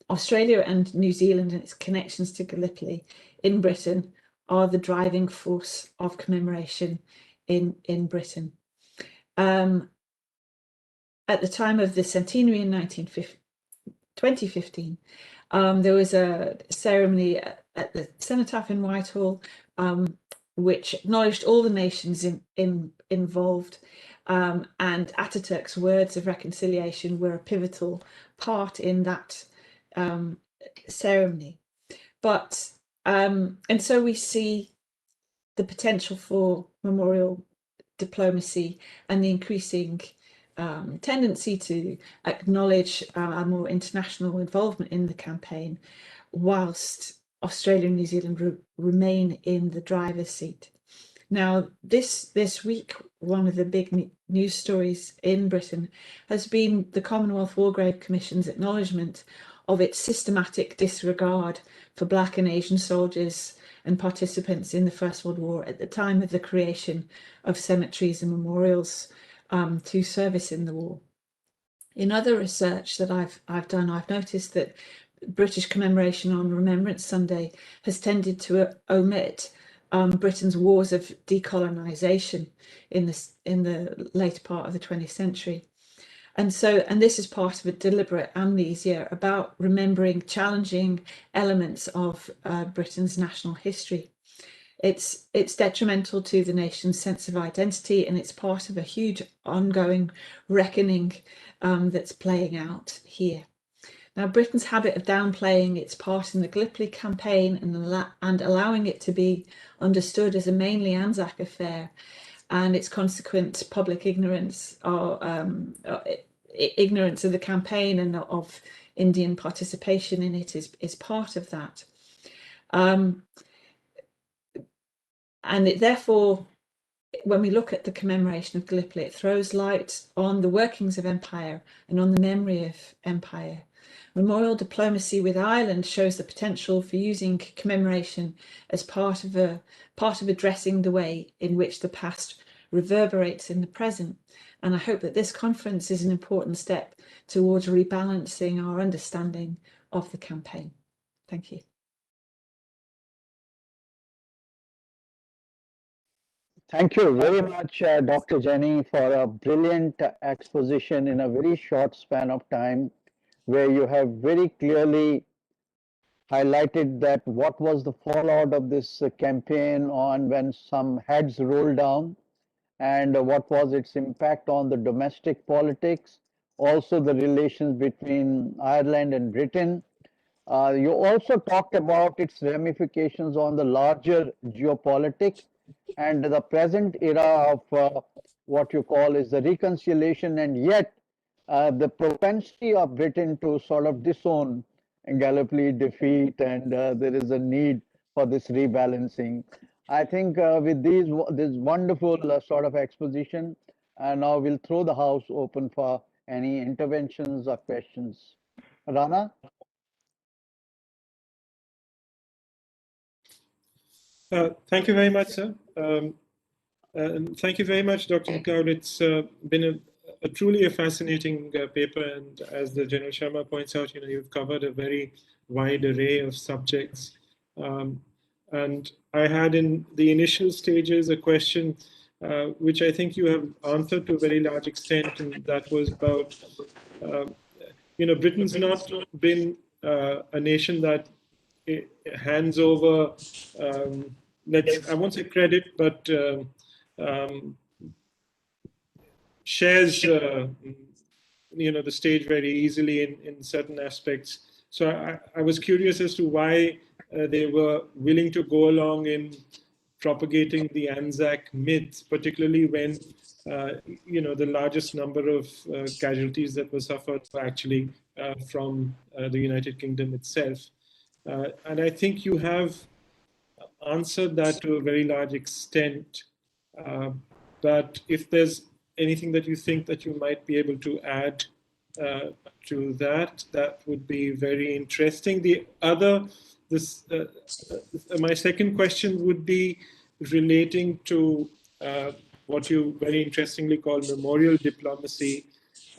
Australia and New Zealand and its connections to Gallipoli in Britain are the driving force of commemoration in Britain. At the time of the centenary in 2015, there was a ceremony at the Cenotaph in Whitehall, which acknowledged all the nations involved, and Ataturk's words of reconciliation were a pivotal part in that ceremony. But and so we see the potential for memorial diplomacy and the increasing tendency to acknowledge a more international involvement in the campaign, whilst Australia and New Zealand remain in the driver's seat. Now, this week, one of the big news stories in Britain has been the Commonwealth War Grave Commission's acknowledgement of its systematic disregard for Black and Asian soldiers and participants in the First World War at the time of the creation of cemeteries and memorials to service in the war. In other research that I've done, I've noticed that British commemoration on Remembrance Sunday has tended to omit Britain's wars of decolonisation in the later part of the 20th century. And this is part of a deliberate amnesia about remembering challenging elements of Britain's national history. It's detrimental to the nation's sense of identity, and it's part of a huge ongoing reckoning that's playing out here. Now, Britain's habit of downplaying its part in the Gallipoli campaign and allowing it to be understood as a mainly Anzac affair, and its consequent public ignorance ignorance of the campaign and of Indian participation in it is part of that. And it therefore, when we look at the commemoration of Gallipoli, it throws light on the workings of empire and on the memory of empire. Memorial diplomacy with Ireland shows the potential for using commemoration as part of addressing the way in which the past reverberates in the present. And I hope that this conference is an important step towards rebalancing our understanding of the campaign. Thank you. Thank you very much, Dr. Jenny, for a brilliant exposition in a very short span of time, where you have very clearly highlighted that what was the fallout of this campaign on when some heads rolled down, and what was its impact on the domestic politics, also the relations between Ireland and Britain. You also talked about its ramifications on the larger geopolitics and the present era of what you call is the reconciliation, and yet the propensity of Britain to sort of disown Gallipoli defeat, and there is a need for this rebalancing. I think with this wonderful sort of exposition, now we'll throw the house open for any interventions or questions. Rana? Thank you very much, sir. And thank you very much, Dr. McLeod. It's been a truly fascinating paper, and as the General Sharma points out, you've covered a very wide array of subjects. And I had in the initial stages a question which I think you have answered to a very large extent, and that was about, Britain's not been a nation that hands over, I won't say credit, but shares the stage very easily in certain aspects. So I was curious as to why they were willing to go along in propagating the Anzac myth, particularly when the largest number of casualties that were suffered were actually from the United Kingdom itself. And I think you have answered that to a very large extent. But if there's anything that you think that you might be able to add to that, that would be very interesting. My second question would be relating to what you very interestingly call memorial diplomacy.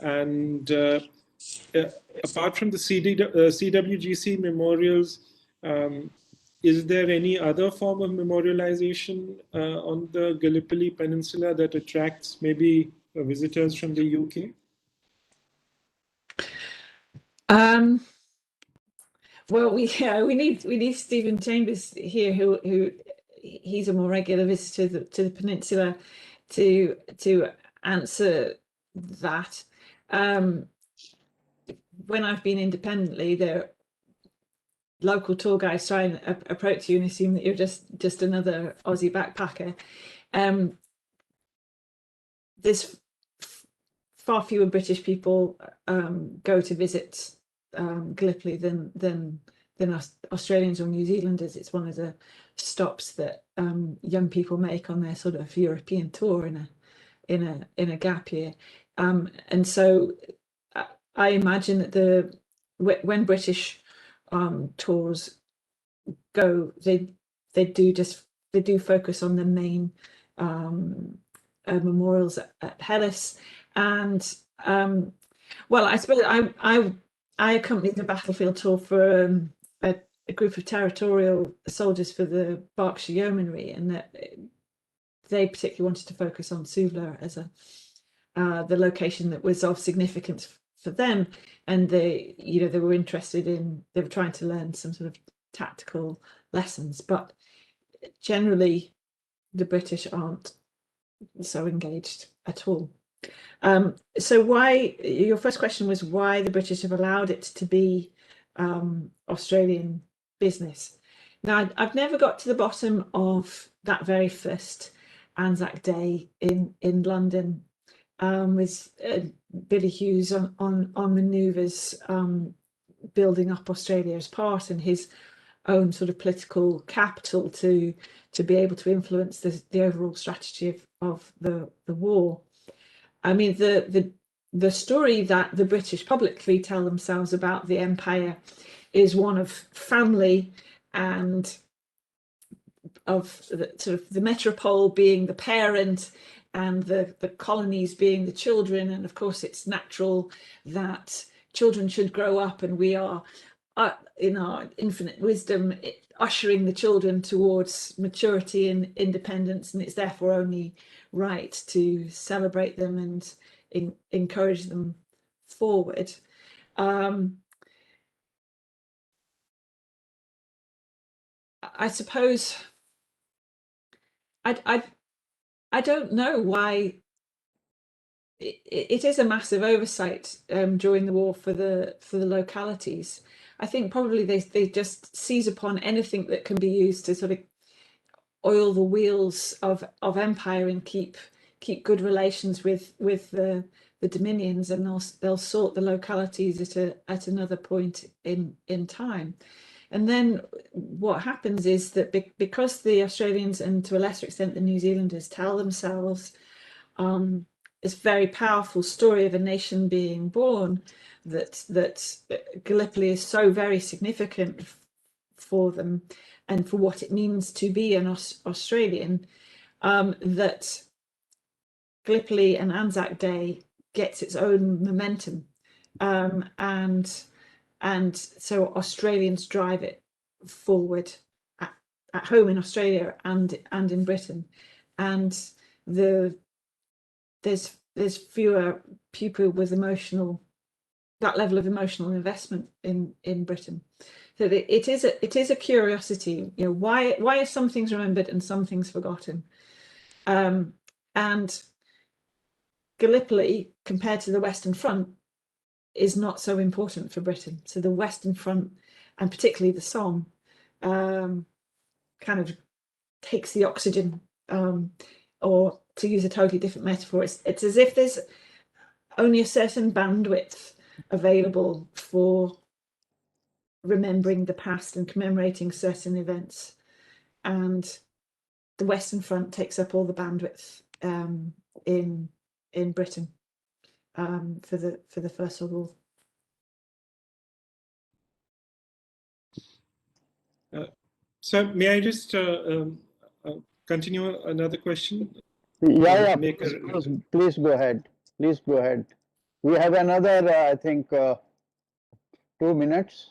And apart from the CWGC memorials, is there any other form of memorialization on the Gallipoli Peninsula that attracts maybe visitors from the UK? Well, we need Stephen Chambers here, who he's a more regular visitor to the peninsula to answer that. When I've been independently, there local tour guides try and approach you and assume that you're just another Aussie backpacker. There's far fewer British people go to visit Gallipoli than Australians or New Zealanders. It's one of the stops that young people make on their sort of European tour in a gap year, and so I imagine that when British tours go, they do focus on the main memorials at Hellas, and well, I suppose I accompanied the battlefield tour for a group of territorial soldiers for the Berkshire Yeomanry, and that they particularly wanted to focus on Suvla as the location that was of significance for them, and they were interested in, they were trying to learn some sort of tactical lessons, but generally the British aren't so engaged at all. So why, your first question was why the British have allowed it to be Australian business. Now, I've never got to the bottom of that very first Anzac Day in London. with Billy Hughes on manoeuvres building up Australia's part and his own sort of political capital to be able to influence the overall strategy of the war. I mean, the story that the British publicly tell themselves about the empire is one of family and of the metropole being the parent and the colonies being the children. And of course, it's natural that children should grow up, and we are, in our infinite wisdom, ushering the children towards maturity and independence, and it's therefore only right to celebrate them and encourage them forward. I suppose I don't know why it is a massive oversight during the war for the localities. I think probably they just seize upon anything that can be used to sort of oil the wheels of empire and keep good relations with the dominions, and they'll sort the localities at another point in time. And then what happens is that because the Australians and to a lesser extent the New Zealanders tell themselves this very powerful story of a nation being born, that Gallipoli is so very significant for them and for what it means to be an Australian, that Gallipoli and Anzac Day gets its own momentum, and so Australians drive it forward at home in Australia and in Britain, and there's fewer people with that level of emotional investment in Britain. So it is a curiosity, you know, why are some things remembered and some things forgotten, and Gallipoli compared to the Western Front is not so important for Britain. So the Western Front, and particularly the Somme, kind of takes the oxygen, or to use a totally different metaphor, it's as if there's only a certain bandwidth available for remembering the past and commemorating certain events, and the Western Front takes up all the bandwidth in Britain for the First World War. So may I just continue another question? Yeah, please go ahead. Please go ahead. We have another, I think, 2 minutes.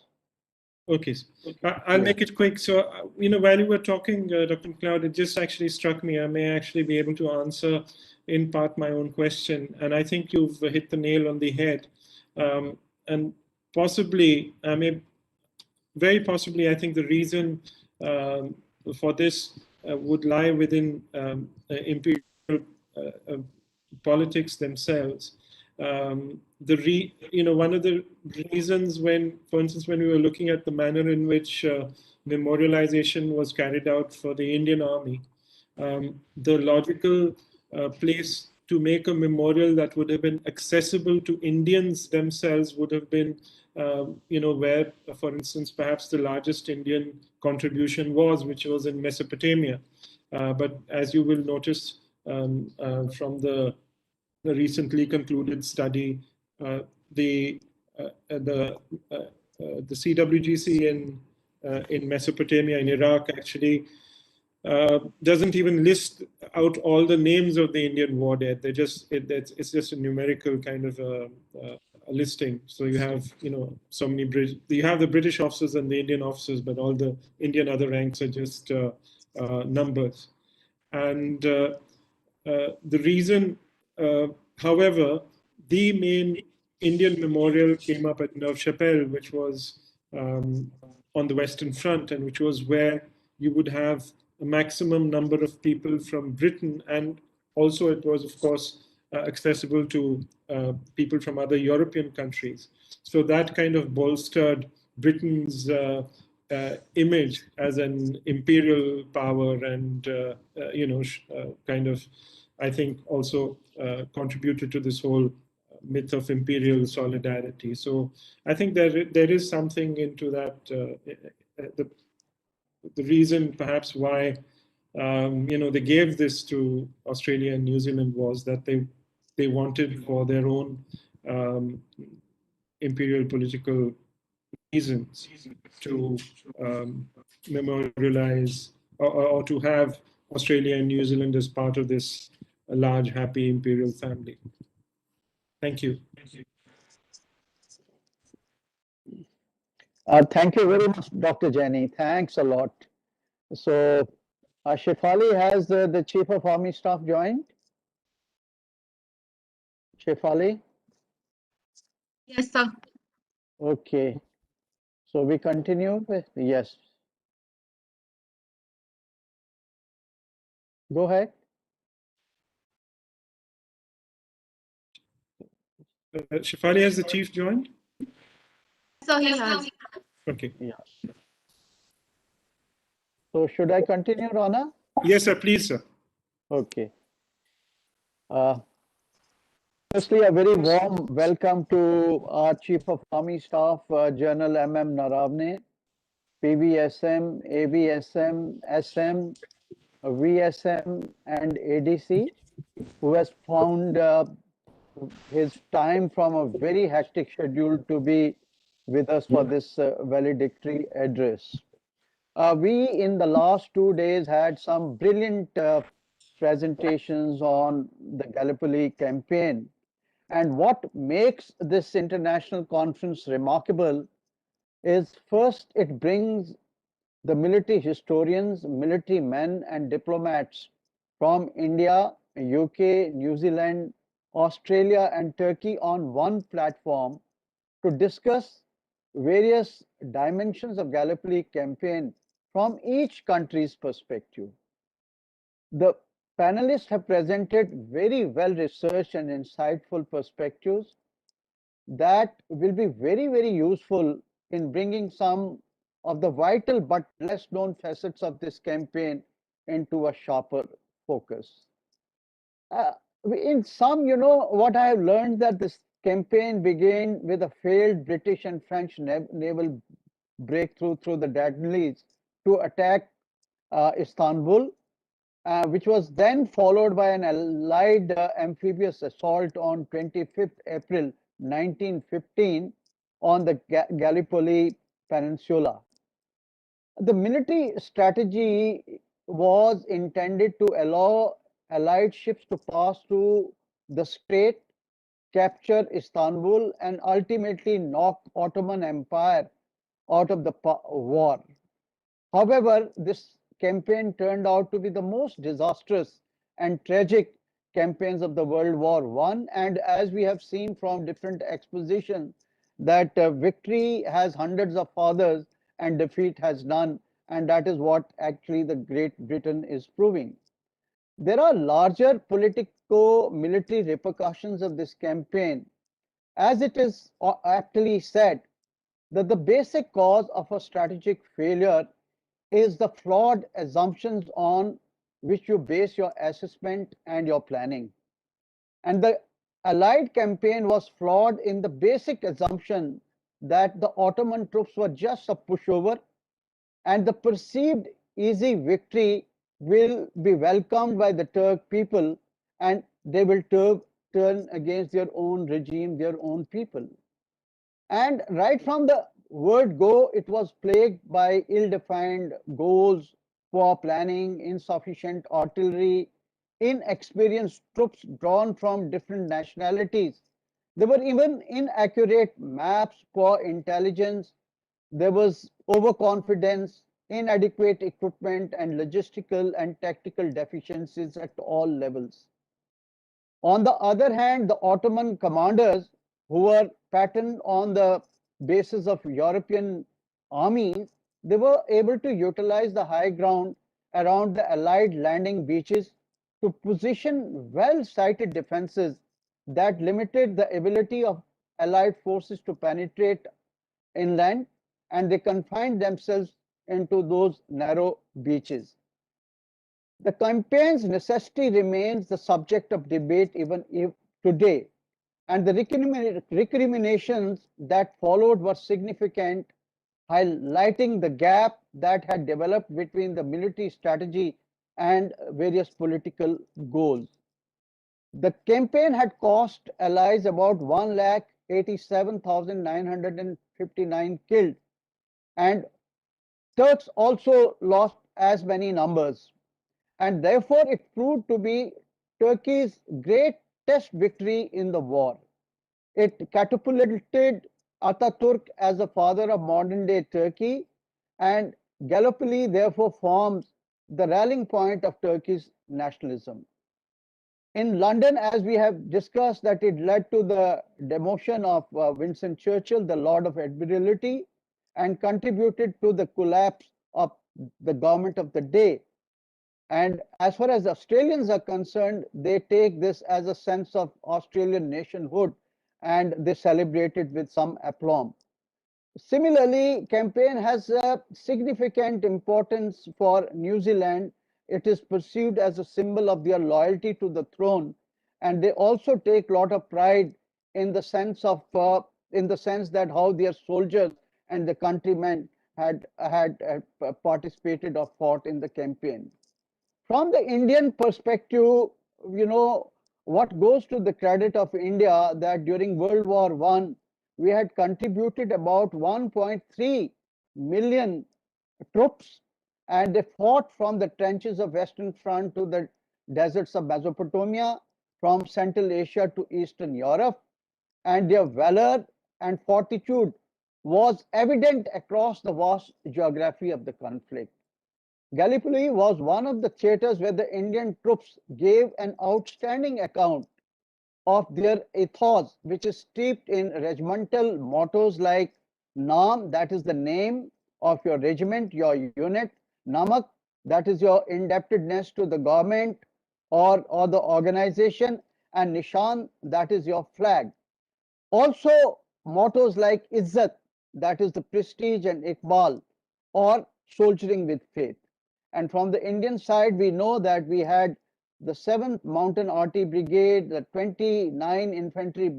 Okay, I'll make it quick. So, you know, while you were talking, Dr. McLeod, it just actually struck me, I may actually be able to answer in part my own question. And I think you've hit the nail on the head. And possibly, very possibly, I think the reason for this would lie within imperial politics themselves. One of the reasons for instance, when we were looking at the manner in which memorialization was carried out for the Indian Army, the logical place to make a memorial that would have been accessible to Indians themselves would have been, where, for instance, perhaps the largest Indian contribution was, which was in Mesopotamia. But as you will notice from the recently concluded study, the CWGC in Mesopotamia, in Iraq, actually doesn't even list out all the names of the Indian war dead. It's just a numerical kind of a listing. So you have, so many you have the British officers and the Indian officers, but all the Indian other ranks are just numbers. And the reason, however, the main Indian memorial came up at Neuve-Chapelle, which was on the Western Front, and which was where you would have a maximum number of people from Britain, and also it was, of course, accessible to people from other European countries. So that kind of bolstered Britain's image as an imperial power, and kind of I think also contributed to this whole myth of imperial solidarity. So I think there is something into that. The reason perhaps why they gave this to Australia and New Zealand was that they wanted for their own imperial political reasons to memorialize or to have Australia and New Zealand as part of this large, happy imperial family. Thank you. Thank you very much, Dr. Jenny. Thanks a lot. So, Shefali, has the Chief of Army Staff joined? Shefali? Yes, sir. Okay. So we continue with, yes. Go ahead. Shefali, has the chief joined? So he has. Okay. Yeah. So should I continue, Rana? Yes, sir. Please, sir. Okay. Firstly, a very warm welcome to our Chief of Army Staff, General M.M. Naravne, PVSM, AVSM, SM, VSM, and ADC, who has found his time from a very hectic schedule to be with us for this valedictory address. We, in the last 2 days, had some brilliant presentations on the Gallipoli campaign. And what makes this international conference remarkable is, first, it brings the military historians, military men and diplomats from India, UK, New Zealand, Australia and Turkey on one platform to discuss various dimensions of Gallipoli campaign from each country's perspective. The panelists have presented very well researched and insightful perspectives that will be very, very useful in bringing some of the vital but less known facets of this campaign into a sharper focus. In some, what I have learned that this campaign began with a failed British and French naval breakthrough through the Dardanelles to attack Istanbul, which was then followed by an Allied amphibious assault on 25th April 1915 on the Gallipoli Peninsula. The military strategy was intended to allow Allied ships to pass through the strait, capture Istanbul, and ultimately knock Ottoman Empire out of the war. However, this campaign turned out to be the most disastrous and tragic campaigns of the World War I. And as we have seen from different expositions, that victory has hundreds of fathers and defeat has none. And that is what actually the Great Britain is proving. There are larger politico-military repercussions of this campaign, as it is actually said that the basic cause of a strategic failure is the flawed assumptions on which you base your assessment and your planning. And the Allied campaign was flawed in the basic assumption that the Ottoman troops were just a pushover and the perceived easy victory will be welcomed by the Turk people and they will turn against their own regime, their own people. And right from the word go, it was plagued by ill-defined goals, poor planning, insufficient artillery, inexperienced troops drawn from different nationalities. There were even inaccurate maps, poor intelligence. There was overconfidence, inadequate equipment, and logistical and tactical deficiencies at all levels. On the other hand, the Ottoman commanders, who were patterned on the basis of European armies, they were able to utilize the high ground around the Allied landing beaches to position well-sited defenses that limited the ability of Allied forces to penetrate inland, and they confined themselves into those narrow beaches. The campaign's necessity remains the subject of debate even today, and the recriminations that followed were significant, highlighting the gap that had developed between the military strategy and various political goals. The campaign had cost allies about 1,87,959 killed, and Turks also lost as many numbers, and therefore it proved to be Turkey's greatest victory in the war. It catapulted Ataturk as the father of modern day Turkey, and Gallipoli therefore forms the rallying point of Turkey's nationalism. In London, as we have discussed, that it led to the demotion of Winston Churchill, the Lord of Admiralty, and contributed to the collapse of the government of the day. And as far as Australians are concerned, they take this as a sense of Australian nationhood, and they celebrate it with some aplomb. Similarly, campaign has a significant importance for New Zealand. It is perceived as a symbol of their loyalty to the throne, and they also take a lot of pride in the sense of that how their soldiers and the countrymen had participated or fought in the campaign. From the Indian perspective, what goes to the credit of India that during World War I, we had contributed about 1.3 million troops, and they fought from the trenches of Western Front to the deserts of Mesopotamia, from Central Asia to Eastern Europe, and their valor and fortitude was evident across the vast geography of the conflict. Gallipoli was one of the theaters where the Indian troops gave an outstanding account of their ethos, which is steeped in regimental mottos like Naam, that is the name of your regiment, your unit, Namak, that is your indebtedness to the government or the organization, and Nishan, that is your flag. Also, mottos like Izzat, that is the prestige, and Iqbal, or soldiering with faith. And from the Indian side, we know that we had the 7th Mountain Artillery Brigade, the 29 Infantry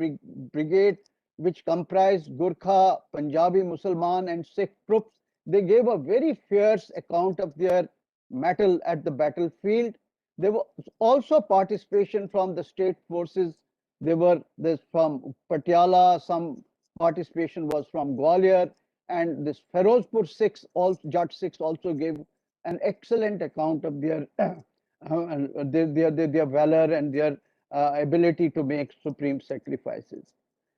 Brigade, which comprised Gurkha, Punjabi, Musalman, and Sikh troops. They gave a very fierce account of their mettle at the battlefield. There was also participation from the state forces. There's from Patiala, some participation was from Gwalior, and this Ferozpur Sikhs, Jat Sikhs also gave an excellent account of their valor and their ability to make supreme sacrifices.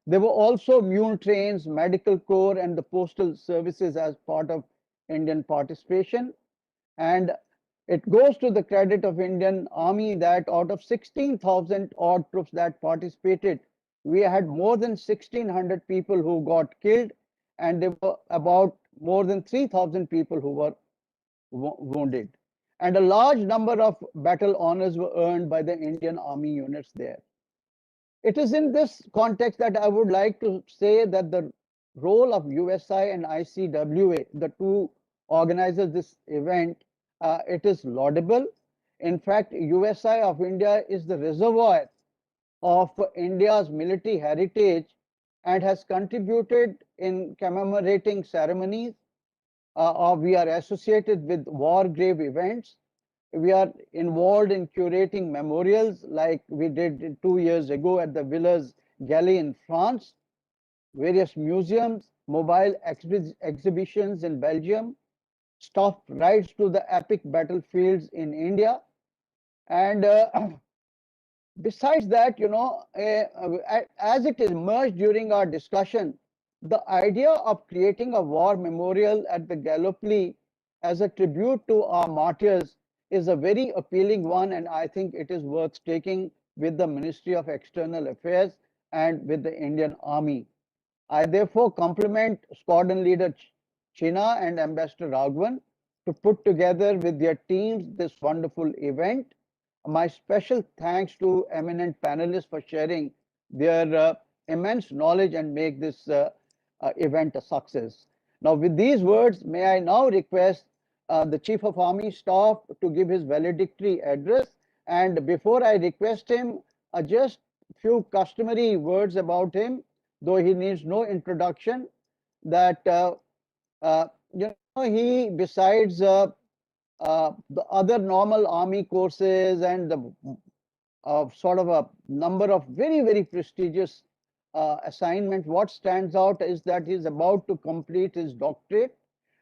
There were also mule trains, medical corps, and the postal services as part of Indian participation. And it goes to the credit of Indian Army that out of 16,000 odd troops that participated, we had more than 1,600 people who got killed, and there were about more than 3,000 people who were wounded. And a large number of battle honors were earned by the Indian Army units there. It is in this context that I would like to say that the role of USI and ICWA, the two organizers this event, it is laudable. In fact, USI of India is the reservoir of India's military heritage and has contributed in commemorating ceremonies. We are associated with war grave events. We are involved in curating memorials like we did 2 years ago at the Villers Gallery in France, various museums, mobile exhibitions in Belgium, staff rides to the epic battlefields in India. And besides that, as it emerged during our discussion, the idea of creating a war memorial at the Gallipoli as a tribute to our martyrs is a very appealing one, and I think it is worth taking with the Ministry of External Affairs and with the Indian Army. I therefore compliment Squadron Leader China and Ambassador Raghavan to put together with their teams this wonderful event. My special thanks to eminent panelists for sharing their immense knowledge and make this event a success. Now, with these words, may I now request the Chief of Army Staff to give his valedictory address. And before I request him, just few customary words about him, though he needs no introduction, that he, besides the other normal army courses and the sort of a number of very, very prestigious assignments, what stands out is that he is about to complete his doctorate,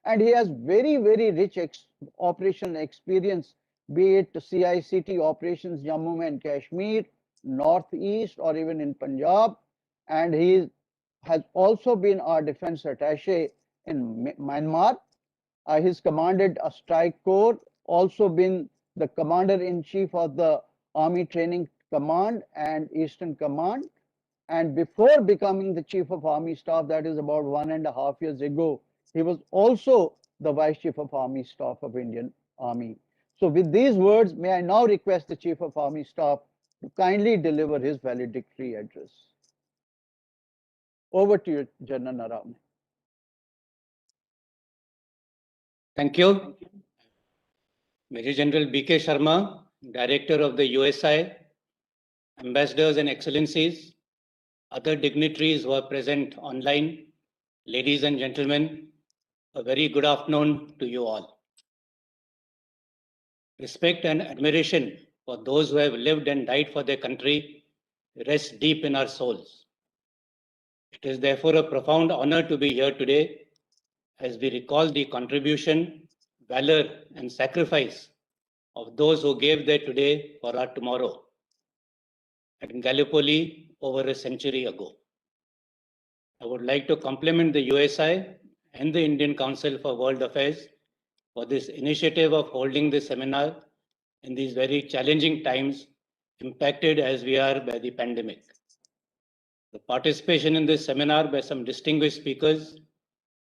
and he has very, very rich operational experience, be it CICT operations Jammu and Kashmir, Northeast, or even in Punjab. And he has also been our defense attaché in Myanmar. He's commanded a strike corps, also been the commander-in-chief of the Army Training Command and Eastern Command. And before becoming the Chief of Army Staff, that is about 1.5 years ago, he was also the Vice Chief of Army Staff of Indian Army. So with these words, may I now request the Chief of Army Staff to kindly deliver his valedictory address. Over to you, General Naravne. Thank you. Major General B.K. Sharma, Director of the USI, Ambassadors and Excellencies, other dignitaries who are present online, ladies and gentlemen, a very good afternoon to you all. Respect and admiration for those who have lived and died for their country rests deep in our souls. It is therefore a profound honor to be here today as we recall the contribution, valor, and sacrifice of those who gave their today for our tomorrow at Gallipoli over a century ago. I would like to compliment the USI and the Indian Council for World Affairs for this initiative of holding this seminar in these very challenging times impacted as we are by the pandemic. The participation in this seminar by some distinguished speakers,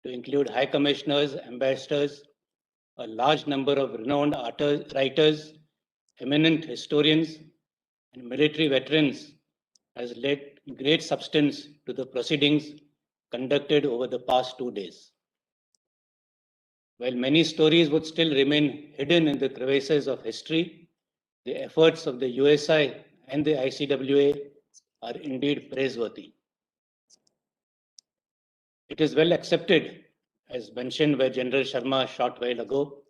to include high commissioners, ambassadors, a large number of renowned writers, eminent historians, and military veterans, has led great substance to the proceedings conducted over the past 2 days. While many stories would still remain hidden in the crevices of history, the efforts of the USI and the ICWA are indeed praiseworthy. It is well accepted, as mentioned by General Sharma a short while ago,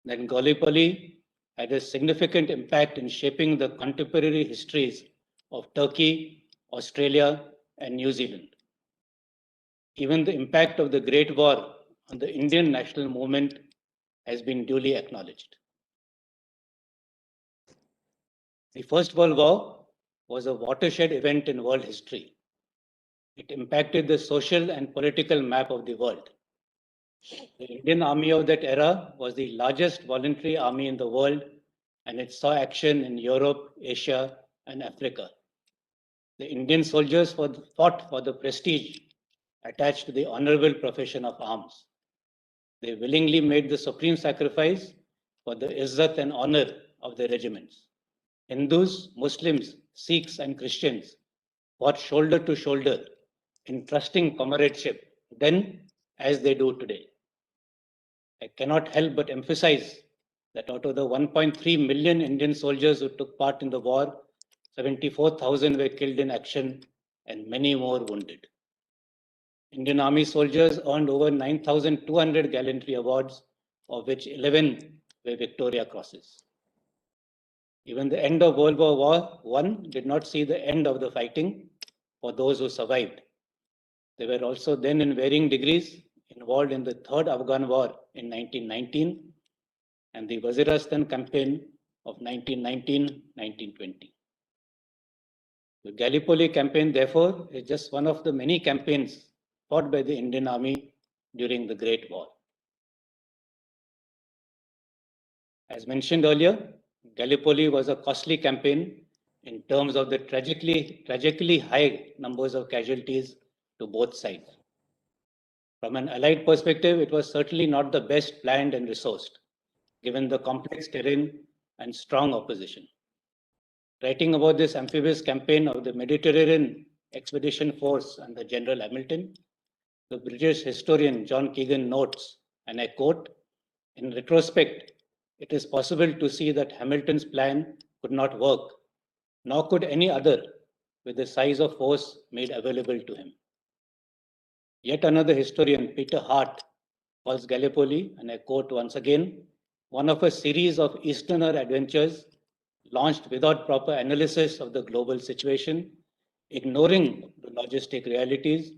that Gallipoli had a significant impact in shaping the contemporary histories of Turkey, Australia, and New Zealand. Even the impact of the Great War on the Indian national movement has been duly acknowledged. The First World War was a watershed event in world history. It impacted the social and political map of the world. The Indian Army of that era was the largest voluntary army in the world, and it saw action in Europe, Asia, and Africa. The Indian soldiers fought for the prestige attached to the honorable profession of arms. They willingly made the supreme sacrifice for the izzat and honor of their regiments. Hindus, Muslims, Sikhs, and Christians fought shoulder to shoulder in trusting comradeship then as they do today. I cannot help but emphasize that out of the 1.3 million Indian soldiers who took part in the war, 74,000 were killed in action and many more wounded. Indian Army soldiers earned over 9,200 gallantry awards, of which 11 were Victoria Crosses. Even the end of World War I did not see the end of the fighting for those who survived. They were also then in varying degrees involved in the Third Afghan War in 1919 and the Waziristan campaign of 1919-1920. The Gallipoli campaign, therefore, is just one of the many campaigns fought by the Indian Army during the Great War. As mentioned earlier, Gallipoli was a costly campaign in terms of the tragically high numbers of casualties to both sides. From an Allied perspective, it was certainly not the best planned and resourced, given the complex terrain and strong opposition. Writing about this amphibious campaign of the Mediterranean Expedition Force under General Hamilton, the British historian John Keegan notes, and I quote, In retrospect, it is possible to see that Hamilton's plan could not work, nor could any other with the size of force made available to him. Yet another historian, Peter Hart, calls Gallipoli, and I quote once again, one of a series of Easterner adventures launched without proper analysis of the global situation, ignoring the logistic realities,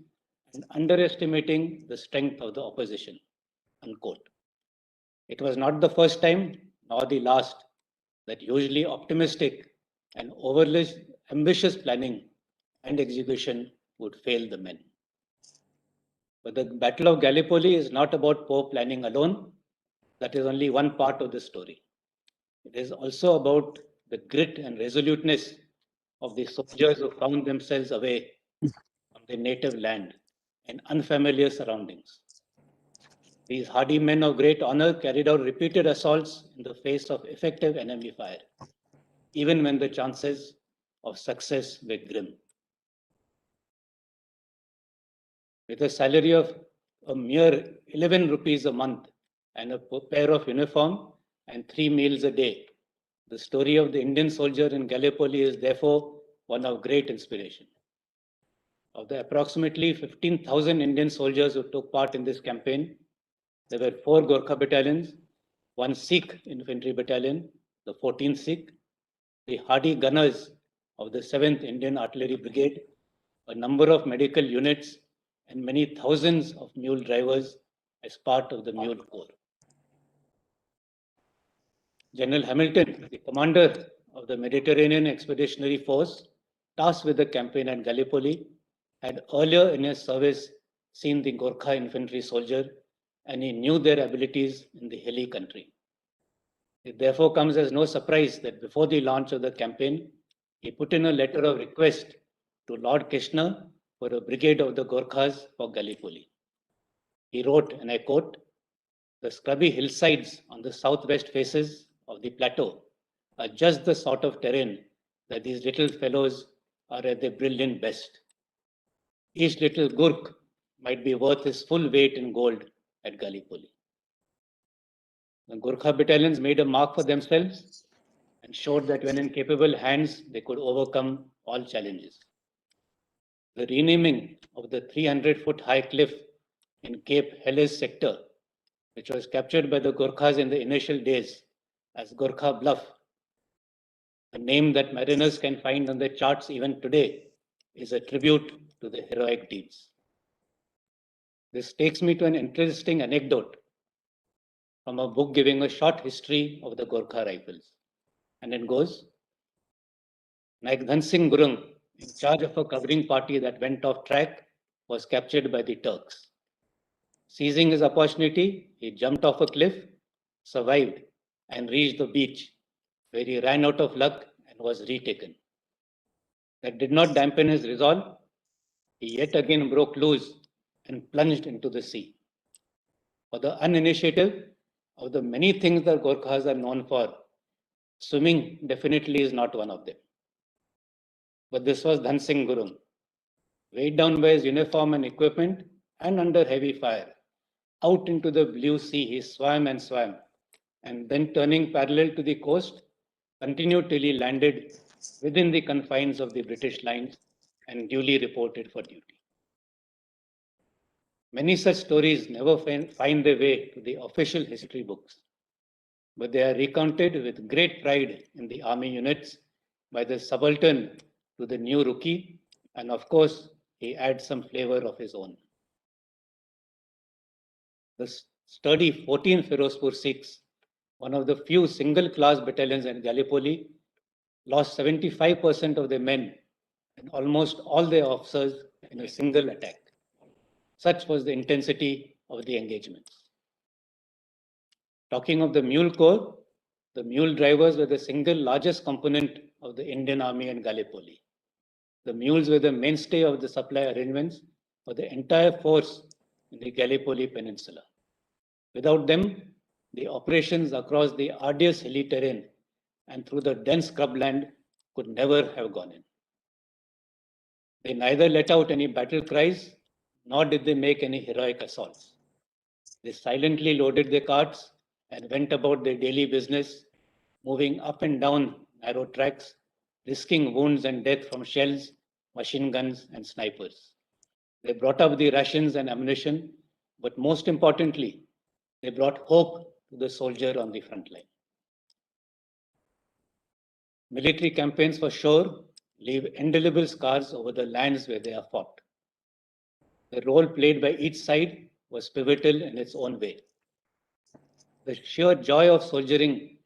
and underestimating the strength of the opposition, unquote. It was not the first time, nor the last, that hugely optimistic and overly ambitious planning and execution would fail the men. But the Battle of Gallipoli is not about poor planning alone. That is only one part of the story. It is also about the grit and resoluteness of the soldiers who found themselves away from their native land and unfamiliar surroundings. These hardy men of great honor carried out repeated assaults in the face of effective enemy fire, even when the chances of success were grim. With a salary of a mere 11 rupees a month and a pair of uniform and 3 meals a day, the story of the Indian soldier in Gallipoli is therefore one of great inspiration. Of the approximately 15,000 Indian soldiers who took part in this campaign, there were 4 Gorkha battalions, 1 Sikh infantry battalion, the 14th Sikh, the hardy gunners of the 7th Indian Artillery Brigade, a number of medical units, and many thousands of mule drivers as part of the Mule Corps. General Hamilton, the commander of the Mediterranean Expeditionary Force, tasked with the campaign at Gallipoli, had earlier in his service seen the Gorkha infantry soldier, and he knew their abilities in the hilly country. It therefore comes as no surprise that before the launch of the campaign, he put in a letter of request to Lord Kitchener for a brigade of the Gorkhas for Gallipoli. He wrote, and I quote, "The scrubby hillsides on the southwest faces of the plateau are just the sort of terrain that these little fellows are at their brilliant best. Each little Gurkh might be worth his full weight in gold at Gallipoli." The Gurkha battalions made a mark for themselves and showed that when in capable hands, they could overcome all challenges. The renaming of the 300-foot high cliff in Cape Helles sector, which was captured by the Gurkhas in the initial days as Gurkha Bluff, a name that mariners can find on their charts even today, is a tribute to the heroic deeds. This takes me to an interesting anecdote from a book giving a short history of the Gorkha Rifles. And it goes, Naik Dhan Singh Gurung, in charge of a covering party that went off track, was captured by the Turks. Seizing his opportunity, he jumped off a cliff, survived, and reached the beach, where he ran out of luck and was retaken. That did not dampen his resolve. He yet again broke loose and plunged into the sea. For the uninitiated, of the many things that Gorkhas are known for, swimming definitely is not one of them. But this was Dhan Singh Gurung. Weighed down by his uniform and equipment and under heavy fire, out into the blue sea he swam, and then turning parallel to the coast, continued till he landed within the confines of the British lines and duly reported for duty. Many such stories never find their way to the official history books, but they are recounted with great pride in the army units by the subaltern to the new rookie, and of course, he adds some flavor of his own. The sturdy 14 Firozpur Sikhs, one of the few single-class battalions in Gallipoli, lost 75% of their men and almost all their officers in a single attack. Such was the intensity of the engagements. Talking of the Mule Corps, the mule drivers were the single largest component of the Indian Army in Gallipoli. The mules were the mainstay of the supply arrangements for the entire force in the Gallipoli Peninsula. Without them, the operations across the arduous hilly terrain and through the dense scrubland could never have gone in. They neither let out any battle cries, nor did they make any heroic assaults. They silently loaded their carts, and went about their daily business, moving up and down narrow tracks, risking wounds and death from shells, machine guns, and snipers. They brought up the rations and ammunition, but most importantly, they brought hope to the soldier on the front line. Military campaigns for sure leave indelible scars over the lands where they are fought. The role played by each side was pivotal in its own way. The sheer joy of soldiering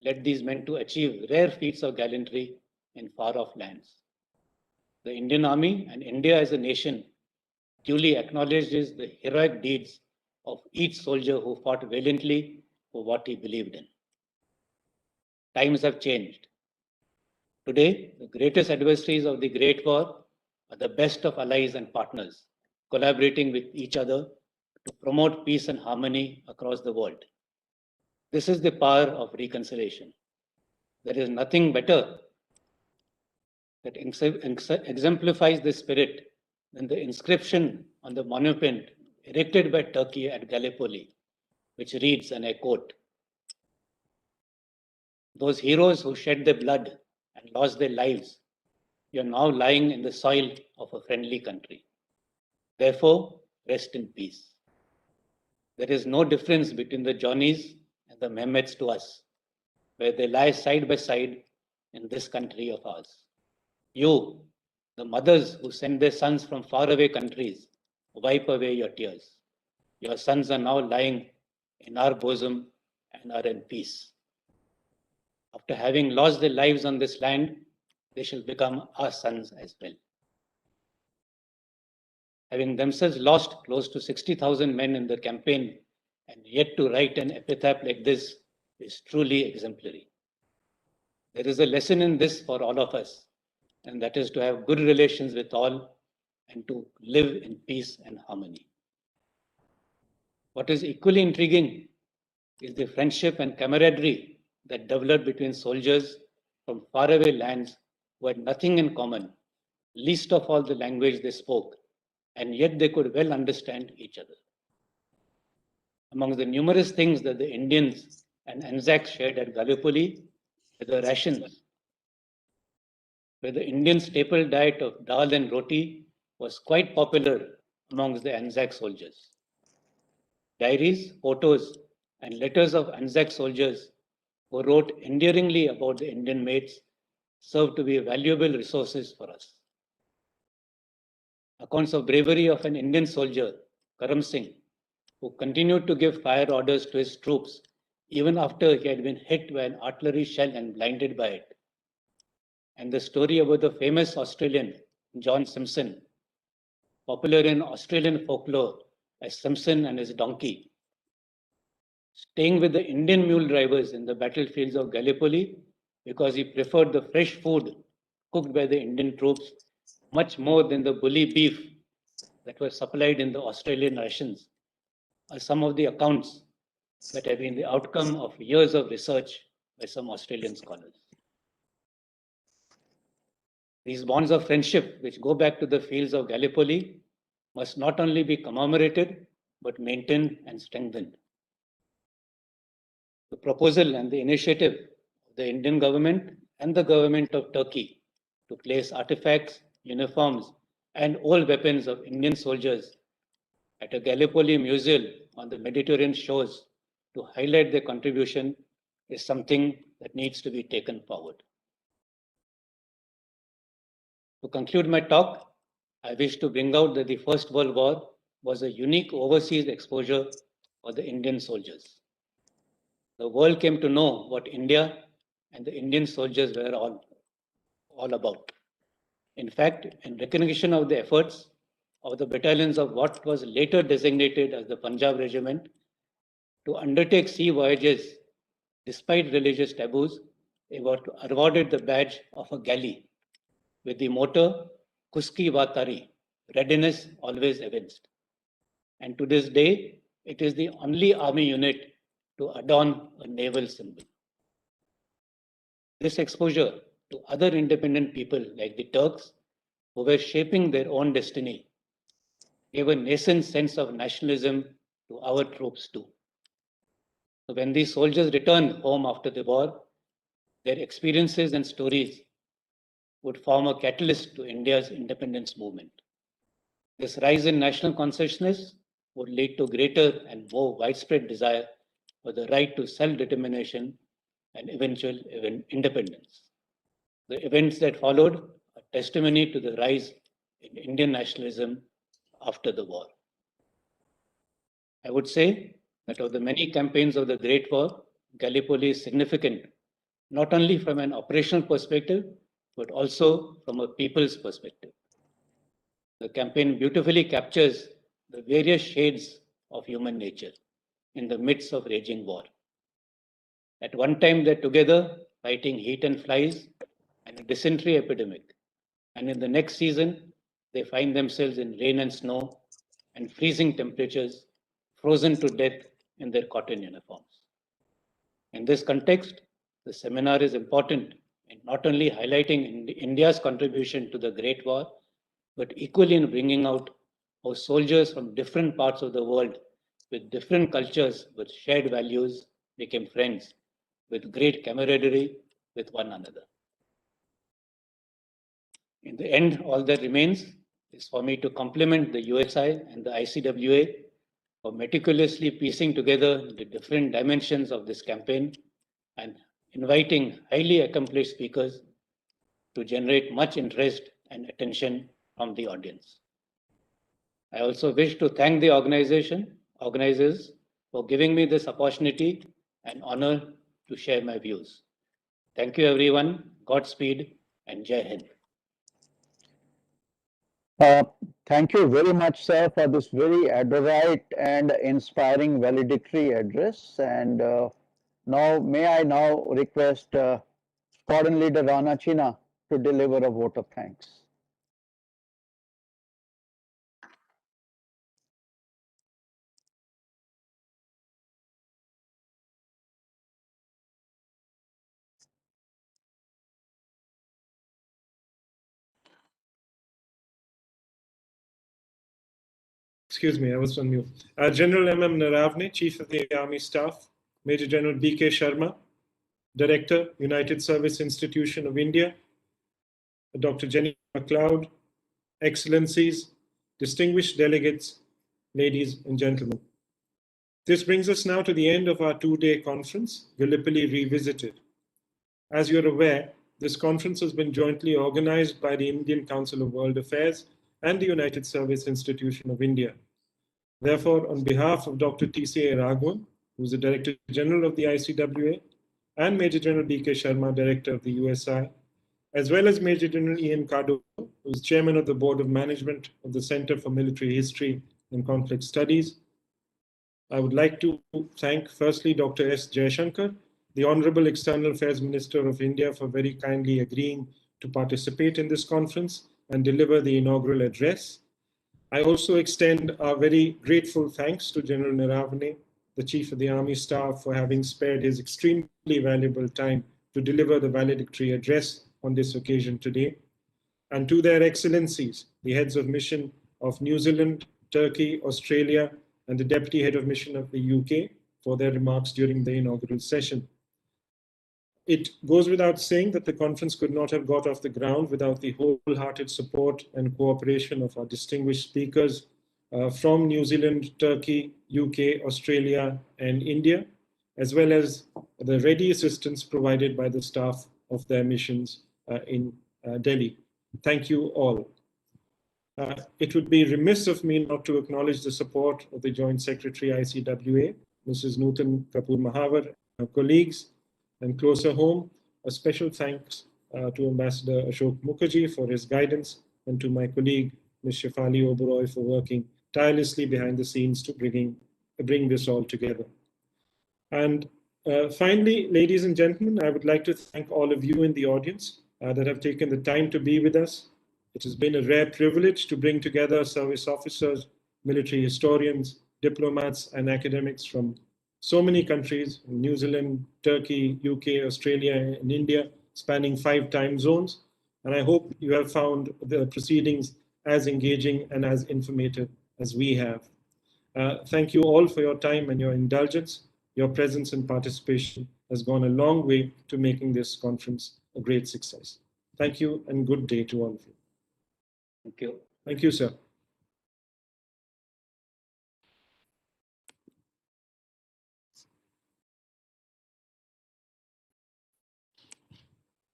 led these men to achieve rare feats of gallantry in far-off lands. The Indian Army and India as a nation duly acknowledges the heroic deeds of each soldier who fought valiantly for what he believed in. Times have changed. Today, the greatest adversaries of the Great War are the best of allies and partners, collaborating with each other to promote peace and harmony across the world. This is the power of reconciliation. There is nothing better that exemplifies this spirit than the inscription on the monument erected by Turkey at Gallipoli, which reads, and I quote, "Those heroes who shed their blood and lost their lives, you are now lying in the soil of a friendly country. Therefore, rest in peace." There is no difference between the Johnnies and the Mehmets to us, where they lie side by side in this country of ours. You, the mothers who send their sons from faraway countries, wipe away your tears. Your sons are now lying in our bosom and are in peace. After having lost their lives on this land, they shall become our sons as well. Having themselves lost close to 60,000 men in the campaign and yet to write an epitaph like this is truly exemplary. There is a lesson in this for all of us, and that is to have good relations with all and to live in peace and harmony. What is equally intriguing is the friendship and camaraderie that developed between soldiers from faraway lands who had nothing in common, least of all the language they spoke, and yet they could well understand each other. Among the numerous things that the Indians and Anzacs shared at Gallipoli were the rations, where the Indian staple diet of dal and roti was quite popular amongst the Anzac soldiers. Diaries, photos, and letters of Anzac soldiers who wrote endearingly about the Indian mates served to be valuable resources for us. Accounts of bravery of an Indian soldier, Karam Singh, who continued to give fire orders to his troops even after he had been hit by an artillery shell and blinded by it. And the story about the famous Australian, John Simpson, popular in Australian folklore as Simpson and his donkey, staying with the Indian mule drivers in the battlefields of Gallipoli because he preferred the fresh food cooked by the Indian troops much more than the bully beef that was supplied in the Australian rations, are some of the accounts that have been the outcome of years of research by some Australian scholars. These bonds of friendship, which go back to the fields of Gallipoli, must not only be commemorated, but maintained and strengthened. The proposal and the initiative of the Indian government and the government of Turkey to place artifacts, uniforms, and old weapons of Indian soldiers at a Gallipoli museum on the Mediterranean shores to highlight their contribution is something that needs to be taken forward. To conclude my talk, I wish to bring out that the First World War was a unique overseas exposure for the Indian soldiers. The world came to know what India and the Indian soldiers were all about. In fact, in recognition of the efforts of the battalions of what was later designated as the Punjab Regiment to undertake sea voyages despite religious taboos, they were awarded the badge of a galley with the motto Kuski Vatari, readiness always evinced. And to this day, it is the only army unit to adorn a naval symbol. This exposure to other independent people like the Turks, who were shaping their own destiny, gave a nascent sense of nationalism to our troops too. So when these soldiers returned home after the war, their experiences and stories would form a catalyst to India's independence movement. This rise in national consciousness would lead to greater and more widespread desire for the right to self-determination and eventual independence. The events that followed are testimony to the rise in Indian nationalism after the war. I would say that of the many campaigns of the Great War, Gallipoli is significant, not only from an operational perspective, but also from a people's perspective. The campaign beautifully captures the various shades of human nature in the midst of raging war. At one time, they're together fighting heat and flies and a dysentery epidemic. And in the next season, they find themselves in rain and snow and freezing temperatures, frozen to death in their cotton uniforms. In this context, the seminar is important in not only highlighting India's contribution to the Great War, but equally in bringing out how soldiers from different parts of the world with different cultures with shared values became friends with great camaraderie with one another. In the end, all that remains is for me to compliment the USI and the ICWA for meticulously piecing together the different dimensions of this campaign and inviting highly accomplished speakers to generate much interest and attention from the audience. I also wish to thank the organizers for giving me this opportunity and honor to share my views. Thank you everyone, Godspeed and Jai Hind. Thank you very much, sir, for this very erudite and inspiring valedictory address. And may I now request Squadron Leader Rana China to deliver a vote of thanks. Excuse me, I was on mute. General M.M. Naravne, Chief of the Army Staff, Major General B.K. Sharma, Director, United Service Institution of India, Dr. Jenny MacLeod, Excellencies, distinguished delegates, ladies and gentlemen. This brings us now to the end of our two-day conference, Gallipoli Revisited. As you're aware, this conference has been jointly organized by the Indian Council of World Affairs and the United Service Institution of India. Therefore, on behalf of Dr. T.C.A. Raghavan, who is the Director General of the ICWA, and Major General B.K. Sharma, Director of the USI, as well as Major General Ian Cardo, who is Chairman of the Board of Management of the Center for Military History and Conflict Studies, I would like to thank firstly Dr. S. Jaishankar, the Honorable External Affairs Minister of India, for very kindly agreeing to participate in this conference and deliver the inaugural address. I also extend our very grateful thanks to General Naravne, the Chief of the Army Staff, for having spared his extremely valuable time to deliver the valedictory address on this occasion today, and to their excellencies, the heads of mission of New Zealand, Turkey, Australia, and the Deputy Head of Mission of the UK for their remarks during the inaugural session. It goes without saying that the conference could not have got off the ground without the wholehearted support and cooperation of our distinguished speakers from New Zealand, Turkey, UK, Australia, and India, as well as the ready assistance provided by the staff of their missions in Delhi. Thank you all. It would be remiss of me not to acknowledge the support of the Joint Secretary ICWA, Mrs. Nutan Kapoor Mahavar, our colleagues, and closer home, a special thanks to Ambassador Ashok Mukherjee for his guidance, and to my colleague, Ms. Shefali Oberoi, for working tirelessly behind the scenes to bring this all together. And finally, ladies and gentlemen, I would like to thank all of you in the audience that have taken the time to be with us. It has been a rare privilege to bring together service officers, military historians, diplomats, and academics from so many countries, New Zealand, Turkey, UK, Australia, and India, spanning 5 time zones. And I hope you have found the proceedings as engaging and as informative as we have. Thank you all for your time and your indulgence. your presence and participation has gone a long way to making this conference a great success. Thank you and good day to all of you. Thank you. Thank you, sir.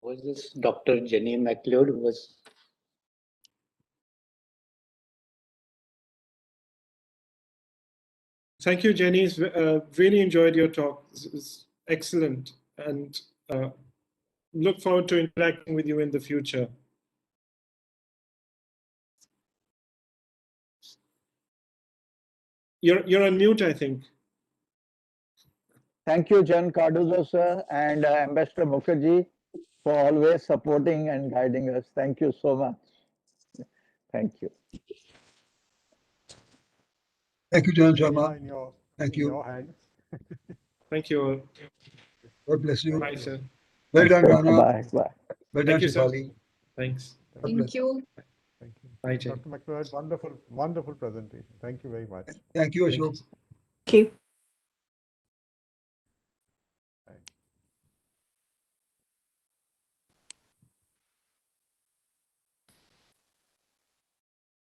Was this Dr. Jenny MacLeod who was? Thank you, Jenny. Really enjoyed your talk. It's excellent, and look forward to interacting with you in the future. You're on mute, I think. Thank you, John Cardozo, sir, and Ambassador Mukherjee for always supporting and guiding us. Thank you so much. Thank you. Thank you, John Sharma. Thank you. Your hands. Thank you all. God bless you. Bye, sir. Well done, Rana. Bye. Bye. Well done, Thank you, sir. Shefali. Thanks. Thank you. Thank you. Bye, Jay. Dr. MacLeod, wonderful presentation. Thank you very much. Thank you, Ashok. Thank you.